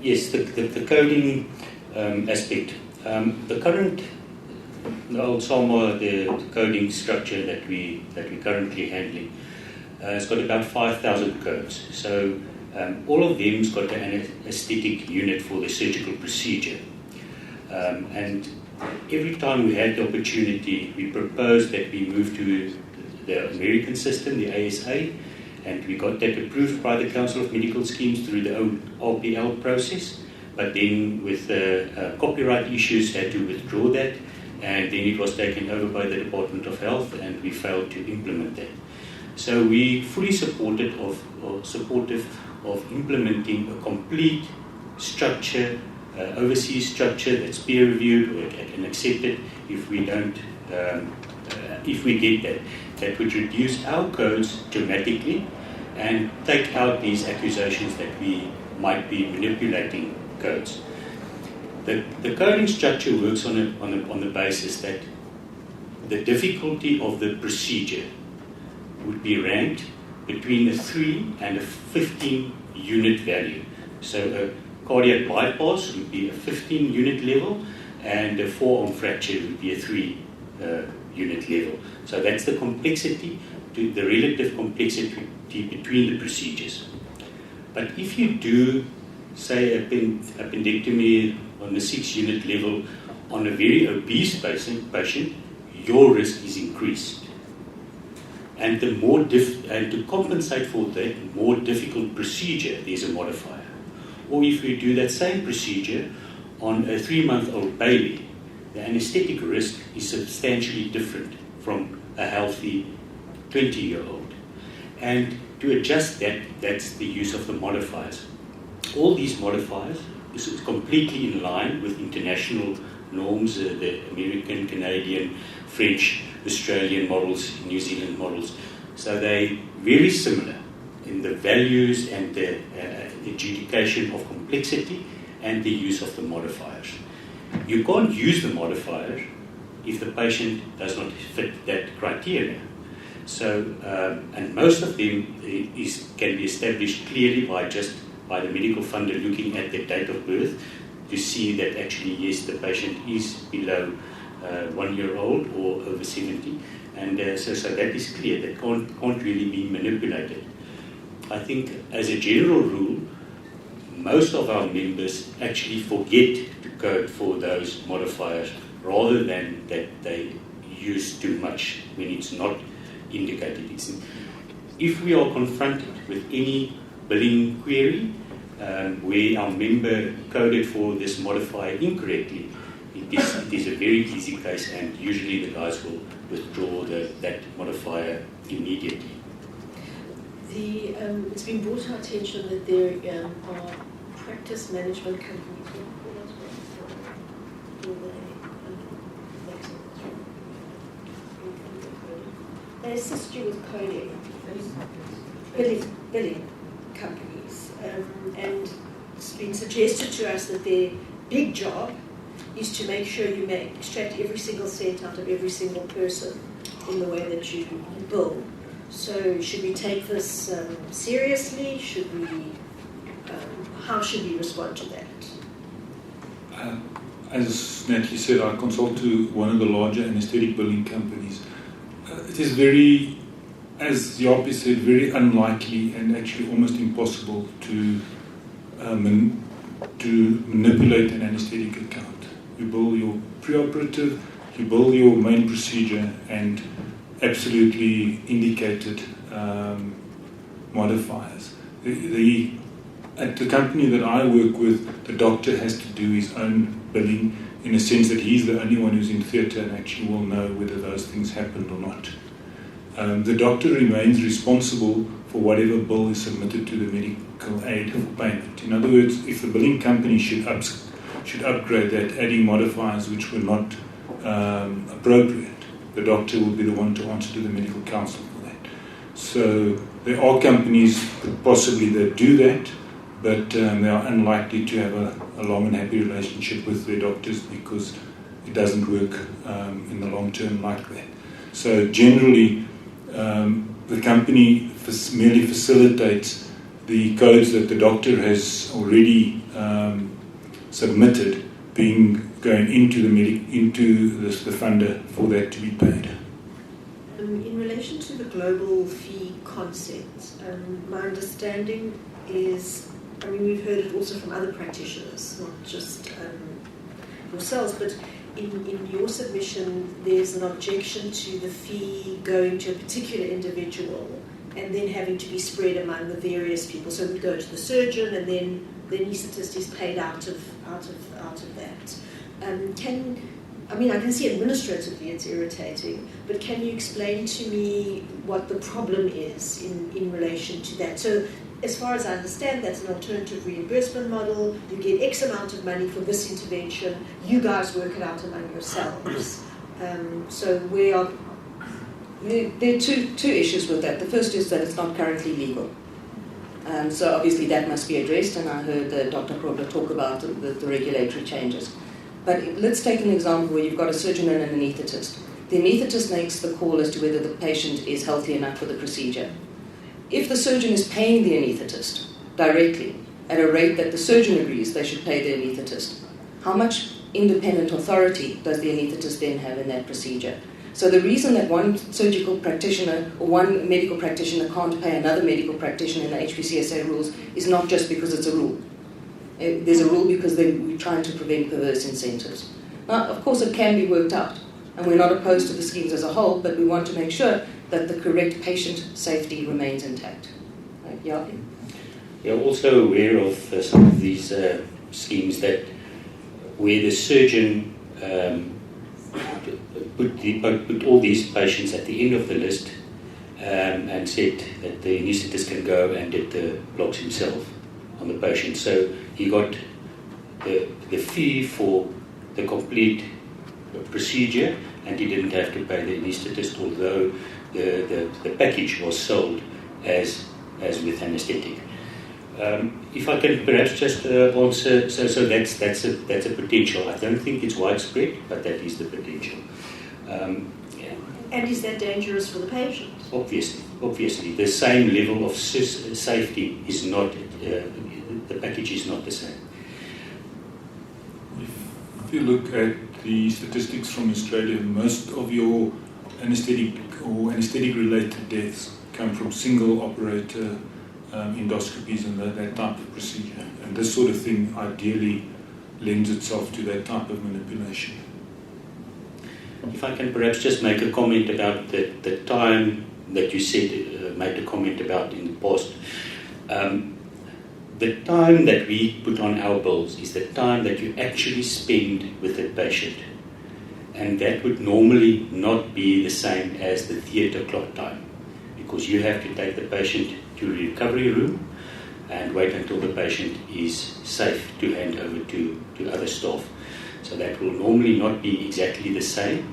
Yes, the coding aspect. The old SAMA, the coding structure that we're currently handling, has got about 5,000 codes. So all of them's got an aesthetic unit for the surgical procedure. And every time we had the opportunity, we proposed that we move to the American system, the ASA, and we got that approved by the Council of Medical Schemes through the RPL process. But then with copyright issues, had to withdraw that, and then it was taken over by the Department of Health, and we failed to implement that. So we fully supportive of implementing a complete structure, overseas structure that's peer reviewed and accepted. If we don't, if we get that, that would reduce our codes dramatically and take out these accusations that we might be manipulating codes. The coding structure works on the basis that the difficulty of the procedure would be ranked between a 3 and a 15 unit value. So a cardiac bypass would be a 15 unit level, and a forearm fracture would be a 3 unit level. So that's the complexity, the relative complexity between the procedures. But if you do, say, appendectomy on the 6 unit level on a very obese patient, your risk is increased. And the more and to compensate for that more difficult procedure, there's a modifier. Or if you do that same procedure on a 3-month-old baby, the anesthetic risk is substantially different from a healthy 20-year-old. And to adjust that, that's the use of the modifiers. All these modifiers is completely in line with international norms, the American, Canadian, French, Australian models, New Zealand models. So they're very similar in the values and the adjudication of complexity and the use of the modifiers. You can't use the modifier if the patient does not fit that criteria. So, and most of them can be established clearly by the medical funder looking at the date of birth to see that actually, yes, the patient is below 1 year old or over 70. And so that is clear. That can't really be manipulated. I think as a general rule, most of our members actually forget to code for those modifiers rather than that they use too much when it's not indicated. If we are confronted with any billing query where our member coded for this modifier incorrectly, it is a very easy case, and usually the guys will withdraw that modifier immediately. It's been brought to our attention that there are practice management companies. They assist you with coding, billing companies, and it's been suggested to us that their big job is to make sure you extract every single cent out of every single person in the way that you bill. So should we take this seriously? How should we respond to that? As Natalie said, I consult to one of the larger anesthetic billing companies. It is very, as Yapi said, very unlikely and actually almost impossible to manipulate an anesthetic account. You bill your preoperative, you bill your main procedure, and absolutely indicated modifiers. At the company that I work with, the doctor has to do his own billing in a sense that he's the only one who's in theatre and actually will know whether those things happened or not. The doctor remains responsible for whatever bill is submitted to the medical aid for payment. In other words, if the billing company should upgrade that, adding modifiers which were not appropriate, the doctor will be the one to answer to the medical council for that. So there are companies possibly that do that, but they are unlikely to have a long and happy relationship with their doctors because it doesn't work in the long term like that. So generally, the company merely facilitates the codes that the doctor has already submitted going into the funder for that to be paid. In relation to the global fee concept, my understanding is, we've heard it also from other practitioners, not just yourselves, but in your submission, there's an objection to the fee going to a particular individual and then having to be spread among the various people. So we go to the surgeon, and then the anaesthetist is paid out of that. I mean, I can see administratively it's irritating, but can you explain to me what the problem is in relation to that? So, as far as I understand, that's an alternative reimbursement model. You get X amount of money for this intervention. You guys work it out among yourselves. So there are two issues with that. The first is that it's not currently legal. So obviously that must be addressed, and I heard Dr. Krobler talk about the regulatory changes. But let's take an example where you've got a surgeon and an anaesthetist. The anaesthetist makes the call as to whether the patient is healthy enough for the procedure. If the surgeon is paying the anaesthetist directly at a rate that the surgeon agrees they should pay the anaesthetist, how much independent authority does the anaesthetist then have in that procedure? So the reason that one surgical practitioner or one medical practitioner can't pay another medical practitioner in the HPCSA rules is not just because it's a rule. There's a rule because we're trying to prevent perverse incentives. Now, of course, it can be worked out, and we're not opposed to the schemes as a whole, but we want to make sure that the correct patient safety remains intact. Right? Yeah. You're also aware of some of these schemes that where the surgeon put all these patients at the end of the list and said that the anaesthetist can go and did the blocks himself on the patient. So he got the fee for the complete procedure, and he didn't have to pay the anaesthetist, although the package was sold as with anaesthetic. If I can perhaps just answer, so that's a potential. I don't think it's widespread, but that is the potential. And is that dangerous for the patient? Obviously, the same level of safety is not. The package is not the same. If you look at the statistics from Australia, most of your anaesthetic or anaesthetic-related deaths come from single operator endoscopies and that type of procedure. And this sort of thing ideally lends itself to that type of manipulation. If I can perhaps just make a comment about the time that you said, made a comment about in the past. The time that we put on our bills is the time that you actually spend with the patient. And that would normally not be the same as the theatre clock time, because you have to take the patient to the recovery room and wait until the patient is safe to hand over to other staff. So that will normally not be exactly the same.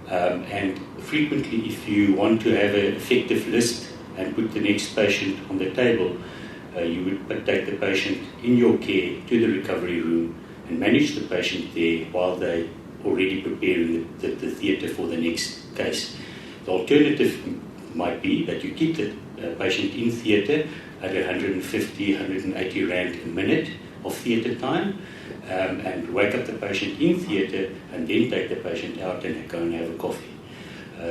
And frequently, if you want to have an effective list and put the next patient on the table, you would take the patient in your care to the recovery room and manage the patient there while they already preparing the theatre for the next case. The alternative might be that you keep the patient in theatre at 150, 180 rand a minute of theatre time, and wake up the patient in theatre and then take the patient out and go and have a coffee.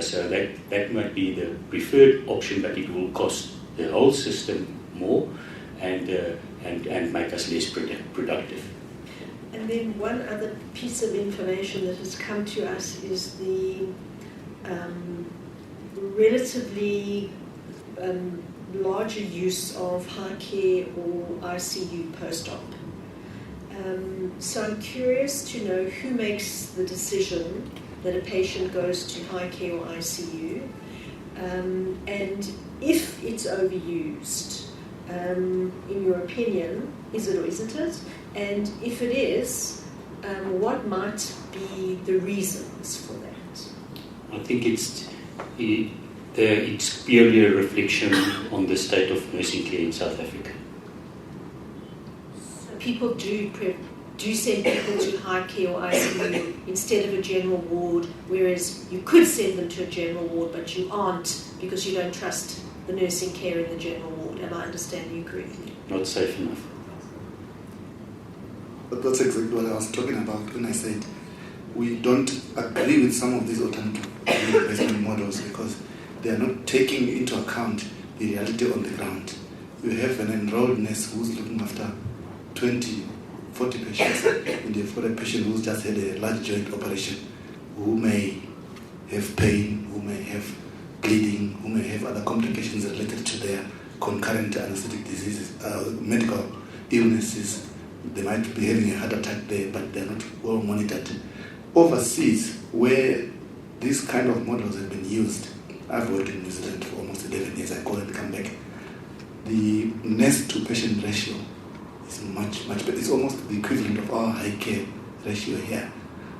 So that might be the preferred option, but it will cost the whole system more and make us less productive. And then one other piece of information that has come to us is the relatively larger use of high care or ICU post-op. So I'm curious to know who makes the decision that a patient goes to high care or ICU, and if it's overused, in your opinion, is it or isn't it? And if it is, what might be the reasons for that? I think it's purely a reflection on the state of nursing care in South Africa. So people do send people to high care or ICU instead of a general ward, whereas you could send them to a general ward, but you aren't because you don't trust the nursing care in the general ward. Am I understanding you correctly? Not safe enough. But that's exactly what I was talking about when I said we don't agree with some of these alternative replacement models because they are not taking into account the reality on the ground. You have an enrolled nurse who's looking after 20, 40 patients, and you've got a patient who's just had a large joint operation who may have pain, who may have bleeding, who may have other complications related to their concurrent anesthetic diseases, medical illnesses. They might be having a heart attack there, but they're not well monitored. overseas, where these kind of models have been used, I've worked in New Zealand for almost 11 years, I go and come back, the nurse to patient ratio is much better. It's almost the equivalent of our high care ratio here.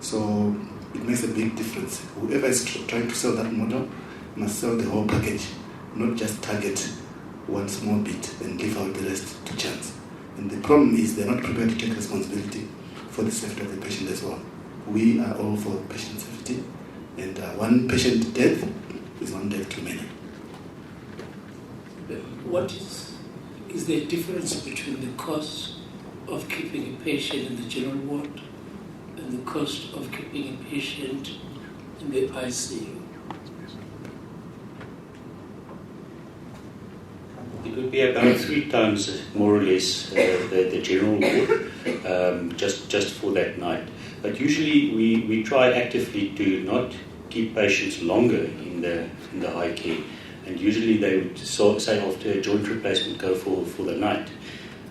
So it makes a big difference. Whoever is trying to sell that model must sell the whole package, not just target one small bit and leave out the rest to chance. And the problem is they're not prepared to take responsibility for the safety of the patient as well. We are all for patient safety, and one patient death is one death too many. What is there a difference between the cost of keeping a patient in the general ward and the cost of keeping a patient in the ICU? It would be about 3 times, more or less, the general ward, just for that night. But usually we try actively to not keep patients longer in the high care. And usually they would say after a joint replacement go for the night,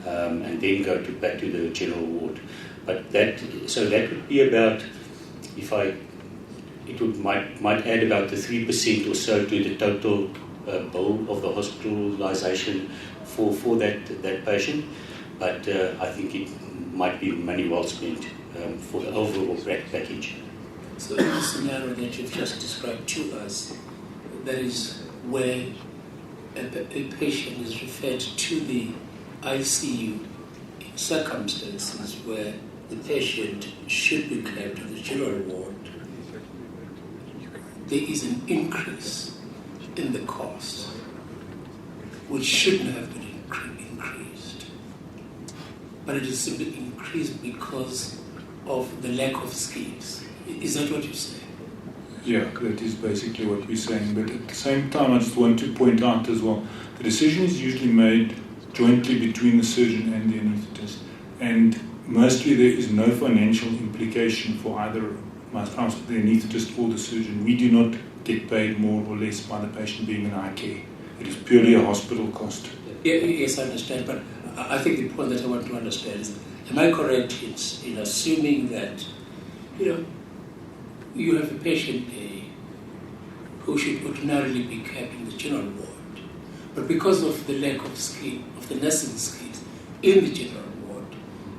and then go back to the general ward. But that would be about, might add about the 3% or so to the total bill of the hospitalization for that patient. But I think it might be money well spent for the overall package. So in the scenario that you've just described to us, that is where a patient is referred to the ICU in circumstances where the patient should be kept in the general ward, there is an increase in the cost, which shouldn't have been increased. But it is simply increased because of the lack of skills. Is that what you say? Yeah, that is basically what we're saying. But at the same time, I just want to point out as well, the decision is usually made jointly between the surgeon and the anaesthetist. And mostly there is no financial implication for either myself, the anaesthetist, or the surgeon. We do not get paid more or less by the patient being in high care. It is purely a hospital cost. Yes, I understand. But I think the point that I want to understand is, am I correct in assuming that, you have a patient A who should ordinarily be kept in the general ward, but because of the lack of skill, of the nursing skills in the general ward,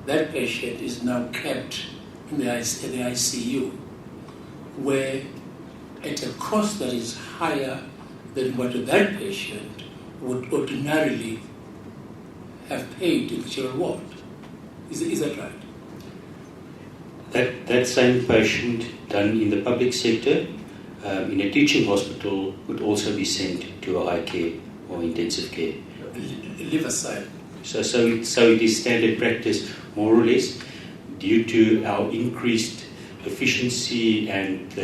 that patient is now kept in the ICU, where at a cost that is higher than what that patient would ordinarily have paid in the general ward. Is that right? That same patient done in the public sector, in a teaching hospital, would also be sent to a high care or intensive care. Leave aside. So it is standard practice, more or less, due to our increased efficiency and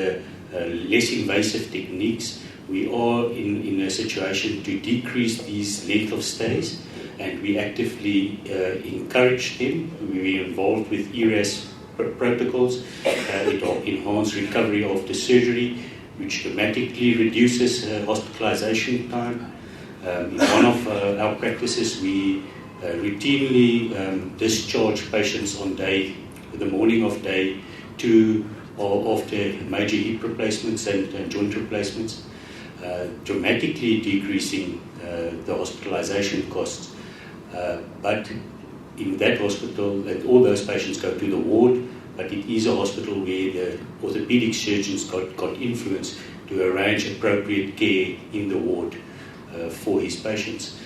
less invasive techniques. We are in a situation to decrease these length of stays, and we actively encourage them. We are involved with ERAS protocols. It enhances recovery after surgery, which dramatically reduces hospitalization time. In one of our practices, we routinely discharge patients on the morning of day 2 or after major hip replacements and joint replacements, dramatically decreasing the hospitalization costs. But in that hospital, all those patients go to the ward, but it is a hospital where the orthopedic surgeons got influence to arrange appropriate care in the ward for his patients.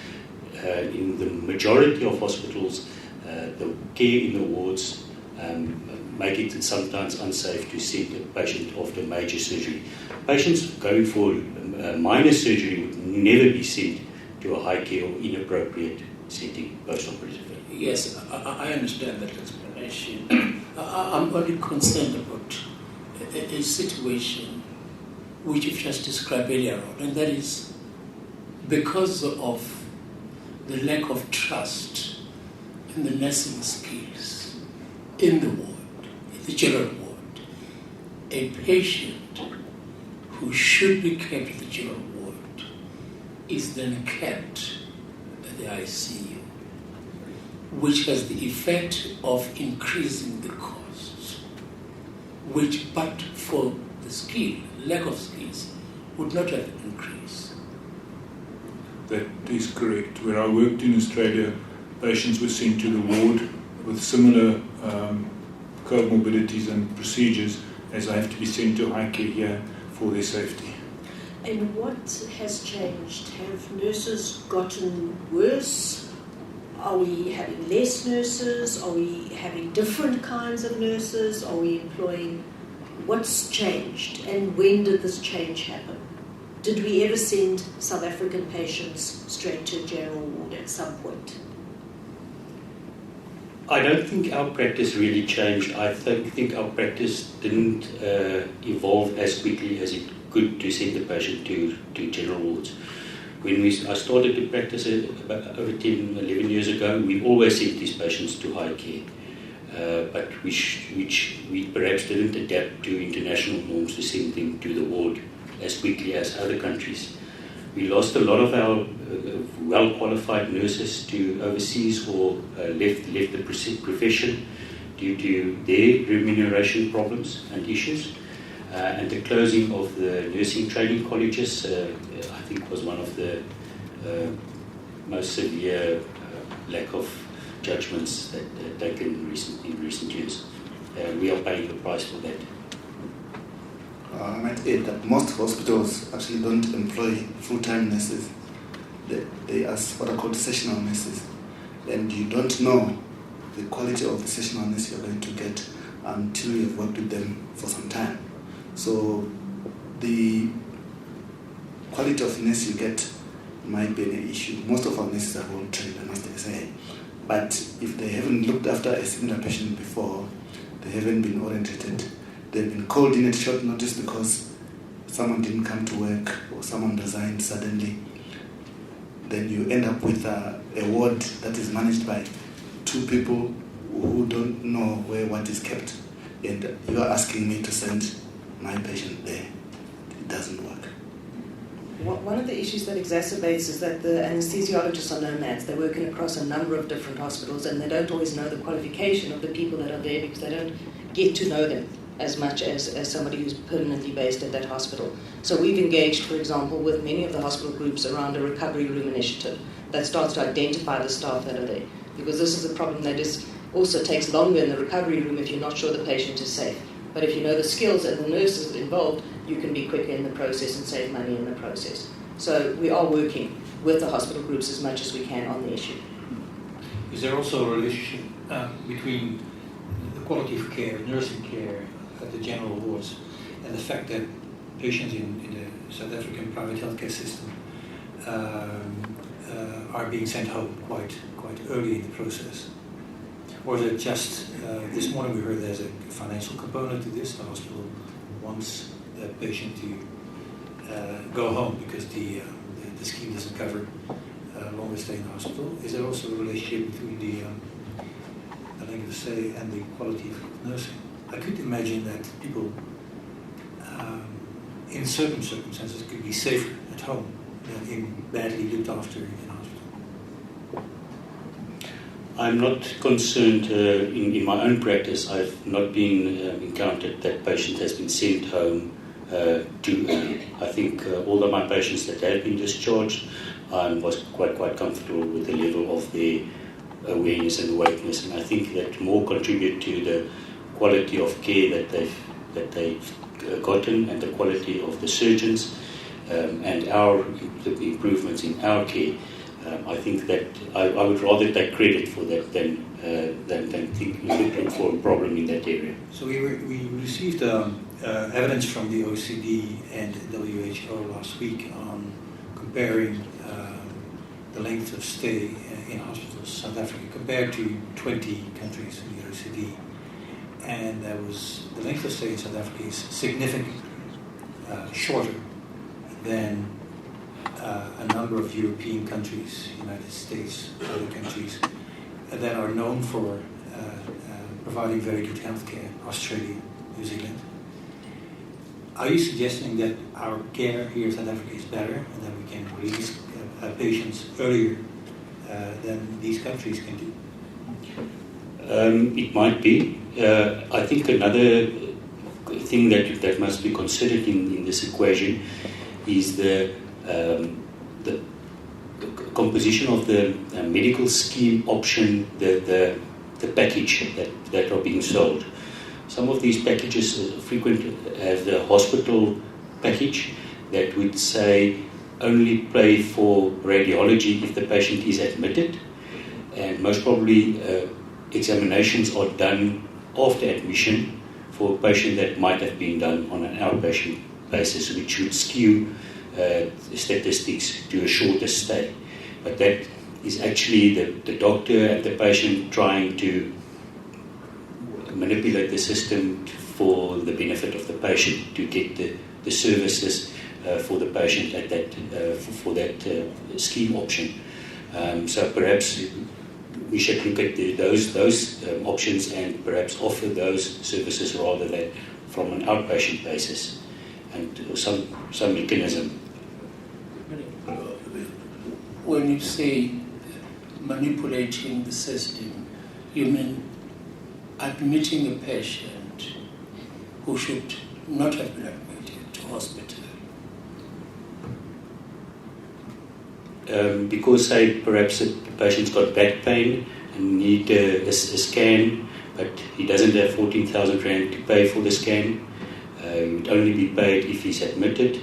In the majority of hospitals, the care in the wards make it sometimes unsafe to send a patient after major surgery. Patients going for minor surgery would never be sent to a high care or inappropriate setting post-operatively. Yes, I understand that explanation. I'm only concerned about a situation which you've just described earlier on, and that is because of the lack of trust in the nursing skills in the ward, in the general ward, a patient who should be kept in the general ward is then kept at the ICU, which has the effect of increasing the costs, which, but for the lack of skills, would not have increased. That is correct. Where I worked in Australia, patients were sent to the ward with similar comorbidities and procedures as I have to be sent to high care here for their safety. And what has changed? Have nurses gotten worse? Are we having less nurses? Are we having different kinds of nurses? Are we employing... What's changed? And when did this change happen? Did we ever send South African patients straight to a general ward at some point? I don't think our practice really changed. I think our practice didn't evolve as quickly as it could to send the patient to general wards. When I started to practice over 10, 11 years ago, we always sent these patients to high care, but which we perhaps didn't adapt to international norms to send them to the ward as quickly as other countries. We lost a lot of our well-qualified nurses to overseas or left the profession due to their remuneration problems and issues. And the closing of the nursing training colleges, I think, was one of the most severe lack of judgments that taken in recent years. We are paying the price for that. I might add that most hospitals actually don't employ full-time nurses. They are what are called sessional nurses. And you don't know the quality of the sessional nurse you're going to get until you've worked with them for some time. So the quality of nurse you get might be an issue. Most of our nurses are well trained, I must say. But if they haven't looked after a similar patient before, they haven't been orientated, they've been called in at short notice because someone didn't come to work or someone resigned suddenly, then you end up with a ward that is managed by two people who don't know where what is kept. And you are asking me to send my patient there. It doesn't work. One of the issues that exacerbates is that the anesthesiologists are nomads. They're working across a number of different hospitals and they don't always know the qualification of the people that are there because they don't get to know them as much as somebody who's permanently based at that hospital. So we've engaged, for example, with many of the hospital groups around a recovery room initiative that starts to identify the staff that are there. Because this is a problem that also takes longer in the recovery room if you're not sure the patient is safe. But if you know the skills and the nurses involved, you can be quicker in the process and save money in the process. So we are working with the hospital groups as much as we can on the issue. Is there also a relationship between the quality of care, nursing care at the general wards, and the fact that patients in the South African private healthcare system are being sent home quite early in the process? Or is it just, this morning we heard there's a financial component to this. The hospital wants the patient to go home because the scheme doesn't cover longer stay in the hospital. Is there also a relationship between the length of stay and the quality of nursing? I could imagine that people in certain circumstances could be safer at home than in badly looked after in hospital. I'm not concerned in my own practice. I've not been encountered that patient has been sent home too early. I think all of my patients that have been discharged, I was quite comfortable with the level of their awareness and awakeness, and I think that more contribute to the quality of care that they've gotten and the quality of the surgeons and the improvements in our care. I think that I would rather take credit for that than look for a problem in that area. So we received evidence from the OECD and WHO last week on comparing the length of stay in hospitals, South Africa, compared to 20 countries in the OECD. And the length of stay in South Africa is significantly shorter than a number of European countries, United States, other countries that are known for providing very good healthcare, Australia, New Zealand. Are you suggesting that our care here in South Africa is better and that we can release patients earlier than these countries can do? It might be. I think another thing that must be considered in this equation is the composition of the medical scheme option, the package that are being sold. Some of these packages frequently have the hospital package that would say only pay for radiology if the patient is admitted, and most probably examinations are done after admission for a patient that might have been done on an outpatient basis, which would skew statistics to a shorter stay. But that is actually the doctor and the patient trying to manipulate the system for the benefit of the patient to get the services for the patient at that for that scheme option. So perhaps we should look at those options and perhaps offer those services rather than from an outpatient basis, and some mechanism. When you say manipulating the system, you mean admitting a patient who should not have been admitted to hospital? Because, say, perhaps the patient's got back pain and need a scan, but he doesn't have 14,000 rand to pay for the scan. He would only be paid if he's admitted.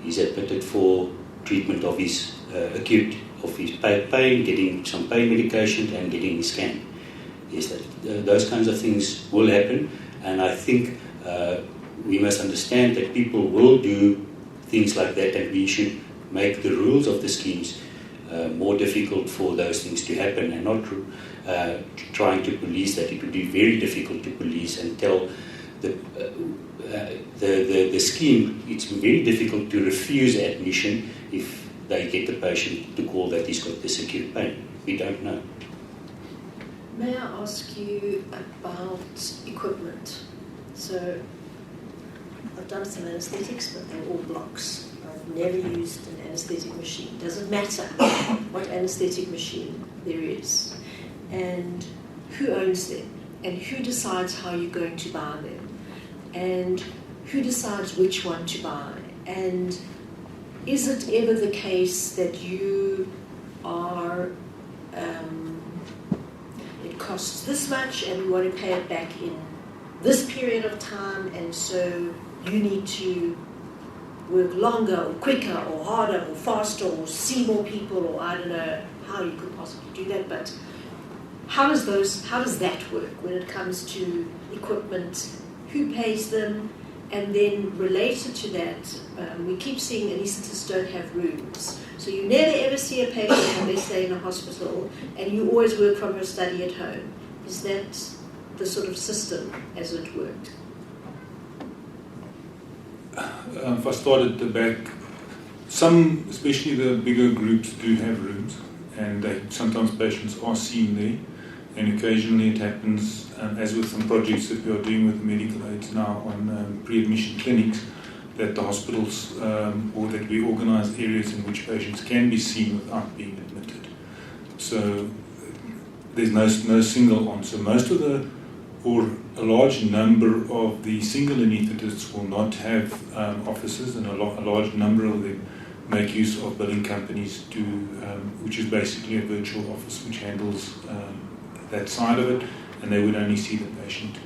He's admitted for treatment of his acute of his pain, getting some pain medication and getting his scan. Yes, those kinds of things will happen, and I think we must understand that people will do things like that, and we should make the rules of the schemes more difficult for those things to happen, and not trying to police that. It would be very difficult to police and tell the scheme. It's very difficult to refuse admission if they get the patient to call that he's got this acute pain. We don't know. May I ask you about equipment? So I've done some anesthetics, but they're all blocks. I've never used an anesthetic machine. Doesn't matter what anesthetic machine there is, and who owns them, and who decides how you're going to buy them, and who decides which one to buy, and is it ever the case that you are it costs this much and we want to pay it back in this period of time, and so you need to work longer or quicker or harder or faster or see more people, or I don't know how you could possibly do that, but how does that work when it comes to equipment? Who pays them? And then related to that, we keep seeing anaesthetists don't have rooms. So you never ever see a patient when they stay in a hospital, and you always work from her study at home. Is that the sort of system as it worked? If I start at the back, some, especially the bigger groups, do have rooms, and sometimes patients are seen there. And occasionally it happens, as with some projects that we are doing with medical aids now on pre-admission clinics, that the hospitals or that we organise areas in which patients can be seen without being admitted. So there's no single answer. Most of or a large number of the single anaesthetists will not have offices, and a large number of them make use of billing companies which is basically a virtual office which handles that side of it, and they would only see the patient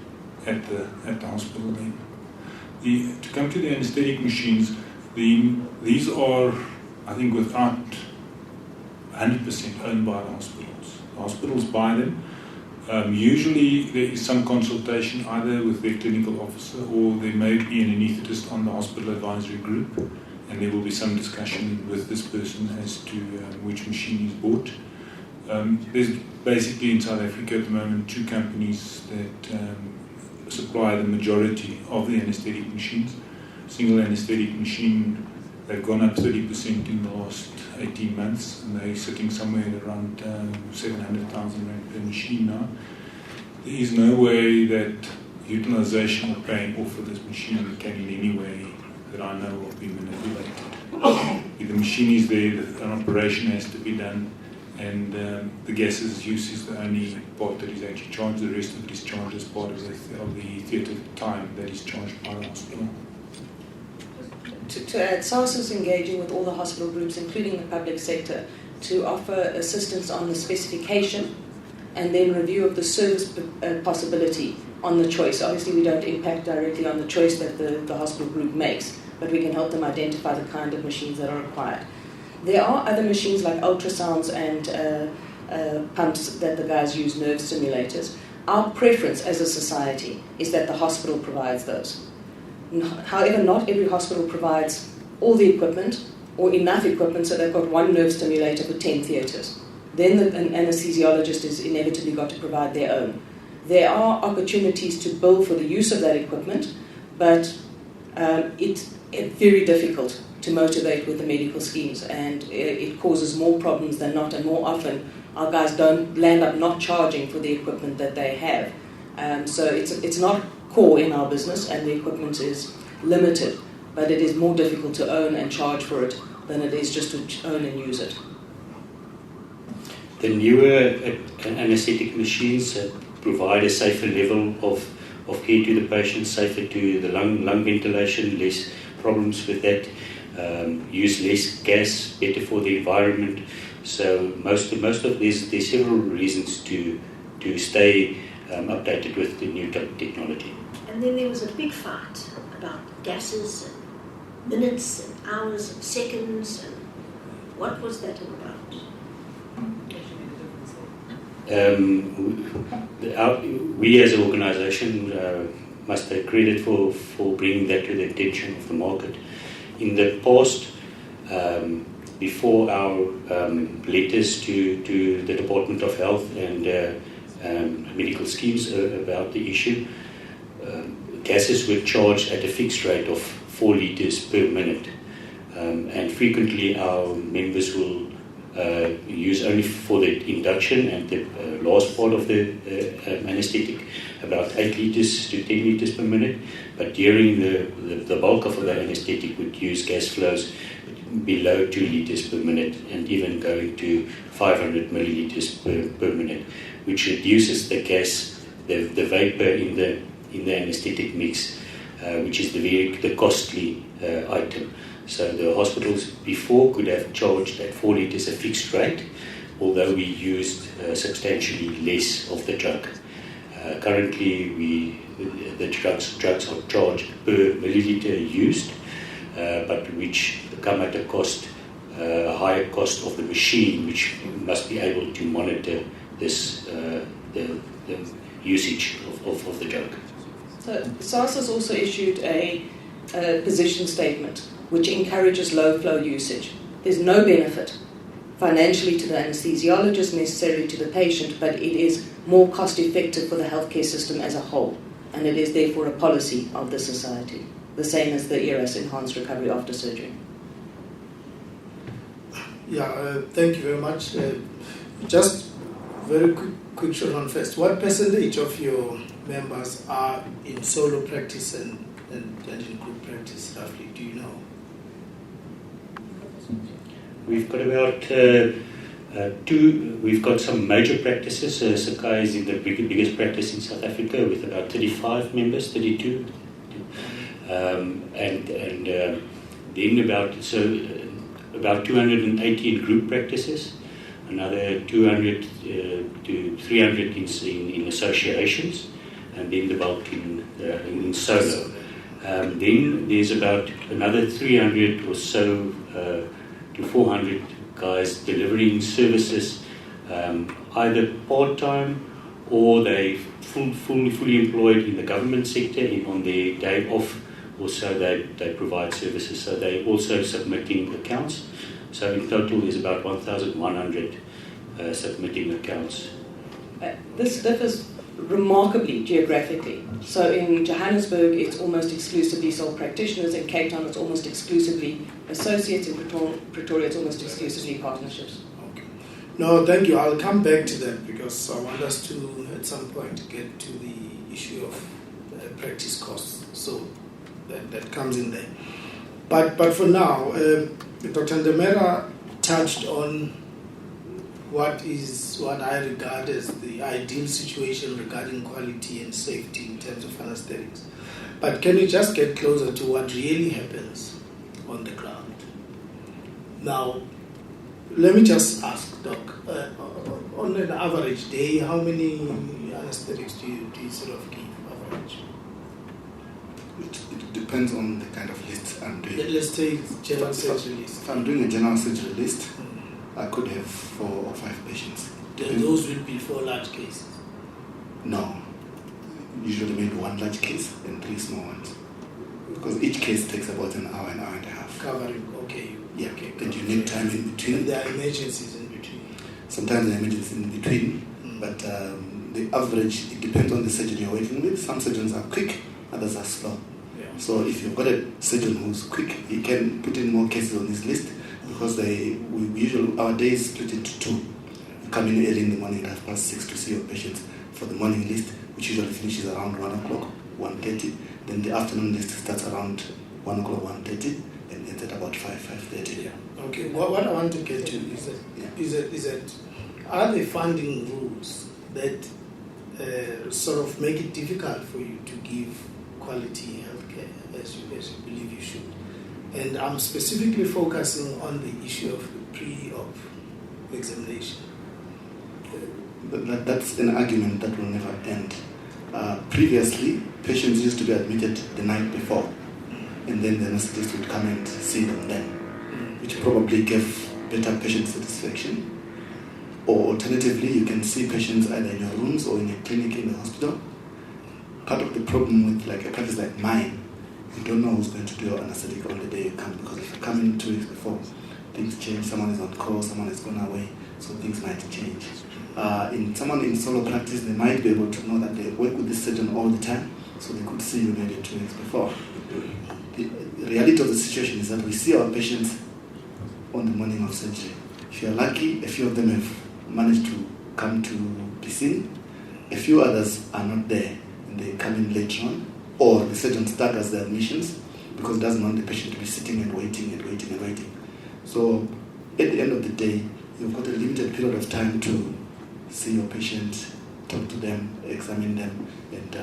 at the hospital then. To come to the anaesthetic machines, these are, I think, without 100% owned by the hospitals. The hospitals buy them. Usually there is some consultation either with their clinical officer, or there may be an anaesthetist on the hospital advisory group, and there will be some discussion with this person as to which machine he's bought. There's basically in South Africa at the moment 2 companies that supply the majority of the anaesthetic machines. Single anaesthetic machine, they've gone up 30% in the last 18 months, and they're sitting somewhere around 700,000 rand per machine now. There is no way that utilization or paying off for this machine can in any way that I know of be manipulated. If the machine is there, an operation has to be done, and the gases use is the only part that is actually charged. The rest of it is charged as part of the theatre time that is charged by the hospital. To add, SARS is engaging with all the hospital groups, including the public sector, to offer assistance on the specification and then review of the service possibility on the choice. Obviously, we don't impact directly on the choice that the hospital group makes, but we can help them identify the kind of machines that are required. There are other machines like ultrasounds and pumps that the guys use, nerve stimulators. Our preference as a society is that the hospital provides those. However, not every hospital provides all the equipment or enough equipment so they've got one nerve stimulator for 10 theatres. Then an anesthesiologist is inevitably got to provide their own. There are opportunities to bill for the use of that equipment, but it's very difficult to motivate with the medical schemes, and it causes more problems than not, and more often our guys don't land up not charging for the equipment that they have. So it's not core in our business, and the equipment is limited, but it is more difficult to own and charge for it than it is just to own and use it. The newer anesthetic machines provide a safer level of care to the patient, safer to the lung ventilation, less problems with that, use less gas, better for the environment. So most of these, there's several reasons to stay updated with the new technology. And then there was a big fight about gases and minutes and hours and seconds, and what was that all about? We as an organisation must take credit for bringing that to the attention of the market. In the past, before our letters to the Department of Health and medical schemes about the issue, gases were charged at a fixed rate of 4 litres per minute, and frequently our members will use only for the induction and the last part of the anaesthetic about 8 litres to 10 litres per minute, but during the bulk of the anaesthetic would use gas flows below 2 litres per minute, and even going to 500 millilitres per minute, which reduces the gas, the vapour in the anaesthetic mix, which is the costly item. So the hospitals before could have charged at 4 litres a fixed rate, although we used substantially less of the drug. Currently, the drugs are charged per milliliter used, but which come at a cost, a higher cost of the machine, which must be able to monitor this the usage of the drug. So SARS has also issued a position statement which encourages low flow usage. There's no benefit financially to the anesthesiologist, necessarily to the patient, but it is more cost effective for the healthcare system as a whole, and it is therefore a policy of the society, the same as the ERAS, Enhanced Recovery After Surgery. Thank you very much. Just very quick short on first. What percentage of your members are in solo practice and in group practice, roughly? Do you know? We've got about we've got some major practices. Sakai is in the biggest practice in South Africa with about 35 members, 32. And then about 280 in group practices, another 200 to 300 in associations, and then the bulk in solo. Then there's about another 300 or so to 400 guys delivering services, either part-time or they fully employed in the government sector on their day off. Also, they provide services, so they're also submitting accounts. So in total, there's about 1,100 submitting accounts. This differs remarkably geographically. So in Johannesburg, it's almost exclusively sole practitioners. In Cape Town, it's almost exclusively associates. In Pretoria, it's almost exclusively partnerships. Okay. No, thank you. I'll come back to that because I want us to, at some point, get to the issue of practice costs. So that comes in there. But for now, Dr. Ndemera touched on what I regard as the ideal situation regarding quality and safety in terms of anesthetics. But can we just get closer to what really happens on the ground? Now, let me just ask, Doc, on an average day, how many anesthetics do you sort of give average? It depends on the kind of list I'm doing. Let's take general surgery list. If I'm doing a general surgery list, I could have 4 or 5 patients. Those will be 4 large cases? No. Usually maybe 1 large case and 3 small ones. Because each case takes about an hour and a half. Covering, okay. Yeah, okay. And you need time in between. And there are emergencies in between. Sometimes there are emergencies in between, but the average, it depends on the surgeon you're working with. Some surgeons are quick, others are slow. Yeah. So if you've got a surgeon who's quick, he can put in more cases on his list because our day is split into 2. You come in early in the morning at 6:30 to see your patients for the morning list, which usually finishes around 1 o'clock, 1:30. Then the afternoon list starts around 1 o'clock, 1:30, and ends at about 5:30. Yeah. Okay. What I want to get to is that are there funding rules that sort of make it difficult for you to give quality healthcare as you believe you should? And I'm specifically focusing on the issue of the pre-op examination. That's an argument that will never end. Previously, patients used to be admitted the night before, and then the anesthetist would come and see them then, which probably gave better patient satisfaction. Or alternatively, you can see patients either in your rooms or in a clinic in the hospital. Part of the problem with like a practice like mine, you don't know who's going to do your anesthetic on the day you come, because if you come in 2 weeks before, things change, someone is on call, someone has gone away, so things might change. In someone in solo practice, they might be able to know that they work with this surgeon all the time, so they could see you maybe 2 weeks before. The reality of the situation is that we see our patients on the morning of surgery. If you're lucky, a few of them have managed to come to be seen. A few others are not there, and they come in later on, or the surgeon staggers the admissions because he doesn't want the patient to be sitting and waiting and waiting and waiting. So at the end of the day, you've got a limited period of time to see your patient, talk to them, examine them, and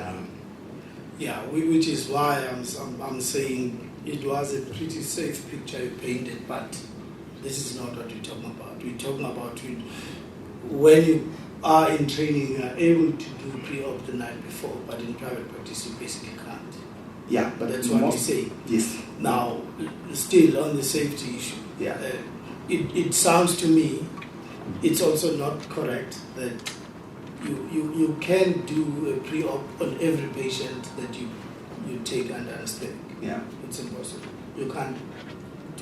which is why I'm saying it was a pretty safe picture you painted, but this is not what we're talking about. We're talking about when you are in training, you are able to do pre-op the night before, but in private practice you basically can't. Yeah, but that's what we say. Yes. Now, still on the safety issue, it sounds to me it's also not correct that you can do a pre-op on every patient that you take under anesthetic. Yeah. It's impossible. You can't.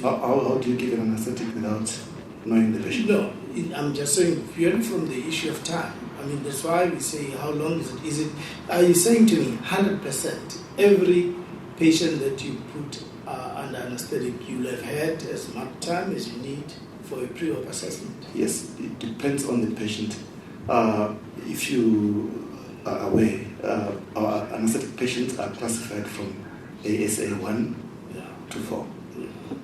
How do you give an anesthetic without knowing the patient? No, I'm just saying, purely from the issue of time. I mean, that's why we say, how long is it? Are you saying to me, 100%, every patient that you put under anesthetic, you'll have had as much time as you need for a pre-op assessment? Yes, it depends on the patient. If you are aware, our anesthetic patients are classified from ASA 1 to 4.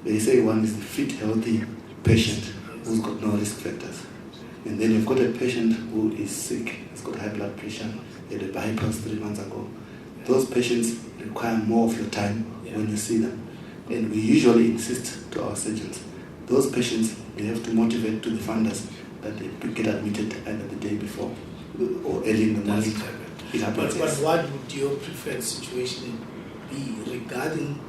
ASA 1 is the fit, healthy patient who's got no risk factors. And then you've got a patient who is sick, has got high blood pressure, had a bypass 3 months ago. Those patients require more of your time when you see them. And we usually insist to our surgeons, those patients, they have to motivate to the funders that they get admitted either the day before or early in the morning. It happens. But what would your preferred situation be regarding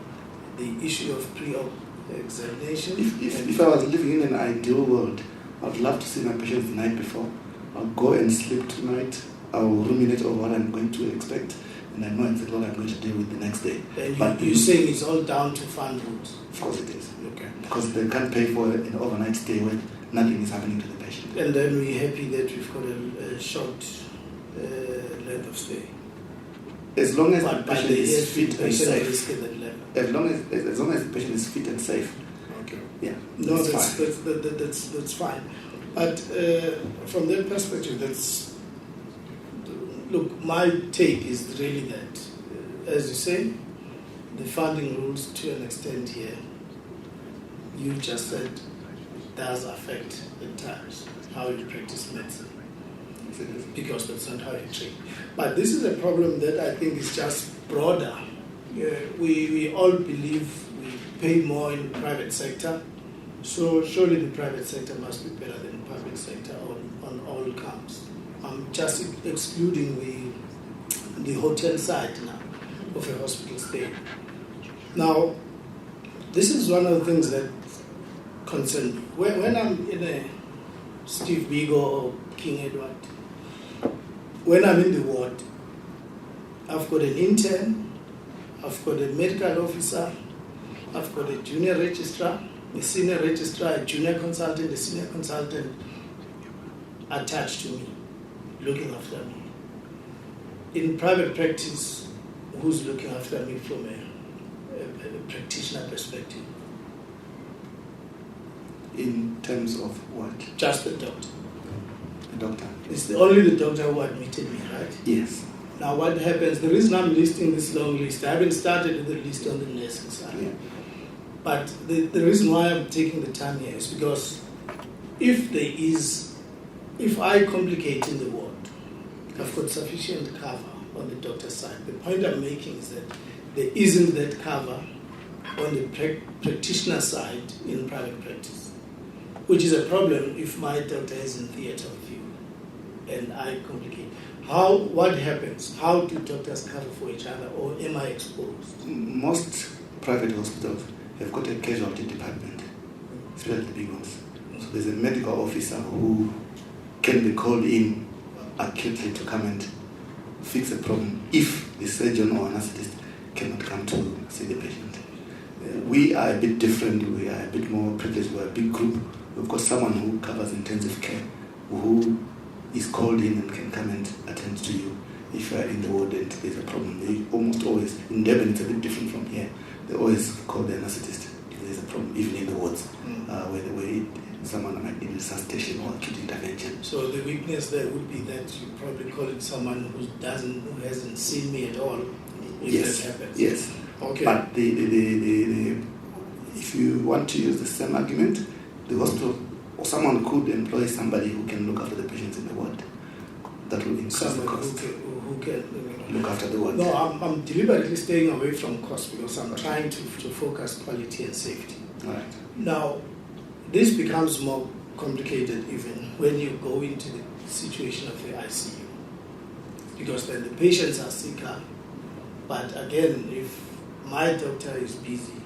the issue of pre-op examination? If I was living in an ideal world, I'd love to see my patients the night before. I'll go and sleep tonight. I'll ruminate over what I'm going to expect, and I know exactly what I'm going to deal with the next day. And you're saying it's all down to fund rules? Of course it is. Okay. Because they can't pay for an overnight stay when nothing is happening to the patient. And then we're happy that we've got a short length of stay. As long as the patient is fit and safe. As long as the patient is fit and safe. Okay. Yeah. No, that's fine. That's fine. But from that perspective, look, my take is really that, as you say, the funding rules to an extent here, you just said, does affect at times. how you practice medicine, because that's not how you train. But this is a problem that I think is just broader. We all believe we pay more in the private sector, so surely the private sector must be better than the public sector on all counts. I'm just excluding the hotel side now of a hospital stay. Now, this is one of the things that concern me. When I'm in a Steve Biko or King Edward, when I'm in the ward, I've got an intern, I've got a medical officer, I've got a junior registrar, a senior registrar, a junior consultant, a senior consultant attached to me, looking after me. In private practice, who's looking after me from a practitioner perspective? In terms of what? Just the doctor. The doctor? It's only the doctor who admitted me, right? Yes. Now what happens, the reason I'm listing this long list, I haven't started with the list on the nursing side. Yeah. But the reason why I'm taking the time here is because if I complicate in the ward, I've got sufficient cover on the doctor's side. The point I'm making is that there isn't that cover on the practitioner side in private practice, which is a problem if my doctor is in theatre with you and I complicate. What happens? How do doctors cover for each other, or am I exposed? Most private hospitals have got a casualty department, especially the big ones. So there's a medical officer who can be called in acutely to come and fix a problem if the surgeon or anesthetist cannot come to see the patient. We are a bit different, we are a bit more privileged, we're a big group. We've got someone who covers intensive care, who is called in and can come and attend to you if you are in the ward and there's a problem. They almost always, in Durban it's a bit different from here, they always call the anesthetist if there's a problem, even in the wards, where someone might need resuscitation or acute intervention. So the weakness there would be that you probably call it someone who hasn't seen me at all, if yes. that happens. Yes. Okay. But if you want to use the same argument, the hospital or someone could employ somebody who can look after the patients in the ward. That will increase the cost. Who can look after the ward. No, I'm deliberately staying away from cost because I'm trying to focus quality and safety. Right. Now, this becomes more complicated even when you go into the situation of the ICU, because then the patients are sicker. But again, if my doctor is busy,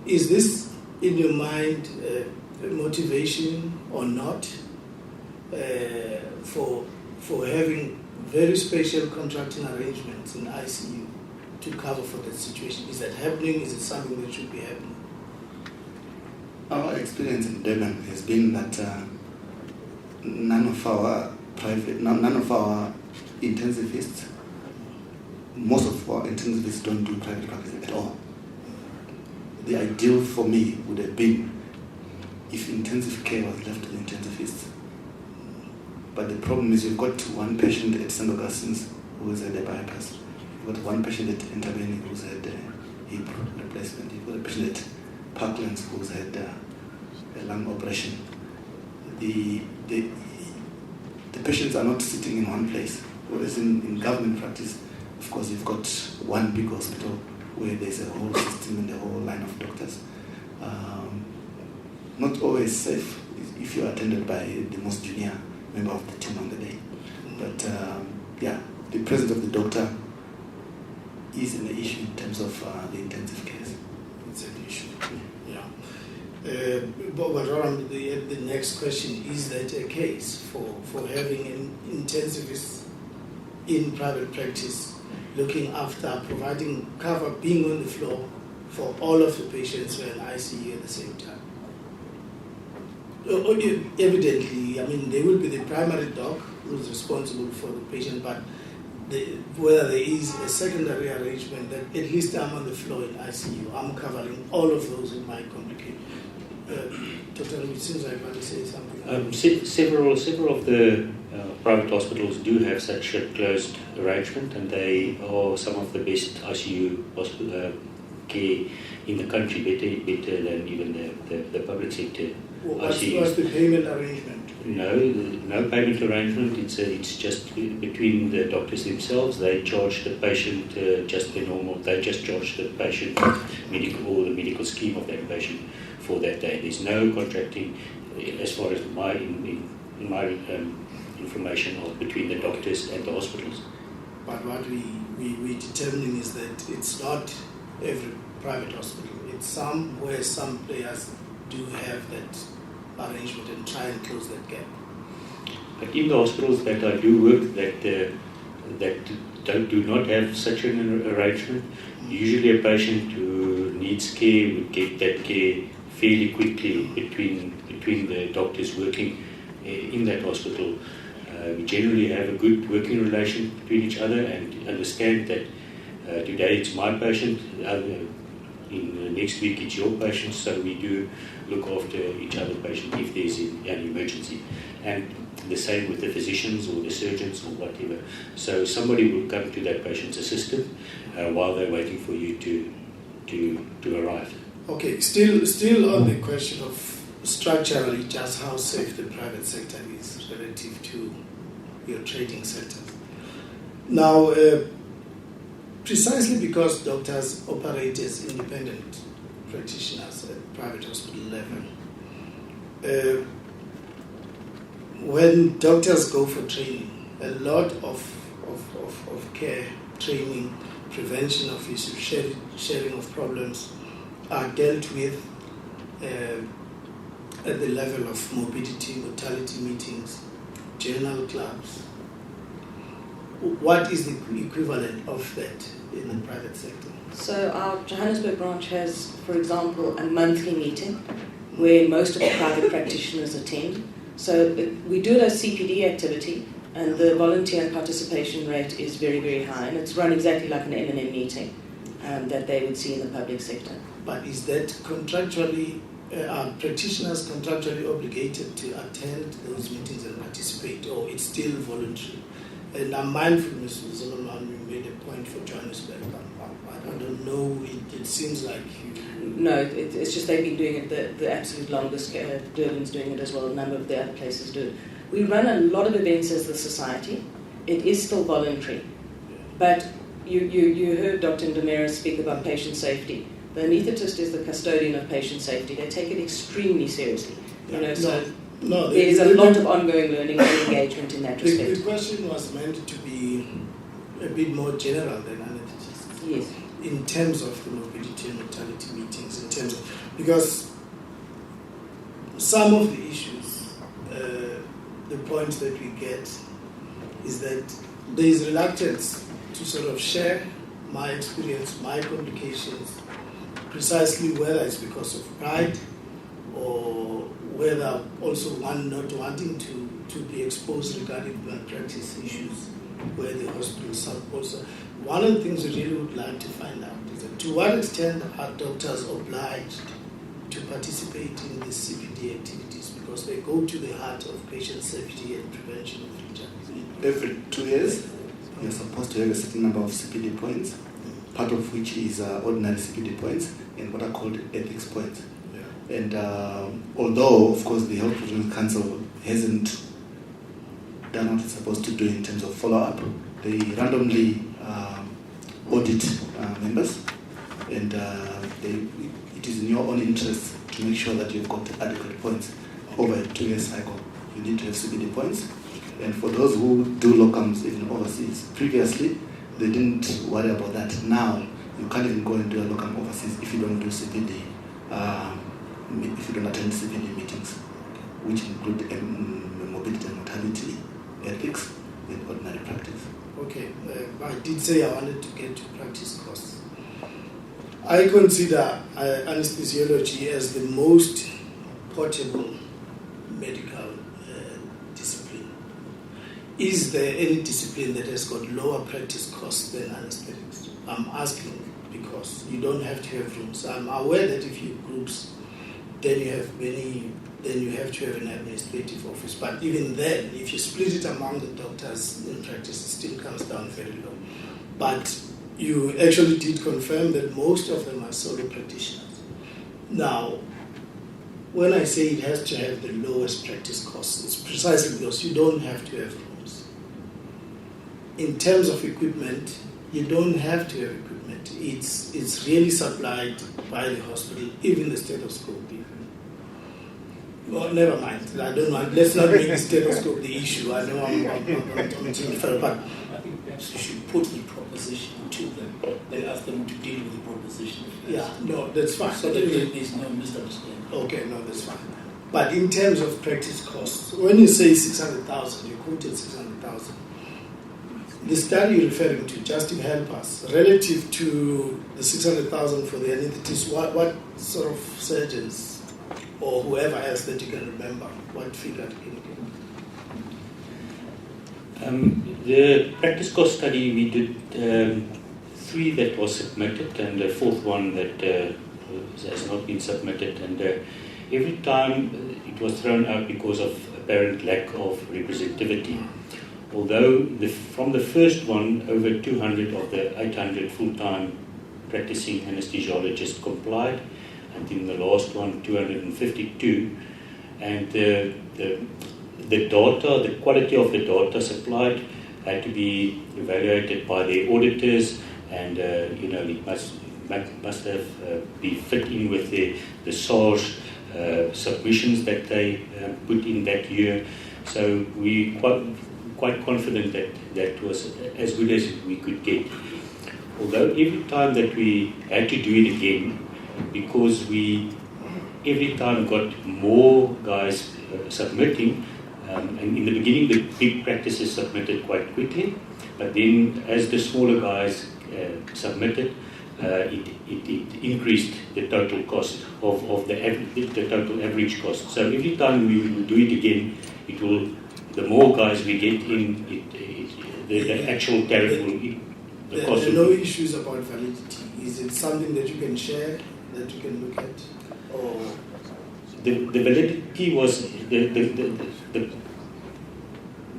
is this in your mind motivation or not for having very special contracting arrangements in ICU to cover for that situation? Is that happening? Is it something that should be happening? Our experience in Durban has been that none of our intensivists, most of our intensivists don't do private practice at all. The ideal for me would have been if intensive care was left to the intensivists. But the problem is you've got one patient at St. Augustine's who has had a bypass. You've got one patient at Intervening who's had a hip replacement. You've got a patient at Parklands who's had a lung operation. The patients are not sitting in one place. Whereas in government practice, of course, you've got one big hospital where there's a whole system and a whole line of doctors. Not always safe if you're attended by the most junior member of the team on the day. But the presence of the doctor is an issue in terms of the intensive case. It's an issue. Yeah. But the next question, is that a case for having an intensivist in private practice looking after, providing cover, being on the floor for all of the patients who are in ICU at the same time? Evidently, I mean, there will be the primary doc who's responsible for the patient, but whether there is a secondary arrangement that at least I'm on the floor in ICU, I'm covering all of those who might complicate. Dr. it seems like you want to say something. Several of the private hospitals do have such a closed arrangement, and they are some of the best ICU hospital care in the country, better than even the public sector. What's the payment arrangement? no payment arrangement. It's just between the doctors themselves. They charge the patient just the normal. They just charge the patient medical or the medical scheme of that patient for that day. There's no contracting, as far as my information, of between the doctors and the hospitals. But what we're determining is that it's not every private hospital. It's some where some players do have that arrangement and try and close that gap. But in the hospitals that I do work, that do not have such an arrangement, usually a patient who needs care would get that care fairly quickly between the doctors working in that hospital. We generally have a good working relation between each other and understand that today it's my patient, in next week it's your patient, so we do look after each other's patient if there's an emergency. And the same with the physicians or the surgeons or whatever. So somebody will come to that patient's assistant while they're waiting for you to arrive. Okay, still on the question of structurally just how safe the private sector is relative to your trading sectors. Now, precisely because doctors operate as independent practitioners at private hospital level, when doctors go for training, a lot of care, training, prevention of issues, sharing of problems are dealt with at the level of morbidity, mortality meetings, journal clubs. What is the equivalent of that in the private sector? So our Johannesburg branch has, for example, a monthly meeting where most of the private practitioners attend. So we do it as CPD activity, and the volunteer and participation rate is very, very high, and it's run exactly like an M&M meeting that they would see in the public sector. But is that contractually, are practitioners contractually obligated to attend those meetings and participate, or it's still voluntary? And I'm mindful, Mr. Zimmerman, you made a point for Johannesburg. I don't know, it seems like No, it's just they've been doing it the absolute longest. Durban's doing it as well, a number of the other places do it. We run a lot of events as the society. It is still voluntary. But you heard Dr. Ndemera speak about patient safety. The anaesthetist is the custodian of patient safety. They take it extremely seriously. There is a lot of ongoing learning and engagement in that respect. The question was meant to be a bit more general than anaesthetists. Yes. In terms of the morbidity and mortality meetings, because some of the issues, the point that we get is that there is reluctance to sort of share my experience, my complications, precisely whether it's because of pride or whether also one not wanting to be exposed regarding blood practice issues where the hospitals also. One of the things we really would like to find out is that to what extent are doctors obliged to participate in these CPD activities, because they go to the heart of patient safety and prevention of injuries. Every 2 years, you're supposed to have a certain number of CPD points, part of which is ordinary CPD points and what are called ethics points. Yeah. And although, of course, the Health Protection Council hasn't done what it's supposed to do in terms of follow-up, they randomly audit members, and it is in your own interest to make sure that you've got adequate points over a 2-year cycle. You need to have CPD points. And for those who do locums even overseas, previously they didn't worry about that. Now you can't even go and do a locum overseas if you don't do CPD, if you don't attend CPD meetings, which include morbidity and mortality, ethics, and ordinary practice. Okay, I did say I wanted to get to practice costs. I consider anesthesiology as the most portable medical discipline. Is there any discipline that has got lower practice costs than anesthetics? I'm asking because you don't have to have rooms. I'm aware that if you have groups, then you have to have an administrative office. But even then, if you split it among the doctors in practice, it still comes down very low. But you actually did confirm that most of them are solo practitioners. Now, when I say it has to have the lowest practice costs, it's precisely because you don't have to have rooms. In terms of equipment, you don't have to have equipment. It's really supplied by the hospital, even the stethoscope. Well, never mind. I don't know. Let's not make the stethoscope the issue. I know I'm fair, but I think perhaps you should put the proposition to them, then ask them to deal with the proposition first. yeah, no, that's fine. So that there's no misunderstanding. Okay, no, that's fine. But in terms of practice costs, when you say 600,000, you quoted 600,000. The study you're referring to, just to help us, relative to the 600,000 for the anaesthetists, what sort of surgeons or whoever else that you can remember, what figure can you give? The practice cost study, we did 3 that was submitted, and the 4th one that has not been submitted. And every time it was thrown out because of apparent lack of representativity. Although from the first one, over 200 of the 800 full-time practicing anesthesiologists complied, and in the last one, 252. And the data, the quality of the data supplied had to be evaluated by the auditors, and it must have be fit in with the SARS submissions that they put in that year. So we quite confident that was as good as we could get. Although every time that we had to do it again, because we every time got more guys submitting, and in the beginning the big practices submitted quite quickly, but then as the smaller guys submitted, it increased the total cost of the total average cost. So every time we will do it again, the more guys we get in, the actual tariff will. There are no issues about validity. Is it something that you can share, that you can look at? Or the validity was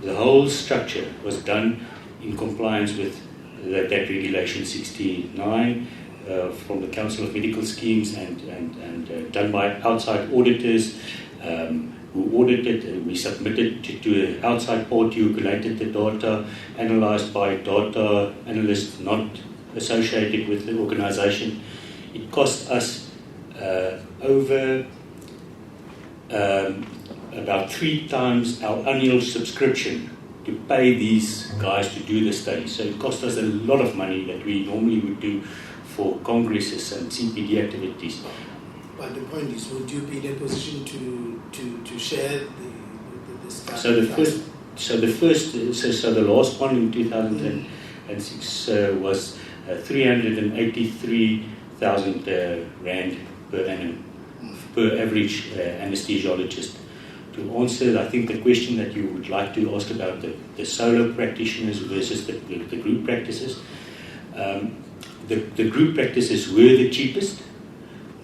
the whole structure was done in compliance with that regulation 69 from the Council of Medical Schemes and done by outside auditors who audited. We submitted to an outside party who collated the data, analyzed by data analysts not associated with the organization. It cost us over about 3 times our annual subscription to pay these guys to do the study. So it cost us a lot of money that we normally would do for congresses and CPD activities. But the point is, would you be in a position to share the study? So the last one in 2006 was 383,000 rand per annum per average anesthesiologist. To answer, I think the question that you would like to ask about the solo practitioners versus the group practices, the group practices were the cheapest,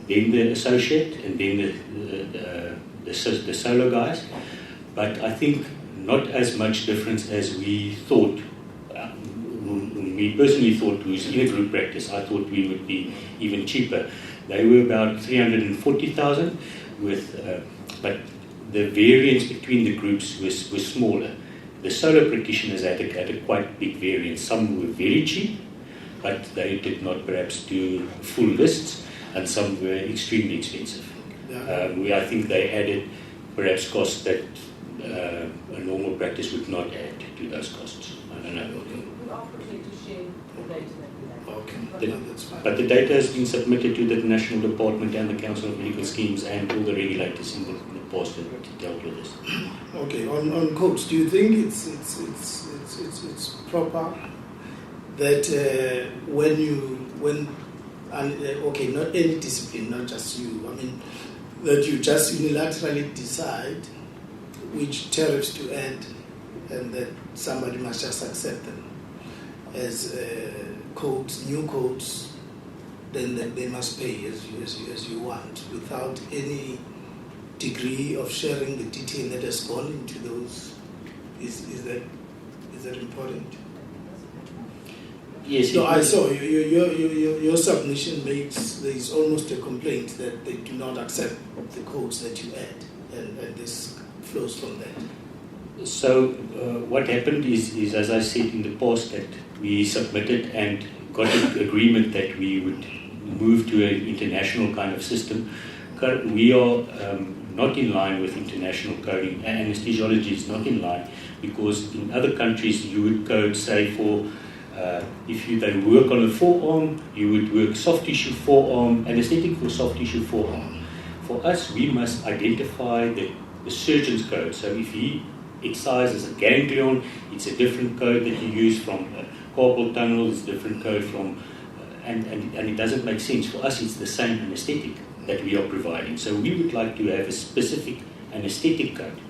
then the associate, and then the solo guys. But I think not as much difference as we thought. We personally thought, who's in a group practice, I thought we would be even cheaper. They were about 340,000, but the variance between the groups was smaller. The solo practitioners had a quite big variance. Some were very cheap, but they did not perhaps do full lists, and some were extremely expensive. I think they added perhaps costs that a normal practice would not add to those costs. I don't know. We are prepared to share the data that we have. Okay, that's fine. But the data has been submitted to the National Department and the Council of Medical Schemes and all the regulators in the past that dealt with this. Okay, on codes, do you think it's proper that okay, not any discipline, not just you, I mean, that you just unilaterally decide which tariffs to add and that somebody must just accept them as codes, new codes, then they must pay as you want without any degree of sharing the detail that has gone into those? Is that important? Yes. No, I saw your submission makes there is almost a complaint that they do not accept the codes that you add, and this flows from that. So what happened is, as I said in the past, that we submitted and got an agreement that we would move to an international kind of system. We are not in line with international coding. Anesthesiology is not in line because in other countries you would code, say, for if they work on a forearm, you would work soft tissue forearm, anesthetic for soft tissue forearm. For us, we must identify the surgeon's code. So if he excises a ganglion, it's a different code that you use from carpal tunnel, it's a different code from, and it doesn't make sense. For us, it's the same anesthetic that we are providing. So we would like to have a specific anesthetic code.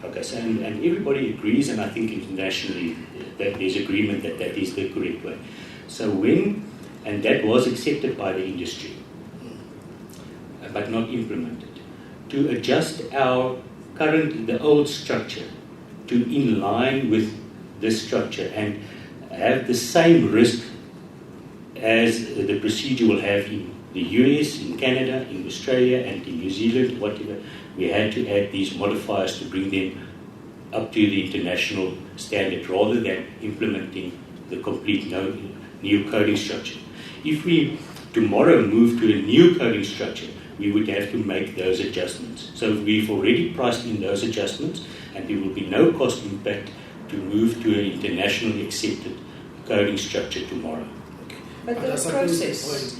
Okay, so and everybody agrees, and I think internationally that there's agreement that that is the correct way. So and that was accepted by the industry, but not implemented. To adjust the old structure to in line with this structure and have the same risk as the procedure will have in the US, in Canada, in Australia, and in New Zealand, whatever. We had to add these modifiers to bring them up to the international standard rather than implementing the complete new coding structure. If we tomorrow move to a new coding structure, we would have to make those adjustments. So we've already priced in those adjustments, and there will be no cost impact to move to an internationally accepted coding structure tomorrow. But the process...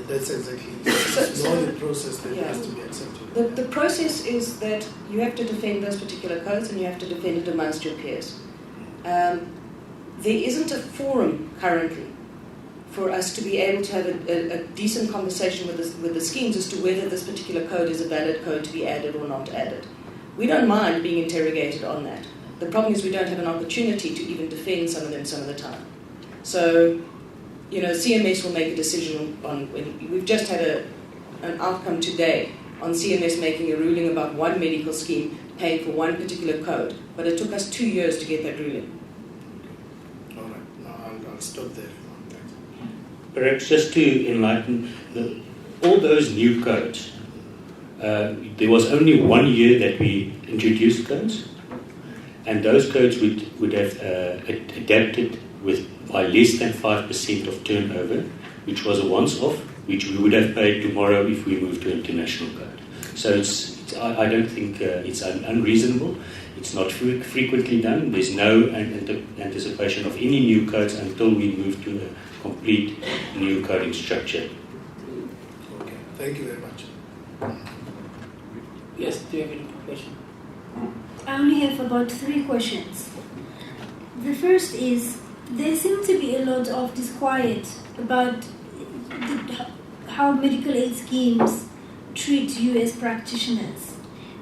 That's exactly the process that has to be accepted. The process is that you have to defend those particular codes and you have to defend it amongst your peers. There isn't a forum currently for us to be able to have a decent conversation with the schemes as to whether this particular code is a valid code to be added or not added. We don't mind being interrogated on that. The problem is we don't have an opportunity to even defend some of them some of the time. So, CMS will make a decision on we've just had an outcome today on CMS making a ruling about one medical scheme paying for one particular code, but it took us 2 years to get that ruling. All right, now I'll stop there. Perhaps just to enlighten, all those new codes, there was only 1 year that we introduced codes, and those codes would have adapted by less than 5% of turnover, which was a once-off, which we would have paid tomorrow if we moved to international code. So I don't think it's unreasonable. It's not frequently done. There's no anticipation of any new codes until we move to a complete new coding structure. Okay, thank you very much. Yes, do you have any question? I only have about 3 questions. The first is, there seems to be a lot of disquiet about how medical aid schemes treat you as practitioners.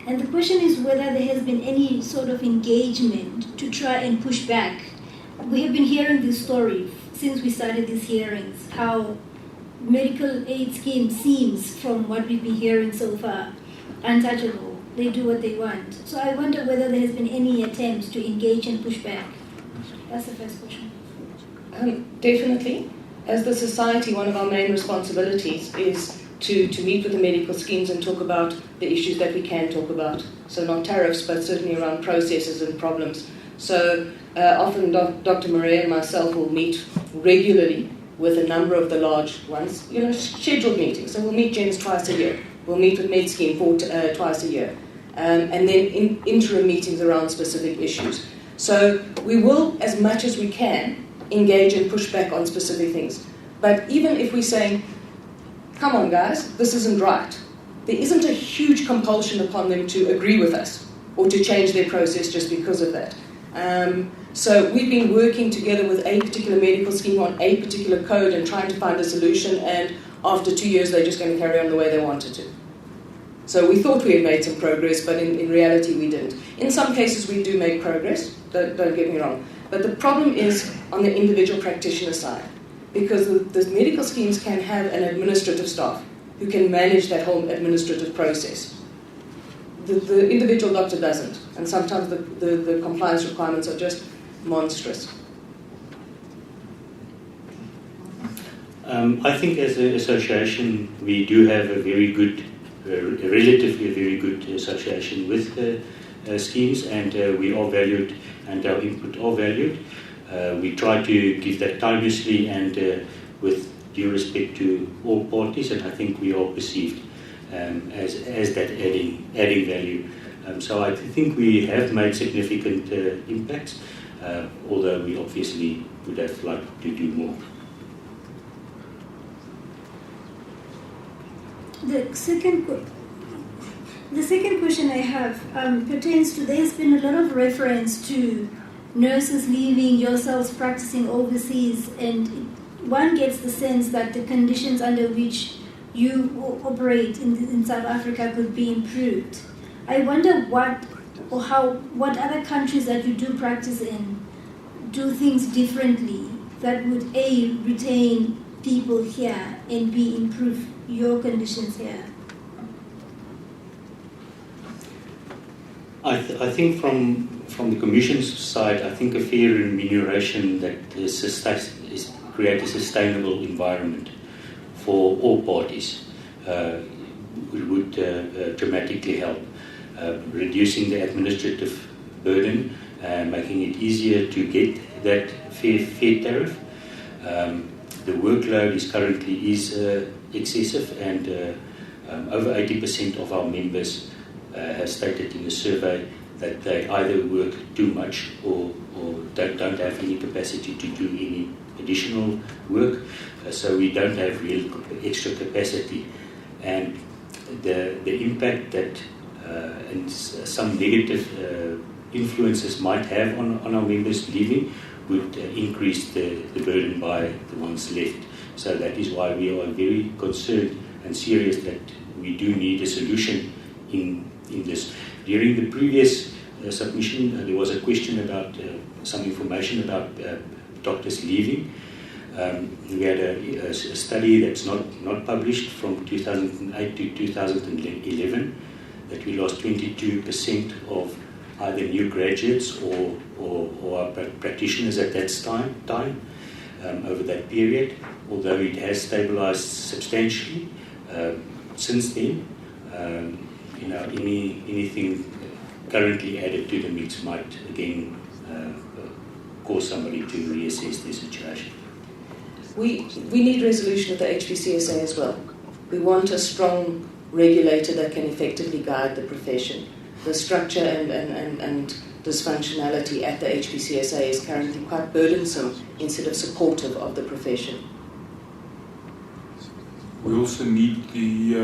And the question is whether there has been any sort of engagement to try and push back. We have been hearing this story since we started these hearings, how medical aid scheme seems, from what we've been hearing so far, untouchable. They do what they want. So I wonder whether there has been any attempt to engage and push back. That's the first question. Definitely. As the society, one of our main responsibilities is to meet with the medical schemes and talk about the issues that we can talk about. So not tariffs, but certainly around processes and problems. So often Dr. Maria and myself will meet regularly with a number of the large ones, scheduled meetings. So we'll meet GEMS twice a year. We'll meet with MedScheme twice a year. And then interim meetings around specific issues. So we will, as much as we can, engage and push back on specific things. But even if we're saying, come on guys, this isn't right, there isn't a huge compulsion upon them to agree with us or to change their process just because of that. So we've been working together with a particular medical scheme on a particular code and trying to find a solution, and after 2 years they're just going to carry on the way they wanted to. So we thought we had made some progress, but in reality we didn't. In some cases we do make progress, don't get me wrong. But the problem is on the individual practitioner side, because the medical schemes can have an administrative staff who can manage that whole administrative process. The individual doctor doesn't, and sometimes the compliance requirements are just monstrous. I think as an association we do have a very good, relatively a very good association with schemes, and we are valued and our input are valued. We try to give that timelessly and with due respect to all parties, and I think we are perceived as that adding value. So I think we have made significant impacts, although we obviously would have liked to do more. The second question I have pertains to, there's been a lot of reference to nurses leaving, yourselves practicing overseas, and one gets the sense that the conditions under which you operate in South Africa could be improved. I wonder what other countries that you do practice in do things differently that would A, retain people here, and B, improve your conditions here. I think from the Commission's side, I think a fair remuneration that create a sustainable environment for all parties would dramatically help. Reducing the administrative burden, making it easier to get that fair tariff. The workload is currently excessive, and over 80% of our members have stated in the survey that they either work too much or don't have any capacity to do any additional work, so we don't have real extra capacity. And the impact that and some negative influences might have on our members leaving would increase the burden by the ones left. So that is why we are very concerned and serious that we do need a solution in this. During the previous submission, there was a question about some information about doctors leaving. We had a study that's not published from 2008 to 2011 that we lost 22% of either new graduates or practitioners at that time over that period, although it has stabilized substantially since then. Anything currently added to the mix might again cause somebody to reassess their situation. We need resolution of the HPCSA as well. We want a strong regulator that can effectively guide the profession. The structure and dysfunctionality at the HPCSA is currently quite burdensome instead of supportive of the profession. We also need the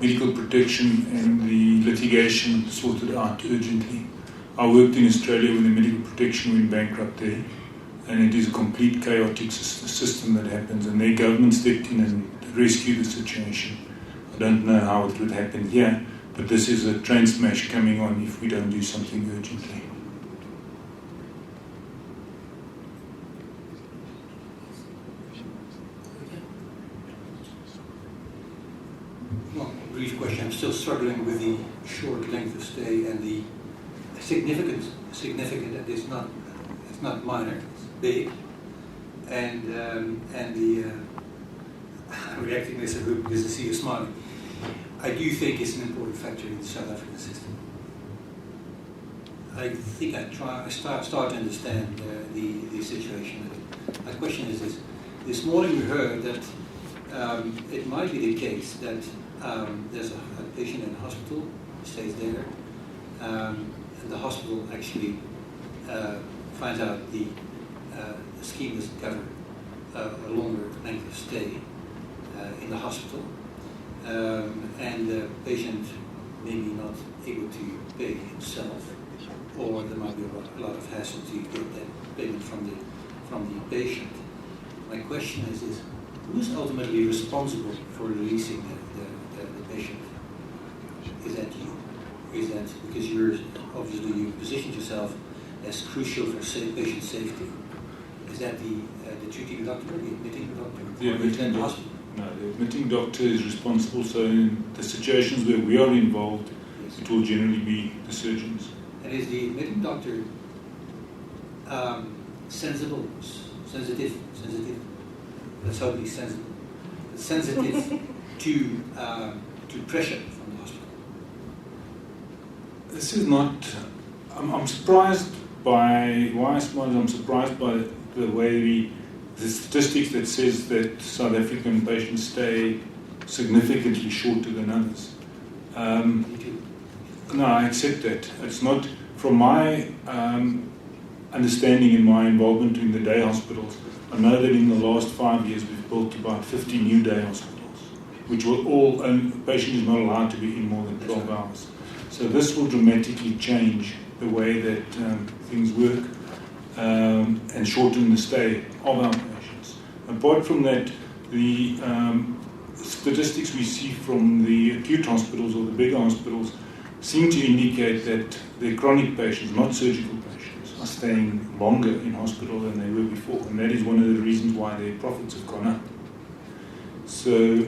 medical protection and the litigation sorted out urgently. I worked in Australia when the medical protection went bankrupt there, and it is a complete chaotic system that happens, and their government stepped in and rescued the situation. I don't know how it would happen here, but this is a train smash coming on if we don't do something urgently. Well, brief question. I'm still struggling with the short length of stay and the significant. That it's not minor. It's big, and the I'm reacting to this because I see you smiling. I do think it's an important factor in the South African system. I think I start to understand the situation. My question is this: this morning we heard that it might be the case that there's a patient in a hospital, stays there, and the hospital actually finds out the scheme doesn't cover a longer length of stay in the hospital, and the patient maybe not able to pay himself, or there might be a lot of hassle to get that payment from the patient. My question is who's ultimately responsible for releasing the patient? Is that you? Is that because you positioned yourself as crucial for patient safety? Is that the treating doctor, the admitting doctor? The admitting doctor. No, the admitting doctor is responsible. So in the situations where we are involved, yes, it will generally be the surgeons. And is the admitting doctor sensitive? Let's hope he's sensitive to pressure from the hospital. This is not. I'm surprised by why I suppose I'm surprised by the way the statistics that says that South African patients stay significantly shorter than others. No, I accept that. It's not from my understanding and my involvement in the day hospitals. I know that in the last 5 years we've built about 50 new day hospitals, which will all, and the patient is not allowed to be in more than 12 hours. So this will dramatically change the way that things work and shorten the stay of our patients. Apart from that, the statistics we see from the acute hospitals or the bigger hospitals seem to indicate that the chronic patients, not surgical patients, are staying longer in hospital than they were before, and that is one of the reasons why their profits have gone up. So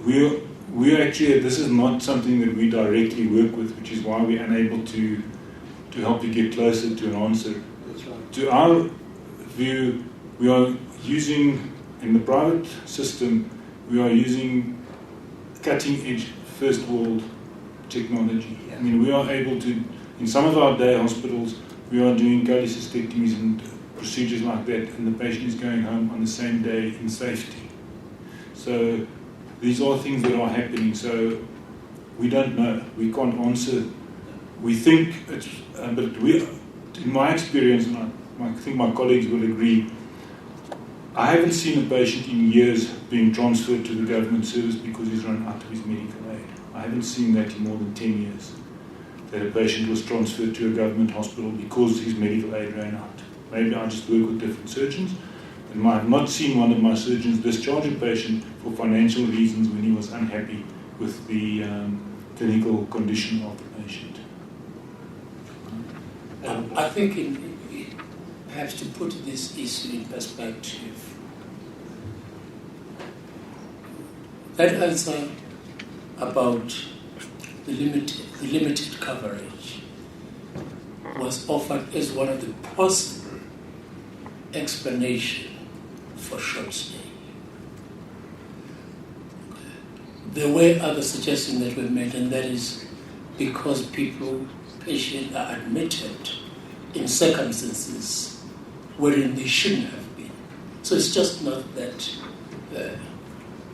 we're actually, this is not something that we directly work with, which is why we're unable to help you get closer to an answer. That's right. To our view, we are using, in the private system, we are using cutting-edge first-world technology. I mean, we are able to, in some of our day hospitals, we are doing cholecystectomies and procedures like that, and the patient is going home on the same day in safety. So these are things that are happening. So we don't know. We can't answer. We think it's, but we, in my experience, and I think my colleagues will agree, I haven't seen a patient in years being transferred to the government service because he's run out of his medical aid. I haven't seen that in more than 10 years, that a patient was transferred to a government hospital because his medical aid ran out. Maybe I just work with different surgeons, and I have not seen one of my surgeons discharge a patient for financial reasons when he was unhappy with the clinical condition of the patient. I think perhaps to put this issue in perspective, that answer about the limited coverage was offered as one of the possible explanations for short stay. There were other suggestions that were made, and that is because patients are admitted in circumstances wherein they shouldn't have been. So it's just not that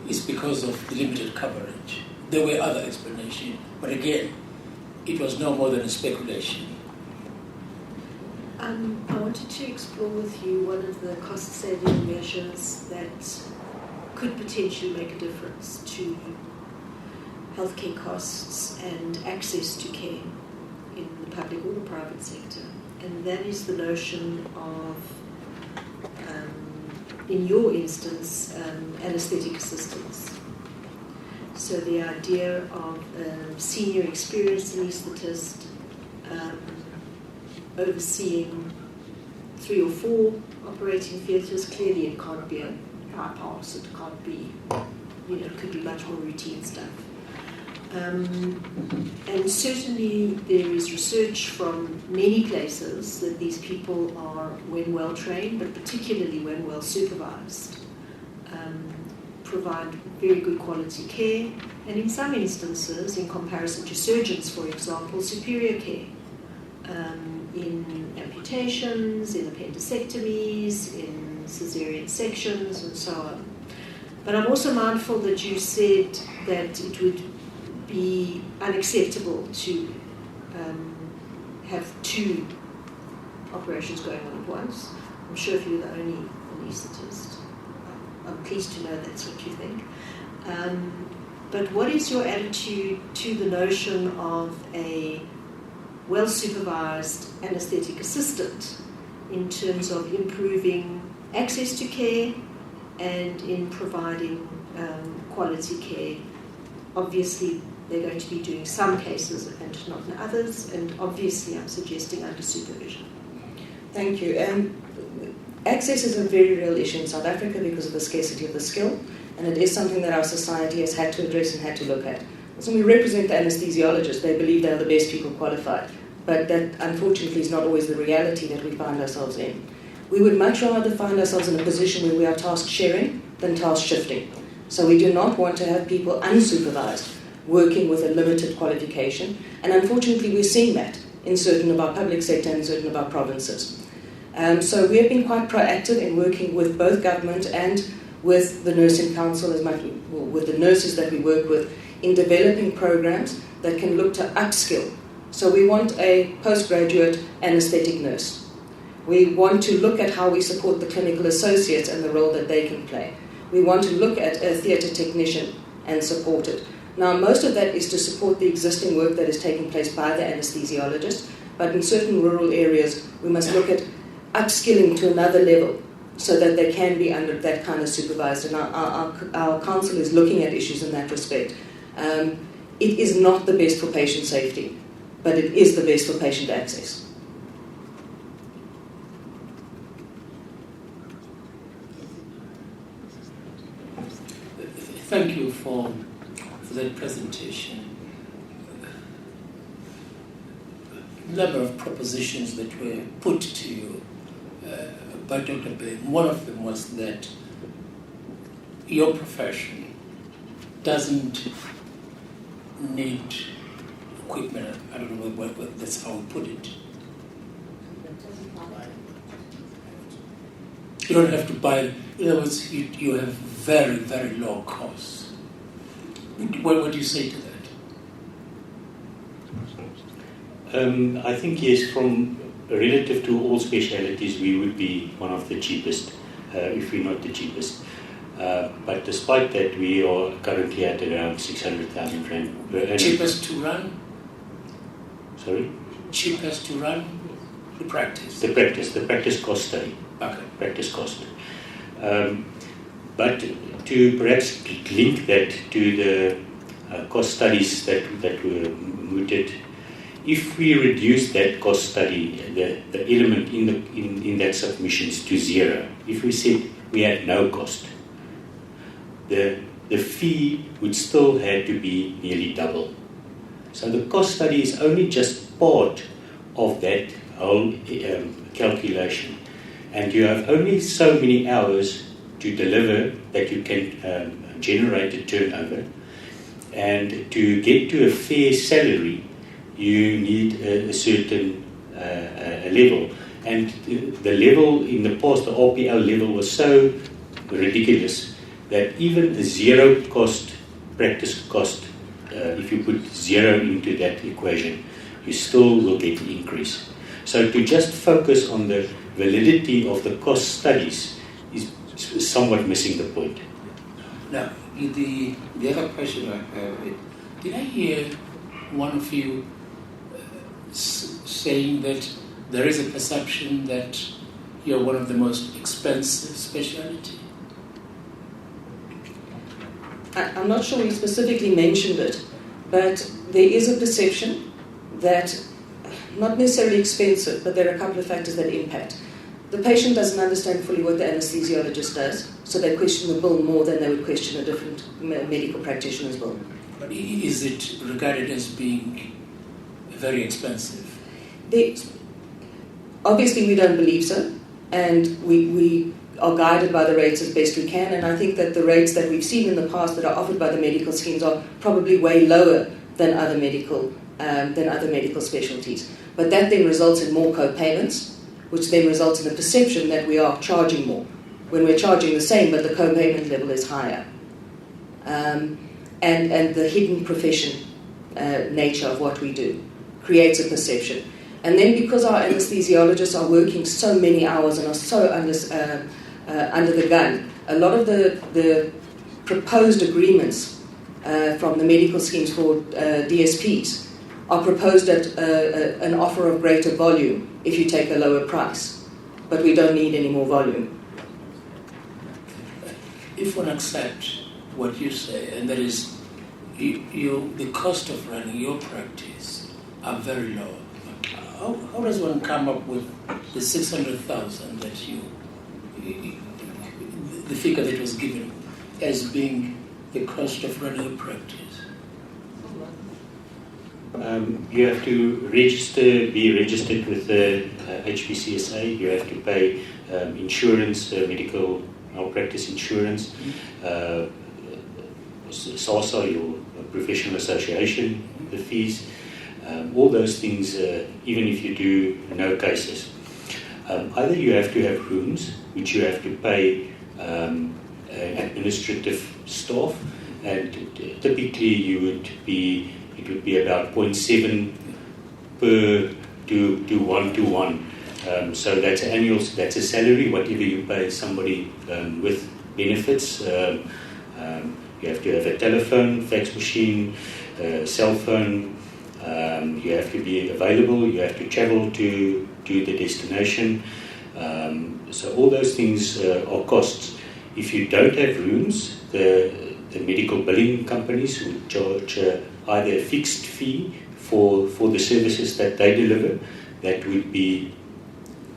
it's because of the limited coverage. There were other explanations, but again, it was no more than a speculation. I wanted to explore with you one of the cost-saving measures that could potentially make a difference to healthcare costs and access to care in the public or the private sector. And that is the notion of, in your instance, anaesthetic assistance. So the idea of a senior experienced anaesthetist overseeing 3 or 4 operating theatres. Clearly it can't be a bypass, it can't be, it could be much more routine stuff. And certainly there is research from many places that these people are, when well trained, but particularly when well supervised, provide very good quality care, and in some instances, in comparison to surgeons, for example, superior care. In amputations, in appendectomies, in caesarean sections, and so on. But I'm also mindful that you said that it would be unacceptable to have 2 operations going on at once. I'm sure if you're the only anaesthetist, I'm pleased to know that's what you think. But what is your attitude to the notion of a well-supervised anaesthetic assistant in terms of improving access to care and in providing quality care? Obviously, they're going to be doing some cases and not in others, and obviously I'm suggesting under supervision. Thank you. Access is a very real issue in South Africa because of the scarcity of the skill, and it is something that our society has had to address and had to look at. So we represent the anesthesiologists. They believe they are the best people qualified, but that unfortunately is not always the reality that we find ourselves in. We would much rather find ourselves in a position where we are task sharing than task shifting. So we do not want to have people unsupervised working with a limited qualification, and unfortunately we're seeing that in certain of our public sector and certain of our provinces. So we have been quite proactive in working with both government and with the Nursing Council, with the nurses that we work with, in developing programs that can look to upskill. So we want a postgraduate anaesthetic nurse. We want to look at how we support the clinical associates and the role that they can play. We want to look at a theatre technician and support it. Now, most of that is to support the existing work that is taking place by the anaesthesiologist, but in certain rural areas, we must look at upskilling to another level so that they can be under that kind of supervised. And our council is looking at issues in that respect. It is not the best for patient safety, but it is the best for patient access. Thank you for that presentation. A number of propositions that were put to you by Dr. Bain. One of them was that your profession doesn't need equipment. I don't know what that's how we put it. You don't have to buy. In other words, you have very, very low costs. What do you say to that? I think yes, from relative to all specialities, we would be one of the cheapest, if we're not the cheapest. But despite that, we are currently at around 600,000 rand per annum. Cheapest to run? Sorry? Cheapest to run? The practice? The practice cost study. Okay. Practice cost. But to perhaps link that to the cost studies that were mooted, if we reduce that cost study, the element in that submissions to zero, if we said we had no cost, the fee would still have to be nearly double. So the cost study is only just part of that whole calculation. And you have only so many hours to deliver that you can generate a turnover. And to get to a fair salary, you need a certain level. And the level in the past, the RPL level, was so ridiculous that even a zero cost, practice cost, if you put zero into that equation, you still will get an increase. So to just focus on the validity of the cost studies is somewhat missing the point. Now, the other question I have, did I hear one of you saying that there is a perception that you're one of the most expensive specialty? I'm not sure we specifically mentioned it, but there is a perception that, not necessarily expensive, but there are a couple of factors that impact. The patient doesn't understand fully what the anesthesiologist does, so they question the bill more than they would question a different medical practitioner's bill. But is it regarded as being very expensive? Obviously, we don't believe so, and we are guided by the rates as best we can, and I think that the rates that we've seen in the past that are offered by the medical schemes are probably way lower than other medical specialties. But that then results in more co-payments, which then results in the perception that we are charging more, when we're charging the same, but the co-payment level is higher. And the hidden profession nature of what we do creates a perception. And then because our anesthesiologists are working so many hours and are so under the gun, a lot of the proposed agreements from the medical schemes for DSPs are proposed at an offer of greater volume if you take a lower price. But we don't need any more volume. If one accepts what you say, and that is the cost of running your practice are very low, how does one come up with the 600,000 that the figure that was given as being the cost of running a practice? You have to be registered with the HPCSA. You have to pay insurance, medical malpractice insurance, SASA, your professional association, the fees, all those things, even if you do no cases. Either you have to have rooms, which you have to pay administrative staff, and typically it would be about 0.7 per to 1 to 1. So that's annual. That's a salary. Whatever you pay somebody with benefits, you have to have a telephone, fax machine, cell phone. You have to be available. You have to travel to the destination. So all those things are costs. If you don't have rooms, the medical billing companies would charge either a fixed fee for the services that they deliver. That would be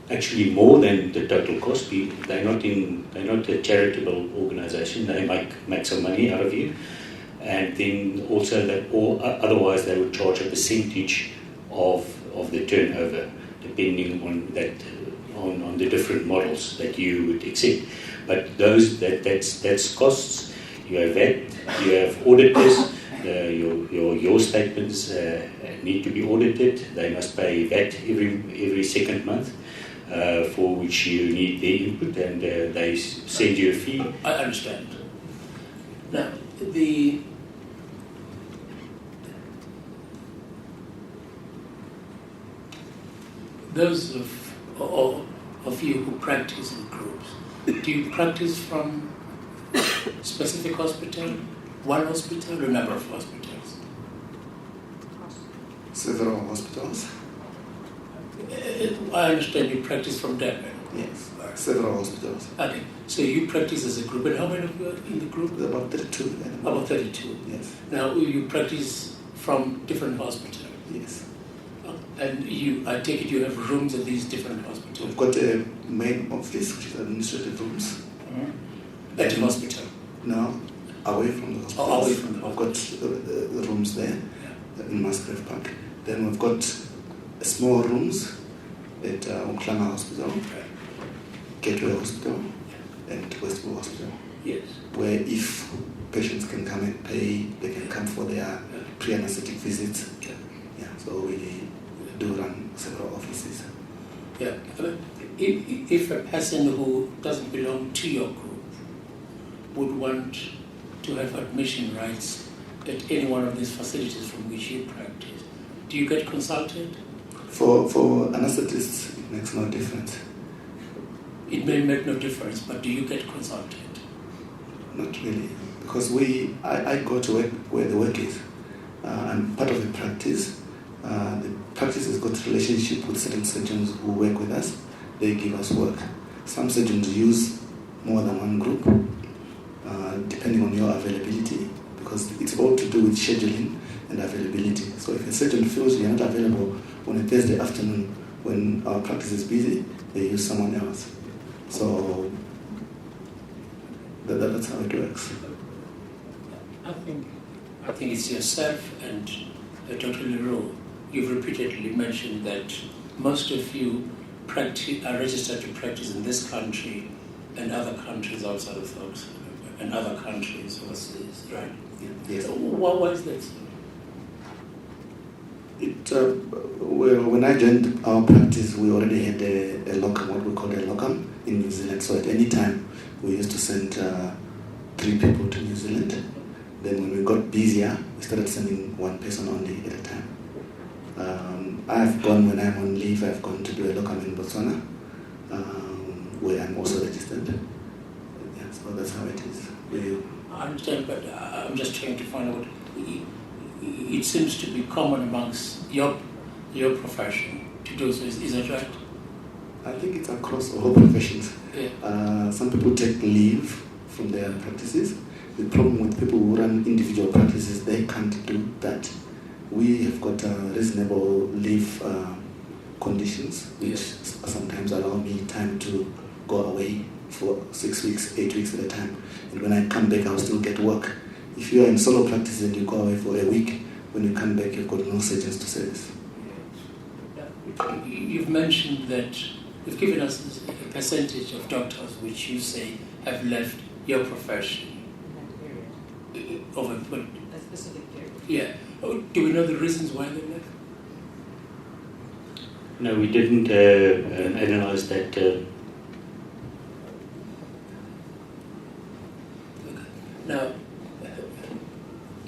actually more than the total cost. They're not a charitable organisation. They make some money out of you, and then also that, or otherwise they would charge a percentage of the turnover, depending on that on the different models that you would accept. But that's costs. You have VAT. You have auditors. Your statements need to be audited. They must pay VAT every second month, for which you need their input, and they send you a fee. I understand. Now, those of you who practice in groups, do you practice from specific hospital, one hospital, or a number of hospitals? Several hospitals. I understand you practice from Durban. Yes, several hospitals. Okay, so you practice as a group, and how many of you are in the group? About 32. About 32. Yes. Now you practice from different hospitals. Yes. And I take it you have rooms at these different hospitals. We've got a main office, which is administrative rooms. At the hospital? No, away from the hospital. Oh, away from the hospital. We've got the rooms there in Musgrave Park. Then we've got small rooms at Umklanga Hospital, Gateway Hospital, and Westwood Hospital. Yes. Where if patients can come and pay, they can come for their pre-anesthetic visits. Yeah, so we do run several offices. Yeah. If a person who doesn't belong to your group would want to have admission rights at any one of these facilities from which you practice, do you get consulted? For anesthetists, it makes no difference. It may make no difference, but do you get consulted? Not really, because I go to work where the work is. I'm part of the practice. The practice has got relationship with certain surgeons who work with us. They give us work. Some surgeons use more than one group, depending on your availability, because it's all to do with scheduling and availability. So if a surgeon feels you're not available on a Thursday afternoon when our practice is busy, they use someone else. So that's how it works. I think it's yourself and Dr. Leroux. You've repeatedly mentioned that most of you are registered to practice in this country and other countries outside of Fox, and other countries overseas, right? Yes. So why is that? Well, when I joined our practice, we already had a locum, what we call a locum in New Zealand. So at any time, we used to send 3 people to New Zealand. Then when we got busier, we started sending one person only at a time. I've gone, when I'm on leave, I've gone to do a locum in Botswana, where I'm also registered. Yeah, so that's how it is. I understand, but I'm just trying to find out. It seems to be common amongst your profession to do so. Is that right? I think it's across all professions. Yeah. Some people take leave from their practices. The problem with people who run individual practices, they can't do that. We have got reasonable leave conditions, which sometimes allow me time to go away for 6 weeks, 8 weeks at a time. And when I come back, I'll still get work. If you are in solo practice and you go away for a week, when you come back, you've got no surgeons to service. You've mentioned that you've given us a percentage of doctors which you say have left your profession over A specific period. yeah. Do we know the reasons why they left? No, we didn't analyze that. Now,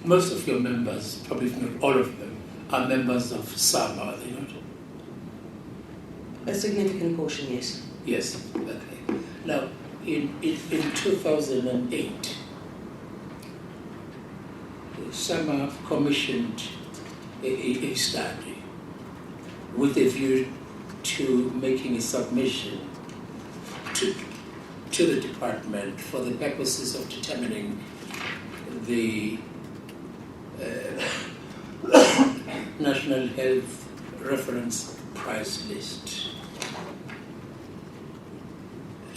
most of your members, probably if not all of them, are members of SAMA, are they not? A significant portion, yes. Yes, okay. Now, in 2008, SAMA commissioned a study with a view to making a submission to the department for the purposes of determining the National Health Reference Price List.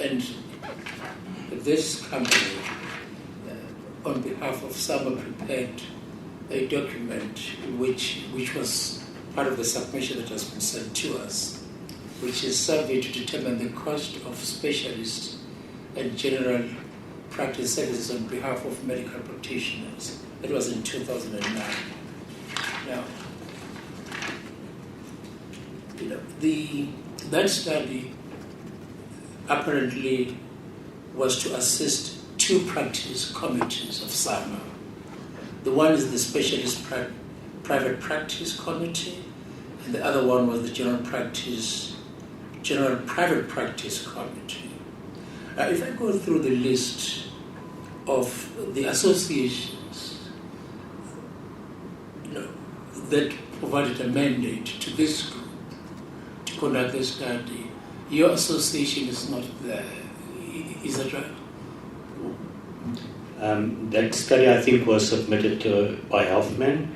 And this company, on behalf of SAMA, prepared a document which was part of the submission that has been sent to us, which is survey to determine the cost of specialists and general practice services on behalf of medical practitioners. It was in 2009. Now, that study apparently was to assist two practice committees of SAMA. The one is the Specialist Private Practice Committee, and the other one was the General Private Practice Committee. If I go through the list of the associations that provided a mandate to this group to conduct the study, your association is not there. Is that right? That study, I think, was submitted by Healthman.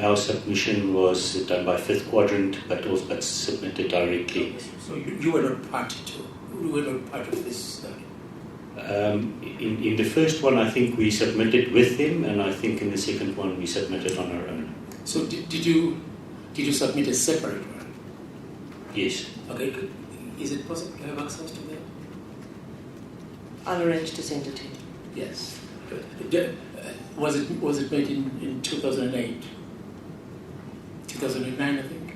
Our submission was done by Fifth Quadrant, but submitted directly. So you were not part of this study? In the first one, I think we submitted with them, and I think in the second one we submitted on our own. So did you submit a separate one? Yes. Okay. Is it possible to have access to that? I'll arrange to send it to you. Yes. Was it made in 2008? 2009, I think.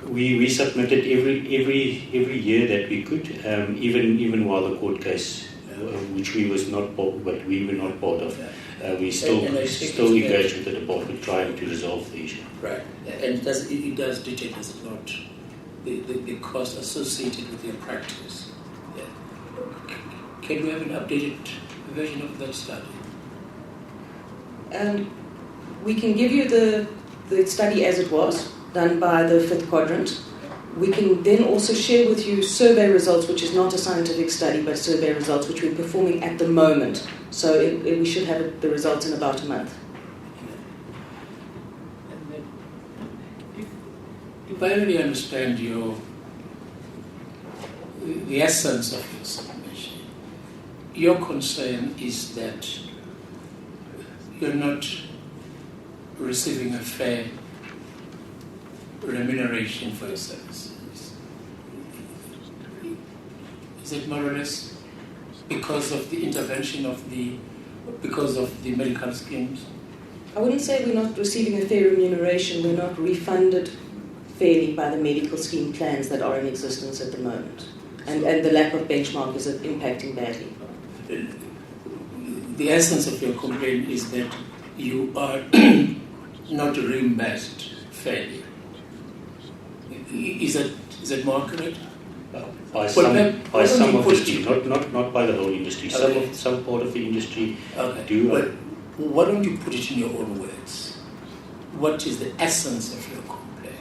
We submitted every year that we could, even while the court case, which we were not part of. We still engaged with the department trying to resolve the issue. Right, and it does detail, does it not, the cost associated with your practice. Yeah. Can we have an updated version of that study? We can give you the study as it was, done by the Fifth Quadrant. We can then also share with you survey results, which is not a scientific study, but survey results, which we're performing at the moment. So we should have the results in about a month. And then, if I really understand the essence of your submission, your concern is that you're not receiving a fair remuneration for your services. Is it more or less because of the intervention because of the medical schemes? I wouldn't say we're not receiving a fair remuneration. We're not refunded fairly by the medical scheme plans that are in existence at the moment. And the lack of benchmark is impacting badly. The essence of your complaint is that you are not reimbursed fairly. Is that more correct? By some of the industry, not by the whole industry. Okay. Some part of the industry do. Well, why don't you put it in your own words? What is the essence of your complaint?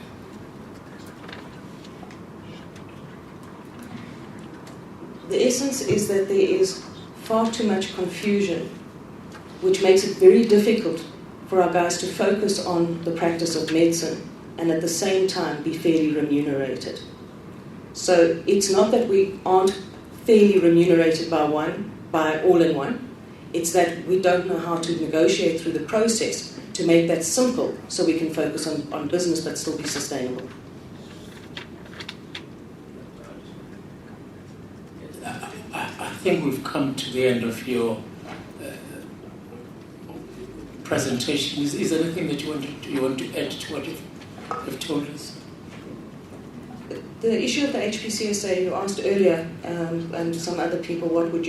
The essence is that there is far too much confusion, which makes it very difficult for our guys to focus on the practice of medicine and at the same time be fairly remunerated. So it's not that we aren't fairly remunerated by all in one. It's that we don't know how to negotiate through the process to make that simple so we can focus on business but still be sustainable. I think we've come to the end of your presentation. Is there anything that you want to add to what you've told us? The issue of the HPCSA you asked earlier, and some other people, what would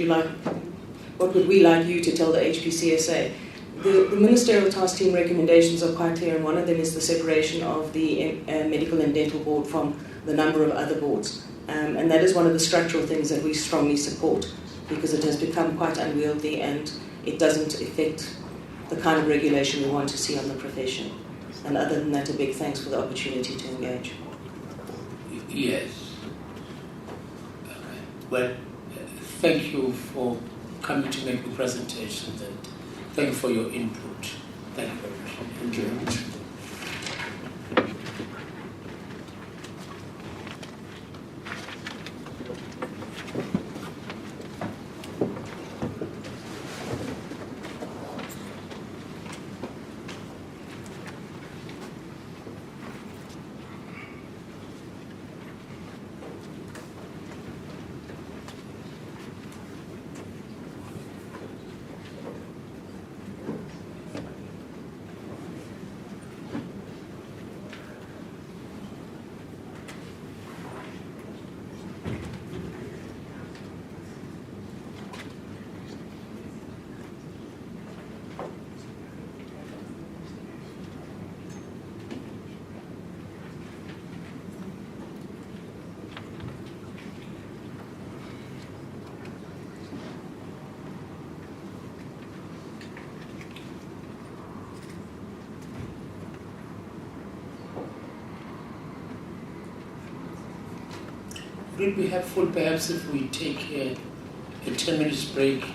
we like you to tell the HPCSA? The Ministerial Task Team recommendations are quite clear, and one of them is the separation of the Medical and Dental Board from the number of other boards. And that is one of the structural things that we strongly support, because it has become quite unwieldy and it doesn't affect the kind of regulation we want to see on the profession. And other than that, a big thanks for the opportunity to engage. Yes. Okay. Well, thank you for coming to make the presentation, and thank you for your input. Thank you very much. Thank you very much. Would it be helpful perhaps if we take a 10 minutes break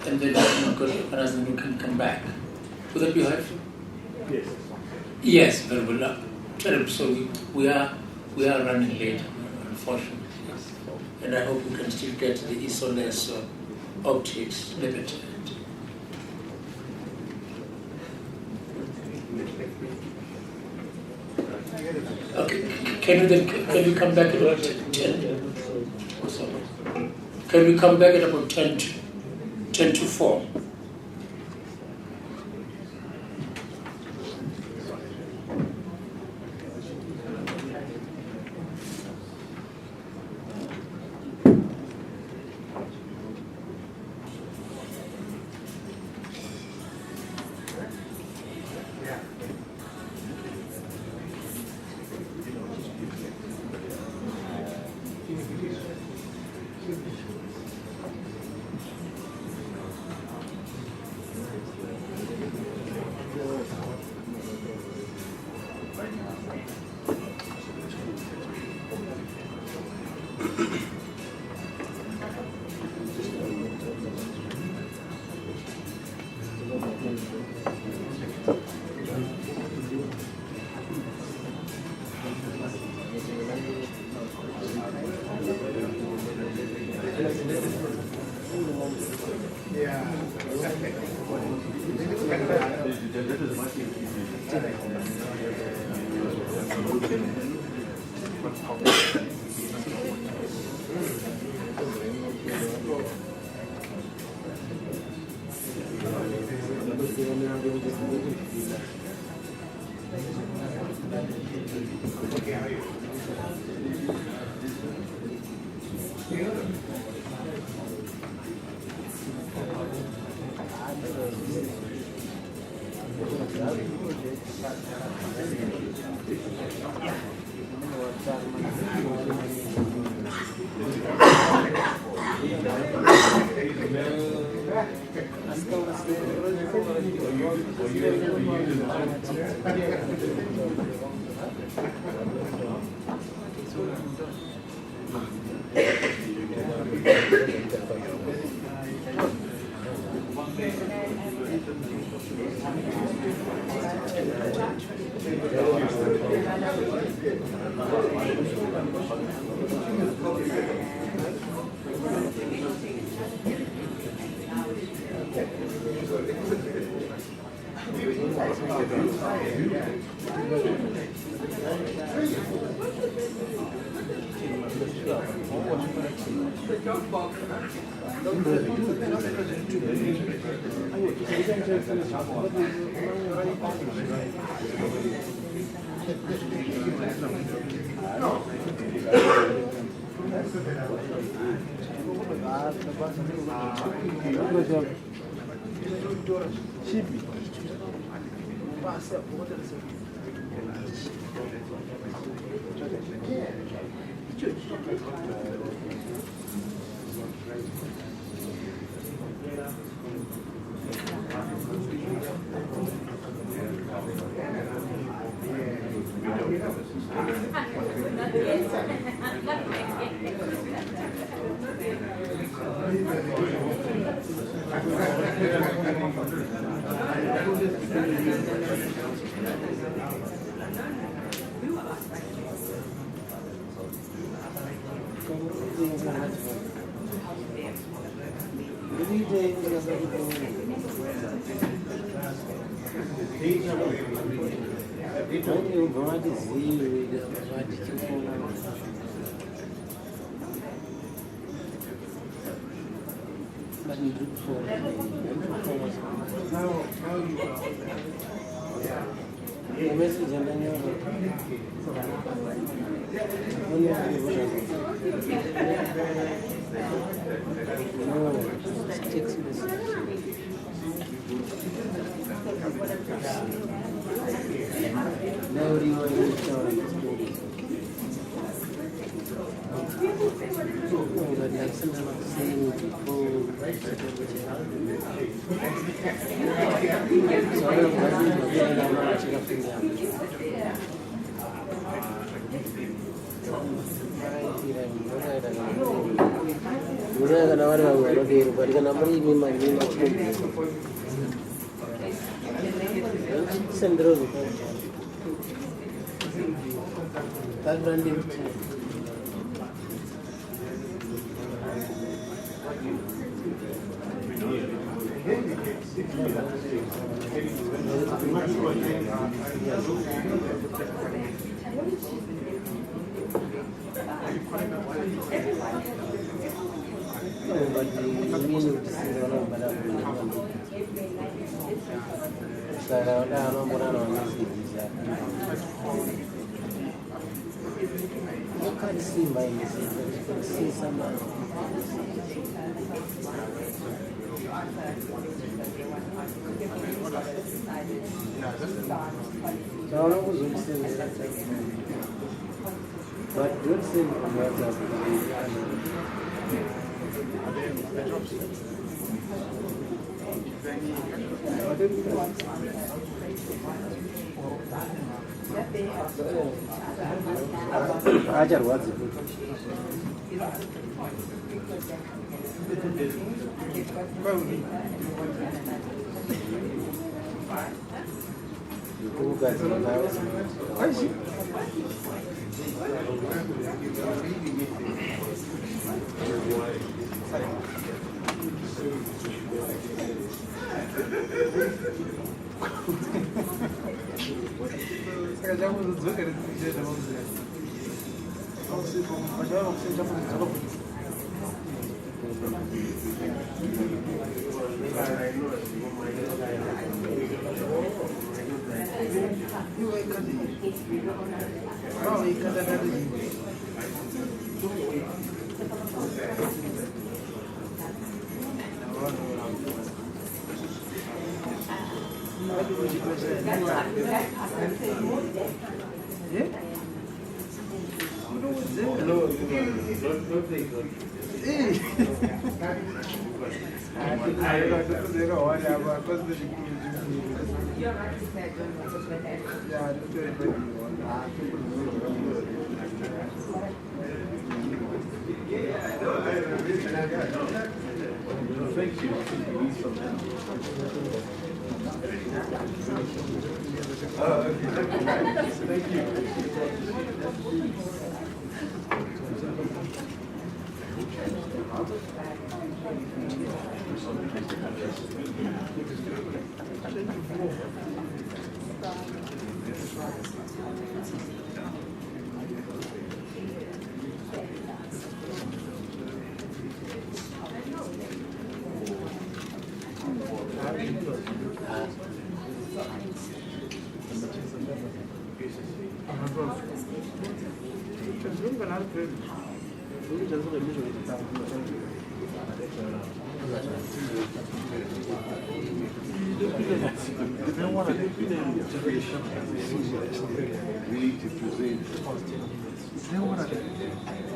and then go to organize and we can come back? Would that be helpful? Yes. Yes, very well. Terrible. So we are running late, unfortunately. Yes. And I hope we can still get the Isoles Optics Limited. Okay, can you come back at about 10? Can we come back at about 10 to 4?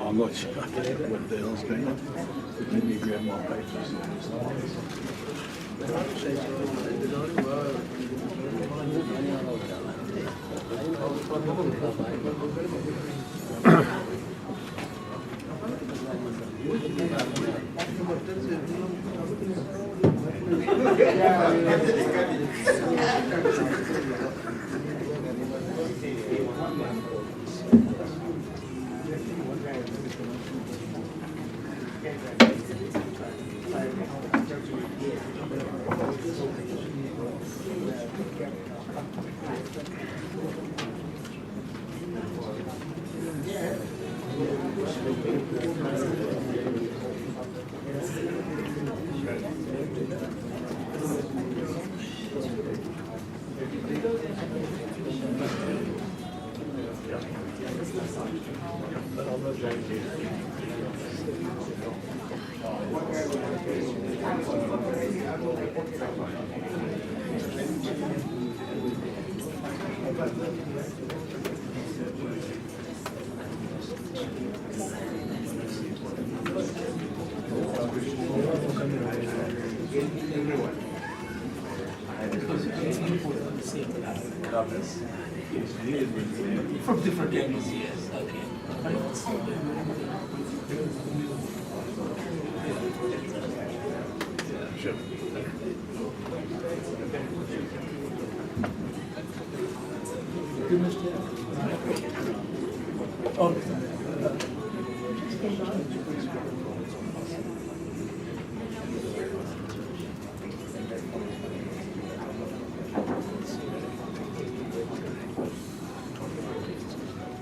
I'm not sure what the hell's going on. Let me grab my papers. From different angles, yes. Okay. Sure.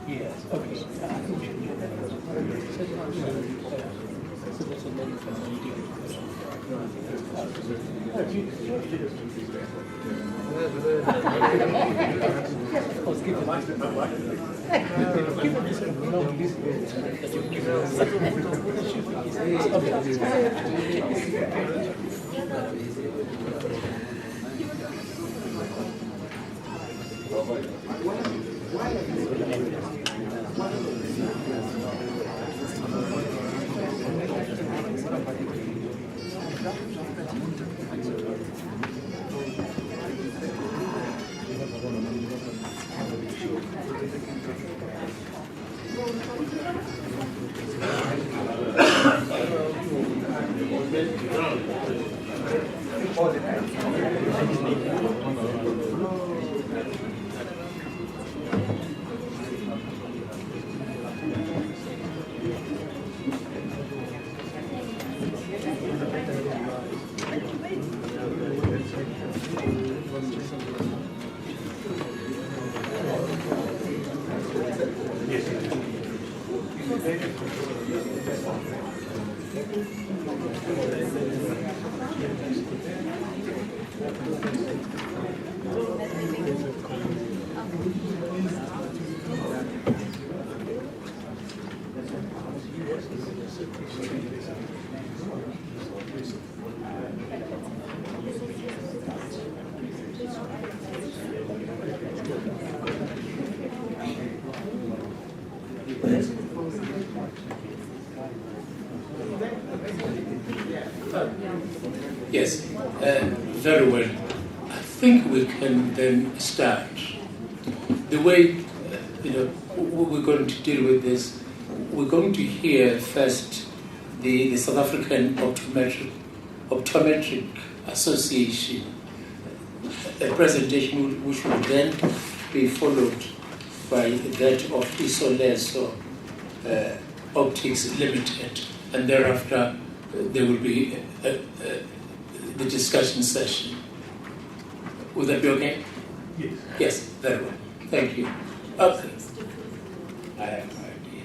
Yes, okay. I think we should do Yes, very well. I think we can then start. The way we're going to deal with this, we're going to hear first the South African Optometric Association, a presentation which will then be followed by that of Isoleso Optics Limited, and thereafter there will be the discussion session. Would that be okay? Yes. Yes, very well. Thank you. Okay. I have no idea.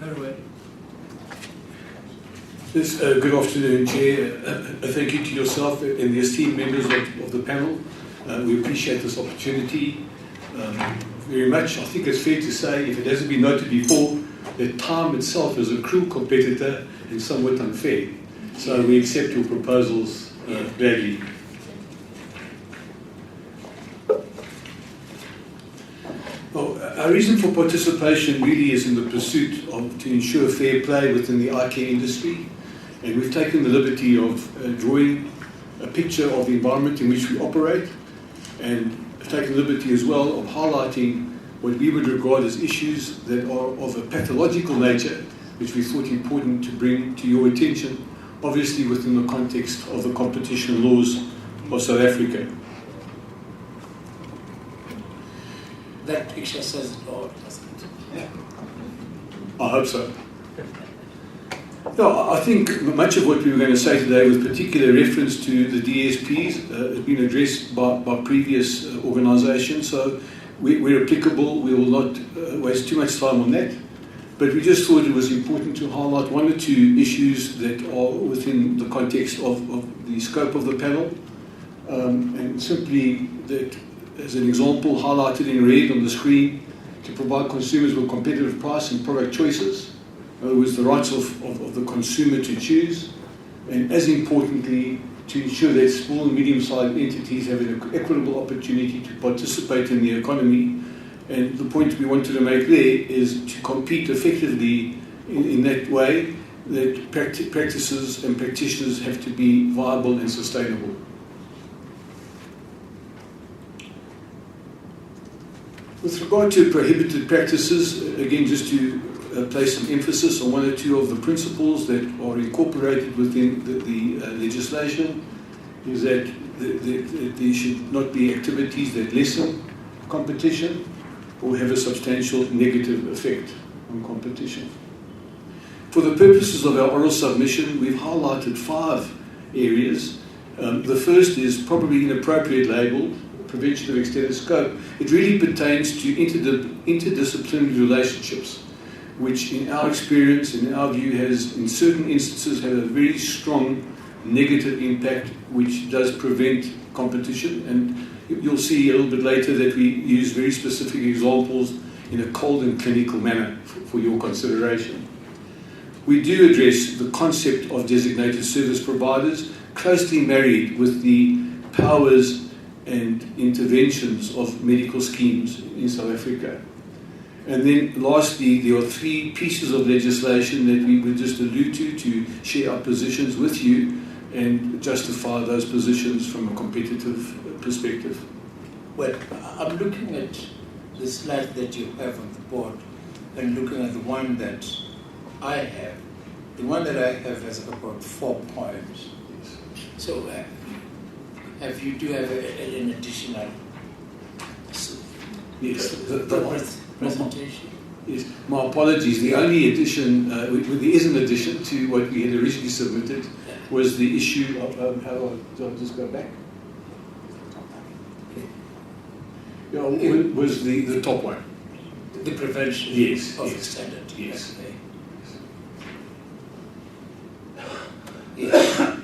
Very well. Yes, good afternoon, Chair. Thank you to yourself and the esteemed members of the panel. We appreciate this opportunity very much. I think it's fair to say, if it hasn't been noted before, that time itself is a cruel competitor and somewhat unfair. So we accept your proposals gladly. Well, our reason for participation really is in the pursuit to ensure fair play within the eye care industry. And we've taken the liberty of drawing a picture of the environment in which we operate, and have taken the liberty as well of highlighting what we would regard as issues that are of a pathological nature, which we thought important to bring to your attention, obviously within the context of the competition laws of South Africa. That picture says it all, doesn't it? Yeah. I hope so. No, I think much of what we were going to say today, with particular reference to the DSPs, has been addressed by previous organisations, so we're applicable. We will not waste too much time on that. But we just thought it was important to highlight one or two issues that are within the context of the scope of the panel, and simply that, as an example, highlighted in red on the screen, to provide consumers with competitive price and product choices. In other words, the rights of the consumer to choose, and as importantly, to ensure that small and medium-sized entities have an equitable opportunity to participate in the economy. And the point we wanted to make there is to compete effectively in that way, that practices and practitioners have to be viable and sustainable. With regard to prohibited practices, again, just to place some emphasis on one or two of the principles that are incorporated within the legislation, is that there should not be activities that lessen competition or have a substantial negative effect on competition. For the purposes of our oral submission, we've highlighted 5 areas. The first is probably inappropriate label, prevention of extended scope. It really pertains to interdisciplinary relationships, which in our experience, in our view, has in certain instances had a very strong negative impact, which does prevent competition. And you'll see a little bit later that we use very specific examples in a cold and clinical manner for your consideration. We do address the concept of designated service providers, closely married with the powers and interventions of medical schemes in South Africa. And then lastly, there are 3 pieces of legislation that we would just allude to share our positions with you and justify those positions from a competitive perspective. Well, I'm looking at the slide that you have on the board and looking at the one that I have. The one that I have has about 4 points. So do you have an additional presentation? Yes, my apologies. The only addition, there is an addition to what we had originally submitted, was the issue of, do I just go back? Yeah, was the top one. The prevention of the standard. Yes. Okay. Yeah.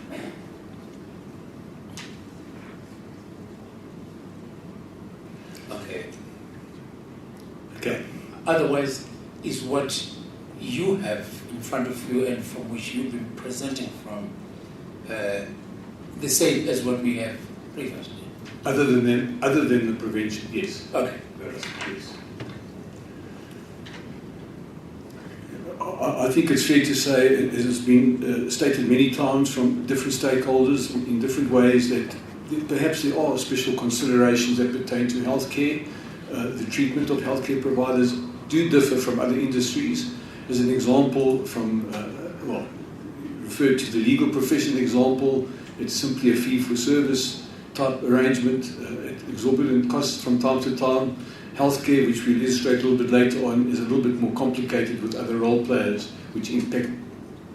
Okay. Otherwise, is what you have in front of you and from which you've been presenting from the same as what we have previously? Other than the prevention, yes. Okay. Yes. I think it's fair to say, it has been stated many times from different stakeholders in different ways, that perhaps there are special considerations that pertain to healthcare. The treatment of healthcare providers do differ from other industries. As an example, referred to the legal profession example, it's simply a fee-for-service type arrangement at exorbitant costs from time to time. Healthcare, which we'll illustrate a little bit later on, is a little bit more complicated with other role players, which impact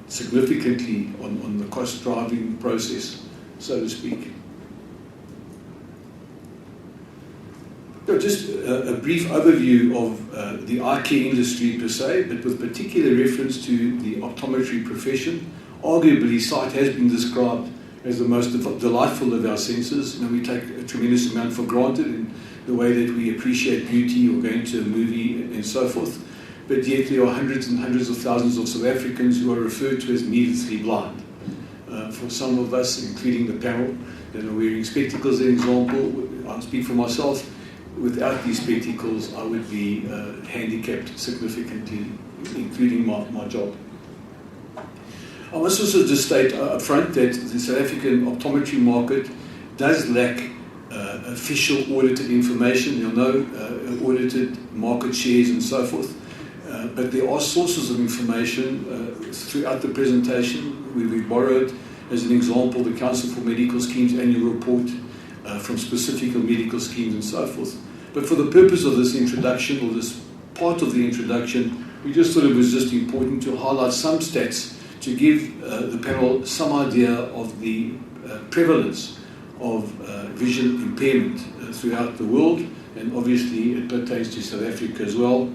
significantly on the cost-driving process, so to speak. Just a brief overview of the eye care industry per se, but with particular reference to the optometry profession. Arguably, sight has been described as the most delightful of our senses. We take a tremendous amount for granted in the way that we appreciate beauty or going to a movie and so forth. But yet there are hundreds and hundreds of thousands of South Africans who are referred to as needlessly blind. For some of us, including the panel, that are wearing spectacles, as an example, I'll speak for myself. Without these spectacles, I would be handicapped significantly, including my job. I must also just state up front that the South African optometry market does lack official audited information. There are no audited market shares and so forth. But there are sources of information throughout the presentation. We borrowed, as an example, the Council for Medical Schemes annual report from specific medical schemes and so forth. But for the purpose of this introduction, or this part of the introduction, we just thought it was just important to highlight some stats to give the panel some idea of the prevalence of vision impairment throughout the world, and obviously it pertains to South Africa as well.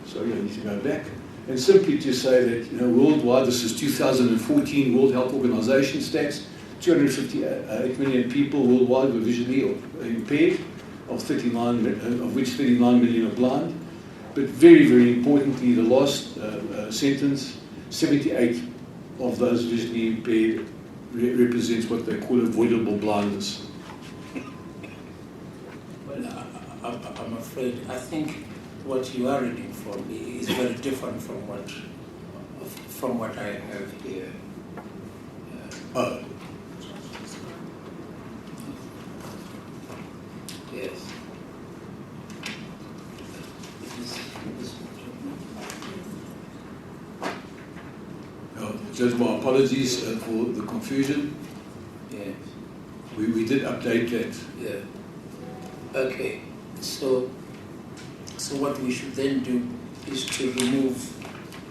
Sorry, I need to go back. And simply to say that worldwide, this is 2014 World Health Organization stats, 258 million people worldwide were visually impaired, of which 39 million are blind. But very, very importantly, the last sentence, 78 of those visually impaired represents what they call avoidable blindness. Well, I'm afraid, I think what you are reading for me is very different from what I have here. Yes. Just my apologies for the confusion. Yeah. We did update that. Yeah. Okay. So what we should then do is to remove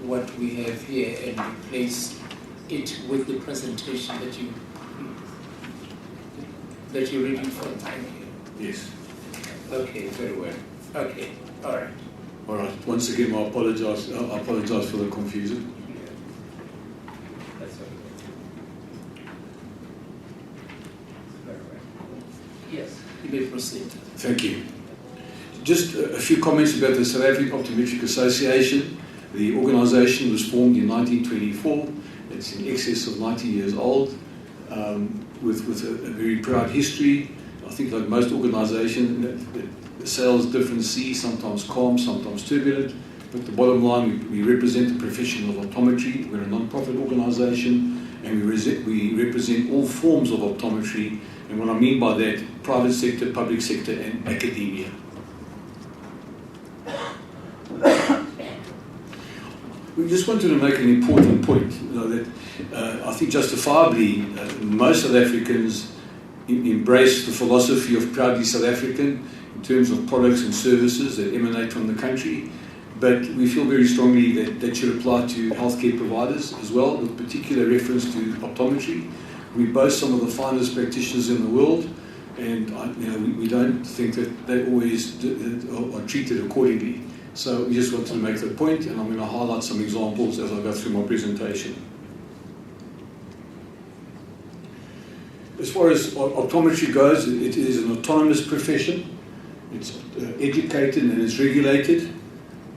what we have here and replace it with the presentation that you're reading from here. Yes. Okay, very well. Okay, all right. All right. Once again, I apologize for the confusion. That's okay. Very well. Yes, you may proceed. Thank you. Just a few comments about the South African Optometric Association. The organisation was formed in 1924. It's in excess of 90 years old, with a very proud history. I think like most organisations, the sails different seas, sometimes calm, sometimes turbulent. But the bottom line, we represent the profession of optometry. We're a non-profit organisation, and we represent all forms of optometry. And what I mean by that, private sector, public sector, and academia. We just wanted to make an important point, that I think justifiably most South Africans embrace the philosophy of proudly South African in terms of products and services that emanate from the country, but we feel very strongly that that should apply to healthcare providers as well, with particular reference to optometry. We boast some of the finest practitioners in the world, and we don't think that they always are treated accordingly. So we just wanted to make that point, and I'm going to highlight some examples as I go through my presentation. As far as optometry goes, it is an autonomous profession. It's educated and it's regulated.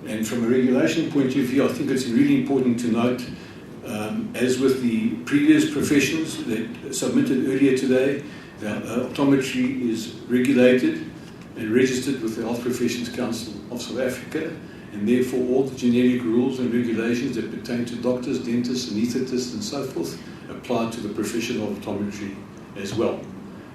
And from a regulation point of view, I think it's really important to note, as with the previous professions that submitted earlier today, that optometry is regulated and registered with the Health Professions Council of South Africa, and therefore all the generic rules and regulations that pertain to doctors, dentists, anaesthetists and so forth apply to the profession of optometry as well.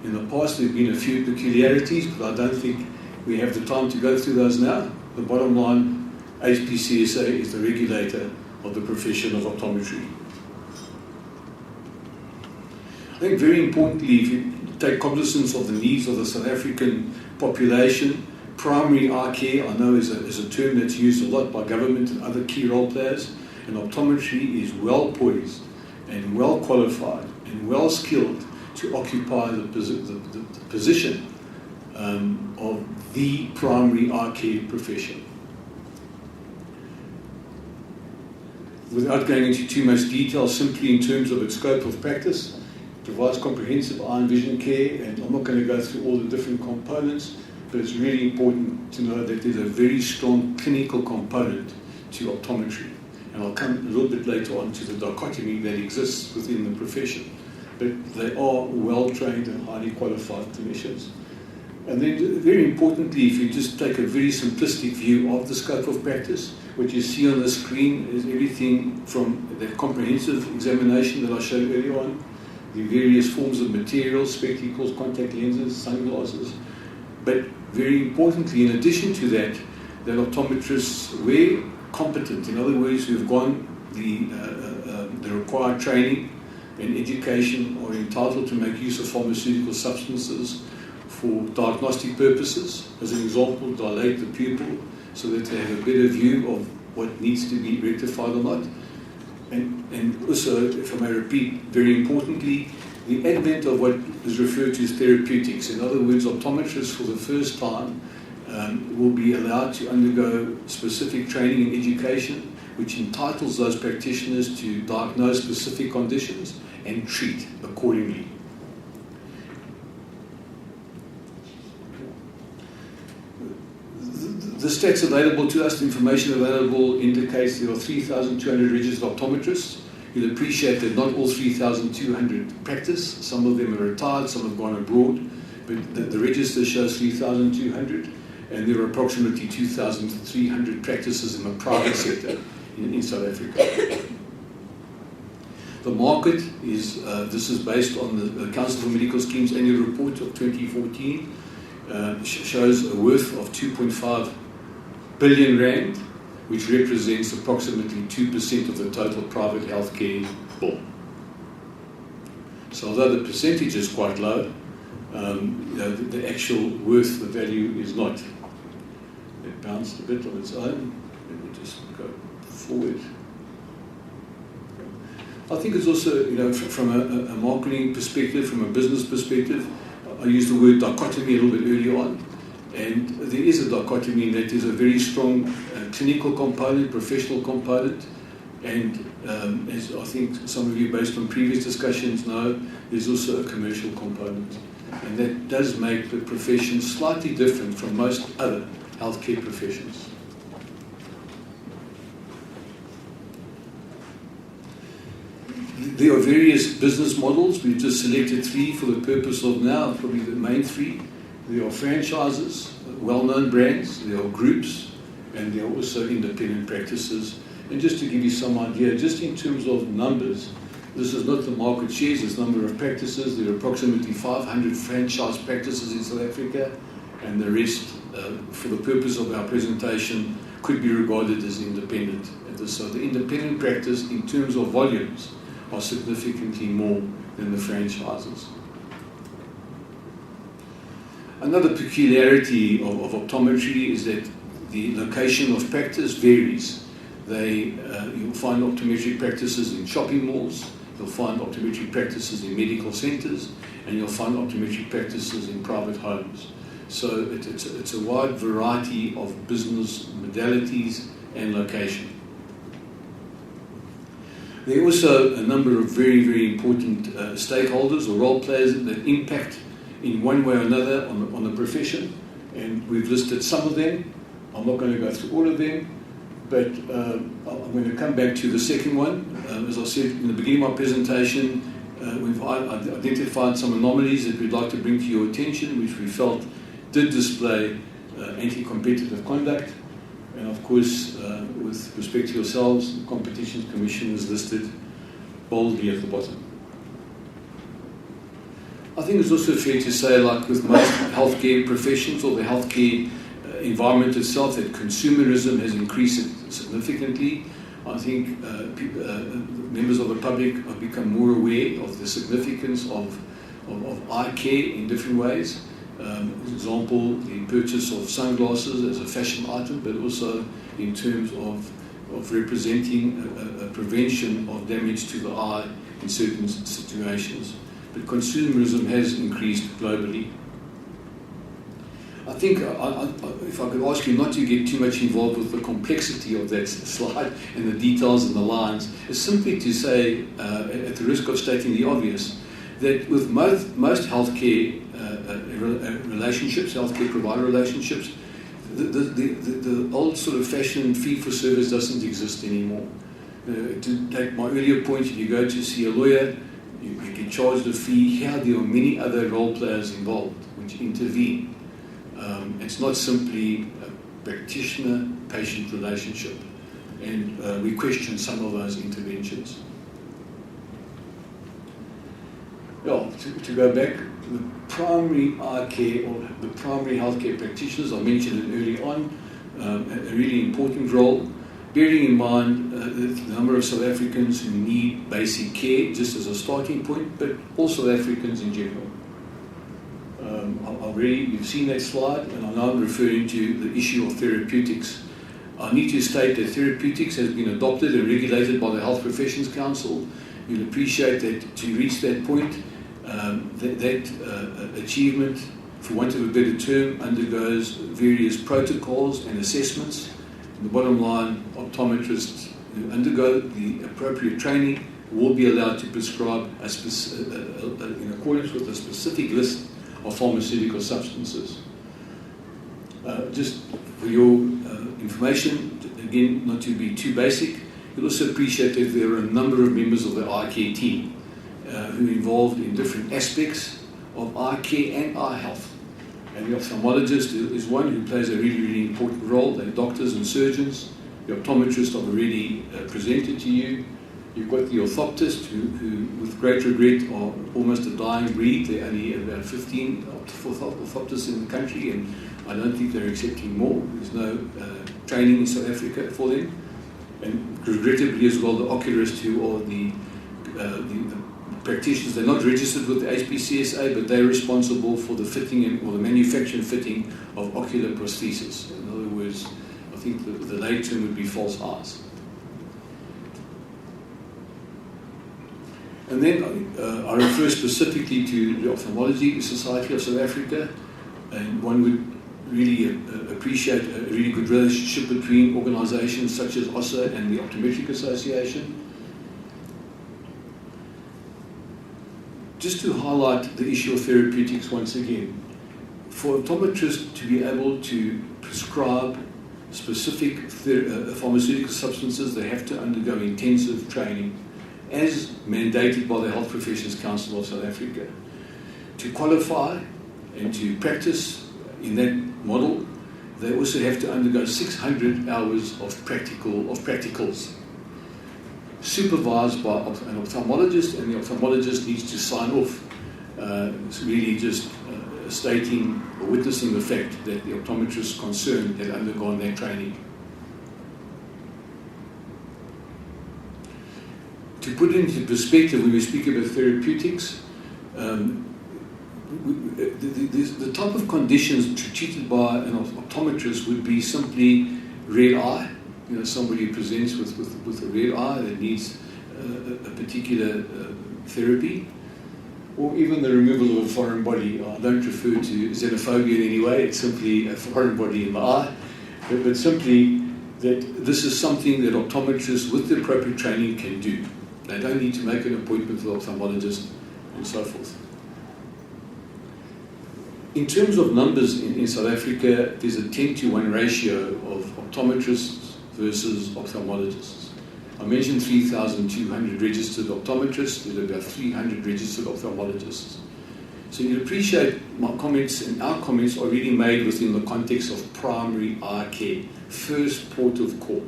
In the past there have been a few peculiarities, but I don't think we have the time to go through those now. The bottom line, HPCSA is the regulator of the profession of optometry. I think very importantly, if you take cognizance of the needs of the South African population, primary eye care, I know is a term that's used a lot by government and other key role players, and optometry is well poised and well qualified and well skilled to occupy the position of the primary eye care profession. Without going into too much detail, simply in terms of its scope of practice, it provides comprehensive eye and vision care, and I'm not going to go through all the different components, but it's really important to know that there's a very strong clinical component to optometry. And I'll come a little bit later on to the dichotomy that exists within the profession. But they are well-trained and highly qualified clinicians. And then, very importantly, if you just take a very simplistic view of the scope of practice, what you see on the screen is everything from the comprehensive examination that I showed earlier on, the various forms of materials, spectacles, contact lenses, sunglasses. But very importantly, in addition to that, that optometrists were competent. In other words, who have gone the required training and education, are entitled to make use of pharmaceutical substances for diagnostic purposes. As an example, dilate the pupil so that they have a better view of what needs to be rectified or not. And also, if I may repeat, very importantly, the advent of what is referred to as therapeutics. In other words, optometrists for the first time will be allowed to undergo specific training and education, which entitles those practitioners to diagnose specific conditions and treat accordingly. The stats available to us, the information available, indicates there are 3,200 registered optometrists. You'll appreciate that not all 3,200 practice. Some of them are retired, some have gone abroad, but the register shows 3,200, and there are approximately 2,300 practices in the private sector in South Africa. The market is, this is based on the Council for Medical Schemes annual report of 2014, shows a worth of 2.5 billion rand, which represents approximately 2% of the total private healthcare bill. So although the percentage is quite low, the actual worth, the value is not. It bounced a bit on its own. Let me just go forward. I think it's also, from a marketing perspective, from a business perspective, I used the word dichotomy a little bit earlier on, and there is a dichotomy in that there's a very strong clinical component, professional component, and as I think some of you, based on previous discussions, know, there's also a commercial component, and that does make the profession slightly different from most other healthcare professions. There are various business models. We've just selected three for the purpose of now, probably the main three. There are franchises, well-known brands, there are groups, and there are also independent practices. And just to give you some idea, just in terms of numbers, this is not the market shares, it's number of practices. There are approximately 500 franchise practices in South Africa, and the rest, for the purpose of our presentation, could be regarded as independent. So the independent practice, in terms of volumes, are significantly more than the franchises. Another peculiarity of optometry is that the location of practice varies. You'll find optometry practices in shopping malls, you'll find optometry practices in medical centres, and you'll find optometry practices in private homes. So it's a wide variety of business modalities and location. There are also a number of very, very important stakeholders or role players that impact in one way or another on the profession, and we've listed some of them. I'm not going to go through all of them, but I'm going to come back to the second one. As I said in the beginning of my presentation, we've identified some anomalies that we'd like to bring to your attention, which we felt did display anti-competitive conduct. And of course, with respect to yourselves, the Competition Commission is listed boldly at the bottom. I think it's also fair to say, like with most healthcare professions or the healthcare environment itself, that consumerism has increased significantly. I think members of the public have become more aware of the significance of eye care in different ways. For example, the purchase of sunglasses as a fashion item, but also in terms of representing a prevention of damage to the eye in certain situations. But consumerism has increased globally. I think if I could ask you not to get too much involved with the complexity of that slide and the details and the lines, is simply to say, at the risk of stating the obvious, that with most healthcare relationships, healthcare provider relationships, the old sort of fashioned fee for service doesn't exist anymore. To take my earlier point, if you go to see a lawyer, you get charged a fee. Here there are many other role players involved which intervene. It's not simply a practitioner-patient relationship, and we question some of those interventions. Well, to go back, the primary eye care or the primary healthcare practitioners, I mentioned it early on, a really important role. Bearing in mind the number of South Africans who need basic care, just as a starting point, but all South Africans in general. You've seen that slide, and I'm now referring to the issue of therapeutics. I need to state that therapeutics has been adopted and regulated by the Health Professions Council. You'll appreciate that to reach that point, that achievement, for want of a better term, undergoes various protocols and assessments. The bottom line, optometrists who undergo the appropriate training will be allowed to prescribe in accordance with a specific list of pharmaceutical substances. Just for your information, again, not to be too basic, you'll also appreciate that there are a number of members of the eye care team who are involved in different aspects of eye care and eye health. And the ophthalmologist is one who plays a really, really important role. They're doctors and surgeons. The optometrist I've already presented to you. You've got the orthoptist who, with great regret, are almost a dying breed. There are only about 15 orthoptists in the country, and I don't think they're accepting more. There's no training in South Africa for them. And regrettably as well, the oculists who are the practitioners, they're not registered with the HPCSA, but they're responsible for the fitting or the manufacture and fitting of ocular prosthesis. In other words, I think the lay term would be false eyes. And then I refer specifically to the Ophthalmology Society of South Africa, and one would really appreciate a really good relationship between organisations such as OSA and the Optometric Association. Just to highlight the issue of therapeutics once again, for optometrists to be able to prescribe specific pharmaceutical substances, they have to undergo intensive training as mandated by the Health Professions Council of South Africa. To qualify and to practice in that model, they also have to undergo 600 hours of practicals, supervised by an ophthalmologist, and the ophthalmologist needs to sign off. It's really just stating or witnessing the fact that the optometrist concerned had undergone that training. To put it into perspective, when we speak about therapeutics, the type of conditions treated by an optometrist would be simply red eye. You know, somebody who presents with a red eye that needs a particular therapy, or even the removal of a foreign body. I don't refer to xenophobia in any way, it's simply a foreign body in the eye, but simply that this is something that optometrists with the appropriate training can do. They don't need to make an appointment with an ophthalmologist and so forth. In terms of numbers in South Africa, there's a 10-to-1 ratio of optometrists versus ophthalmologists. I mentioned 3,200 registered optometrists, there's about 300 registered ophthalmologists. So you appreciate my comments and our comments are really made within the context of primary eye care, first port of call.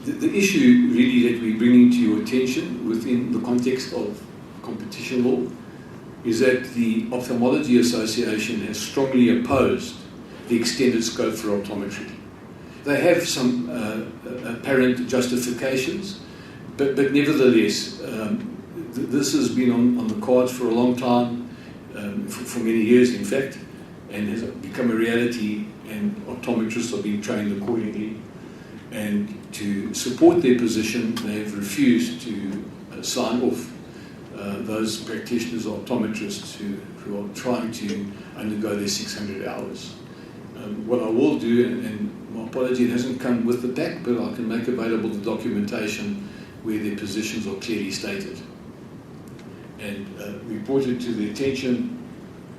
The issue really that we're bringing to your attention within the context of competition law is that the Ophthalmology Association has strongly opposed the extended scope for optometry. They have some apparent justifications, but nevertheless, this has been on the cards for a long time, for many years in fact, and has become a reality, and optometrists are being trained accordingly. And to support their position, they have refused to sign off those practitioners or optometrists who are trying to undergo their 600 hours. What I will do, and my apology, it hasn't come with the DAC, but I can make available the documentation where their positions are clearly stated. And we brought it to the attention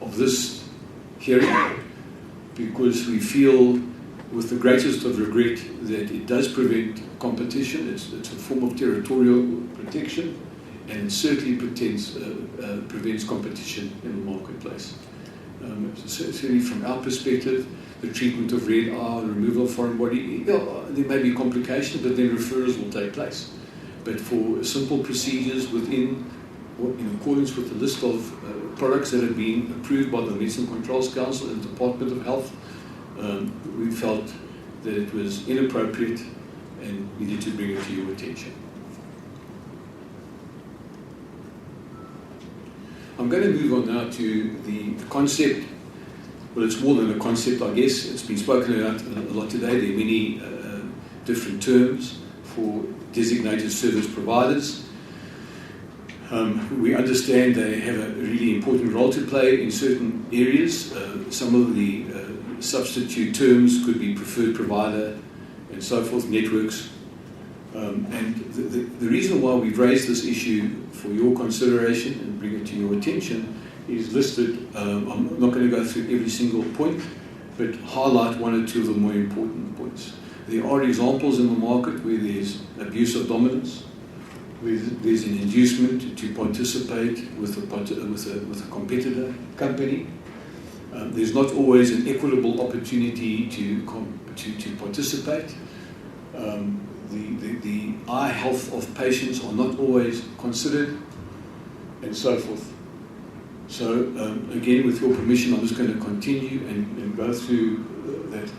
of this hearing because we feel with the greatest of regret that it does prevent competition. It's a form of territorial protection, and it certainly prevents competition in the marketplace. Certainly from our perspective, the treatment of red eye, the removal of foreign body, there may be complications, but then referrals will take place. But for simple procedures in accordance with the list of products that have been approved by the Medicine Controls Council and the Department of Health, we felt that it was inappropriate and needed to bring it to your attention. I'm going to move on now to the concept. Well, it's more than a concept, I guess. It's been spoken about a lot today. There are many different terms for designated service providers. We understand they have a really important role to play in certain areas. Some of the substitute terms could be preferred provider and so forth, networks. And the reason why we've raised this issue for your consideration and bring it to your attention is listed. I'm not going to go through every single point, but highlight one or two of the more important points. There are examples in the market where there's abuse of dominance, where there's an inducement to participate with a competitor company. There's not always an equitable opportunity to participate. The eye health of patients are not always considered, and so forth. So again, with your permission, I'm just going to continue and go through that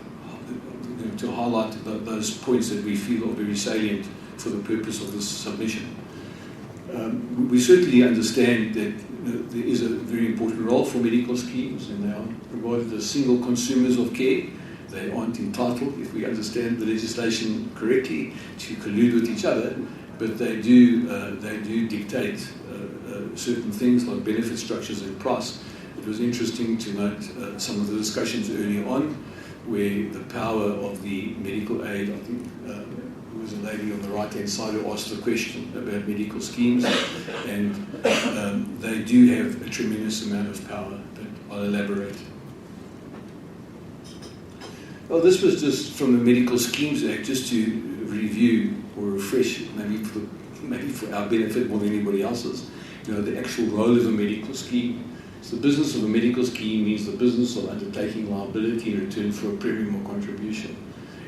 to highlight those points that we feel are very salient for the purpose of this submission. We certainly understand that there is a very important role for medical schemes, and they are regarded as single consumers of care. They aren't entitled, if we understand the legislation correctly, to collude with each other, but they do dictate certain things like benefit structures and price. It was interesting to note some of the discussions earlier on, where the power of the medical aid, I think there was a lady on the right-hand side who asked a question about medical schemes, and they do have a tremendous amount of power, but I'll elaborate. Well, this was just from the Medical Schemes Act, just to review or refresh, maybe for our benefit more than anybody else's, the actual role of a medical scheme. So the business of a medical scheme means the business of undertaking liability in return for a premium or contribution.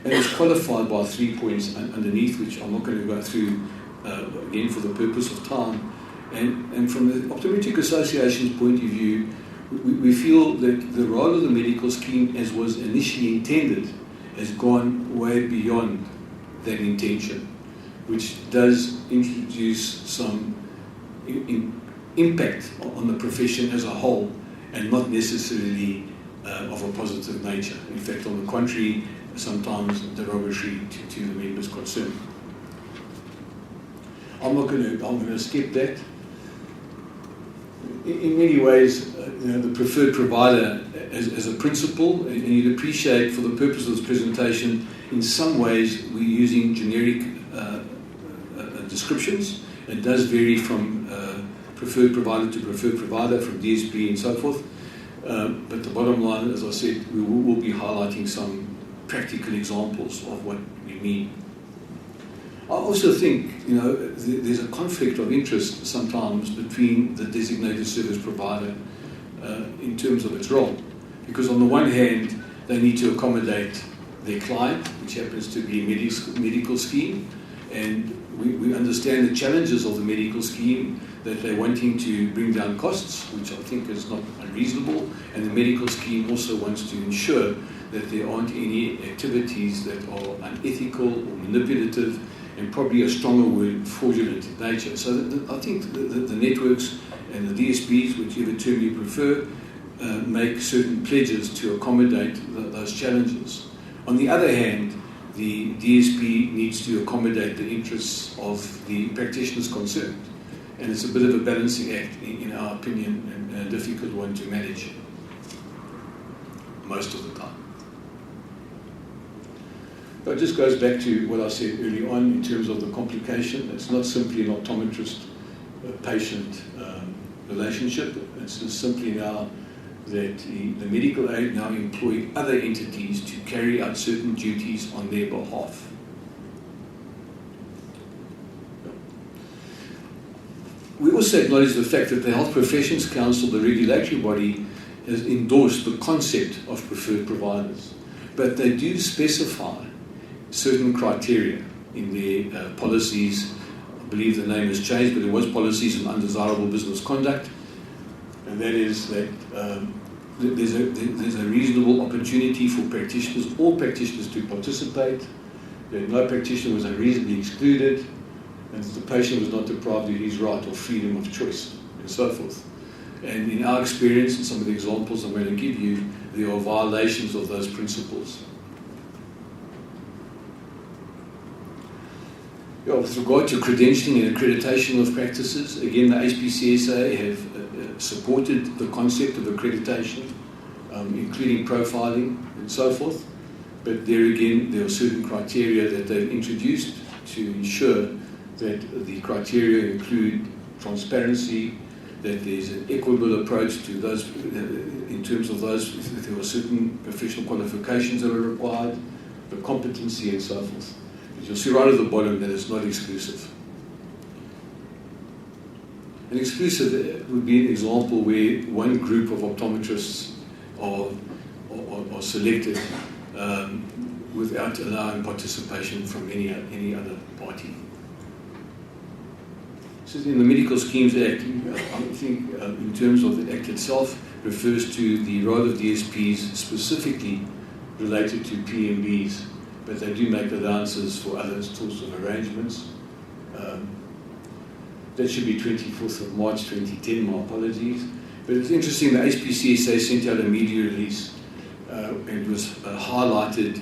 And it's qualified by 3 points underneath, which I'm not going to go through again for the purpose of time. And from the Optometric Association's point of view, we feel that the role of the medical scheme, as was initially intended, has gone way beyond that intention, which does introduce some impact on the profession as a whole, and not necessarily of a positive nature. In fact, on the contrary, sometimes derogatory to the members concerned. I'm going to skip that. In many ways, the preferred provider as a principle, and you'd appreciate for the purpose of this presentation, in some ways we're using generic descriptions. It does vary from preferred provider to preferred provider, from DSP and so forth. But the bottom line, as I said, we will be highlighting some practical examples of what we mean. I also think, there's a conflict of interest sometimes between the designated service provider in terms of its role. Because on the one hand, they need to accommodate their client, which happens to be a medical scheme, and we understand the challenges of the medical scheme, that they're wanting to bring down costs, which I think is not unreasonable, and the medical scheme also wants to ensure that there aren't any activities that are unethical or manipulative, and probably a stronger word, fraudulent in nature. So I think the networks and the DSPs, whichever term you prefer, make certain pledges to accommodate those challenges. On the other hand, the DSP needs to accommodate the interests of the practitioners concerned. And it's a bit of a balancing act, in our opinion, and a difficult one to manage most of the time. But it just goes back to what I said early on in terms of the complication. It's not simply an optometrist-patient relationship. It's just simply now that the medical aid now employ other entities to carry out certain duties on their behalf. We also acknowledge the fact that the Health Professions Council, the regulatory body, has endorsed the concept of preferred providers, but they do specify certain criteria in their policies. I believe the name has changed, but there was policies on undesirable business conduct, and that is that there's a reasonable opportunity for practitioners, all practitioners, to participate, that no practitioner was unreasonably excluded, and that the patient was not deprived of his right or freedom of choice, and so forth. And in our experience, and some of the examples I'm going to give you, there are violations of those principles. Yeah, with regard to credentialing and accreditation of practices, again, the HPCSA have supported the concept of accreditation, including profiling and so forth. But there again, there are certain criteria that they've introduced to ensure that the criteria include transparency, that there's an equitable approach to those, in terms of those, if there were certain professional qualifications that are required, the competency and so forth. But you'll see right at the bottom that it's not exclusive. An exclusive would be an example where one group of optometrists are selected without allowing participation from any other party. So in the Medical Schemes Act, I think in terms of the Act itself, refers to the role of DSPs specifically related to PMBs, but they do make allowances for other sorts of arrangements. That should be 24th of March 2010, my apologies. But it's interesting, the HPCSA sent out a media release and it was highlighted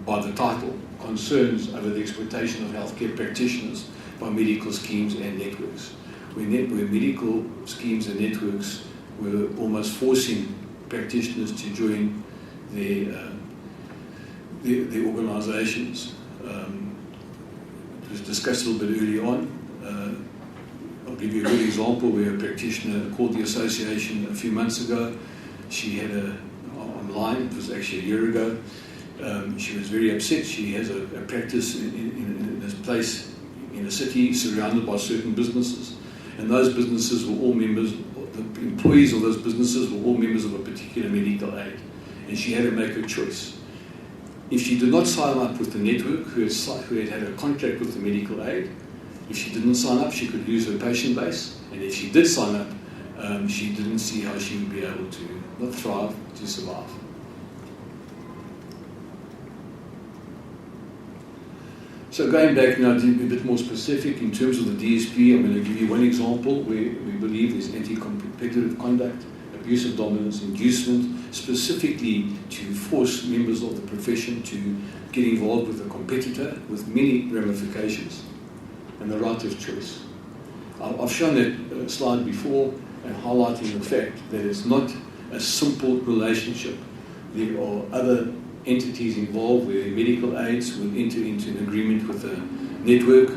by the title, Concerns over the Exploitation of Healthcare Practitioners by Medical Schemes and Networks, where medical schemes and networks were almost forcing practitioners to join their organisations. It was discussed a little bit early on. I'll give you a good example where a practitioner called the association a few months ago. She had online, it was actually a year ago. She was very upset. She has a practice in this place in a city surrounded by certain businesses, and those businesses were all members, the employees of those businesses were all members of a particular medical aid, and she had to make a choice. If she did not sign up with the network who had a contract with the medical aid, if she didn't sign up, she could lose her patient base, and if she did sign up, she didn't see how she would be able to not thrive, to survive. So going back now to be a bit more specific in terms of the DSP, I'm going to give you one example where we believe there's anti-competitive conduct, abuse of dominance, inducement, specifically to force members of the profession to get involved with a competitor with many ramifications, and the right of choice. I've shown that slide before and highlighting the fact that it's not a simple relationship. There are other entities involved where medical aids will enter into an agreement with a network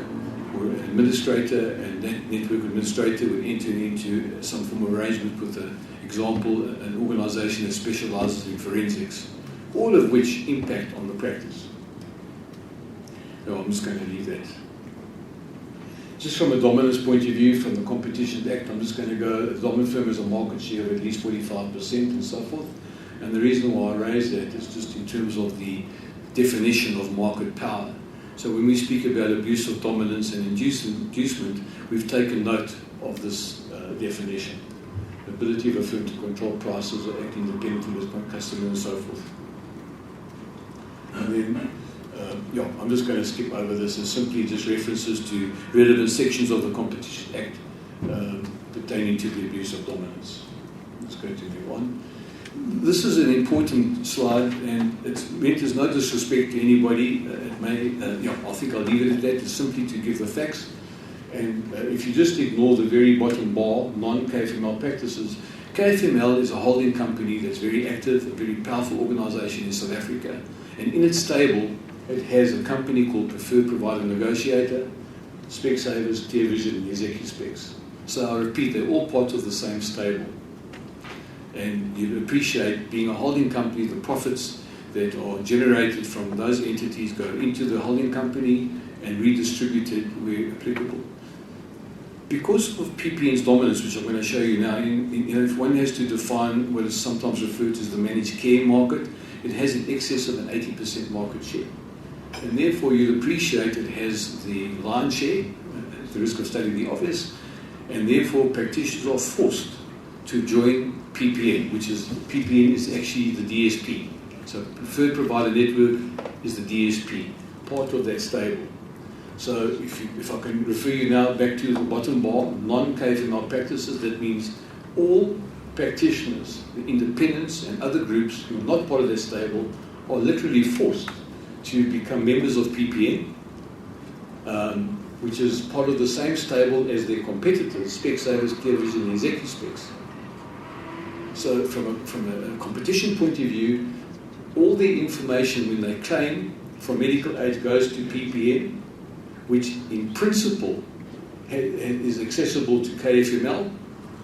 or an administrator, and that network administrator would enter into some form of arrangement with, an example, an organisation that specialises in forensics, all of which impact on the practice. No, I'm just going to leave that. Just from a dominance point of view, from the Competition Act, I'm just going to go, a dominant firm has a market share of at least 45% and so forth. And the reason why I raise that is just in terms of the definition of market power. So when we speak about abuse of dominance and inducement, we've taken note of this definition. The ability of a firm to control prices or act independently with customers and so forth. And then, I'm just going to skip over this as simply just references to relevant sections of the Competition Act pertaining to the abuse of dominance. Let's go to move on. This is an important slide, and it's meant as no disrespect to anybody. I think I'll leave it at that. It's simply to give the facts And if you just ignore the very bottom bar, non-KFML practices, KFML is a holding company that's very active, a very powerful organisation in South Africa. And in its stable, it has a company called Preferred Provider Negotiator, Specsavers, ClearVision, and Executive Specs. So I repeat, they're all part of the same stable. And you'd appreciate, being a holding company, the profits that are generated from those entities go into the holding company and redistributed where applicable. Because of PPN's dominance, which I'm going to show you now, if one has to define what is sometimes referred to as the managed care market, it has in excess of an 80% market share. And therefore, you'll appreciate it has the lion's share, at the risk of stating the obvious, and therefore practitioners are forced to join PPN, PPN is actually the DSP. So Preferred Provider Network is the DSP, part of that stable. So if I can refer you now back to the bottom bar, non-KFML practices, that means all practitioners, the independents and other groups who are not part of that stable are literally forced to become members of PPN, which is part of the same stable as their competitors, Specsavers, ClearVision, and Executive Specs. So from a competition point of view, all their information when they claim for medical aid goes to PPN, which in principle is accessible to KFML,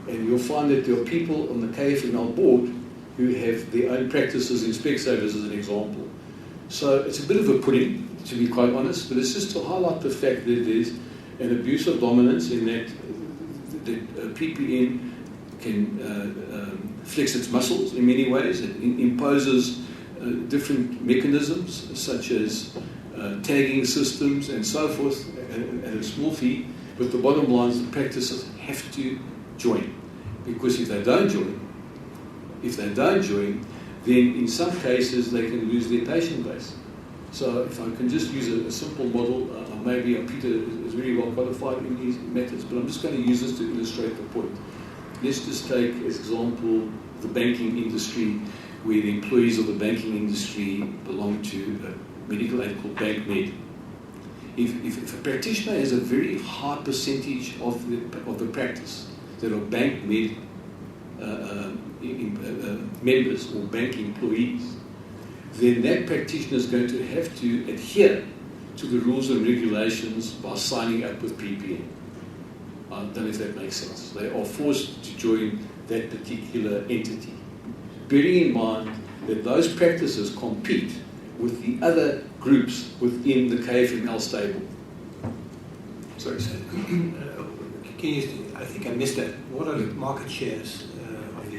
and you'll find that there are people on the KFML board who have their own practices in Specsavers as an example. So it's a bit of a pudding, to be quite honest, but it's just to highlight the fact that there's an abuse of dominance in that PPN can flex its muscles in many ways. It imposes different mechanisms such as tagging systems and so forth at a small fee, but the bottom line is the practices have to join, because if they don't join, then in some cases they can lose their patient base. So if I can just use a simple model, maybe Peter is very well qualified in these methods, but I'm just going to use this to illustrate the point. Let's just take as example the banking industry, where the employees of the banking industry belong to a medical aid called BankMed. If a practitioner has a very high percentage of the practice that are BankMed members or bank employees, then that practitioner is going to have to adhere to the rules and regulations by signing up with PPN. I don't know if that makes sense. They are forced to join that particular entity, bearing in mind that those practices compete with the other groups within the KFML stable. Sorry, sir. I think I missed that. What are the market shares of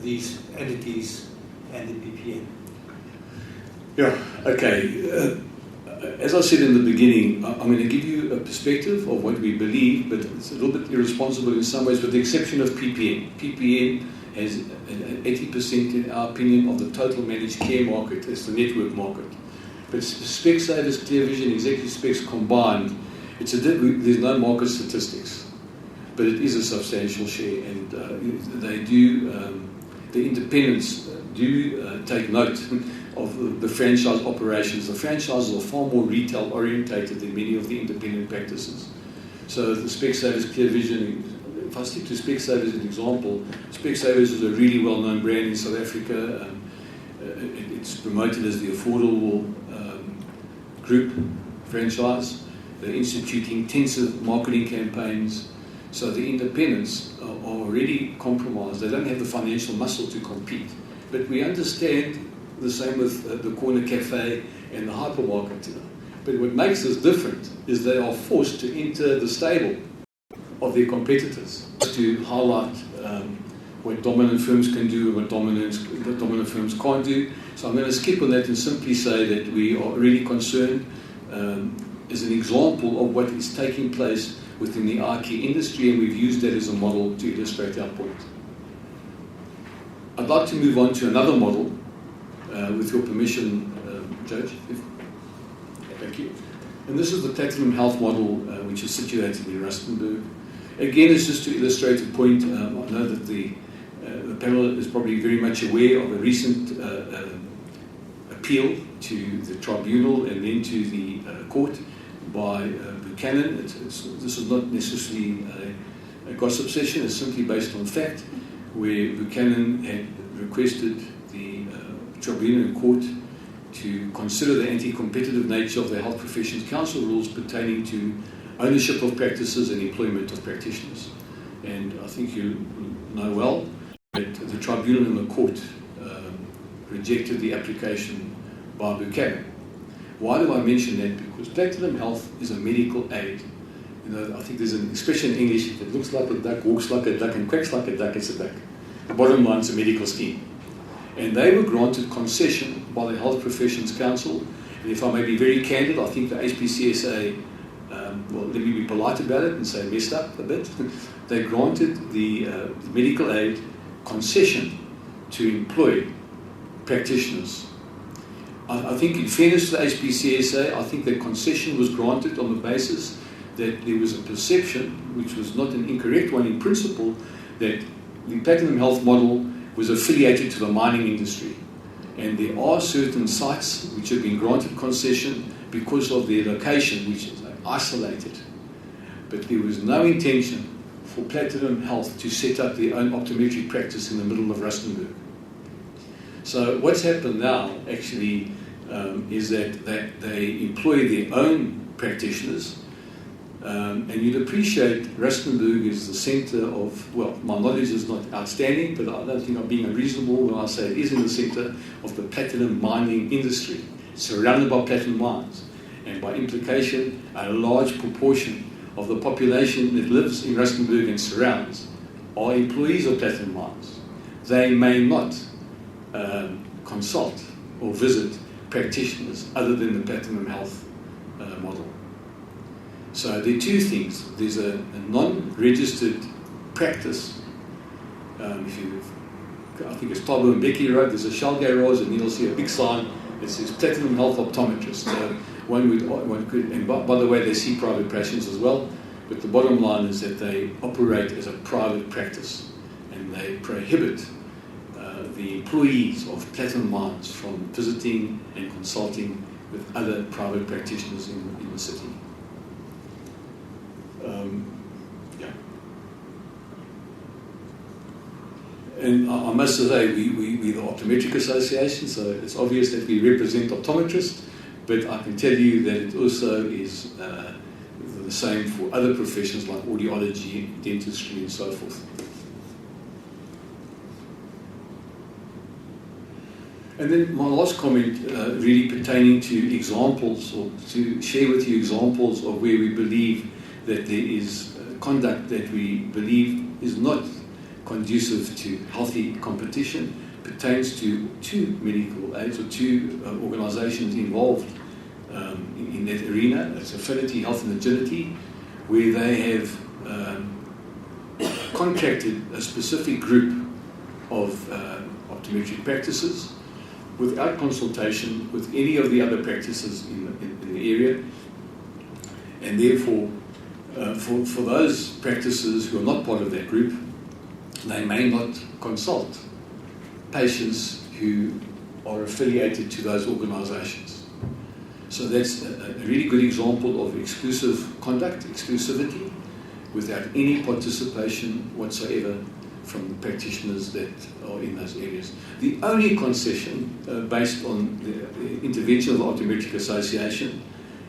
these entities and the PPN? Yeah, okay. As I said in the beginning, I'm going to give you a perspective of what we believe, but it's a little bit irresponsible in some ways, with the exception of PPN. PPN has 80%, in our opinion, of the total managed care market. It's the network market. But Specsavers, ClearVision, Executive Specs combined, there's no market statistics, but it is a substantial share, and the independents do take note of the franchise operations. The franchises are far more retail orientated than many of the independent practices. So the Specsavers, ClearVision, if I stick to Specsavers as an example, Specsavers is a really well-known brand in South Africa. It's promoted as the affordable group franchise. They're instituting intensive marketing campaigns. So the independents are already compromised. They don't have the financial muscle to compete. But we understand the same with the corner cafe and the hypermarket. But what makes us different is they are forced to enter the stable of their competitors to highlight what dominant firms can do and what dominant firms can't do. So I'm going to skip on that and simply say that we are really concerned as an example of what is taking place within the eye care industry, and we've used that as a model to illustrate our point. I'd like to move on to another model, with your permission, Judge. Thank you. And this is the Platinum Health model, which is situated in Rustenburg. Again, it's just to illustrate a point. I know that the panel is probably very much aware of a recent appeal to the tribunal and then to the court by Buchanan. This is not necessarily a gossip session, it's simply based on fact, where Buchanan had requested the tribunal in court to consider the anti-competitive nature of the Health Professions Council rules pertaining to ownership of practices and employment of practitioners. And I think you know well that the tribunal and the court rejected the application by Buchanan. Why do I mention that? Because Platinum Health is a medical aid. You know, I think there's an expression in English: if it looks like a duck, walks like a duck, and quacks like a duck, it's a duck. The bottom line is a medical scheme. And they were granted concession by the Health Professions Council. And if I may be very candid, I think the HPCSA, well, let me be polite about it and say messed up a bit. They granted the medical aid concession to employ practitioners. I think in fairness to the HPCSA, I think that concession was granted on the basis that there was a perception, which was not an incorrect one in principle, that the Platinum Health model was affiliated to the mining industry. And there are certain sites which have been granted concession because of their location, which is isolated. But there was no intention for Platinum Health to set up their own optometric practice in the middle of Rustenburg. So what's happened now actually is that they employ their own practitioners. And you'd appreciate Rustenburg is the centre of, well, my knowledge is not outstanding, but I don't think I'm being unreasonable when I say it is in the centre of the platinum mining industry, surrounded by platinum mines. And by implication, a large proportion of the population that lives in Rustenburg and surrounds are employees of platinum mines. They may not consult or visit practitioners other than the Platinum Health model. So there are two things. There's a non-registered practice. I think it's Tabo and Becky Road, there's a Shell garage, and you'll see a big sign that says Platinum Health Optometrist. So one could, and by the way, they see private patients as well, but the bottom line is that they operate as a private practice, and they prohibit the employees of platinum mines from visiting and consulting with other private practitioners in the city. And I must say, we're the Optometric Association, so it's obvious that we represent optometrists, but I can tell you that it also is the same for other professions like audiology, dentistry, and so forth. And then my last comment, really pertaining to examples, or to share with you examples of where we believe that there is conduct that we believe is not conducive to healthy competition, pertains to two medical aids or two organisations involved in that arena. It's Affinity Health and Agility, where they have contracted a specific group of optometric practices without consultation with any of the other practices in the area, and therefore for those practices who are not part of that group, they may not consult patients who are affiliated to those organisations. So that's a really good example of exclusive conduct, exclusivity, without any participation whatsoever from the practitioners that are in those areas. The only concession based on the intervention of the Optometric Association,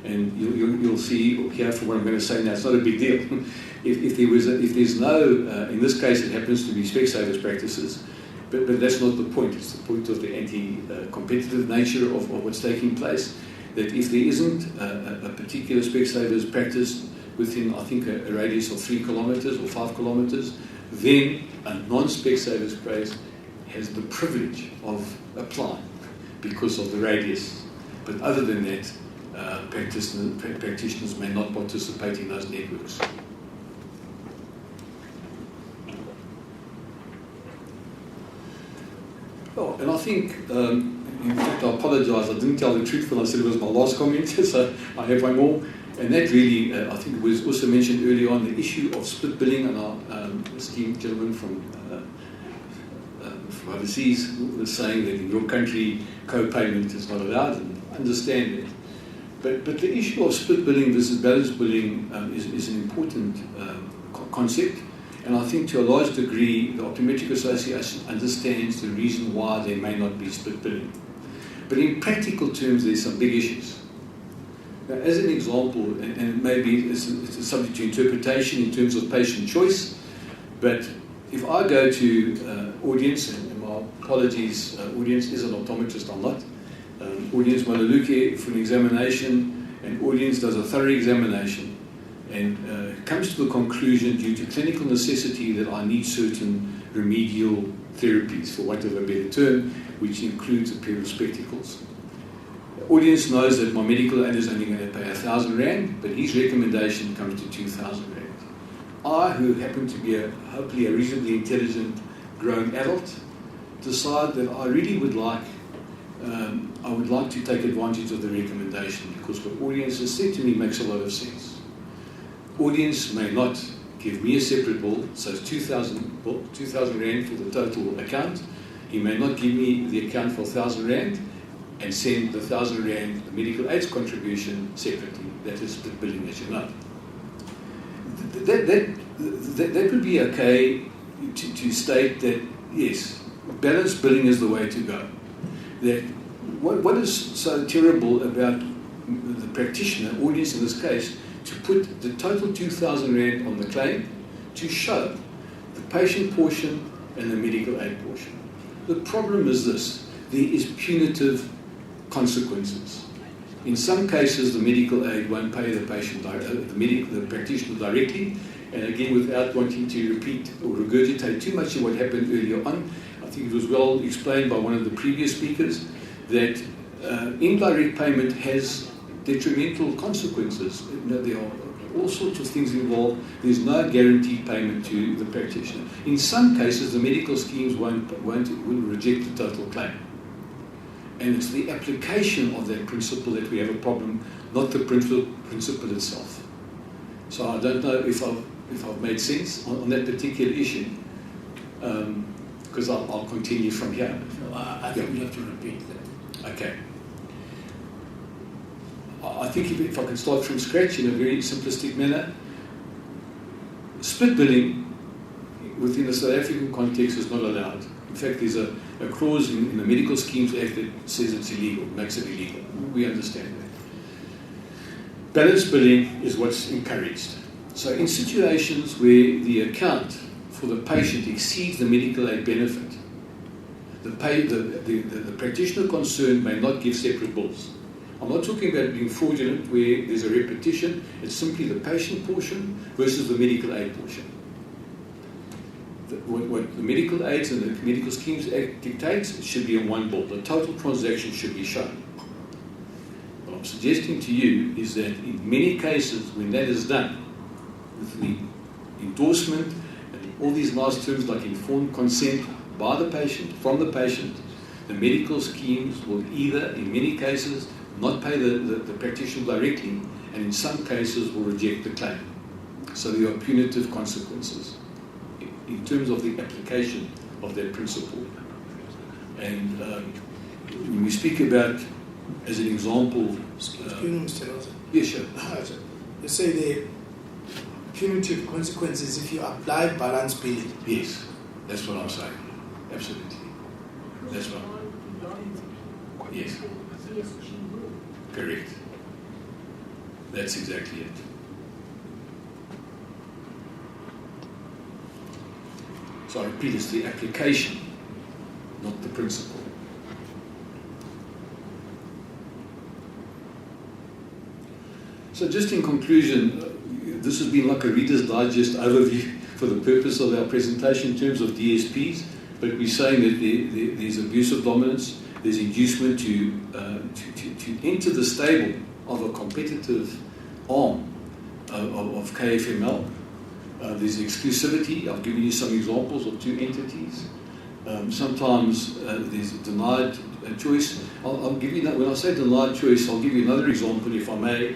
and you'll see or hear from what I'm going to say now, it's not a big deal. If there's no, in this case it happens to be Specsavers practices, but that's not the point. It's the point of the anti-competitive nature of what's taking place, that if there isn't a particular Specsavers practice within, I think, a radius of 3 kilometres or 5 kilometres, then a non-Specsavers place has the privilege of applying because of the radius. But other than that, practitioners may not participate in those networks. Oh, and I think, in fact, I apologise, I didn't tell the truth when I said it was my last comment, so I have one more. And that really, I think, was also mentioned earlier on, the issue of split billing, and our esteemed gentleman from overseas was saying that in your country co-payment is not allowed, and I understand that. But the issue of split billing versus balanced billing is an important concept, and I think to a large degree the Optometric Association understands the reason why there may not be split billing. But in practical terms, there's some big issues. Now, as an example, and maybe it's subject to interpretation in terms of patient choice, but if I go to audience, and my apologies, audience is an optometrist, I'm not. Audience Malaluke for an examination, and audience does a thorough examination and comes to the conclusion, due to clinical necessity, that I need certain remedial therapies, for want of a better term, which includes a pair of spectacles. The audience knows that my medical aid is only going to pay 1,000 Rand, but his recommendation comes to 2,000 Rand. I, who happen to be hopefully a reasonably intelligent grown adult, decide that I really would like to take advantage of the recommendation, because what audience has said to me makes a lot of sense. Audience may not give me a separate bill, so it's 2,000 Rand for the total account. He may not give me the account for 1,000 Rand and send the 1,000 Rand, the medical aids contribution, separately. That is split billing, as you know. That would be okay to state that, yes, balanced billing is the way to go. That what is so terrible about the practitioner, audience in this case, to put the total 2,000 Rand on the claim to show the patient portion and the medical aid portion. The problem is this: there is punitive consequences. In some cases, the medical aid won't pay the patient, the practitioner directly, and again, without wanting to repeat or regurgitate too much of what happened earlier on, I think it was well explained by one of the previous speakers that indirect payment has detrimental consequences. There are all sorts of things involved. There's no guaranteed payment to the practitioner. In some cases, the medical schemes will reject the total claim. And it's the application of that principle that we have a problem, not the principle itself. So I don't know if I've made sense on that particular issue, because I'll continue from here. I think you have to repeat that. Okay. I think if I can start from scratch in a very simplistic manner, split billing within the South African context is not allowed. In fact, there's a clause in the Medical Schemes Act that says it's illegal, makes it illegal. We understand that. Balanced billing is what's encouraged. So in situations where the account for the patient exceeds the medical aid benefit, the practitioner concerned may not give separate bills. I'm not talking about being fraudulent where there's a repetition. It's simply the patient portion versus the medical aid portion. What the Medical Aids and the Medical Schemes Act dictates, it should be in one bill. The total transaction should be shown. What I'm suggesting to you is that in many cases, when that is done, with the endorsement and all these nice terms like informed consent by the patient, from the patient, the medical schemes will either, in many cases, not pay the practitioner directly, and in some cases will reject the claim. So there are punitive consequences in terms of the application of that principle. And when we speak about, as an example... Excuse me, Mr. Rosen. Yes, sure. You say the punitive consequences if you apply balance billing. Yes, that's what I'm saying. Absolutely. That's right. Yes. Correct. That's exactly it. So I repeat, it's the application, not the principle. So just in conclusion, this has been like a Reader's Digest overview for the purpose of our presentation in terms of DSPs, but we're saying that there's abuse of dominance, there's inducement to enter the stable of a competitive arm of KFML. There's exclusivity. I've given you some examples of two entities. Sometimes there's denied choice. I'll give you that. When I say denied choice, I'll give you another example, if I may.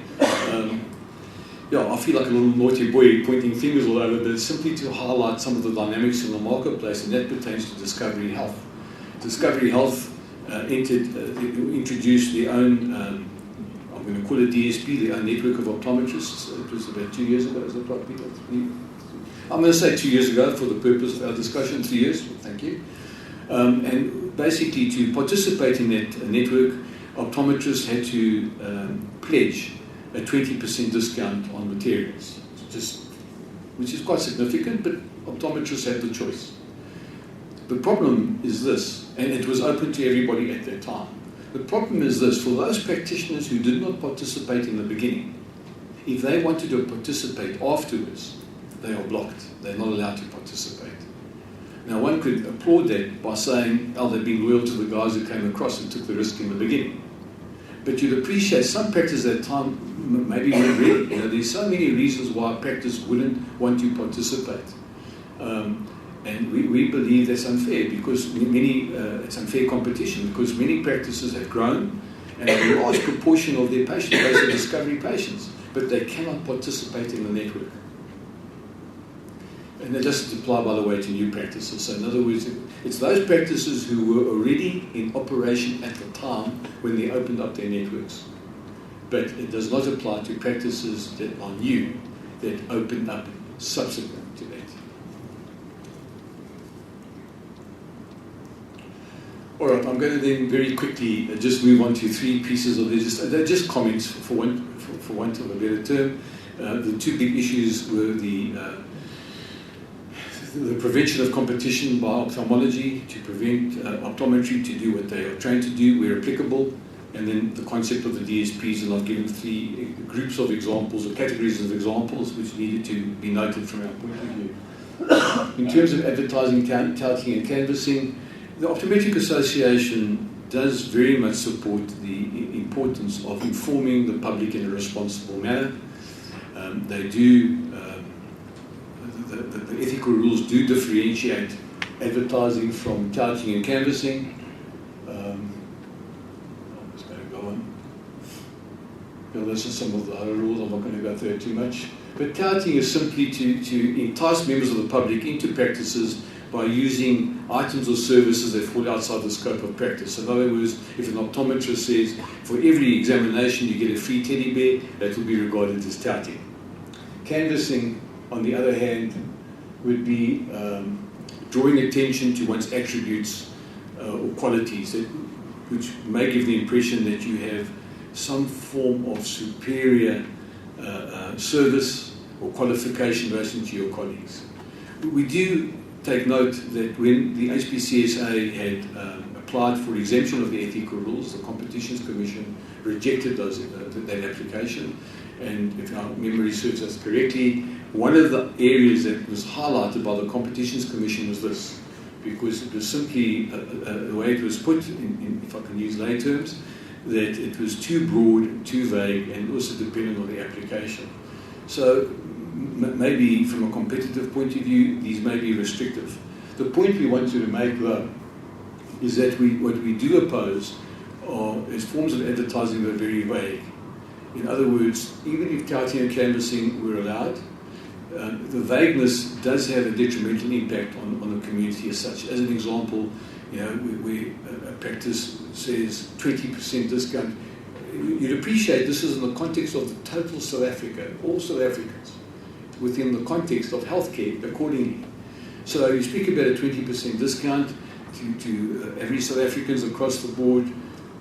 I feel like a little naughty boy pointing fingers all over, but it's simply to highlight some of the dynamics in the marketplace, and that pertains to Discovery Health. Discovery Health introduced their own, I'm I'm going to call it DSP, the network of optometrists. It was about 2 years ago, is that right, Peter? I'm going to say 2 years ago for the purpose of our discussion, 3 years, thank you. And basically, to participate in that network, optometrists had to pledge a 20% discount on materials, which is quite significant, but optometrists had the choice. The problem is this, and it was open to everybody at that time. The problem is this: for those practitioners who did not participate in the beginning, if they wanted to participate afterwards, they are blocked. They're not allowed to participate. Now, one could applaud that by saying, oh, they've been loyal to the guys who came across and took the risk in the beginning. But you'd appreciate some practice at that time maybe weren't ready. There's so many reasons why practice wouldn't want to participate. And we believe that's unfair because it's unfair competition because many practices have grown and a large proportion of their patient base are discovery patients, but they cannot participate in the network. And that doesn't apply, by the way, to new practices. So in other words, it's those practices who were already in operation at the time when they opened up their networks. But it does not apply to practices that are new, that opened up subsequent to that. All right, I'm going to then very quickly just move on to three pieces of legislation. They're just comments for want of a better term. The two big issues were the prevention of competition by ophthalmology, to prevent optometry to do what they are trained to do where applicable, and then the concept of the DSPs, and I've given three groups of examples or categories of examples which needed to be noted from our point of view. In terms of advertising, touting and canvassing, the Optometric Association does very much support the importance of informing the public in a responsible manner. They do, the ethical rules do differentiate advertising from touting and canvassing. I'm just going to go on. This is some of the other rules, I'm not going to go through it too much. But touting is simply to entice members of the public into practices by using items or services that fall outside the scope of practice. So in other words, if an optometrist says, for every examination you get a free teddy bear, that will be regarded as touting. Canvassing, on the other hand, would be drawing attention to one's attributes or qualities, which may give the impression that you have some form of superior service or qualification relating to your colleagues. We do take note that when the HPCSA had applied for exemption of the ethical rules, the Competitions Commission rejected that application. And if our memory serves us correctly, one of the areas that was highlighted by the Competitions Commission was this, because it was simply the way it was put, if I can use lay terms, that it was too broad, too vague, and also dependent on the application. So maybe from a competitive point of view, these may be restrictive. The point we wanted to make, though, is that what we do oppose is forms of advertising that are very vague. In other words, even if touting and canvassing were allowed, the vagueness does have a detrimental impact on the community as such. As an example, where a practice says 20% discount, you'd appreciate this is in the context of the total South Africa, all South Africans, within the context of healthcare accordingly. So you speak about a 20% discount to average South Africans across the board,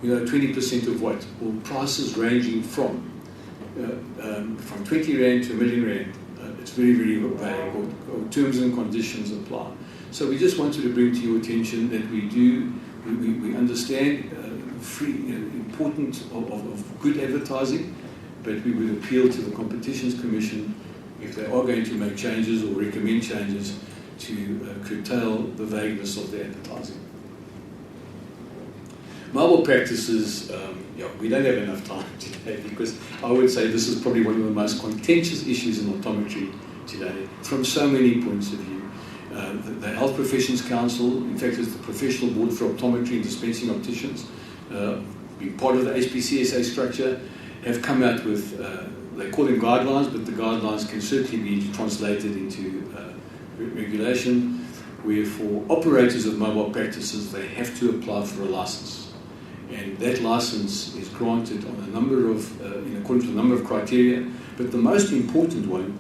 20% of what? Well, prices ranging from 20 Rand to a million Rand. It's very, very vague, or terms and conditions apply. So we just wanted to bring to your attention that we understand importance of good advertising, but we would appeal to the Competitions Commission if they are going to make changes or recommend changes to curtail the vagueness of the advertising. Mobile practices, we don't have enough time today because I would say this is probably one of the most contentious issues in optometry today from so many points of view. The Health Professions Council, in fact, is the professional board for optometry and dispensing opticians, being part of the HPCSA structure, have come out with, they call them guidelines, but the guidelines can certainly be translated into regulation, where for operators of mobile practices, they have to apply for a license. And that license is granted on a number of, in accordance with a number of criteria. But the most important one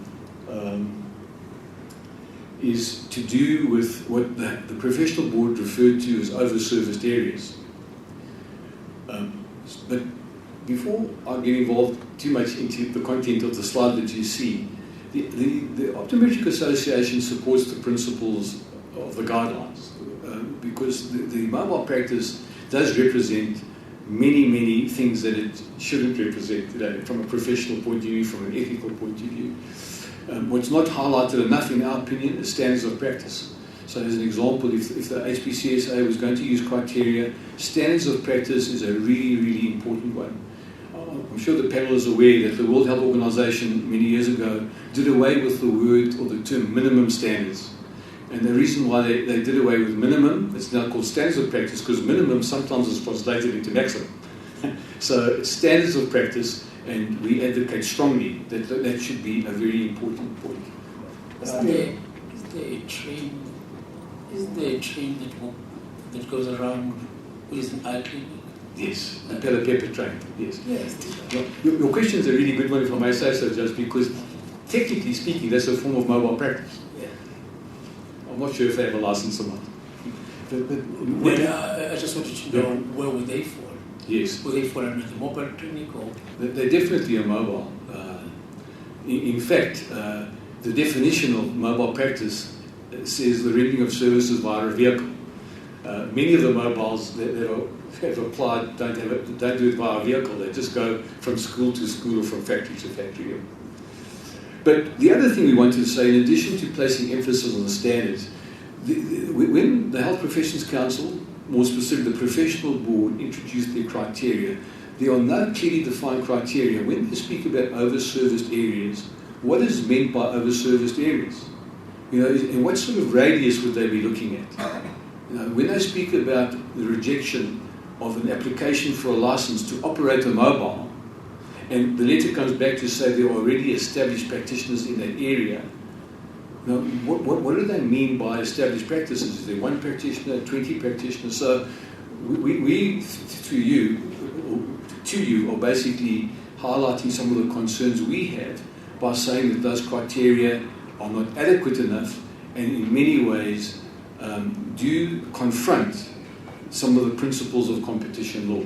is to do with what the professional board referred to as over-serviced areas. But before I get involved too much into the content of the slide that you see, the Optometric Association supports the principles of the guidelines because the mobile practice does represent many things that it shouldn't represent today from a professional point of view, from an ethical point of view. What's not highlighted enough, in our opinion, is standards of practice. So as an example, if the HPCSA was going to use criteria, standards of practice is a really important one. I'm sure the panel is aware that the World Health Organization many years ago did away with the word or the term minimum standards. And the reason why they did away with minimum, it's now called standards of practice, because minimum sometimes is translated into maximum. So it's standards of practice, and we advocate strongly that that should be a very important point. Is there a train that goes around with an eye clinic? Yes, the Pepper train, yes. Your question is a really good one, if I may say so, just because technically speaking, that's a form of mobile practice. Yeah. I'm not sure if they have a license or not. I just wanted to know where were they for? Yes. Were they for a mobile clinic or? They're definitely a mobile. In fact, the definition of mobile practice says the rendering of services via a vehicle. Many of the mobiles that have applied don't do it via a vehicle. They just go from school to school or from factory to factory. But the other thing we wanted to say, in addition to placing emphasis on the standards, when the Health Professions Council, more specifically the professional board, introduced their criteria, there are no clearly defined criteria. When they speak about over-serviced areas, what is meant by over-serviced areas? And what sort of radius would they be looking at? When they speak about the rejection of an application for a license to operate a mobile, and the letter comes back to say there are already established practitioners in that area. Now, what do they mean by established practices? Is there one practitioner, 20 practitioners? So we to you, are basically highlighting some of the concerns we have by saying that those criteria are not adequate enough and in many ways do confront some of the principles of competition law.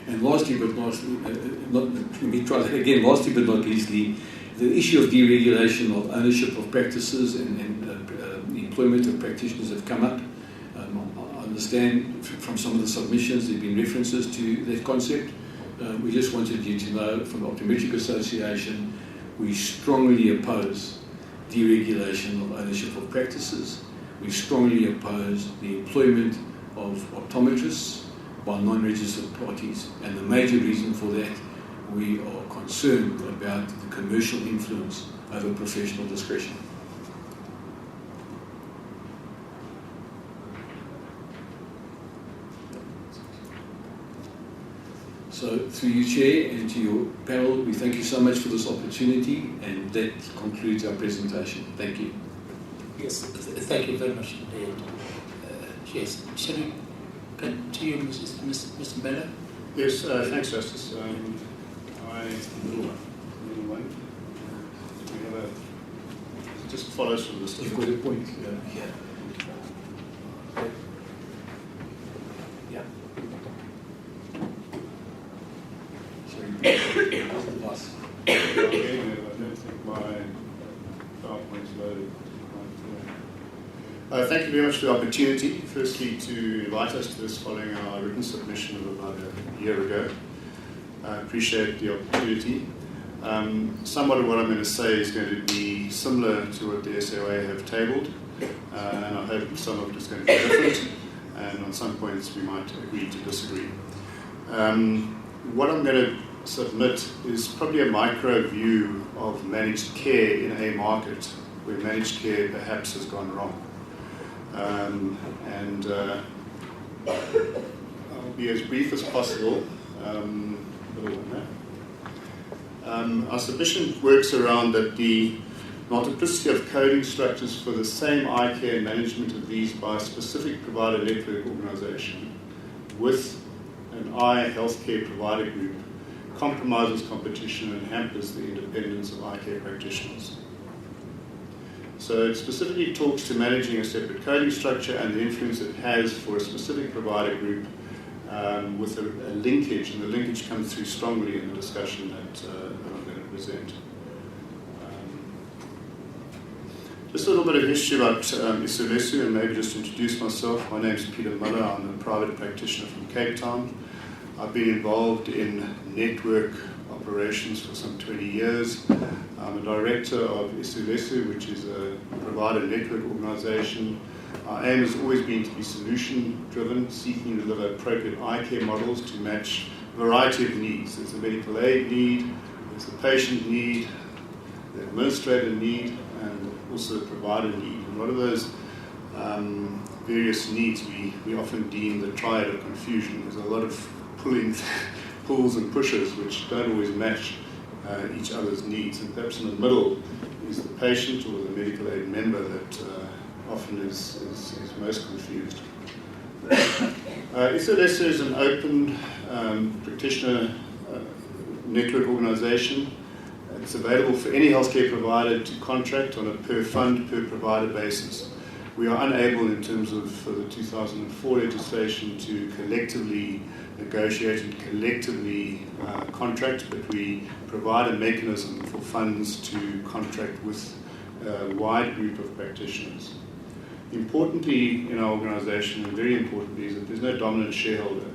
And lastly but not leastly, the issue of deregulation of ownership of practices and the employment of practitioners have come up. I understand from some of the submissions there have been references to that concept. We just wanted you to know from the Optometric Association, we strongly oppose deregulation of ownership of practices. We strongly oppose the employment of optometrists by non-registered parties, and the major reason for that, we are concerned about the commercial influence over professional discretion. So through you, Chair, and to your panel, we thank you so much for this opportunity, and that concludes our presentation. Thank you. Yes, thank you very much indeed. Yes, shall we get to you, Mr. Miller? Yes, thanks, Justice. Little one. We have just follows from this. You've got a point. Yeah. I don't think my PowerPoint's loaded. Thank you very much for the opportunity. Firstly, to invite us to this following our written submission of about a year ago. I appreciate the opportunity. Somewhat of what I'm going to say is going to be similar to what the SOA have tabled, and I hope some of it is going to be different, and on some points we might agree to disagree. What I'm going to submit is probably a micro view of managed care in a market where managed care perhaps has gone wrong. I'll be as brief as possible. Our submission works around that the multiplicity of coding structures for the same eye care and management of these by a specific provider network organisation with an eye healthcare provider group compromises competition and hampers the independence of eye care practitioners. So it specifically talks to managing a separate coding structure and the influence it has for a specific provider group with a linkage, and the linkage comes through strongly in the discussion that I'm going to present. Just a little bit of history about Isilesu, and maybe just introduce myself. My name is Peter Muller. I'm a private practitioner from Cape Town. I've been involved in network operations for some 20 years. I'm a director of Isilesu, which is a provider network organisation. Our aim has always been to be solution-driven, seeking to deliver appropriate eye care models to match a variety of needs. There's the medical aid need, there's the patient need, the administrator need, and also the provider need. And one of those various needs we often deem the triad of confusion. There's a lot of pulls and pushes which don't always match each other's needs, and perhaps in the middle is the patient or the medical aid member that often is most confused. Isilesu is an open practitioner network organisation. It's available for any healthcare provider to contract on a per fund, per provider basis. We are unable, in terms of the 2004 legislation, to collectively negotiate and collectively contract, but we provide a mechanism for funds to contract with a wide group of practitioners. Importantly in our organisation, and very importantly, is that there's no dominant shareholder.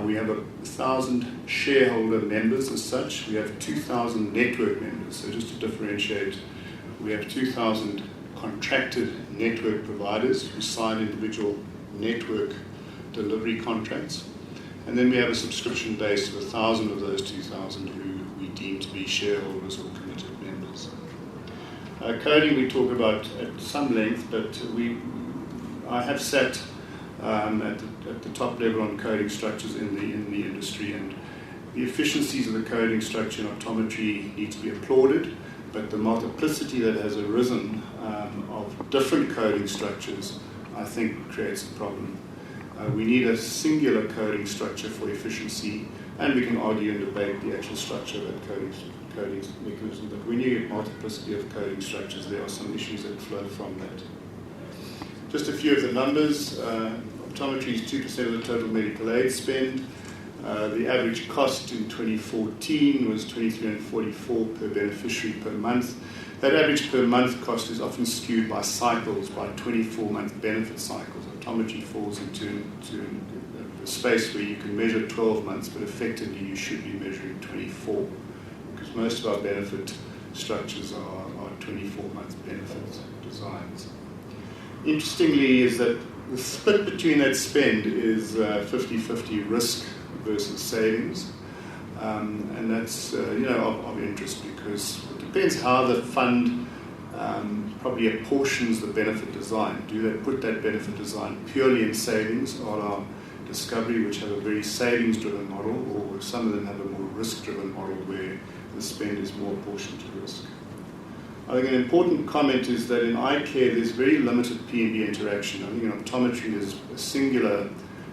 We have 1,000 shareholder members as such. We have 2,000 network members. So just to differentiate, we have 2,000 contracted network providers who sign individual network delivery contracts. And then we have a subscription base of 1,000 of those 2,000 who we deem to be shareholders or committed members. Coding we talk about at some length, but I have sat at the top level on coding structures in the industry, and the efficiencies of the coding structure in optometry need to be applauded, but the multiplicity that has arisen of different coding structures, I think, creates a problem. We need a singular coding structure for efficiency, and we can argue and debate the actual structure of that coding mechanism, but when you get multiplicity of coding structures, there are some issues that flow from that. Just a few of the numbers. Optometry is 2% of the total medical aid spend. The average cost in 2014 was $2,344 per beneficiary per month. That average per month cost is often skewed by cycles, by 24-month benefit cycles. Optometry falls into a space where you can measure 12 months, but effectively you should be measuring 24, because most of our benefit structures are 24-month benefit designs. Interestingly is that the split between that spend is 50-50 risk versus savings, and that's of interest, because it depends how the fund probably apportions the benefit design. Do they put that benefit design purely in savings, or our Discovery, which have a very savings-driven model, or some of them have a more risk-driven model where the spend is more apportioned to risk? I think an important comment is that in eye care there's very limited P&B interaction. I think in optometry there's a singular,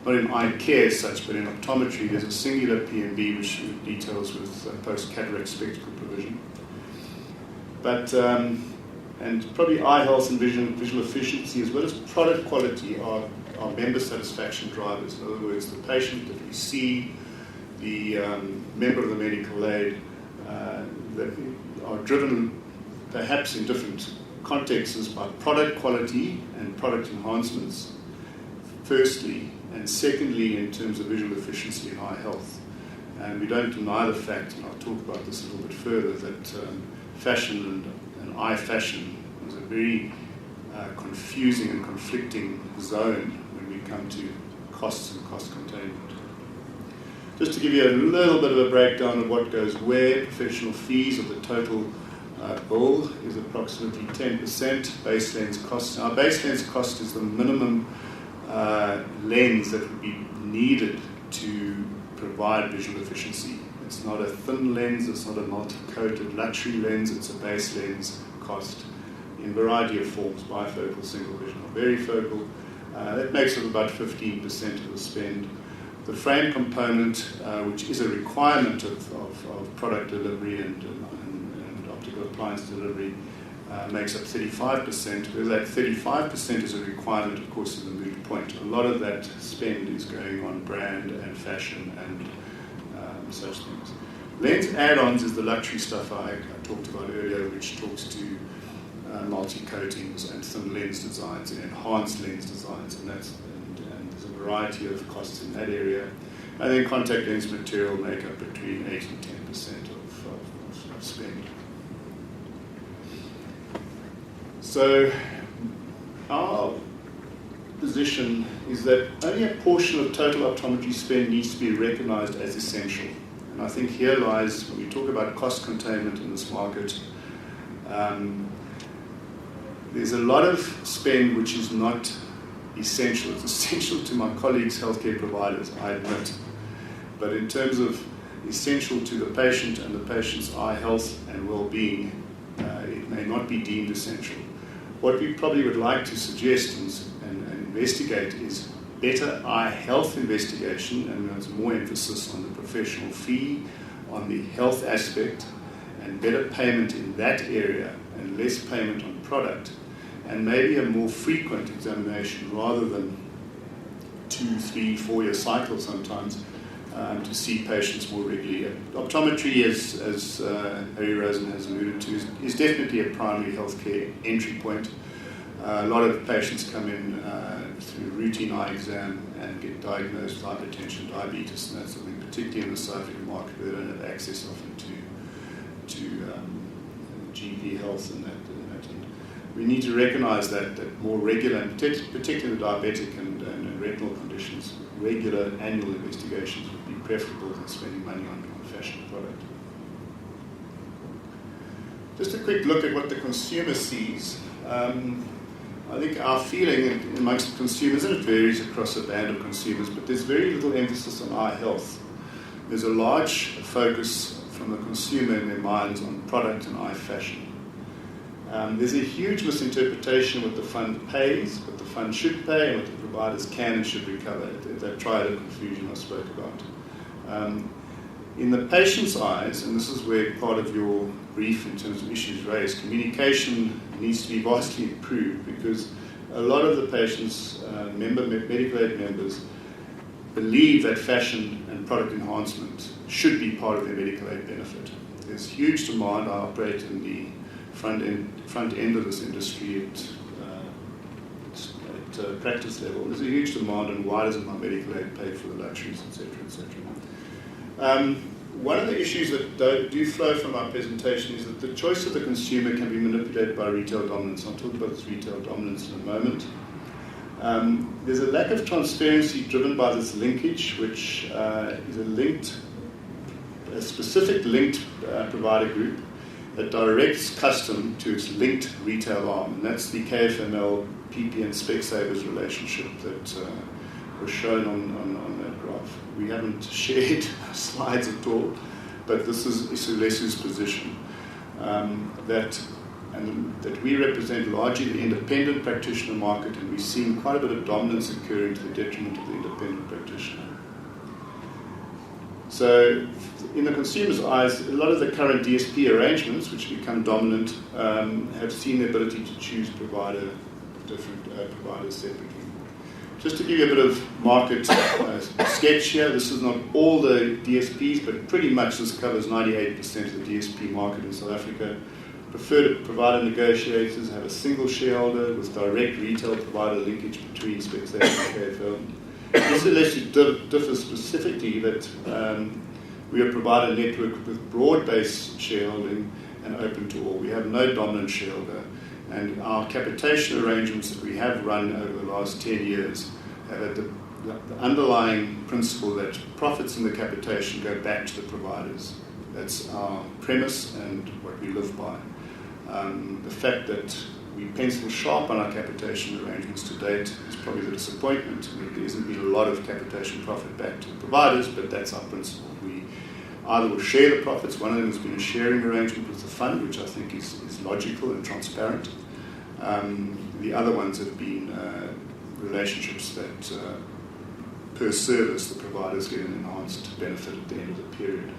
not in eye care as such, but in optometry there's a singular P&B which details with post-cataract spectacle provision. But and probably eye health and visual efficiency, as well as product quality, are member satisfaction drivers. In other words, the patient that we see, the member of the medical aid, that are driven perhaps in different contexts by product quality and product enhancements, firstly, and secondly in terms of visual efficiency and eye health. And we don't deny the fact, and I'll talk about this a little bit further, that fashion and eye fashion is a very confusing and conflicting zone when we come to costs and cost containment. Just to give you a little bit of a breakdown of what goes where, professional fees of the total bill is approximately 10%. Base lens cost. Our base lens cost is the minimum lens that would be needed to provide visual efficiency. It's not a thin lens, it's not a multi-coated luxury lens, it's a base lens cost in a variety of forms, bifocal, single vision, or varifocal. That makes up about 15% of the spend. The frame component, which is a requirement of product delivery and optical appliance delivery, makes up 35%. Where that 35% is a requirement, of course, is a moot point. A lot of that spend is going on brand and fashion and such things. Lens add-ons is the luxury stuff I talked about earlier, which talks to multi-coatings and thin lens designs and enhanced lens designs, and there's a variety of costs in that area. And then contact lens material make up between 8 and 10% of spend. So our position is that only a portion of total optometry spend needs to be recognized as essential. And I think here lies, when we talk about cost containment in this market, there's a lot of spend which is not essential. It's essential to my colleagues, healthcare providers, I admit. But in terms of essential to the patient and the patient's eye health and well-being, it may not be deemed essential. What we probably would like to suggest and investigate is better eye health investigation, and there's more emphasis on the professional fee, on the health aspect, and better payment in that area and less payment on product, and maybe a more frequent examination rather than 2, 3, 4 year cycles sometimes, to see patients more regularly. Optometry, as Harry Rosen has alluded to, is definitely a primary healthcare entry point. A lot of patients come in through routine eye exam and get diagnosed with hypertension, diabetes, and that's something particularly in the South African market where they don't have access often to GP health and that. And we need to recognise that more regular, and particularly the diabetic and retinal conditions, regular annual investigations would be preferable than spending money on fashion product. Just a quick look at what the consumer sees. I think our feeling amongst consumers, and it varies across a band of consumers, but there's very little emphasis on eye health. There's a large focus from the consumer in their minds on product and eye fashion. There's a huge misinterpretation of what the fund pays, what the fund should pay, and what the providers can and should recover. That triad confusion I spoke about. In the patient's eyes, and this is where part of your brief in terms of issues raised, communication needs to be vastly improved, because a lot of the patients, medical aid members, believe that fashion and product enhancement should be part of their medical aid benefit. There's huge demand. I operate in the front end of this industry at practice level. There's a huge demand on why doesn't my medical aid pay for the luxuries, etc., etc. One of the issues that do flow from our presentation is that the choice of the consumer can be manipulated by retail dominance. I'll talk about this retail dominance in a moment. There's a lack of transparency driven by this linkage, which is a specific linked provider group that directs custom to its linked retail arm, and that's the KFML, PP and Specsavers relationship that was shown on that graph. We haven't shared slides at all, but this is Isulesu's position, that we represent largely the independent practitioner market, and we've seen quite a bit of dominance occurring to the detriment of the independent practitioner. So in the consumer's eyes, a lot of the current DSP arrangements, which become dominant, have seen the ability to choose providers separately. Just to give you a bit of market sketch here, this is not all the DSPs, but pretty much this covers 98% of the DSP market in South Africa. Preferred provider negotiators have a single shareholder with direct retail provider linkage between Specsavers and KFL. Isulesu differs specifically that we are a provider network with broad-based shareholding and open to all. We have no dominant shareholder, and our capitation arrangements that we have run over the last 10 years have the underlying principle that profits in the capitation go back to the providers. That's our premise and what we live by. The fact that we pencil sharp on our capitation arrangements to date is probably the disappointment. There hasn't been a lot of capitation profit back to the providers, but that's our principle. either will share the profits. One of them has been a sharing arrangement with the fund, which I think is logical and transparent. The other ones have been relationships that, per service, the providers get an enhanced benefit at the end of the period.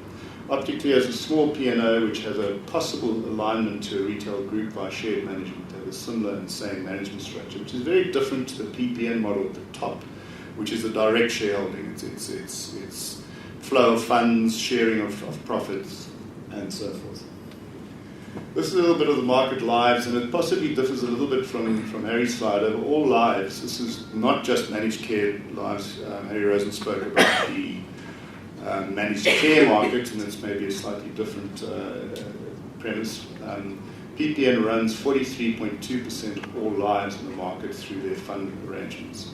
Optically, as a small P&O which has a possible alignment to a retail group by shared management, they have a similar and same management structure, which is very different to the PPN model at the top, which is a direct shareholding. It's flow of funds, sharing of profits, and so forth. This is a little bit of the market lives, and it possibly differs a little bit from Harry's slide. Over all lives, this is not just managed care lives. Harry Rosen spoke about the managed care market, and it's maybe a slightly different premise. PPN runs 43.2% of all lives in the market through their fund arrangements.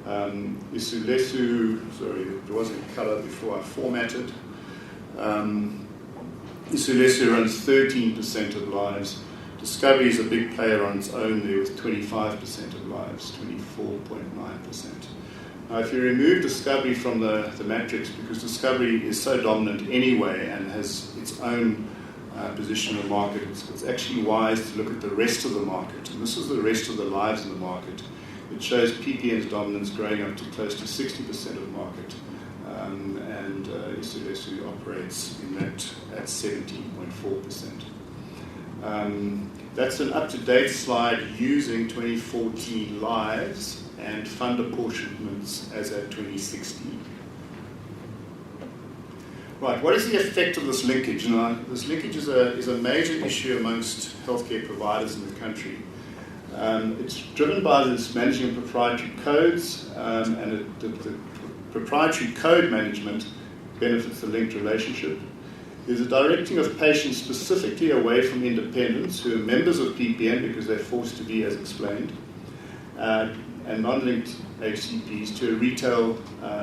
Isulesu, sorry, it wasn't colour before I formatted. Isulesu runs 13% of lives. Discovery is a big player on its own there with 25% of lives, 24.9%. Now, if you remove Discovery from the matrix, because Discovery is so dominant anyway and has its own position in the market, it's actually wise to look at the rest of the market. And this is the rest of the lives in the market. It shows PPN's dominance growing up to close to 60% of the market. And Isulesu operates in that at 17.4%. That's an up-to-date slide using 2014 lives and fund apportionments as at 2016. Right, what is the effect of this linkage? Now, this linkage is a major issue amongst healthcare providers in the country. It's driven by this managing of proprietary codes, and the proprietary code management benefits the linked relationship. There's a directing of patients specifically away from independents who are members of PPN because they're forced to be, as explained, and non-linked HCPs to a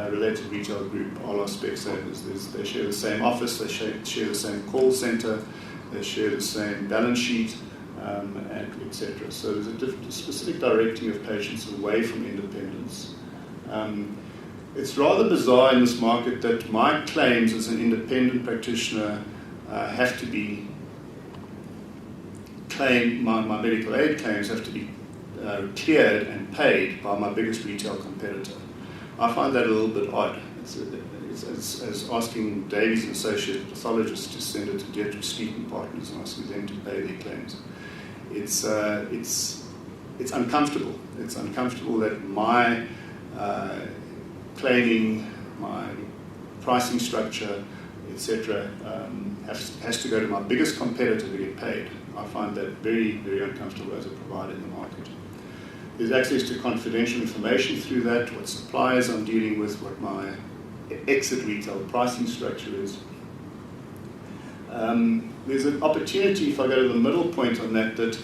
related retail group, a la Specsavers. They share the same office, they share the same call centre, they share the same balance sheet, and etc. So there's a specific directing of patients away from independents. It's rather bizarre in this market that my claims as an independent practitioner have to be claimed, my medical aid claims have to be cleared and paid by my biggest retail competitor. I find that a little bit odd. It's as asking Davies and Associates pathologists to send it to Deirdre Streeton Partners and asking them to pay their claims. It's uncomfortable. It's uncomfortable that my claiming, my pricing structure, etc., has to go to my biggest competitor to get paid. I find that very, very uncomfortable as a provider in the market. There's access to confidential information through that, what suppliers I'm dealing with, what my exit retail pricing structure is. There's an opportunity, if I go to the middle point on that, that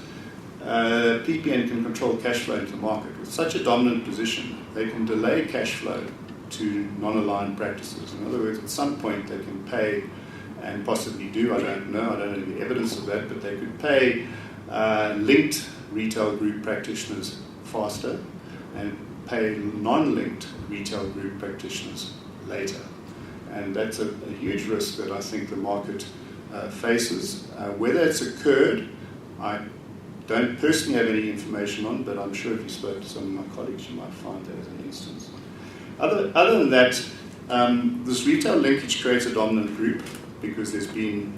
PPN can control cash flow into the market. With such a dominant position, they can delay cash flow to non-aligned practices. In other words, at some point they can pay, and possibly do, I don't know the evidence of that, but they could pay linked retail group practitioners faster and pay non-linked retail group practitioners later. And that's a huge risk that I think the market faces. Whether it's occurred, I don't personally have any information on, but I'm sure if you spoke to some of my colleagues, you might find that as an instance. Other than that, this retail linkage creates a dominant group because there's been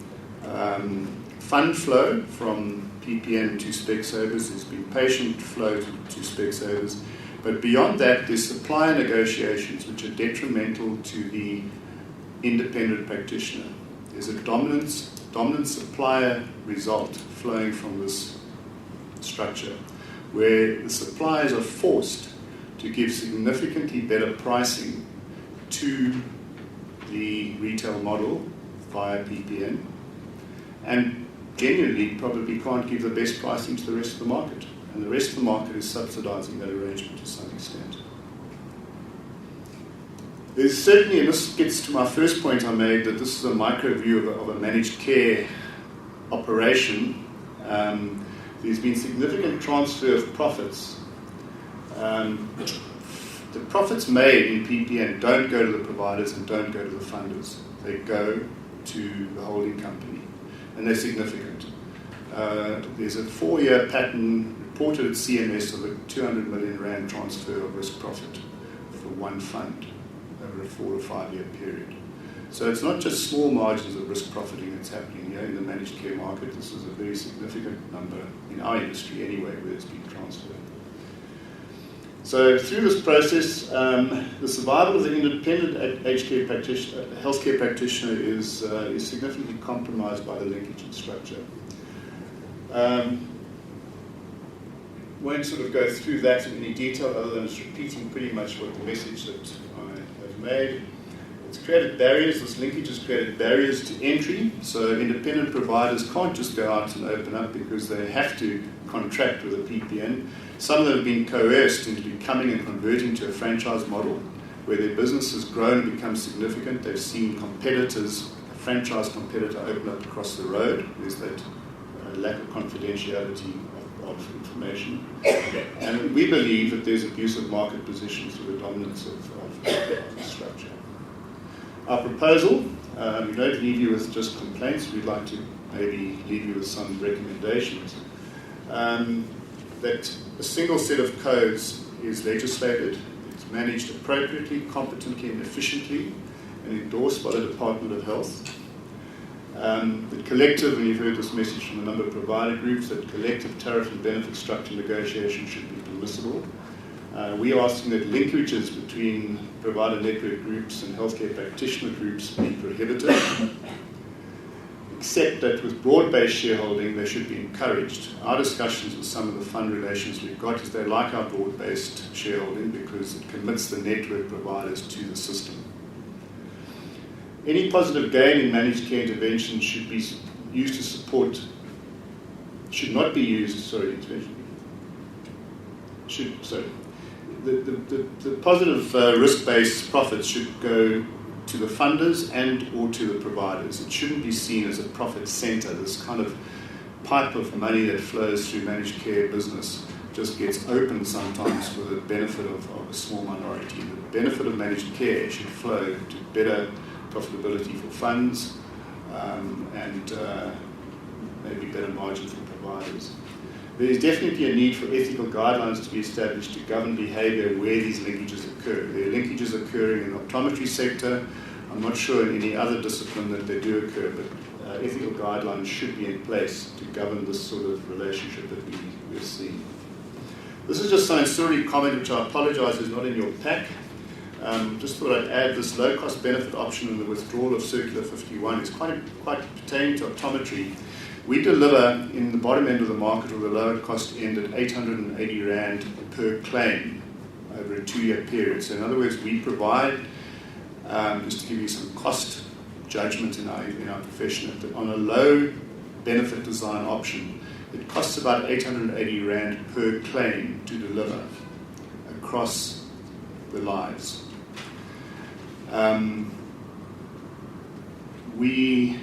fund flow from PPN to Specsavers, there's been patient flow to Specsavers, but beyond that, there's supplier negotiations which are detrimental to the independent practitioner. There's a dominant supplier result flowing from this structure, where the suppliers are forced to give significantly better pricing to the retail model via PPN, and genuinely probably can't give the best pricing to the rest of the market. And the rest of the market is subsidising that arrangement to some extent. There's certainly, and this gets to my first point I made, that this is a micro view of a managed care operation. There's been significant transfer of profits. The profits made in PPN don't go to the providers and don't go to the funders. They go to the holding company, and they're significant. There's a 4-year pattern reported at CMS of a 200 million rand transfer of risk profit for one fund over a 4 or 5 year period. So it's not just small margins of risk profiting that's happening here in the managed care market. This is a very significant number in our industry anyway, where it's being transferred. So through this process, the survival of the independent aged care healthcare practitioner is significantly compromised by the linkage and structure. Won't sort of go through that in any detail other than just repeating pretty much what the message that I have made. It's created barriers, this linkage has created barriers to entry, so independent providers can't just go out and open up because they have to contract with a PPN. Some that have been coerced into becoming and converting to a franchise model where their business has grown and become significant. They've seen competitors, a franchise competitor, open up across the road. There's that lack of confidentiality of information. And we believe that there's abuse of market position through the dominance of the structure. Our proposal, we don't leave you with just complaints, we'd like to maybe leave you with some recommendations. That a single set of codes is legislated, it's managed appropriately, competently and efficiently, and endorsed by the Department of Health. The collective, and you've heard this message from a number of provider groups, that collective tariff and benefit structure negotiation should be permissible. We are asking that linkages between provider network groups and healthcare practitioner groups be prohibited, except that with broad-based shareholding they should be encouraged. Our discussions with some of the fund relations we've got is they like our broad-based shareholding because it commits the network providers to the system. Any positive gain in managed care intervention should be used to support, should not be used, the positive risk-based profits should go to the funders and or to the providers. It shouldn't be seen as a profit centre. This kind of pipe of money that flows through managed care business just gets opened sometimes for the benefit of a small minority. The benefit of managed care should flow to better profitability for funds and maybe better margin for providers. There is definitely a need for ethical guidelines to be established to govern behaviour where these linkages occur. There are linkages occurring in the optometry sector. I'm not sure in any other discipline that they do occur, but ethical guidelines should be in place to govern this sort of relationship that we're seeing. This is just some ancillary comment which I apologise is not in your pack. Just thought I'd add this low-cost benefit option in the withdrawal of Circular 51 is quite pertaining to optometry. We deliver in the bottom end of the market or the lower cost end at 880 Rand per claim over a 2-year period. So in other words, we provide, just to give you some cost judgment in our profession, on a low benefit design option, it costs about 880 Rand per claim to deliver across the lives. We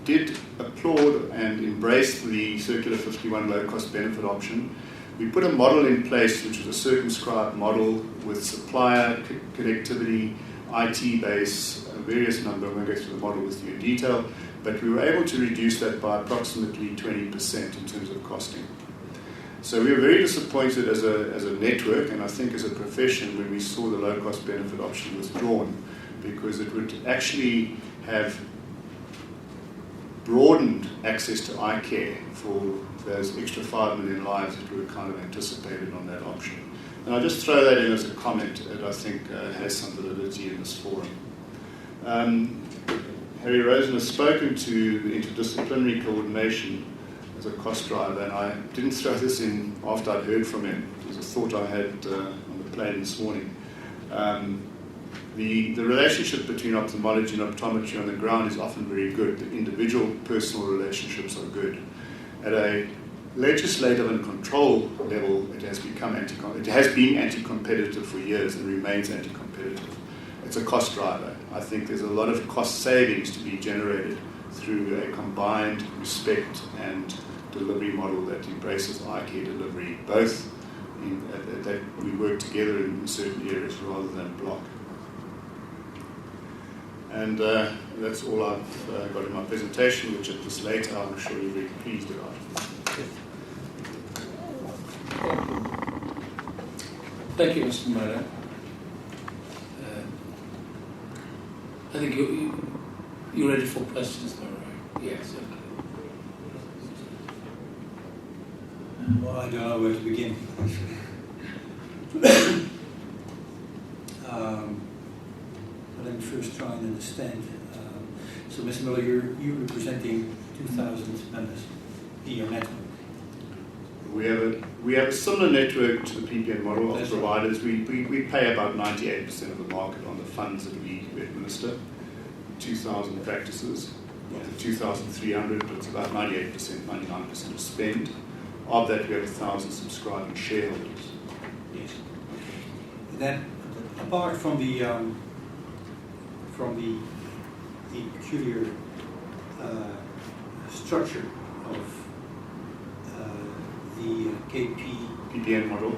did applaud and embrace the Circular 51 low-cost benefit option. We put a model in place, which was a circumscribed model with supplier connectivity, IT base, various number. I won't go through the model with you in detail, but we were able to reduce that by approximately 20% in terms of costing. So we were very disappointed as a network, and I think as a profession, when we saw the low-cost benefit option withdrawn, because it would actually have broadened access to eye care for those extra 5 million lives that were kind of anticipated on that option. And I'll just throw that in as a comment that I think has some validity in this forum. Harry Rosen has spoken to the interdisciplinary coordination as a cost driver, and I didn't throw this in after I'd heard from him. It was a thought I had on the plane this morning. The relationship between ophthalmology and optometry on the ground is often very good. The individual personal relationships are good. At a legislative and control level, it has been anti-competitive for years and remains anti-competitive. It's a cost driver. I think there's a lot of cost savings to be generated through a combined respect and delivery model that embraces eye care delivery, both that we work together in certain areas rather than block. And that's all I've got in my presentation, which at this late hour I'm sure you're very pleased about. Thank you, Mr. Mara. I think you're ready for questions now, right? Yes. Okay. Well, I don't know where to begin. But let me first try and understand. So, Mr. Miller, you're representing 2,000 members in your network. We have a similar network to the PPN model of providers. We pay about 98% of the market on the funds that we administer. 2,000 practices, of the 2,300, but it's about 98%, 99% of spend. Of that, we have 1,000 subscribing shareholders. Yes. Then, apart from the peculiar structure of the PPN model,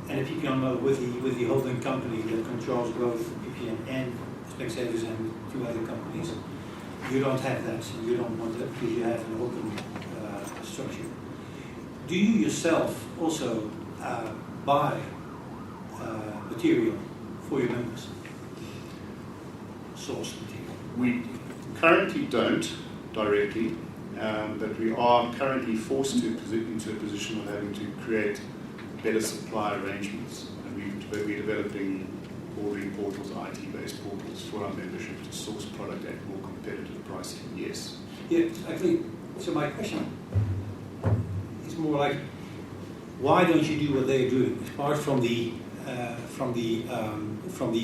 and a PPN model with the holding company that controls both PPN and Specsavers and 2 other companies, you don't have that, and you don't want that because you have an open structure. Do you yourself also buy material for your members? Source material? We currently don't directly, but we are currently forced into a position of having to create better supply arrangements. And we're developing ordering portals, IT-based portals for our membership to source product at more competitive pricing, yes. Yeah, exactly. So my question is more like, why don't you do what they're doing, apart from the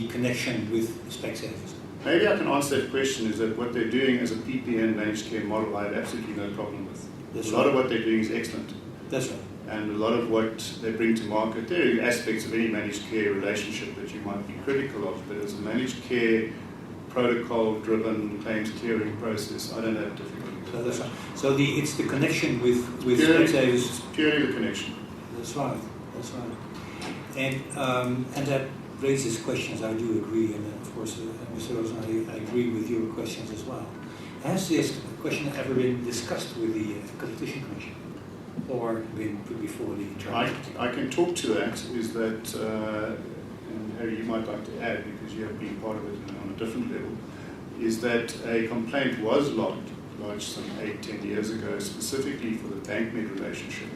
connection with Specsavers? Maybe I can answer that question, is that what they're doing as a PPN managed care model, I have absolutely no problem with. That's a lot right. of what they're doing is excellent. That's right. And a lot of what they bring to market, there are aspects of any managed care relationship that you might be critical of, but as a managed care protocol-driven claims clearing process, I don't have difficulty with So that's that. right. So it's the connection with Specsavers. Purely the connection. That's right. That's right. And that raises questions. I do agree, and of course, Mr. Rosen, I agree with your questions as well. Has this question ever been discussed with the Competition Commission, or been put before the trial? I can talk to that, is that, and Harry, you might like to add, because you have been part of it on a different level, is that a complaint was lodged some 8-10 years ago, specifically for the BankMed relationship.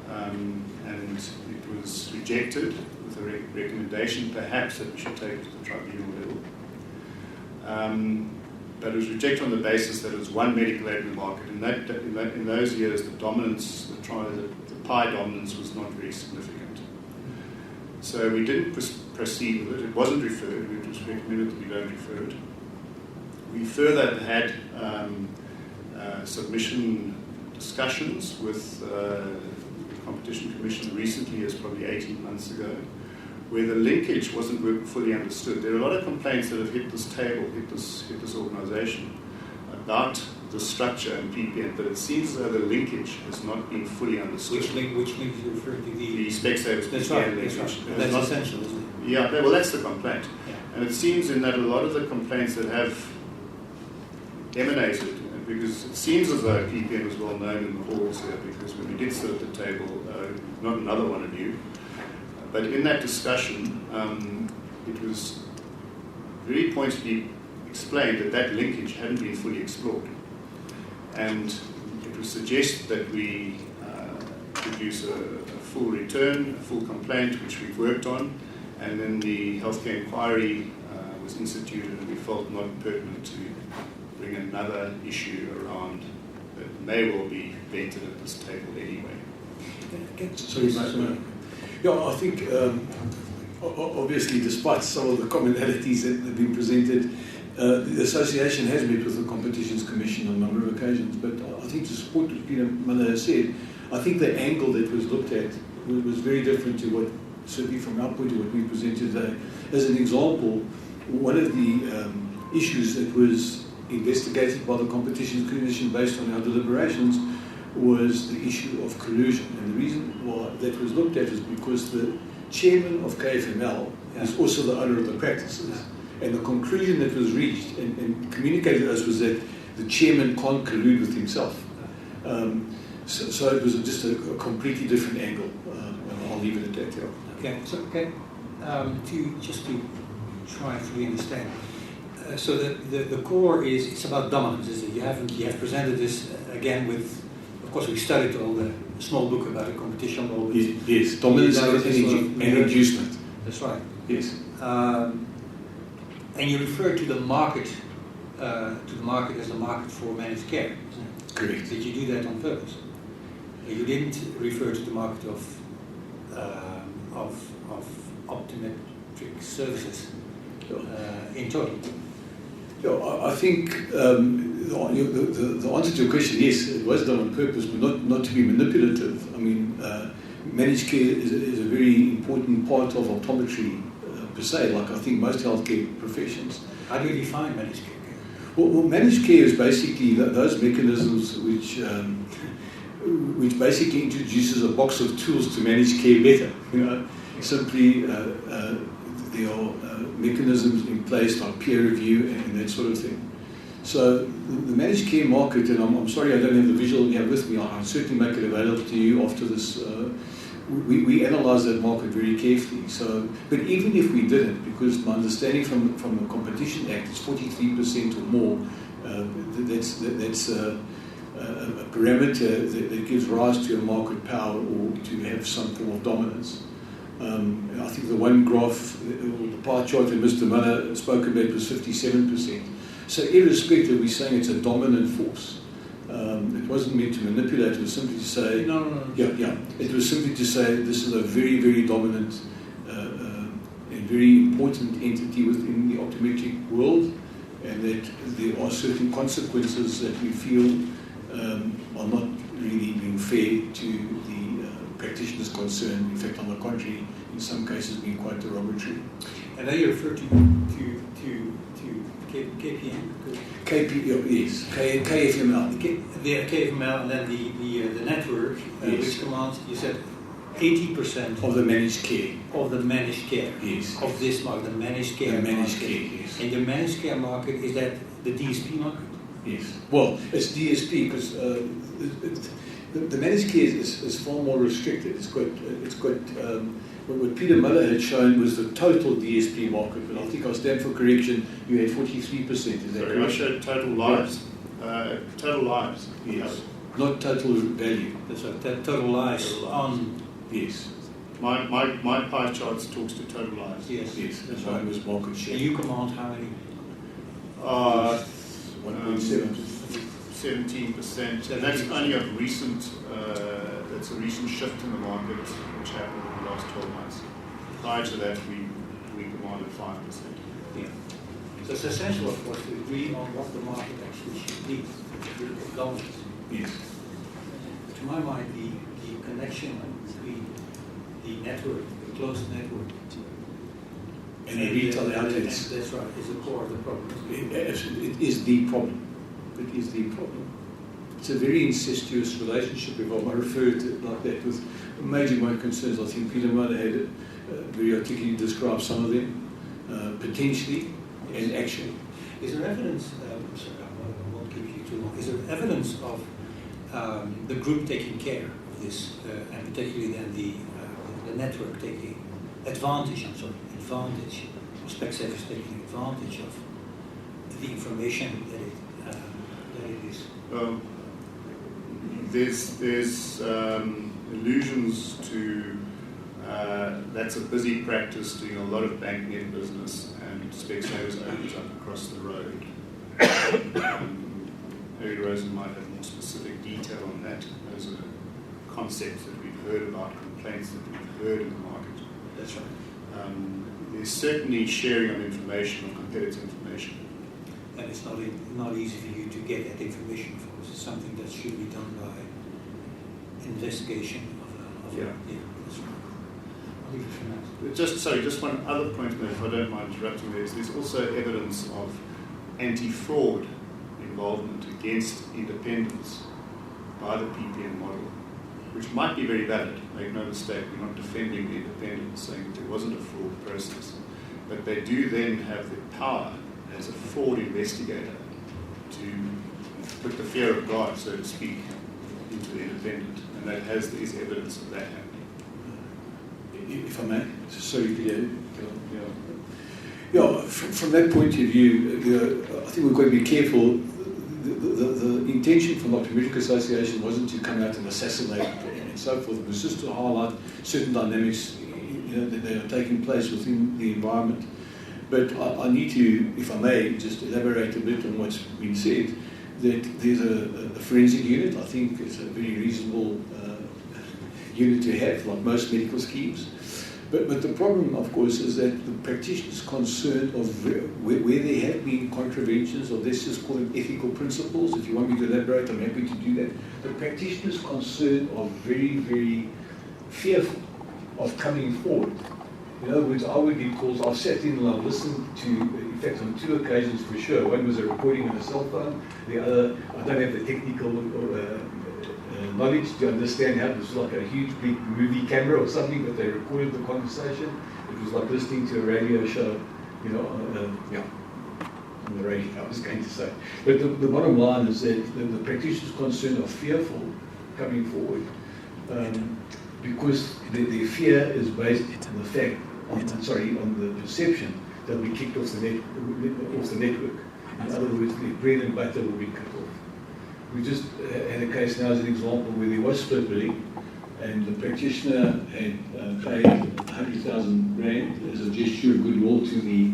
And it was rejected with a recommendation, perhaps, that we should take it to the tribunal level. But it was rejected on the basis that it was one medical aid in the market. In those years, the dominance, the pie dominance was not very significant. So we didn't proceed with it. It wasn't referred. We just recommended that we don't refer it. We further had submission discussions with the Competition Commission recently, as probably 18 months ago, where the linkage wasn't fully understood. There are a lot of complaints that have hit this table, hit this organisation, about the structure and PPN, but it seems as though the linkage has not been fully understood. Which link is you referring to? The Specsavers That's PPN right. linkage. That's right. That's essential, isn't it? Yeah, well, that's the complaint. Yeah. And it seems in that a lot of the complaints that have emanated, because it seems as though PPN was well known in the halls here, because when we did sit at the table, not another one of you, but in that discussion, it was very pointedly explained that that linkage hadn't been fully explored. And it was suggested that we produce a full return, a full complaint, which we've worked on, and then the healthcare inquiry was instituted, and we felt not pertinent to bring another issue around that may well be vented at this table anyway. Sorry, Mike. Yeah, I think obviously, despite some of the commonalities that have been presented, the association has met with the Competitions Commission on a number of occasions. But I think to support what Peter Miller has said, I think the angle that was looked at was very different to what, certainly from our point of what we presented today. As an example, one of the issues that was investigated by the Competitions Commission based on our deliberations was the issue of collusion. And the reason why that was looked at is because the chairman of KFML is also the owner of the practices. And the conclusion that was reached and communicated to us was that the chairman can't collude with himself. So it was just a completely different angle. And I'll leave it at that. Yeah. Okay, so to try and fully understand. So the core is it's about dominance. Is it? You have presented this again with, of course, we studied all the small book about the competition law. Yes, dominance and inducement. That's right. Yes. And you refer to the market as a market for managed care. Correct. Did you do that on purpose? You didn't refer to the market of optometric services in total. Yeah, I think the answer to your question, yes, it was done on purpose, but not to be manipulative. I mean, managed care is a very important part of optometry per se, like I think most healthcare professions. How do you define managed care? Well, managed care is basically those mechanisms which basically introduces a box of tools to manage care better. You know, simply there are mechanisms in place like peer review and that sort of thing. So the managed care market, and I'm sorry I don't have the visual here with me, I'll certainly make it available to you after this. We analyse that market very carefully. So, but even if we didn't, because my understanding from the Competition Act is 43% or more, that's a parameter that gives rise to a market power or to have some form of dominance. I think the one graph, the pie chart that Mr. Miller spoke about was 57%. So irrespective, we're saying it's a dominant force. It wasn't meant to manipulate, it was simply to say... No. Yeah. It was simply to say this is a very, very dominant and very important entity within the optometric world, and that there are certain consequences that we feel are not really being fair to the practitioners concerned. In fact, on the contrary, in some cases being quite derogatory. And then you refer to KPN? Yes, KFML. The KFML and then the network, yes. Which commands, you said, 80% of the managed care. Of the managed care. Yes. Of this market, the managed care the managed market. Care, yes. And the managed care market, is that the DSP market? Yes. Well, it's DSP because the managed care is far more restricted. It's got what Peter Miller had shown was the total DSP market, but I think I stand for correction. You had 43%. Is that correct? I showed total lives. Total lives. Yes. Not total value. That's right. Total lives on. Yes. My pie charts talks to total lives. Yes. That's right. It was market share. And you command how many? 1.7. 17%. And that's only a recent. That's a recent shift in the market which happened in the last 12 months. Prior to that, we commanded 5%. Yeah. So it's essential, of course, to agree on what the market actually should be. Dominance. Yes. To my mind, the connection between the network, the closed network, and the retail outlets. That's right, is the core of the problem. It is the problem. It is the problem. It's a very incestuous relationship, if I might refer to it like that, with major concerns. I think Peter Miller had very articulately described some of them, potentially and actually. Is there evidence, sorry, I won't keep you too long, is there evidence of the group taking care of this, and particularly then the network taking advantage, or Specsavers is taking advantage of the information that it is? There's allusions to that's a busy practice doing a lot of bank net business, and Specsavers opens up across the road. Harry Rosen might have more specific detail on that. Those are concepts that we've heard about, complaints that we've heard in the market. That's right. There's certainly sharing of information, of competitive information. And it's not easy for you to get that information, of course. It's something that should be done by investigation of yeah. That's right. I'll leave it for now. Just one other point there, if I don't mind interrupting there, is there's also evidence of anti-fraud involvement against independence by the PPM model, which might be very valid. Make no mistake, we're not defending the independence, saying that there wasn't a fraud process. but they do then have the power as a fraud investigator to put the fear of God, so to speak, into the independent, and that is evidence of that happening. If I may, sorry, from that point of view, I think we've got to be careful. The intention from the Optometric Association wasn't to come out and assassinate and so forth. It was just to highlight certain dynamics, that are taking place within the environment. But I need to, if I may, just elaborate a bit on what's been said. That there's a forensic unit. I think it's a very reasonable unit to have, like most medical schemes. But the problem, of course, is that the practitioner's concerned of where there have been contraventions, or let's just call them ethical principles. If you want me to elaborate, I'm happy to do that. The practitioner's concerned are very, very fearful of coming forward. In other words, I would get calls. I've sat in and I've listened to, in fact, on 2 occasions for sure. One was a recording on a cell phone. The other, I don't have the technical knowledge to understand how it was like a huge big movie camera or something, but they recorded the conversation. It was like listening to a radio show, on the radio, I was going to say. But the bottom line is that the practitioners concerned are fearful coming forward because their fear is based on the fact, on the perception that we kicked off the network. In other words, the bread and butter will be cut off. We just had a case now as an example where there was split billing, and the practitioner had paid 100,000 rand as a gesture of goodwill to the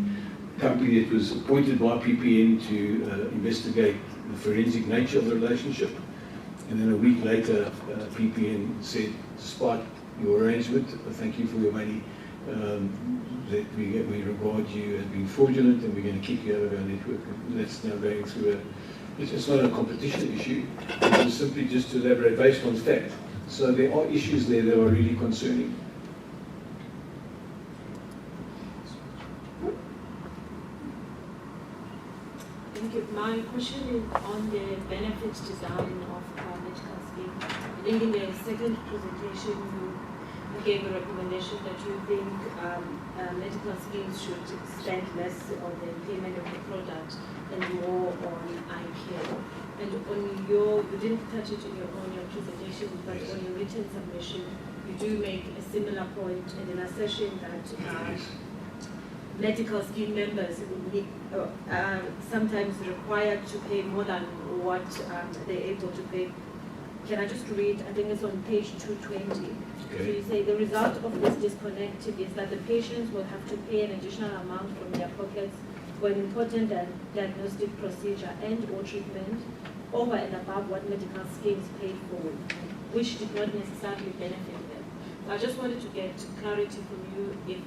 company that was appointed by PPN to investigate the forensic nature of the relationship. And then a week later, PPN said, despite your arrangement, thank you for your money, that we regard you as being fraudulent and we're going to kick you out of our network. And that's now going through it's not a competition issue, it's simply just to elaborate based on fact. So there are issues there that are really concerning. Thank you. My question is on the benefits design of medical scheme. I think in the second presentation you gave a recommendation that you think medical schemes should spend less on the payment of the product and more on IPO. And on you didn't touch it in your presentation, but on your written submission, you do make a similar point and an assertion that medical scheme members are sometimes required to pay more than what they're able to pay. Can I just read? I think it's on page 220. Okay. So you say the result of this disconnect is that the patients will have to pay an additional amount from their pockets for an important diagnostic procedure and or treatment over and above what medical schemes paid for, which did not necessarily benefit them. I just wanted to get clarity from you if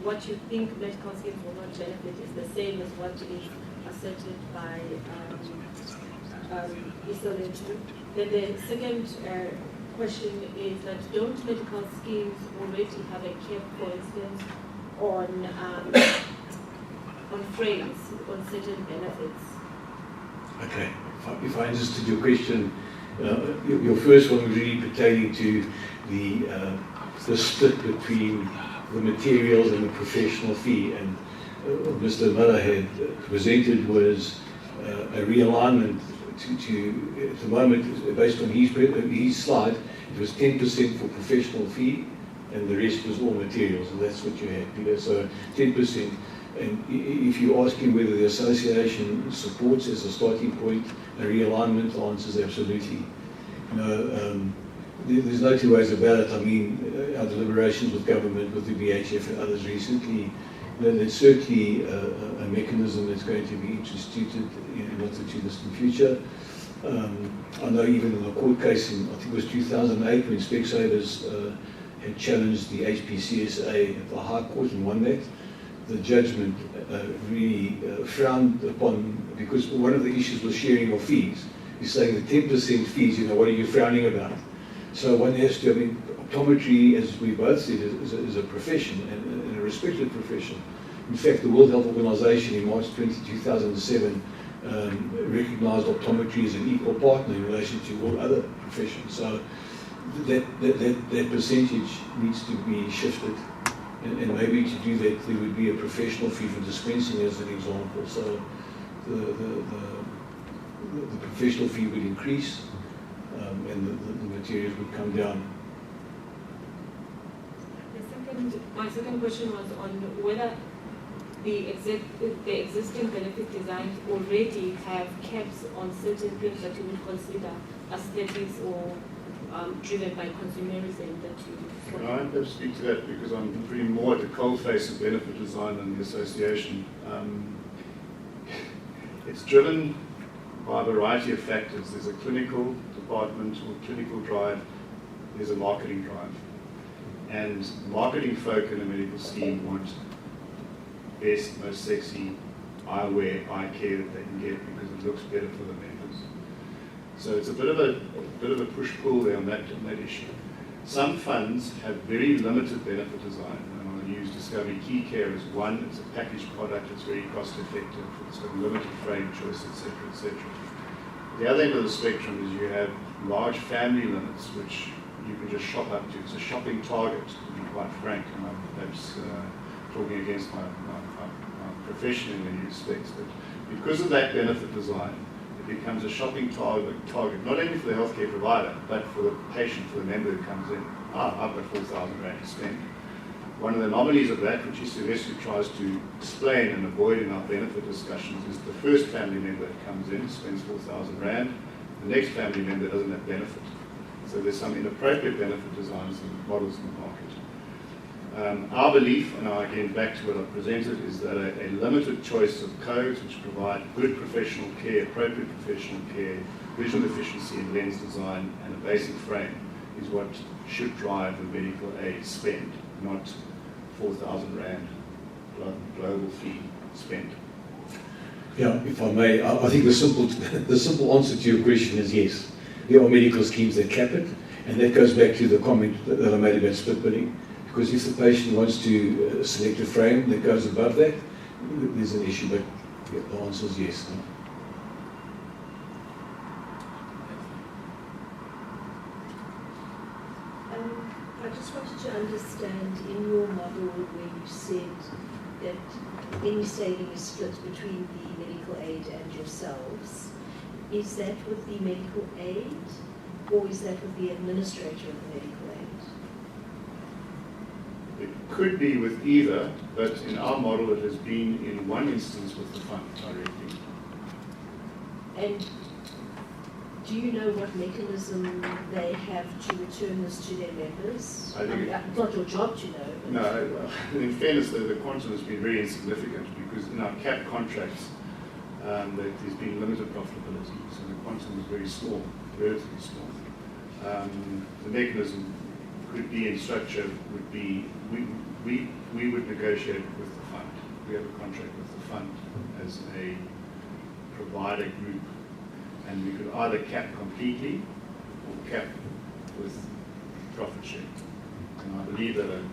what you think medical schemes will not benefit is the same as what is asserted by Isolentu. Then the second question is that don't medical schemes already have a cap, for instance, on frames, on certain benefits? Okay, if I understood your question, your first one was really pertaining to the split between the materials and the professional fee, and what Mr. Miller had presented was a realignment to at the moment, based on his slide, it was 10% for professional fee and the rest was all materials, and that's what you had, Peter. So 10%. And if you ask him whether the association supports as a starting point a realignment, the answer is absolutely. There's no two ways about it. I mean, our deliberations with government, with the BHF and others recently, there's certainly a mechanism that's going to be instituted in not the too distant future. I know even in the court case in, I think it was 2008, when Specsavers had challenged the HPCSA at the High Court and won that, the judgment really frowned upon, because one of the issues was sharing of fees. He's saying the 10% fees, what are you frowning about? So one has to, optometry, as we both said, is a profession, and a respected profession. In fact, the World Health Organization in March 2007 recognized optometry as an equal partner in relation to all other professions. So that percentage needs to be shifted. And maybe to do that, there would be a professional fee for dispensing, as an example. So the professional fee would increase, and the materials would come down. My second question was on whether the existing benefit designs already have caps on certain things that you would consider aesthetics or driven by consumerism that you... Can I perhaps speak to that, because I'm pretty more at the cold face of benefit design than the association. It's driven by a variety of factors. There's a clinical department or clinical drive, there's a marketing drive. And marketing folk in a medical scheme want best, most sexy eyewear, eye care that they can get because it looks better for the members. So it's a bit of a push-pull there on that issue. Some funds have very limited benefit design, and I'll use Discovery Key Care as one. It's a packaged product, it's very cost-effective, it's got limited frame choice, etc., etc. The other end of the spectrum is you have large family limits, which you can just shop up to. It's a shopping target, to be quite frank, and I'm perhaps talking against my profession in many respects, but because of that benefit design, it becomes a shopping target not only for the healthcare provider, but for the patient, for the member who comes in. I've got 4,000 rand to spend. One of the anomalies of that, which Sylvester tries to explain and avoid in our benefit discussions, is the first family member that comes in spends 4,000 rand, the next family member doesn't have benefit. So there's some inappropriate benefit designs and models in the market. Our belief, and again back to what I presented, is that a limited choice of codes which provide good professional care, appropriate professional care, visual efficiency and lens design, and a basic frame is what should drive the medical aid spend, not 4,000 rand global fee spend. Yeah, if I may, I think the simple answer to your question is yes. There are medical schemes that cap it, and that goes back to the comment that I made about split billing. Because if the patient wants to select a frame that goes above that, there's an issue, but yeah, the answer is yes. No? I just wanted to understand, in your model where you said that any saving is split between the medical aid and yourselves, is that with the medical aid, or is that with the administrator of the medical aid? It could be with either, but in our model it has been in one instance with the fund directly. And do you know what mechanism they have to return this to their members? It's not your job to know. No, in fairness, the quantum has been very insignificant because in our cap contracts, there's been limited profitability, so the quantum is very small, relatively small. The mechanism could be in structure, would be, we would negotiate with the fund. We have a contract with the fund as a provider group, and we could either cap completely or cap with profit share. And I believe that a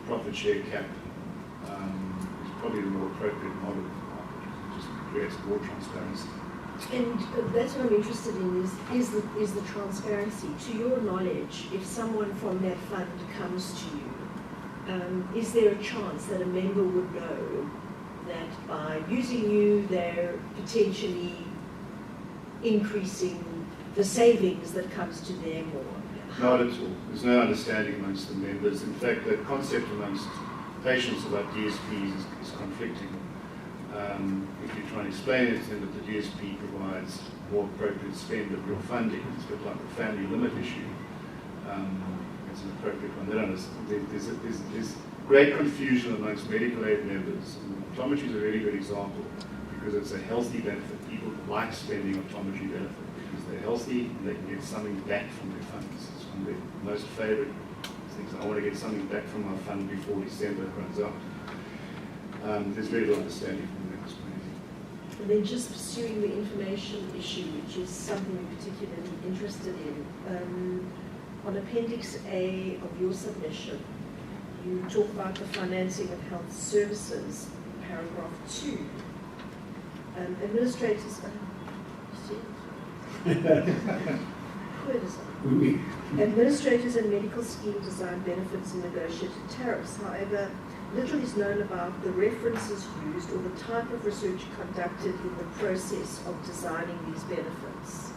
profit share cap is probably the more appropriate model. It just creates more transparency. And that's what I'm interested in is the transparency. To your knowledge, if someone from that fund comes to you, is there a chance that a member would know that by using you, they're potentially increasing the savings that comes to them? Or not at all. There's no understanding amongst the members. In fact, the concept amongst patients about DSPs is conflicting. If you try and explain it, then that the DSP provides more appropriate spend of your funding. It's a bit like the family limit issue. It's an appropriate one. They don't understand. There's great confusion amongst medical aid members. And optometry is a really good example because it's a healthy benefit. People like spending optometry benefit because they're healthy and they can get something back from their funds. It's one of their most favourite things. I want to get something back from my fund before December runs out. There's very little understanding from the next point. And then just pursuing the information issue, which is something we're particularly interested in. On Appendix A of your submission, you talk about the financing of health services, paragraph 2. Administrators... poor design. Administrators and medical scheme design benefits and negotiated tariffs. However, little is known about the references used or the type of research conducted in the process of designing these benefits.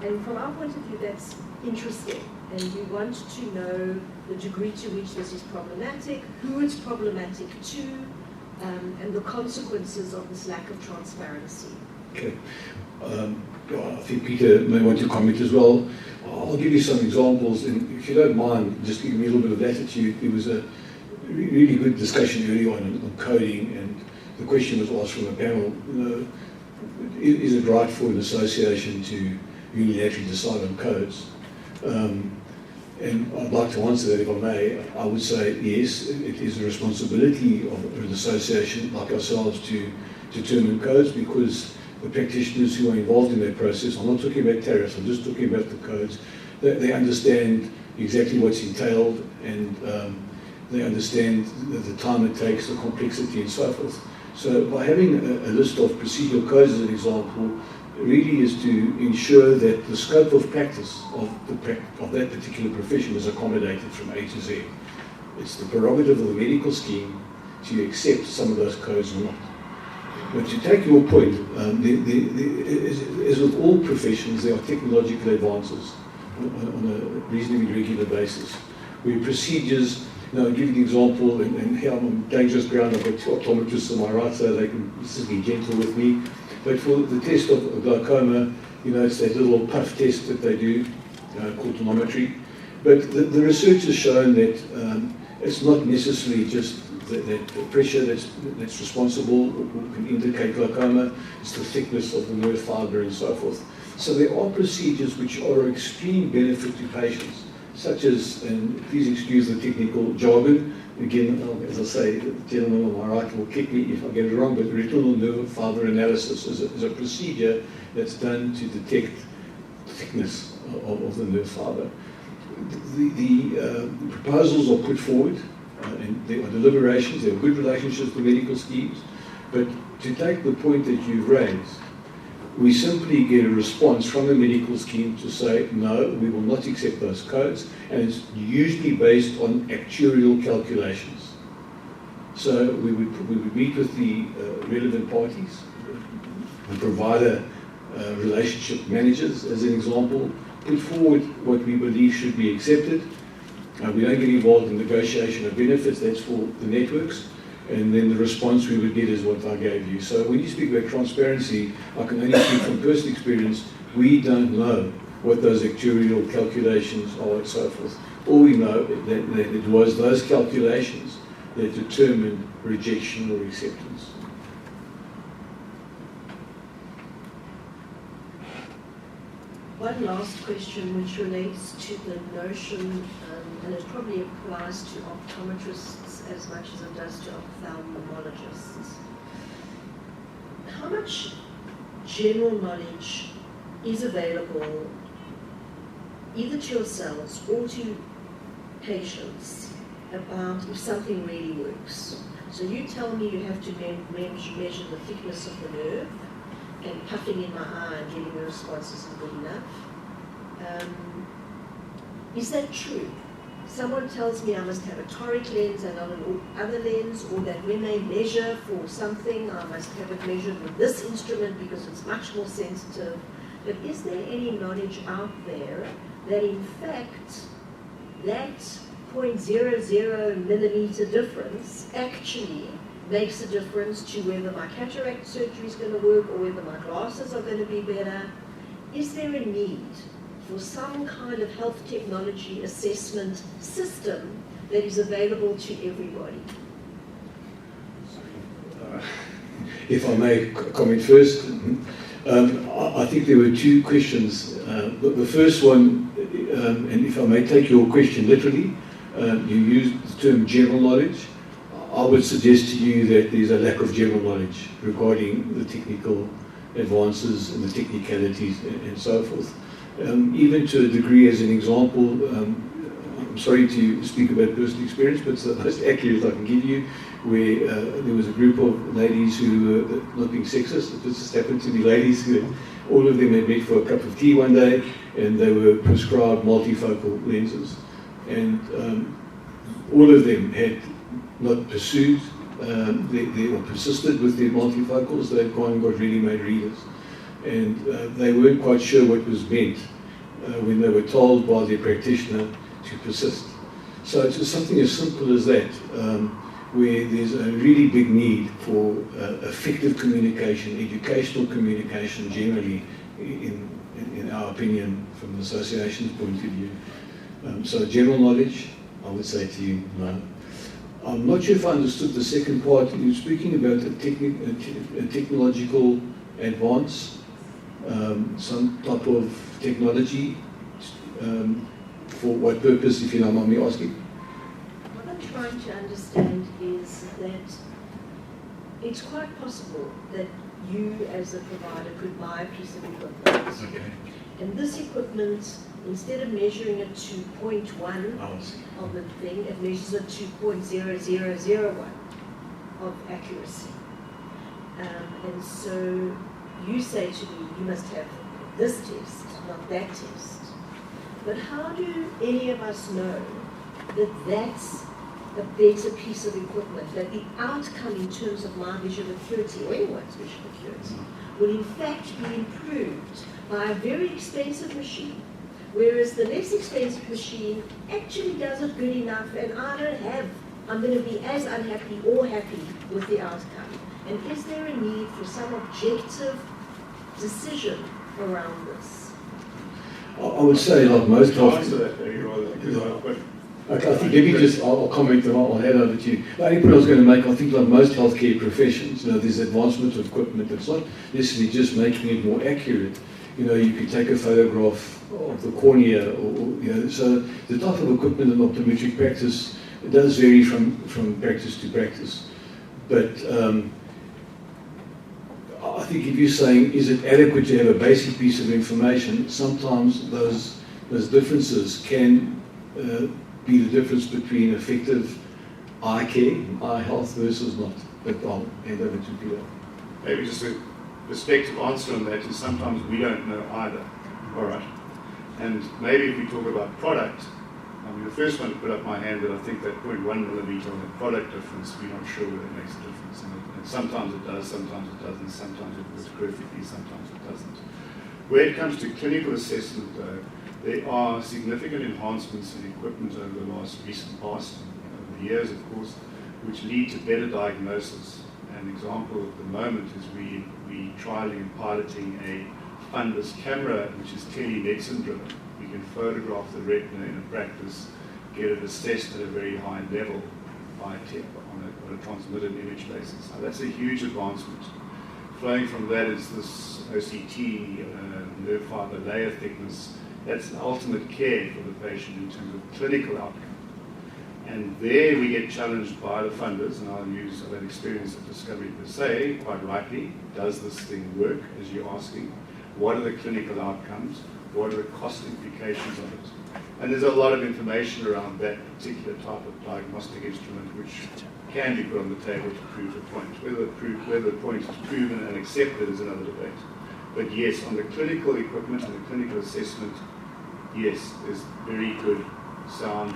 And from our point of view, that's interesting. And we want to know the degree to which this is problematic, who it's problematic to, and the consequences of this lack of transparency. Okay. I think Peter may want to comment as well. I'll give you some examples, and if you don't mind, just give me a little bit of latitude. There was a really good discussion early on coding, and the question was asked from a panel, is it right for an association to unilaterally decide on codes? And I'd like to answer that if I may. I would say yes, it is the responsibility of an association like ourselves to determine codes, because the practitioners who are involved in that process, I'm not talking about tariffs, I'm just talking about the codes, they understand exactly what's entailed, and they understand the time it takes, the complexity and so forth. So by having a list of procedural codes as an example, really is to ensure that the scope of practice of that particular profession is accommodated from A to Z. It's the prerogative of the medical scheme to accept some of those codes or not. But to take your point, as with all professions, there are technological advances on a reasonably regular basis, where procedures, I'll give you an example, and here I'm on dangerous ground. I've got two optometrists on my right, so they can just be gentle with me. But for the test of glaucoma, it's that little puff test that they do, called tonometry. But the research has shown that it's not necessarily just that pressure that's responsible or can indicate glaucoma. It's the thickness of the nerve fibre and so forth. So there are procedures which are of extreme benefit to patients, such as, and please excuse the technical jargon, again, as I say, the gentleman on my right will kick me if I get it wrong, but retinal nerve fibre analysis is a procedure that's done to detect thickness of the nerve fibre. The proposals are put forward, and there are deliberations, there are good relationships with medical schemes, but to take the point that you've raised, we simply get a response from the medical scheme to say, no, we will not accept those codes, and it's usually based on actuarial calculations. So we would meet with the relevant parties, the provider relationship managers, as an example, put forward what we believe should be accepted. We don't get involved in negotiation of benefits, that's for the networks. And then the response we would get is what I gave you. So when you speak about transparency, I can only speak from personal experience. We don't know what those actuarial calculations are and so forth. All we know that it was those calculations that determined rejection or acceptance. One last question which relates to the notion, and it probably applies to optometrists as much as it does to ophthalmologists. How much general knowledge is available either to yourselves or to patients about if something really works? So you tell me you have to measure the thickness of the nerve, and puffing in my eye and getting a response isn't good enough. Is that true? Someone tells me I must have a toric lens and not an other lens, or that when they measure for something, I must have it measured with this instrument because it's much more sensitive. But is there any knowledge out there that in fact that 0.00 millimeter difference actually makes a difference to whether my cataract surgery is going to work or whether my glasses are going to be better? Is there a need for some kind of health technology assessment system that is available to everybody? If I may comment first, I think there were two questions. The first one, and if I may take your question literally, you used the term general knowledge. I would suggest to you that there's a lack of general knowledge regarding the technical advances and the technicalities and so forth. Even to a degree, as an example, I'm sorry to speak about personal experience, but it's the most accurate I can give you, where there was a group of ladies who were, not being sexist, it just happened to be ladies who, all of them had met for a cup of tea one day, and they were prescribed multifocal lenses. And all of them had not pursued or persisted with their multifocals. They'd gone and got ready-made readers. And they weren't quite sure what was meant when they were told by their practitioner to persist. So it's just something as simple as that, where there's a really big need for effective communication, educational communication generally, in our opinion, from the association's point of view. So general knowledge, I would say to you, no. I'm not sure if I understood the second part. You were speaking about a technological advance, some type of technology. For what purpose, if you don't mind me asking? What I'm trying to understand is that it's quite possible that you as a provider could buy a piece of equipment. Okay. And this equipment, instead of measuring it to 0.1 of the thing, it measures it to 0.0001 of accuracy. And so you say to me, you must have this test, not that test. But how do any of us know that that's a better piece of equipment, that the outcome in terms of my visual acuity or anyone's visual acuity will in fact be improved by a very expensive machine, whereas the less expensive machine actually does it good enough, and I'm going to be as unhappy or happy with the outcome. And is there a need for some objective decision around this? I would say, like most health... Okay, I think let me just, I'll comment and I'll head over to you. The only point I was going to make, I think like most healthcare professions, there's advancement of equipment. It's not necessarily just making it more accurate. You could take a photograph of the cornea, or so the type of equipment in optometric practice, it does vary from practice to practice. But I think if you're saying, is it adequate to have a basic piece of information, sometimes those differences can be the difference between effective eye care, eye health versus not. But I'll hand over to Peter. Maybe just a perspective answer on that is sometimes we don't know either. All right. And maybe if we talk about product, the first one to put up my hand that I think that 0.1 millimeter on the product difference, we're not sure whether it makes a difference. And sometimes it does, sometimes it doesn't, sometimes it works perfectly, sometimes it doesn't. Where it comes to clinical assessment, though, there are significant enhancements in equipment over the recent past, over the years, of course, which lead to better diagnosis. An example at the moment is we trialing and piloting a fundus camera, which is telemedicine driven. We can photograph the retina in a practice, get it assessed at a very high level on a transmitted image basis. Now that's a huge advancement. Flowing from that is this OCT, nerve fiber layer thickness. That's the ultimate care for the patient in terms of clinical outcome. And there we get challenged by the funders, and I'll use that experience of Discovery per se, quite rightly. Does this thing work, as you're asking? What are the clinical outcomes? What are the cost implications of it? And there's a lot of information around that particular type of diagnostic instrument which can be put on the table to prove the point. Whether the point is proven and accepted is another debate. But yes, on the clinical equipment and the clinical assessment, yes, there's very good, sound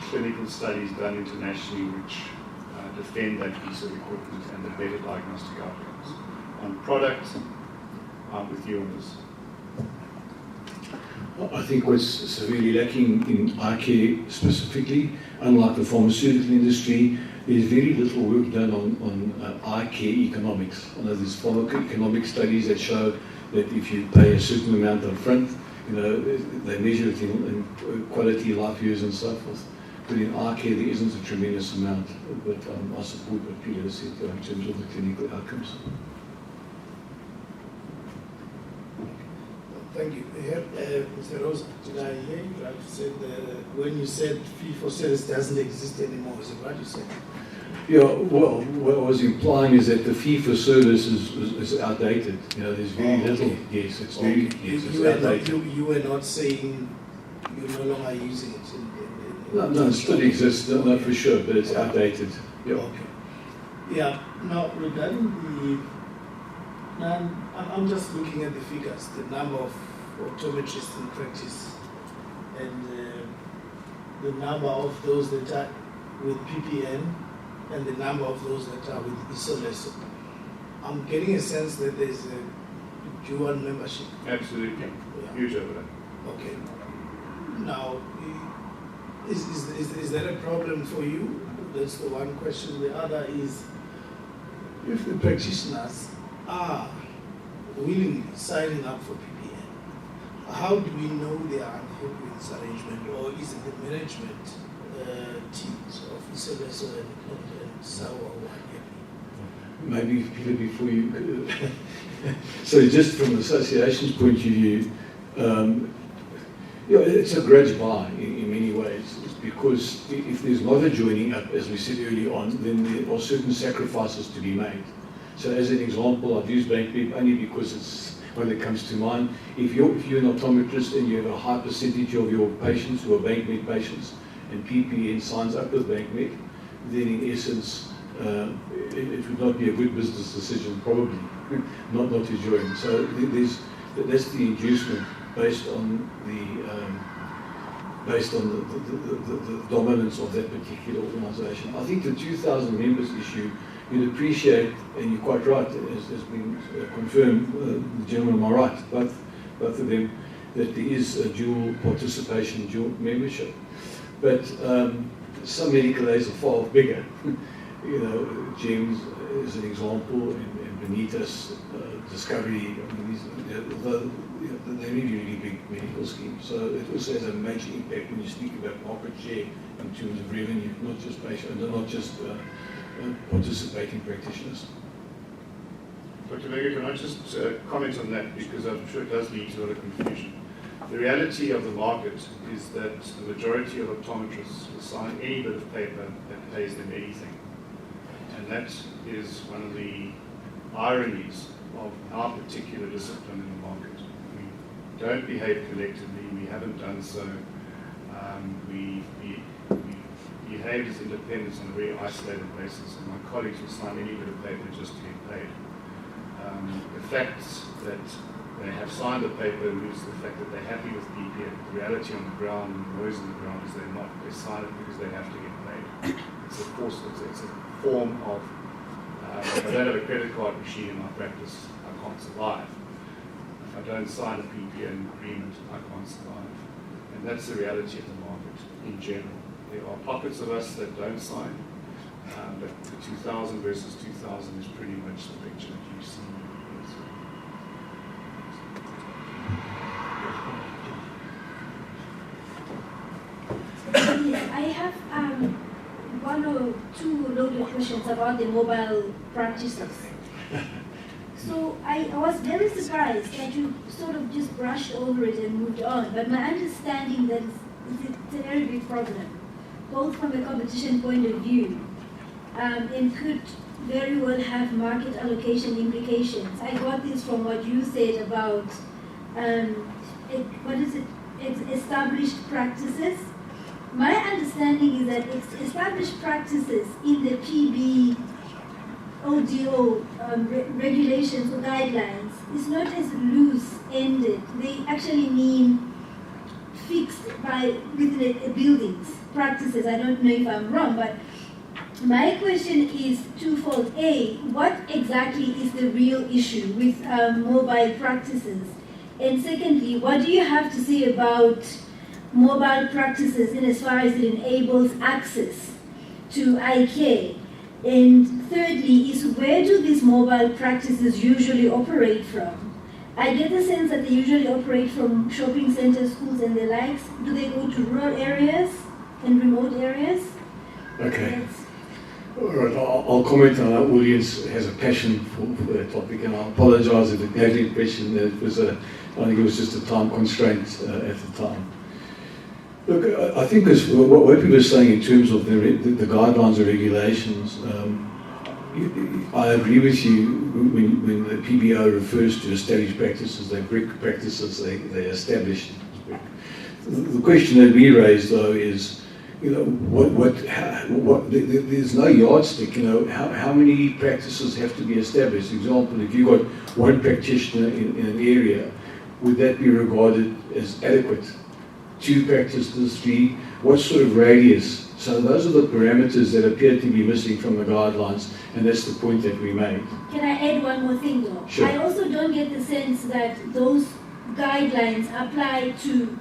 clinical studies done internationally which defend that piece of equipment and the better diagnostic outcomes. On product, I'm with you on this. I think what's severely lacking in eye care specifically, unlike the pharmaceutical industry, there's very little work done on eye care economics. I know there's pharmacoeconomic studies that show that if you pay a certain amount up front, they measure it in quality, life years and so forth. But in eye care, there isn't a tremendous amount. But I support what Peter said in terms of the clinical outcomes. Thank you. Mr. Rose, did I hear you right? You said when you said fee-for-service doesn't exist anymore, is it right you said? Yeah, well, what I was implying is that the fee-for-service is outdated. There's very little. Yes, it's very it's outdated. You were not saying you're no longer using it. No, it still exists, no, for sure, but it's outdated. Yeah. Okay. Yeah. Now, regarding I'm just looking at the figures, the number of optometrists in practice, and the number of those that are with PPN and the number of those that are with ISOLESO. I'm getting a sense that there's a dual membership. Absolutely. Huge overlap. Okay. Now, is that a problem for you? That's the one question. The other is, if the practitioners are willingly signing up for PPN, how do we know they are unhappy with this arrangement, or is it the management teams of ISOLESO and SAWA who are unhappy? Maybe, Peter, before you... So just from the association's point of view, it's a grudge buy in many ways. It's because if there's not a joining up, as we said early on, then there are certain sacrifices to be made. So as an example, I've used BankMed only because it's one that comes to mind. If you're an optometrist and you have a high percentage of your patients who are BankMed patients, and PPN signs up with BankMed, then in essence, it would not be a good business decision, probably, not to join. So that's the inducement based on the dominance of that particular organisation. I think the 2,000 members issue, you'd appreciate, and you're quite right, as has been confirmed, the gentleman on my right, both of them, that there is a dual participation, dual membership. But some medical aids are far bigger. James is an example, and Benita's Discovery. I mean, they're really big medical schemes. So it also has a major impact when you speak about market share in terms of revenue, not just participating practitioners. Dr. Vega, can I just comment on that, because I'm sure it does lead to a lot of confusion. The reality of the market is that the majority of optometrists will sign any bit of paper that pays them anything. And that is one of the ironies of our particular discipline in the market. We don't behave collectively, we haven't done so. We behave as independents on a very isolated basis, and my colleagues will sign any bit of paper just to get paid. The fact that they have signed the paper alludes to the fact that they're happy with PPN. The reality on the ground and the noise on the ground is they're not. They sign it because they have to get paid. It's a force, it's a form of, if I don't have a credit card machine in my practice, I can't survive. If I don't sign a PPN agreement, I can't survive. And that's the reality of the market in general. There are pockets of us that don't sign, but the 2000 versus 2000 is pretty much the picture that you see. Yes, I have one or two loaded questions about the mobile practices. So I was very surprised that you sort of just brushed over it and moved on, but my understanding that it's a very big problem, both from a competition point of view, and could very well have market allocation implications. I got this from what you said about, it's established practices. My understanding is that it's established practices in the PB ODO regulations or guidelines is not as loose-ended. They actually mean fixed within a building's practices. I don't know if I'm wrong, but my question is twofold. A, what exactly is the real issue with mobile practices? And secondly, what do you have to say about mobile practices in as far as it enables access to eye care? And thirdly is, where do these mobile practices usually operate from? I get the sense that they usually operate from shopping centers, schools, and the likes. Do they go to rural areas and remote areas? Okay. All right, I'll comment on that. Audience has a passion for that topic, and I apologize if it gave the impression that it was I think it was just a time constraint at the time. Look, I think what people are saying in terms of the guidelines or regulations, I agree with you when the PBO refers to established practices, they're brick practices, they establish. The question that we raise, though, is, there's no yardstick, how many practices have to be established. For example, if you've got one practitioner in an area would that be regarded as adequate? 2 practices, 3, what sort of radius? So those are the parameters that appear to be missing from the guidelines, and that's the point that we made. Can I add one more thing though? Sure. I also don't get the sense that those guidelines apply to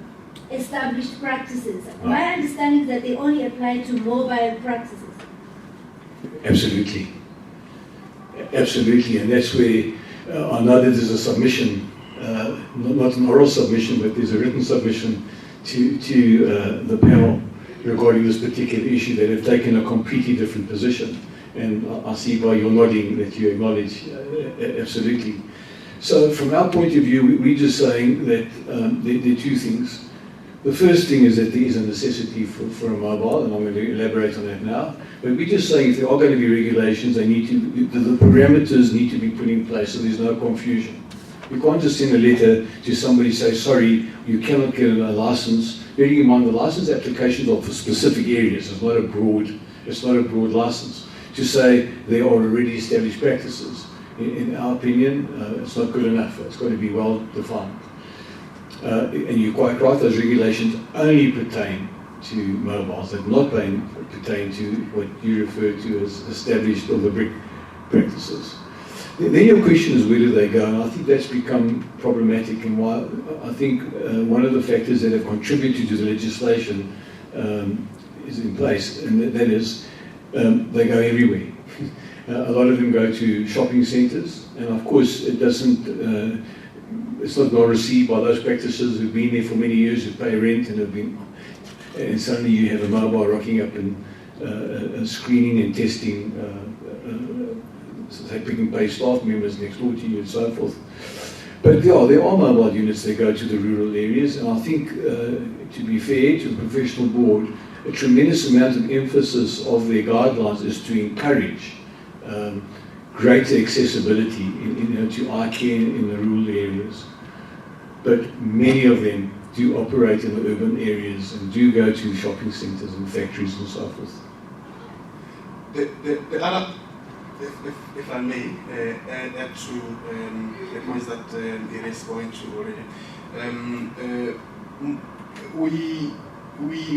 established practices. My understanding is that they only apply to mobile practices. Absolutely. Absolutely, and that's where I know that there's a submission, not an oral submission, but there's a written submission to the panel regarding this particular issue that have taken a completely different position. And I see by your nodding that you acknowledge absolutely. So from our point of view, we're just saying that there are 2 things. The first thing is that there is a necessity for a mobile, and I'm going to elaborate on that now. But we're just saying if there are going to be regulations, they need to, the parameters need to be put in place so there's no confusion. You can't just send a letter to somebody say, sorry, you cannot get a license. Bearing in mind the license applications are for specific areas. It's not a broad license. To say there are already established practices, in our opinion, it's not good enough. It's got to be well defined. And you're quite right, those regulations only pertain to mobiles, that not pertain to what you refer to as established or the brick practices. Then your question is where do they go, and I think that's become problematic, and why I think one of the factors that have contributed to the legislation is in place, and that is they go everywhere. A lot of them go to shopping centres, and of course it doesn't. It's not well received by those practitioners who've been there for many years, who pay rent and have been. And suddenly you have a mobile rocking up and screening and testing, say pick and pay staff members next door to you and so forth. But there are mobile units that go to the rural areas, and I think, to be fair to the professional board, a tremendous amount of emphasis of their guidelines is to encourage greater accessibility to eye care in the rural areas. But many of them do operate in the urban areas and do go to shopping centres and factories and so forth. The other, if I may, add to the points that it is going to already.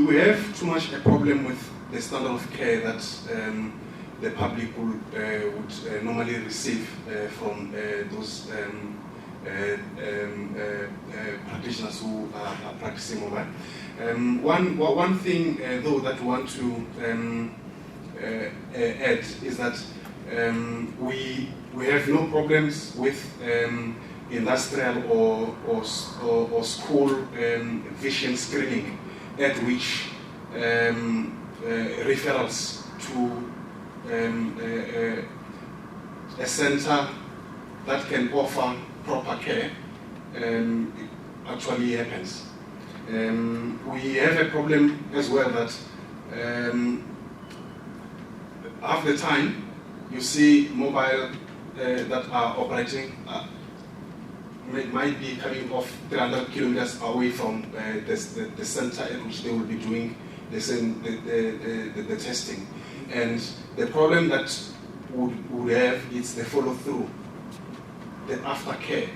We have too much a problem with the standard of care that the public would normally receive from those practitioners who are practicing mobile. One thing, though, that we want to add is that we have no problems with industrial or school vision screening, at which referrals to a center that can offer proper care actually happens. We have a problem as well that half the time you see mobile that are operating might be coming off 300 kilometers away from the center at which they will be doing the testing. And the problem that would have is the follow-through, the aftercare,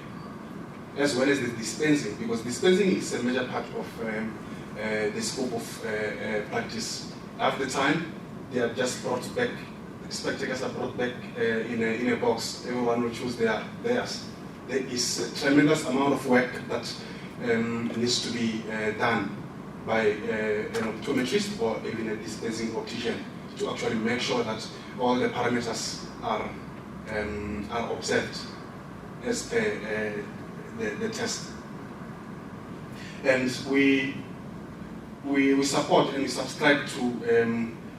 as well as the dispensing, because dispensing is a major part of the scope of practice. Half the time, they are just brought back, the spectacles are brought back in a box. Everyone will choose theirs. There is a tremendous amount of work that needs to be done by an optometrist or even a dispensing optician to actually make sure that all the parameters are observed as per the test. And we support and we subscribe to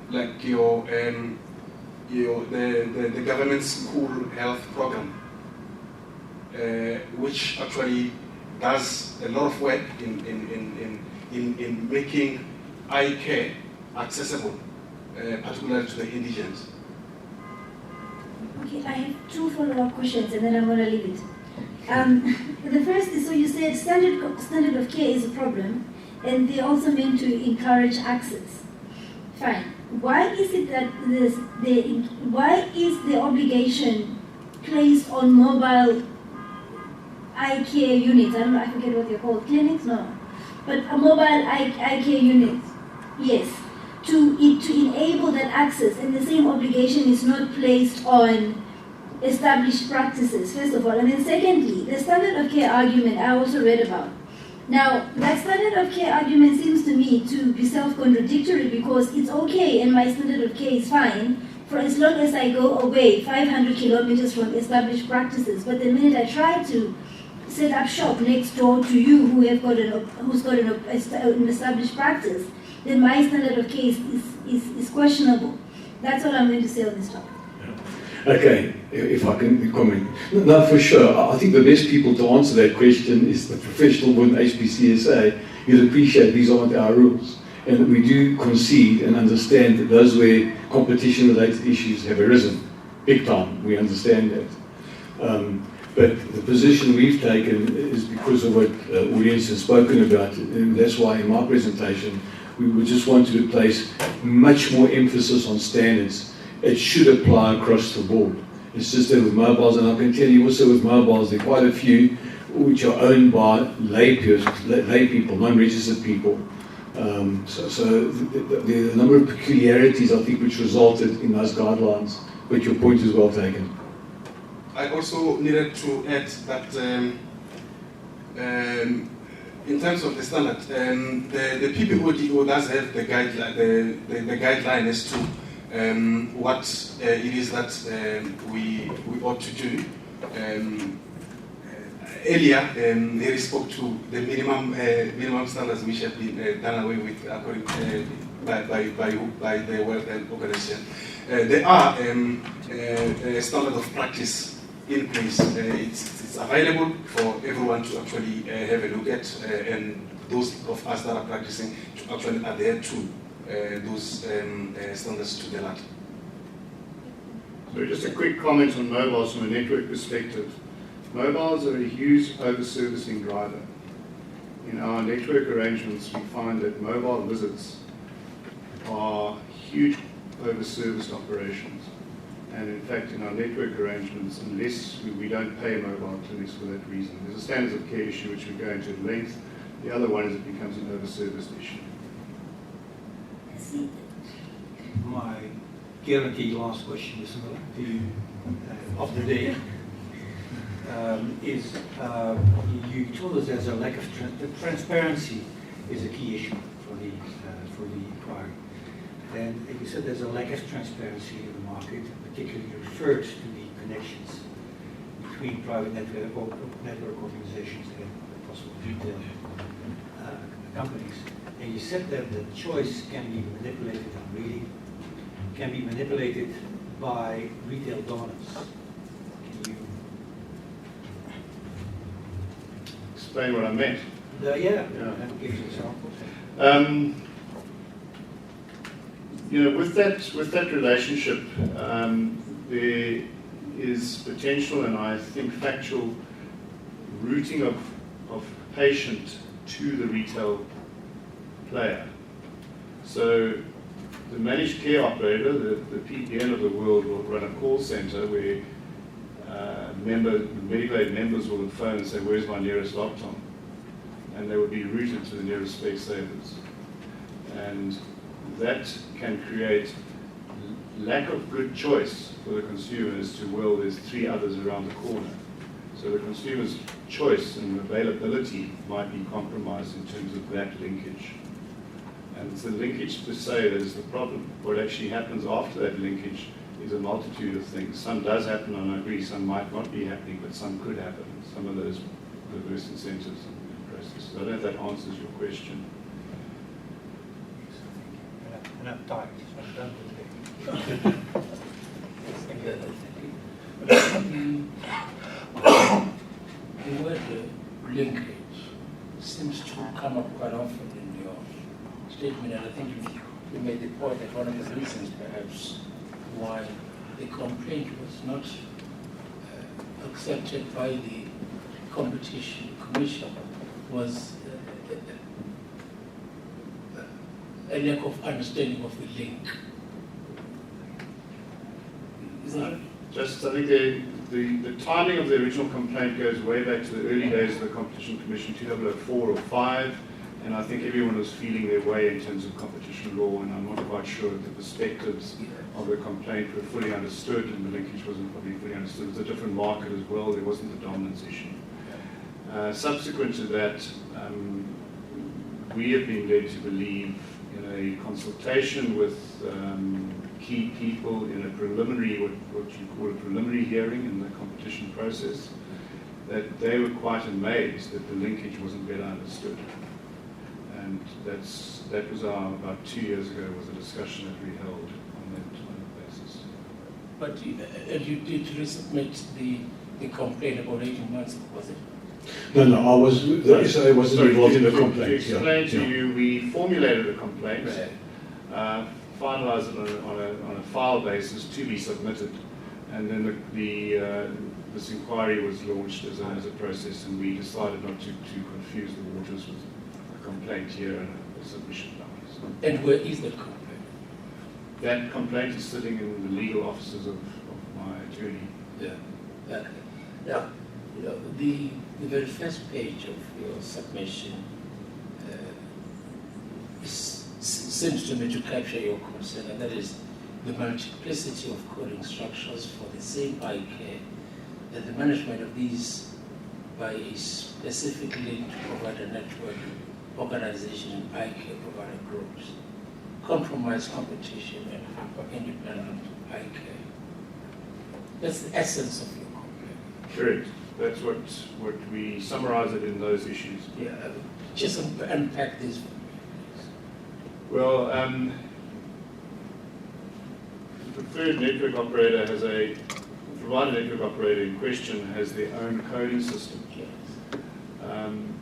like the government school health program, which actually does a lot of work in making eye care accessible, particularly to the indigent. Okay, I have 2 follow-up questions and then I'm going to leave it. The first is, so you said standard of care is a problem and they also mean to encourage access. Fine. Why is it that why is the obligation placed on mobile eye care units. I don't know, I forget what they're called. Clinics? No. But a mobile eye care unit. Yes. To enable that access, and the same obligation is not placed on established practices, first of all. And then secondly, the standard of care argument I also read about. Now, that standard of care argument seems to me to be self-contradictory, because it's okay and my standard of care is fine for as long as I go away 500 kilometers from established practices. But the minute I try to set up shop next door to you who's got an established practice, then my standard of care is questionable. That's what I'm going to say on this topic. Okay, if I can comment. No, for sure. I think the best people to answer that question is the professional within HPCSA. You'll appreciate these aren't our rules. And we do concede and understand that those where competition-related issues have arisen, big time, we understand that. But the position we've taken is because of what audience has spoken about, and that's why in my presentation we would just want to place much more emphasis on standards. It should apply across the board. It's just that with mobiles, and I can tell you also with mobiles, there are quite a few which are owned by lay people, non-registered people. So there are a number of peculiarities, I think, which resulted in those guidelines. But your point is well taken. I also needed to add that in terms of the standard, the PPOD does have the guideline as to what it is that we ought to do. Earlier, he spoke to the minimum standards which have been done away with according by the World Health Organization. There are standards of practice in place. It's available for everyone to actually have a look at, and those of us that are practicing to actually adhere to those standards to the letter. So just a quick comment on mobiles from a network perspective. Mobiles are a huge over-servicing driver. In our network arrangements, we find that mobile visits are huge over-serviced operations. And in fact, in our network arrangements, unless we don't pay mobile clinics for that reason, there's a standards of care issue which we go into at length. The other one is it becomes an over-serviced issue. My guaranteed last question is of the day. You told us there's a lack of transparency is a key issue for the inquiry. And you said there's a lack of transparency in the market, particularly you referred to the connections between private network organizations and possible retail companies. And you said that the choice can be manipulated, can be manipulated by retail donors. Can you explain what I meant? Yeah. Give you examples. With that relationship, there is potential and I think factual routing of patient to the retail player. So the managed care operator, the PPN of the world, will run a call center where medical aid members will phone and say, "Where's my nearest Optom?" And they will be routed to the nearest Specsavers. And that can create lack of good choice for the consumer as to, well, there's 3 others around the corner. So the consumer's choice and availability might be compromised in terms of that linkage. And it's the linkage per se that is the problem. What actually happens after that linkage is a multitude of things. Some does happen, and I agree, some might not be happening, but some could happen. Some of those perverse incentives and processes. I don't know if that answers your question. And I'm tired, so I'm done The word linkage seems to come up quite often in your statement, and I think you made the point that one of the reasons perhaps why the complaint was not accepted by the Competition Commission was a lack of understanding of the link. Just, I think The timing of the original complaint goes way back to the early days of the Competition Commission, 2004 or 5, and I think everyone was feeling their way in terms of competition law, and I'm not quite sure that the perspectives of the complaint were fully understood, and the linkage wasn't probably fully understood. It was a different market as well, there wasn't the dominance issue. Subsequent to that, we have been led to believe in a consultation with key people in a preliminary, what you call a preliminary hearing in the competition process, that they were quite amazed that the linkage wasn't better understood. And that was about 2 years ago, was a discussion that we held on that basis. But you did resubmit the complaint about 18 months, was it? No, I was. The SA wasn't involved in the complaint. To explain to you, we formulated a complaint, finalised it on a file basis to be submitted, and then this inquiry was launched as a process, and we decided not to confuse the waters with a complaint here and a submission down. And where is that complaint? That complaint is sitting in the legal offices of my attorney. Yeah. Now, you know, the very first page of your submission seems to me to capture your concern, and that is the multiplicity of coding structures for the same eye care, and the management of these by a specific linked provider network organization and eye care provider groups compromise competition and hamper independent eye care. That's the essence of your complaint. Correct. That's what we summarize it in those issues. Yeah, just unpack this. Well, the preferred network operator has the provider network operator in question has their own coding system.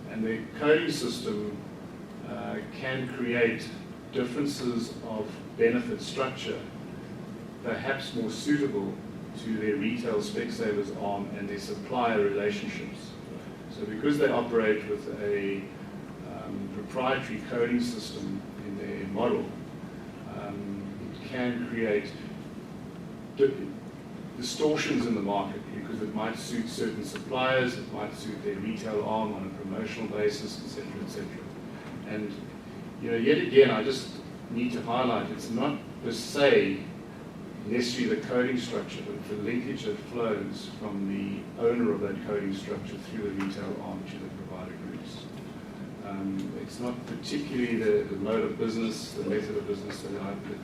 And the coding system can create differences of benefit structure, perhaps more suitable to their retail Specsavers arm and their supplier relationships. So because they operate with a proprietary coding system in their model, it can create distortions in the market because it might suit certain suppliers, it might suit their retail arm on a promotional basis, etc., etc. And yet again, I just need to highlight, it's not per se necessarily the coding structure, but the linkage that flows from the owner of that coding structure through the retail arm to the provider groups. It's not particularly the mode of business, the method of business that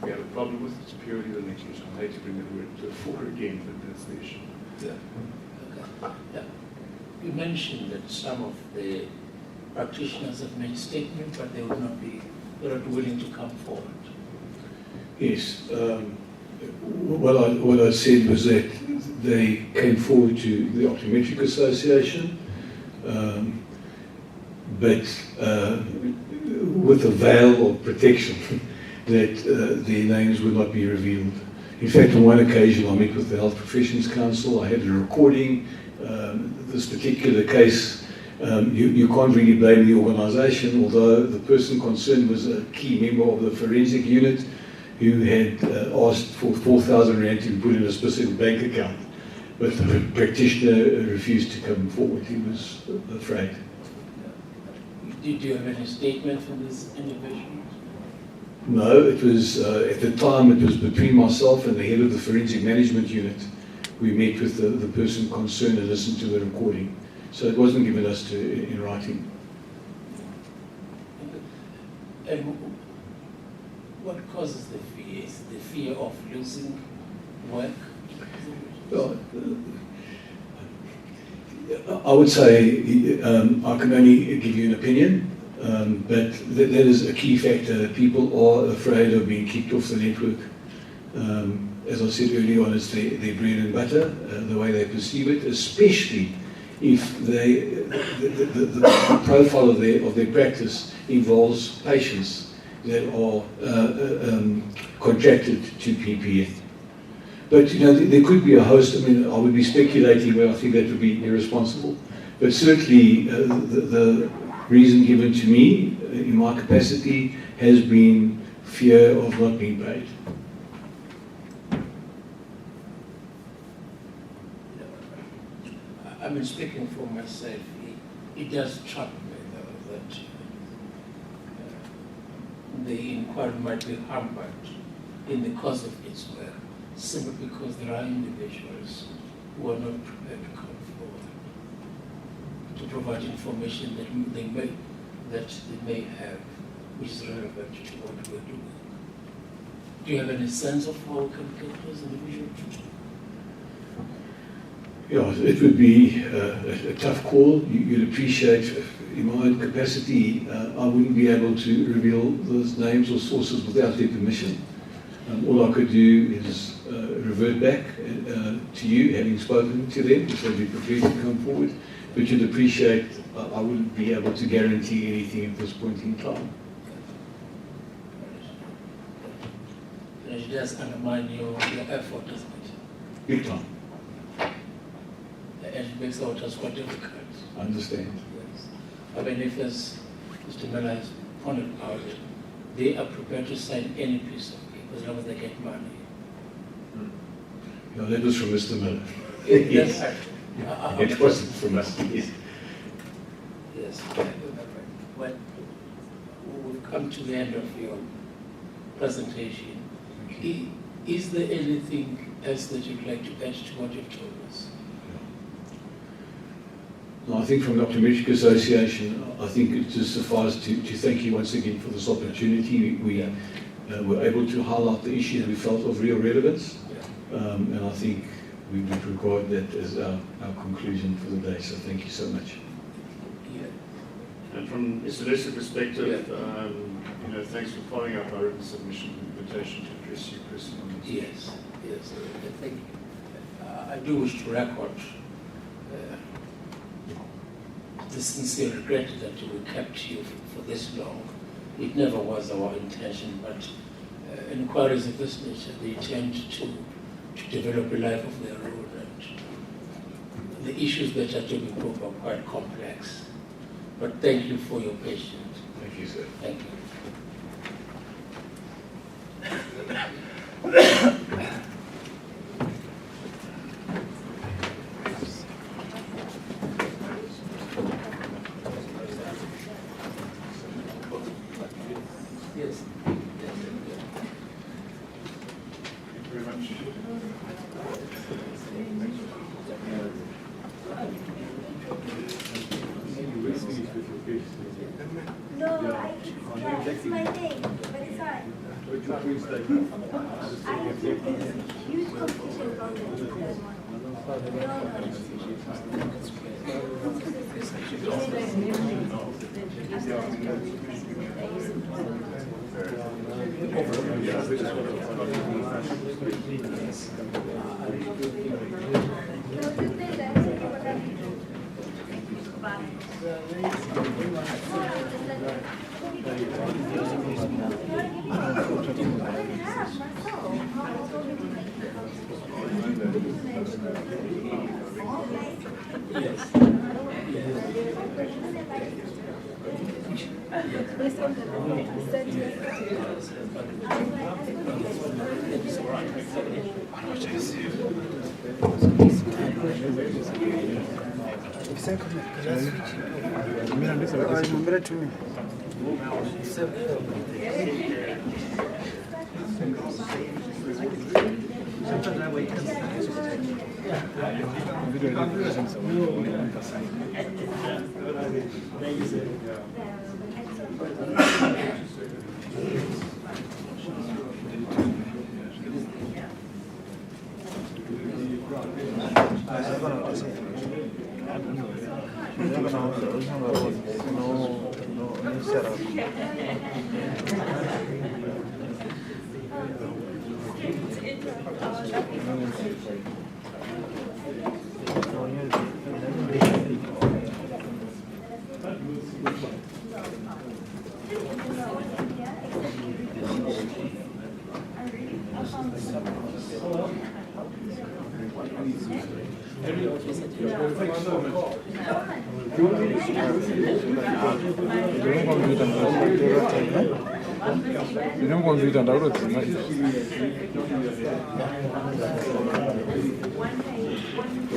we have a problem with, it's purely the linkage. I hate to bring that word to the fore again, but that's the issue. Yeah. Okay. Yeah. You mentioned that some of the practitioners have made statements, but they're not willing to come forward. Yes. What I said was that they came forward to the Optometric Association, but with a veil of protection that their names would not be revealed. In fact, on one occasion I met with the Health Professions Council, I had a recording. This particular case, you can't really blame the organisation, although the person concerned was a key member of the forensic unit who had asked for 4,000 rand to be put in a specific bank account. But the practitioner refused to come forward, he was afraid. Did you have any statement from this individual? No, it was, at the time it was between myself and the head of the forensic management unit. We met with the person concerned and listened to the recording. So it wasn't given us in writing. And what causes the fear? Is it the fear of losing work? Well, I would say I can only give you an opinion, but that is a key factor. People are afraid of being kicked off the network. As I said earlier on, it's their bread and butter, the way they perceive it, especially if the profile of their practice involves patients that are contracted to PPN. But there could be a host. I mean, I would be speculating, but I think that would be irresponsible. But certainly, the reason given to me in my capacity has been fear of not being paid. mean, speaking for myself, it does trouble me, though, that the inquiry might be hampered in the course of its work, simply because there are individuals who are not prepared to come forward to provide information that they may have, which is relevant to what we're doing. Do you have any sense of how we can get those individuals? Yeah, it would be a tough call. You'd appreciate, in my capacity, I wouldn't be able to reveal those names or sources without their permission. All I could do is revert back to you, having spoken to them, if they'd be prepared to come forward. But you'd appreciate I wouldn't be able to guarantee anything at this point in time. It does undermine your effort, doesn't it? Big time. And it makes our task quite difficult. I understand. Yes. I mean, if, as Mr. Miller has pointed out, they are prepared to sign any piece of paper as long as they get money. Yeah, that was from Mr. Miller. Yes. It wasn't from us. Yes. Yes. When we come to the end of your presentation, is there anything else that you'd like to add to what you've told us? No, I think from the Optometric Association, I think it just suffices to thank you once again for this opportunity. We were able to highlight the issue that we felt of real relevance, and I think we would regard that as our conclusion for the day. So thank you so much. And from a solicitor perspective, thanks for following up our written submission invitation to address you, Chris. Yes, yes. I think I do wish to record the sincere regret that we kept you for this long. It never was our intention, but inquiries of this nature, they tend to develop a life of their own, and the issues that are to be proved are quite complex. But thank you for your patience. Thank you, sir. Thank you. Yes. Thank you very much. No, it's my thing, but it's alright. I think there's a huge competition about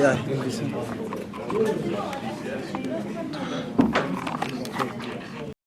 Yeah, Yes.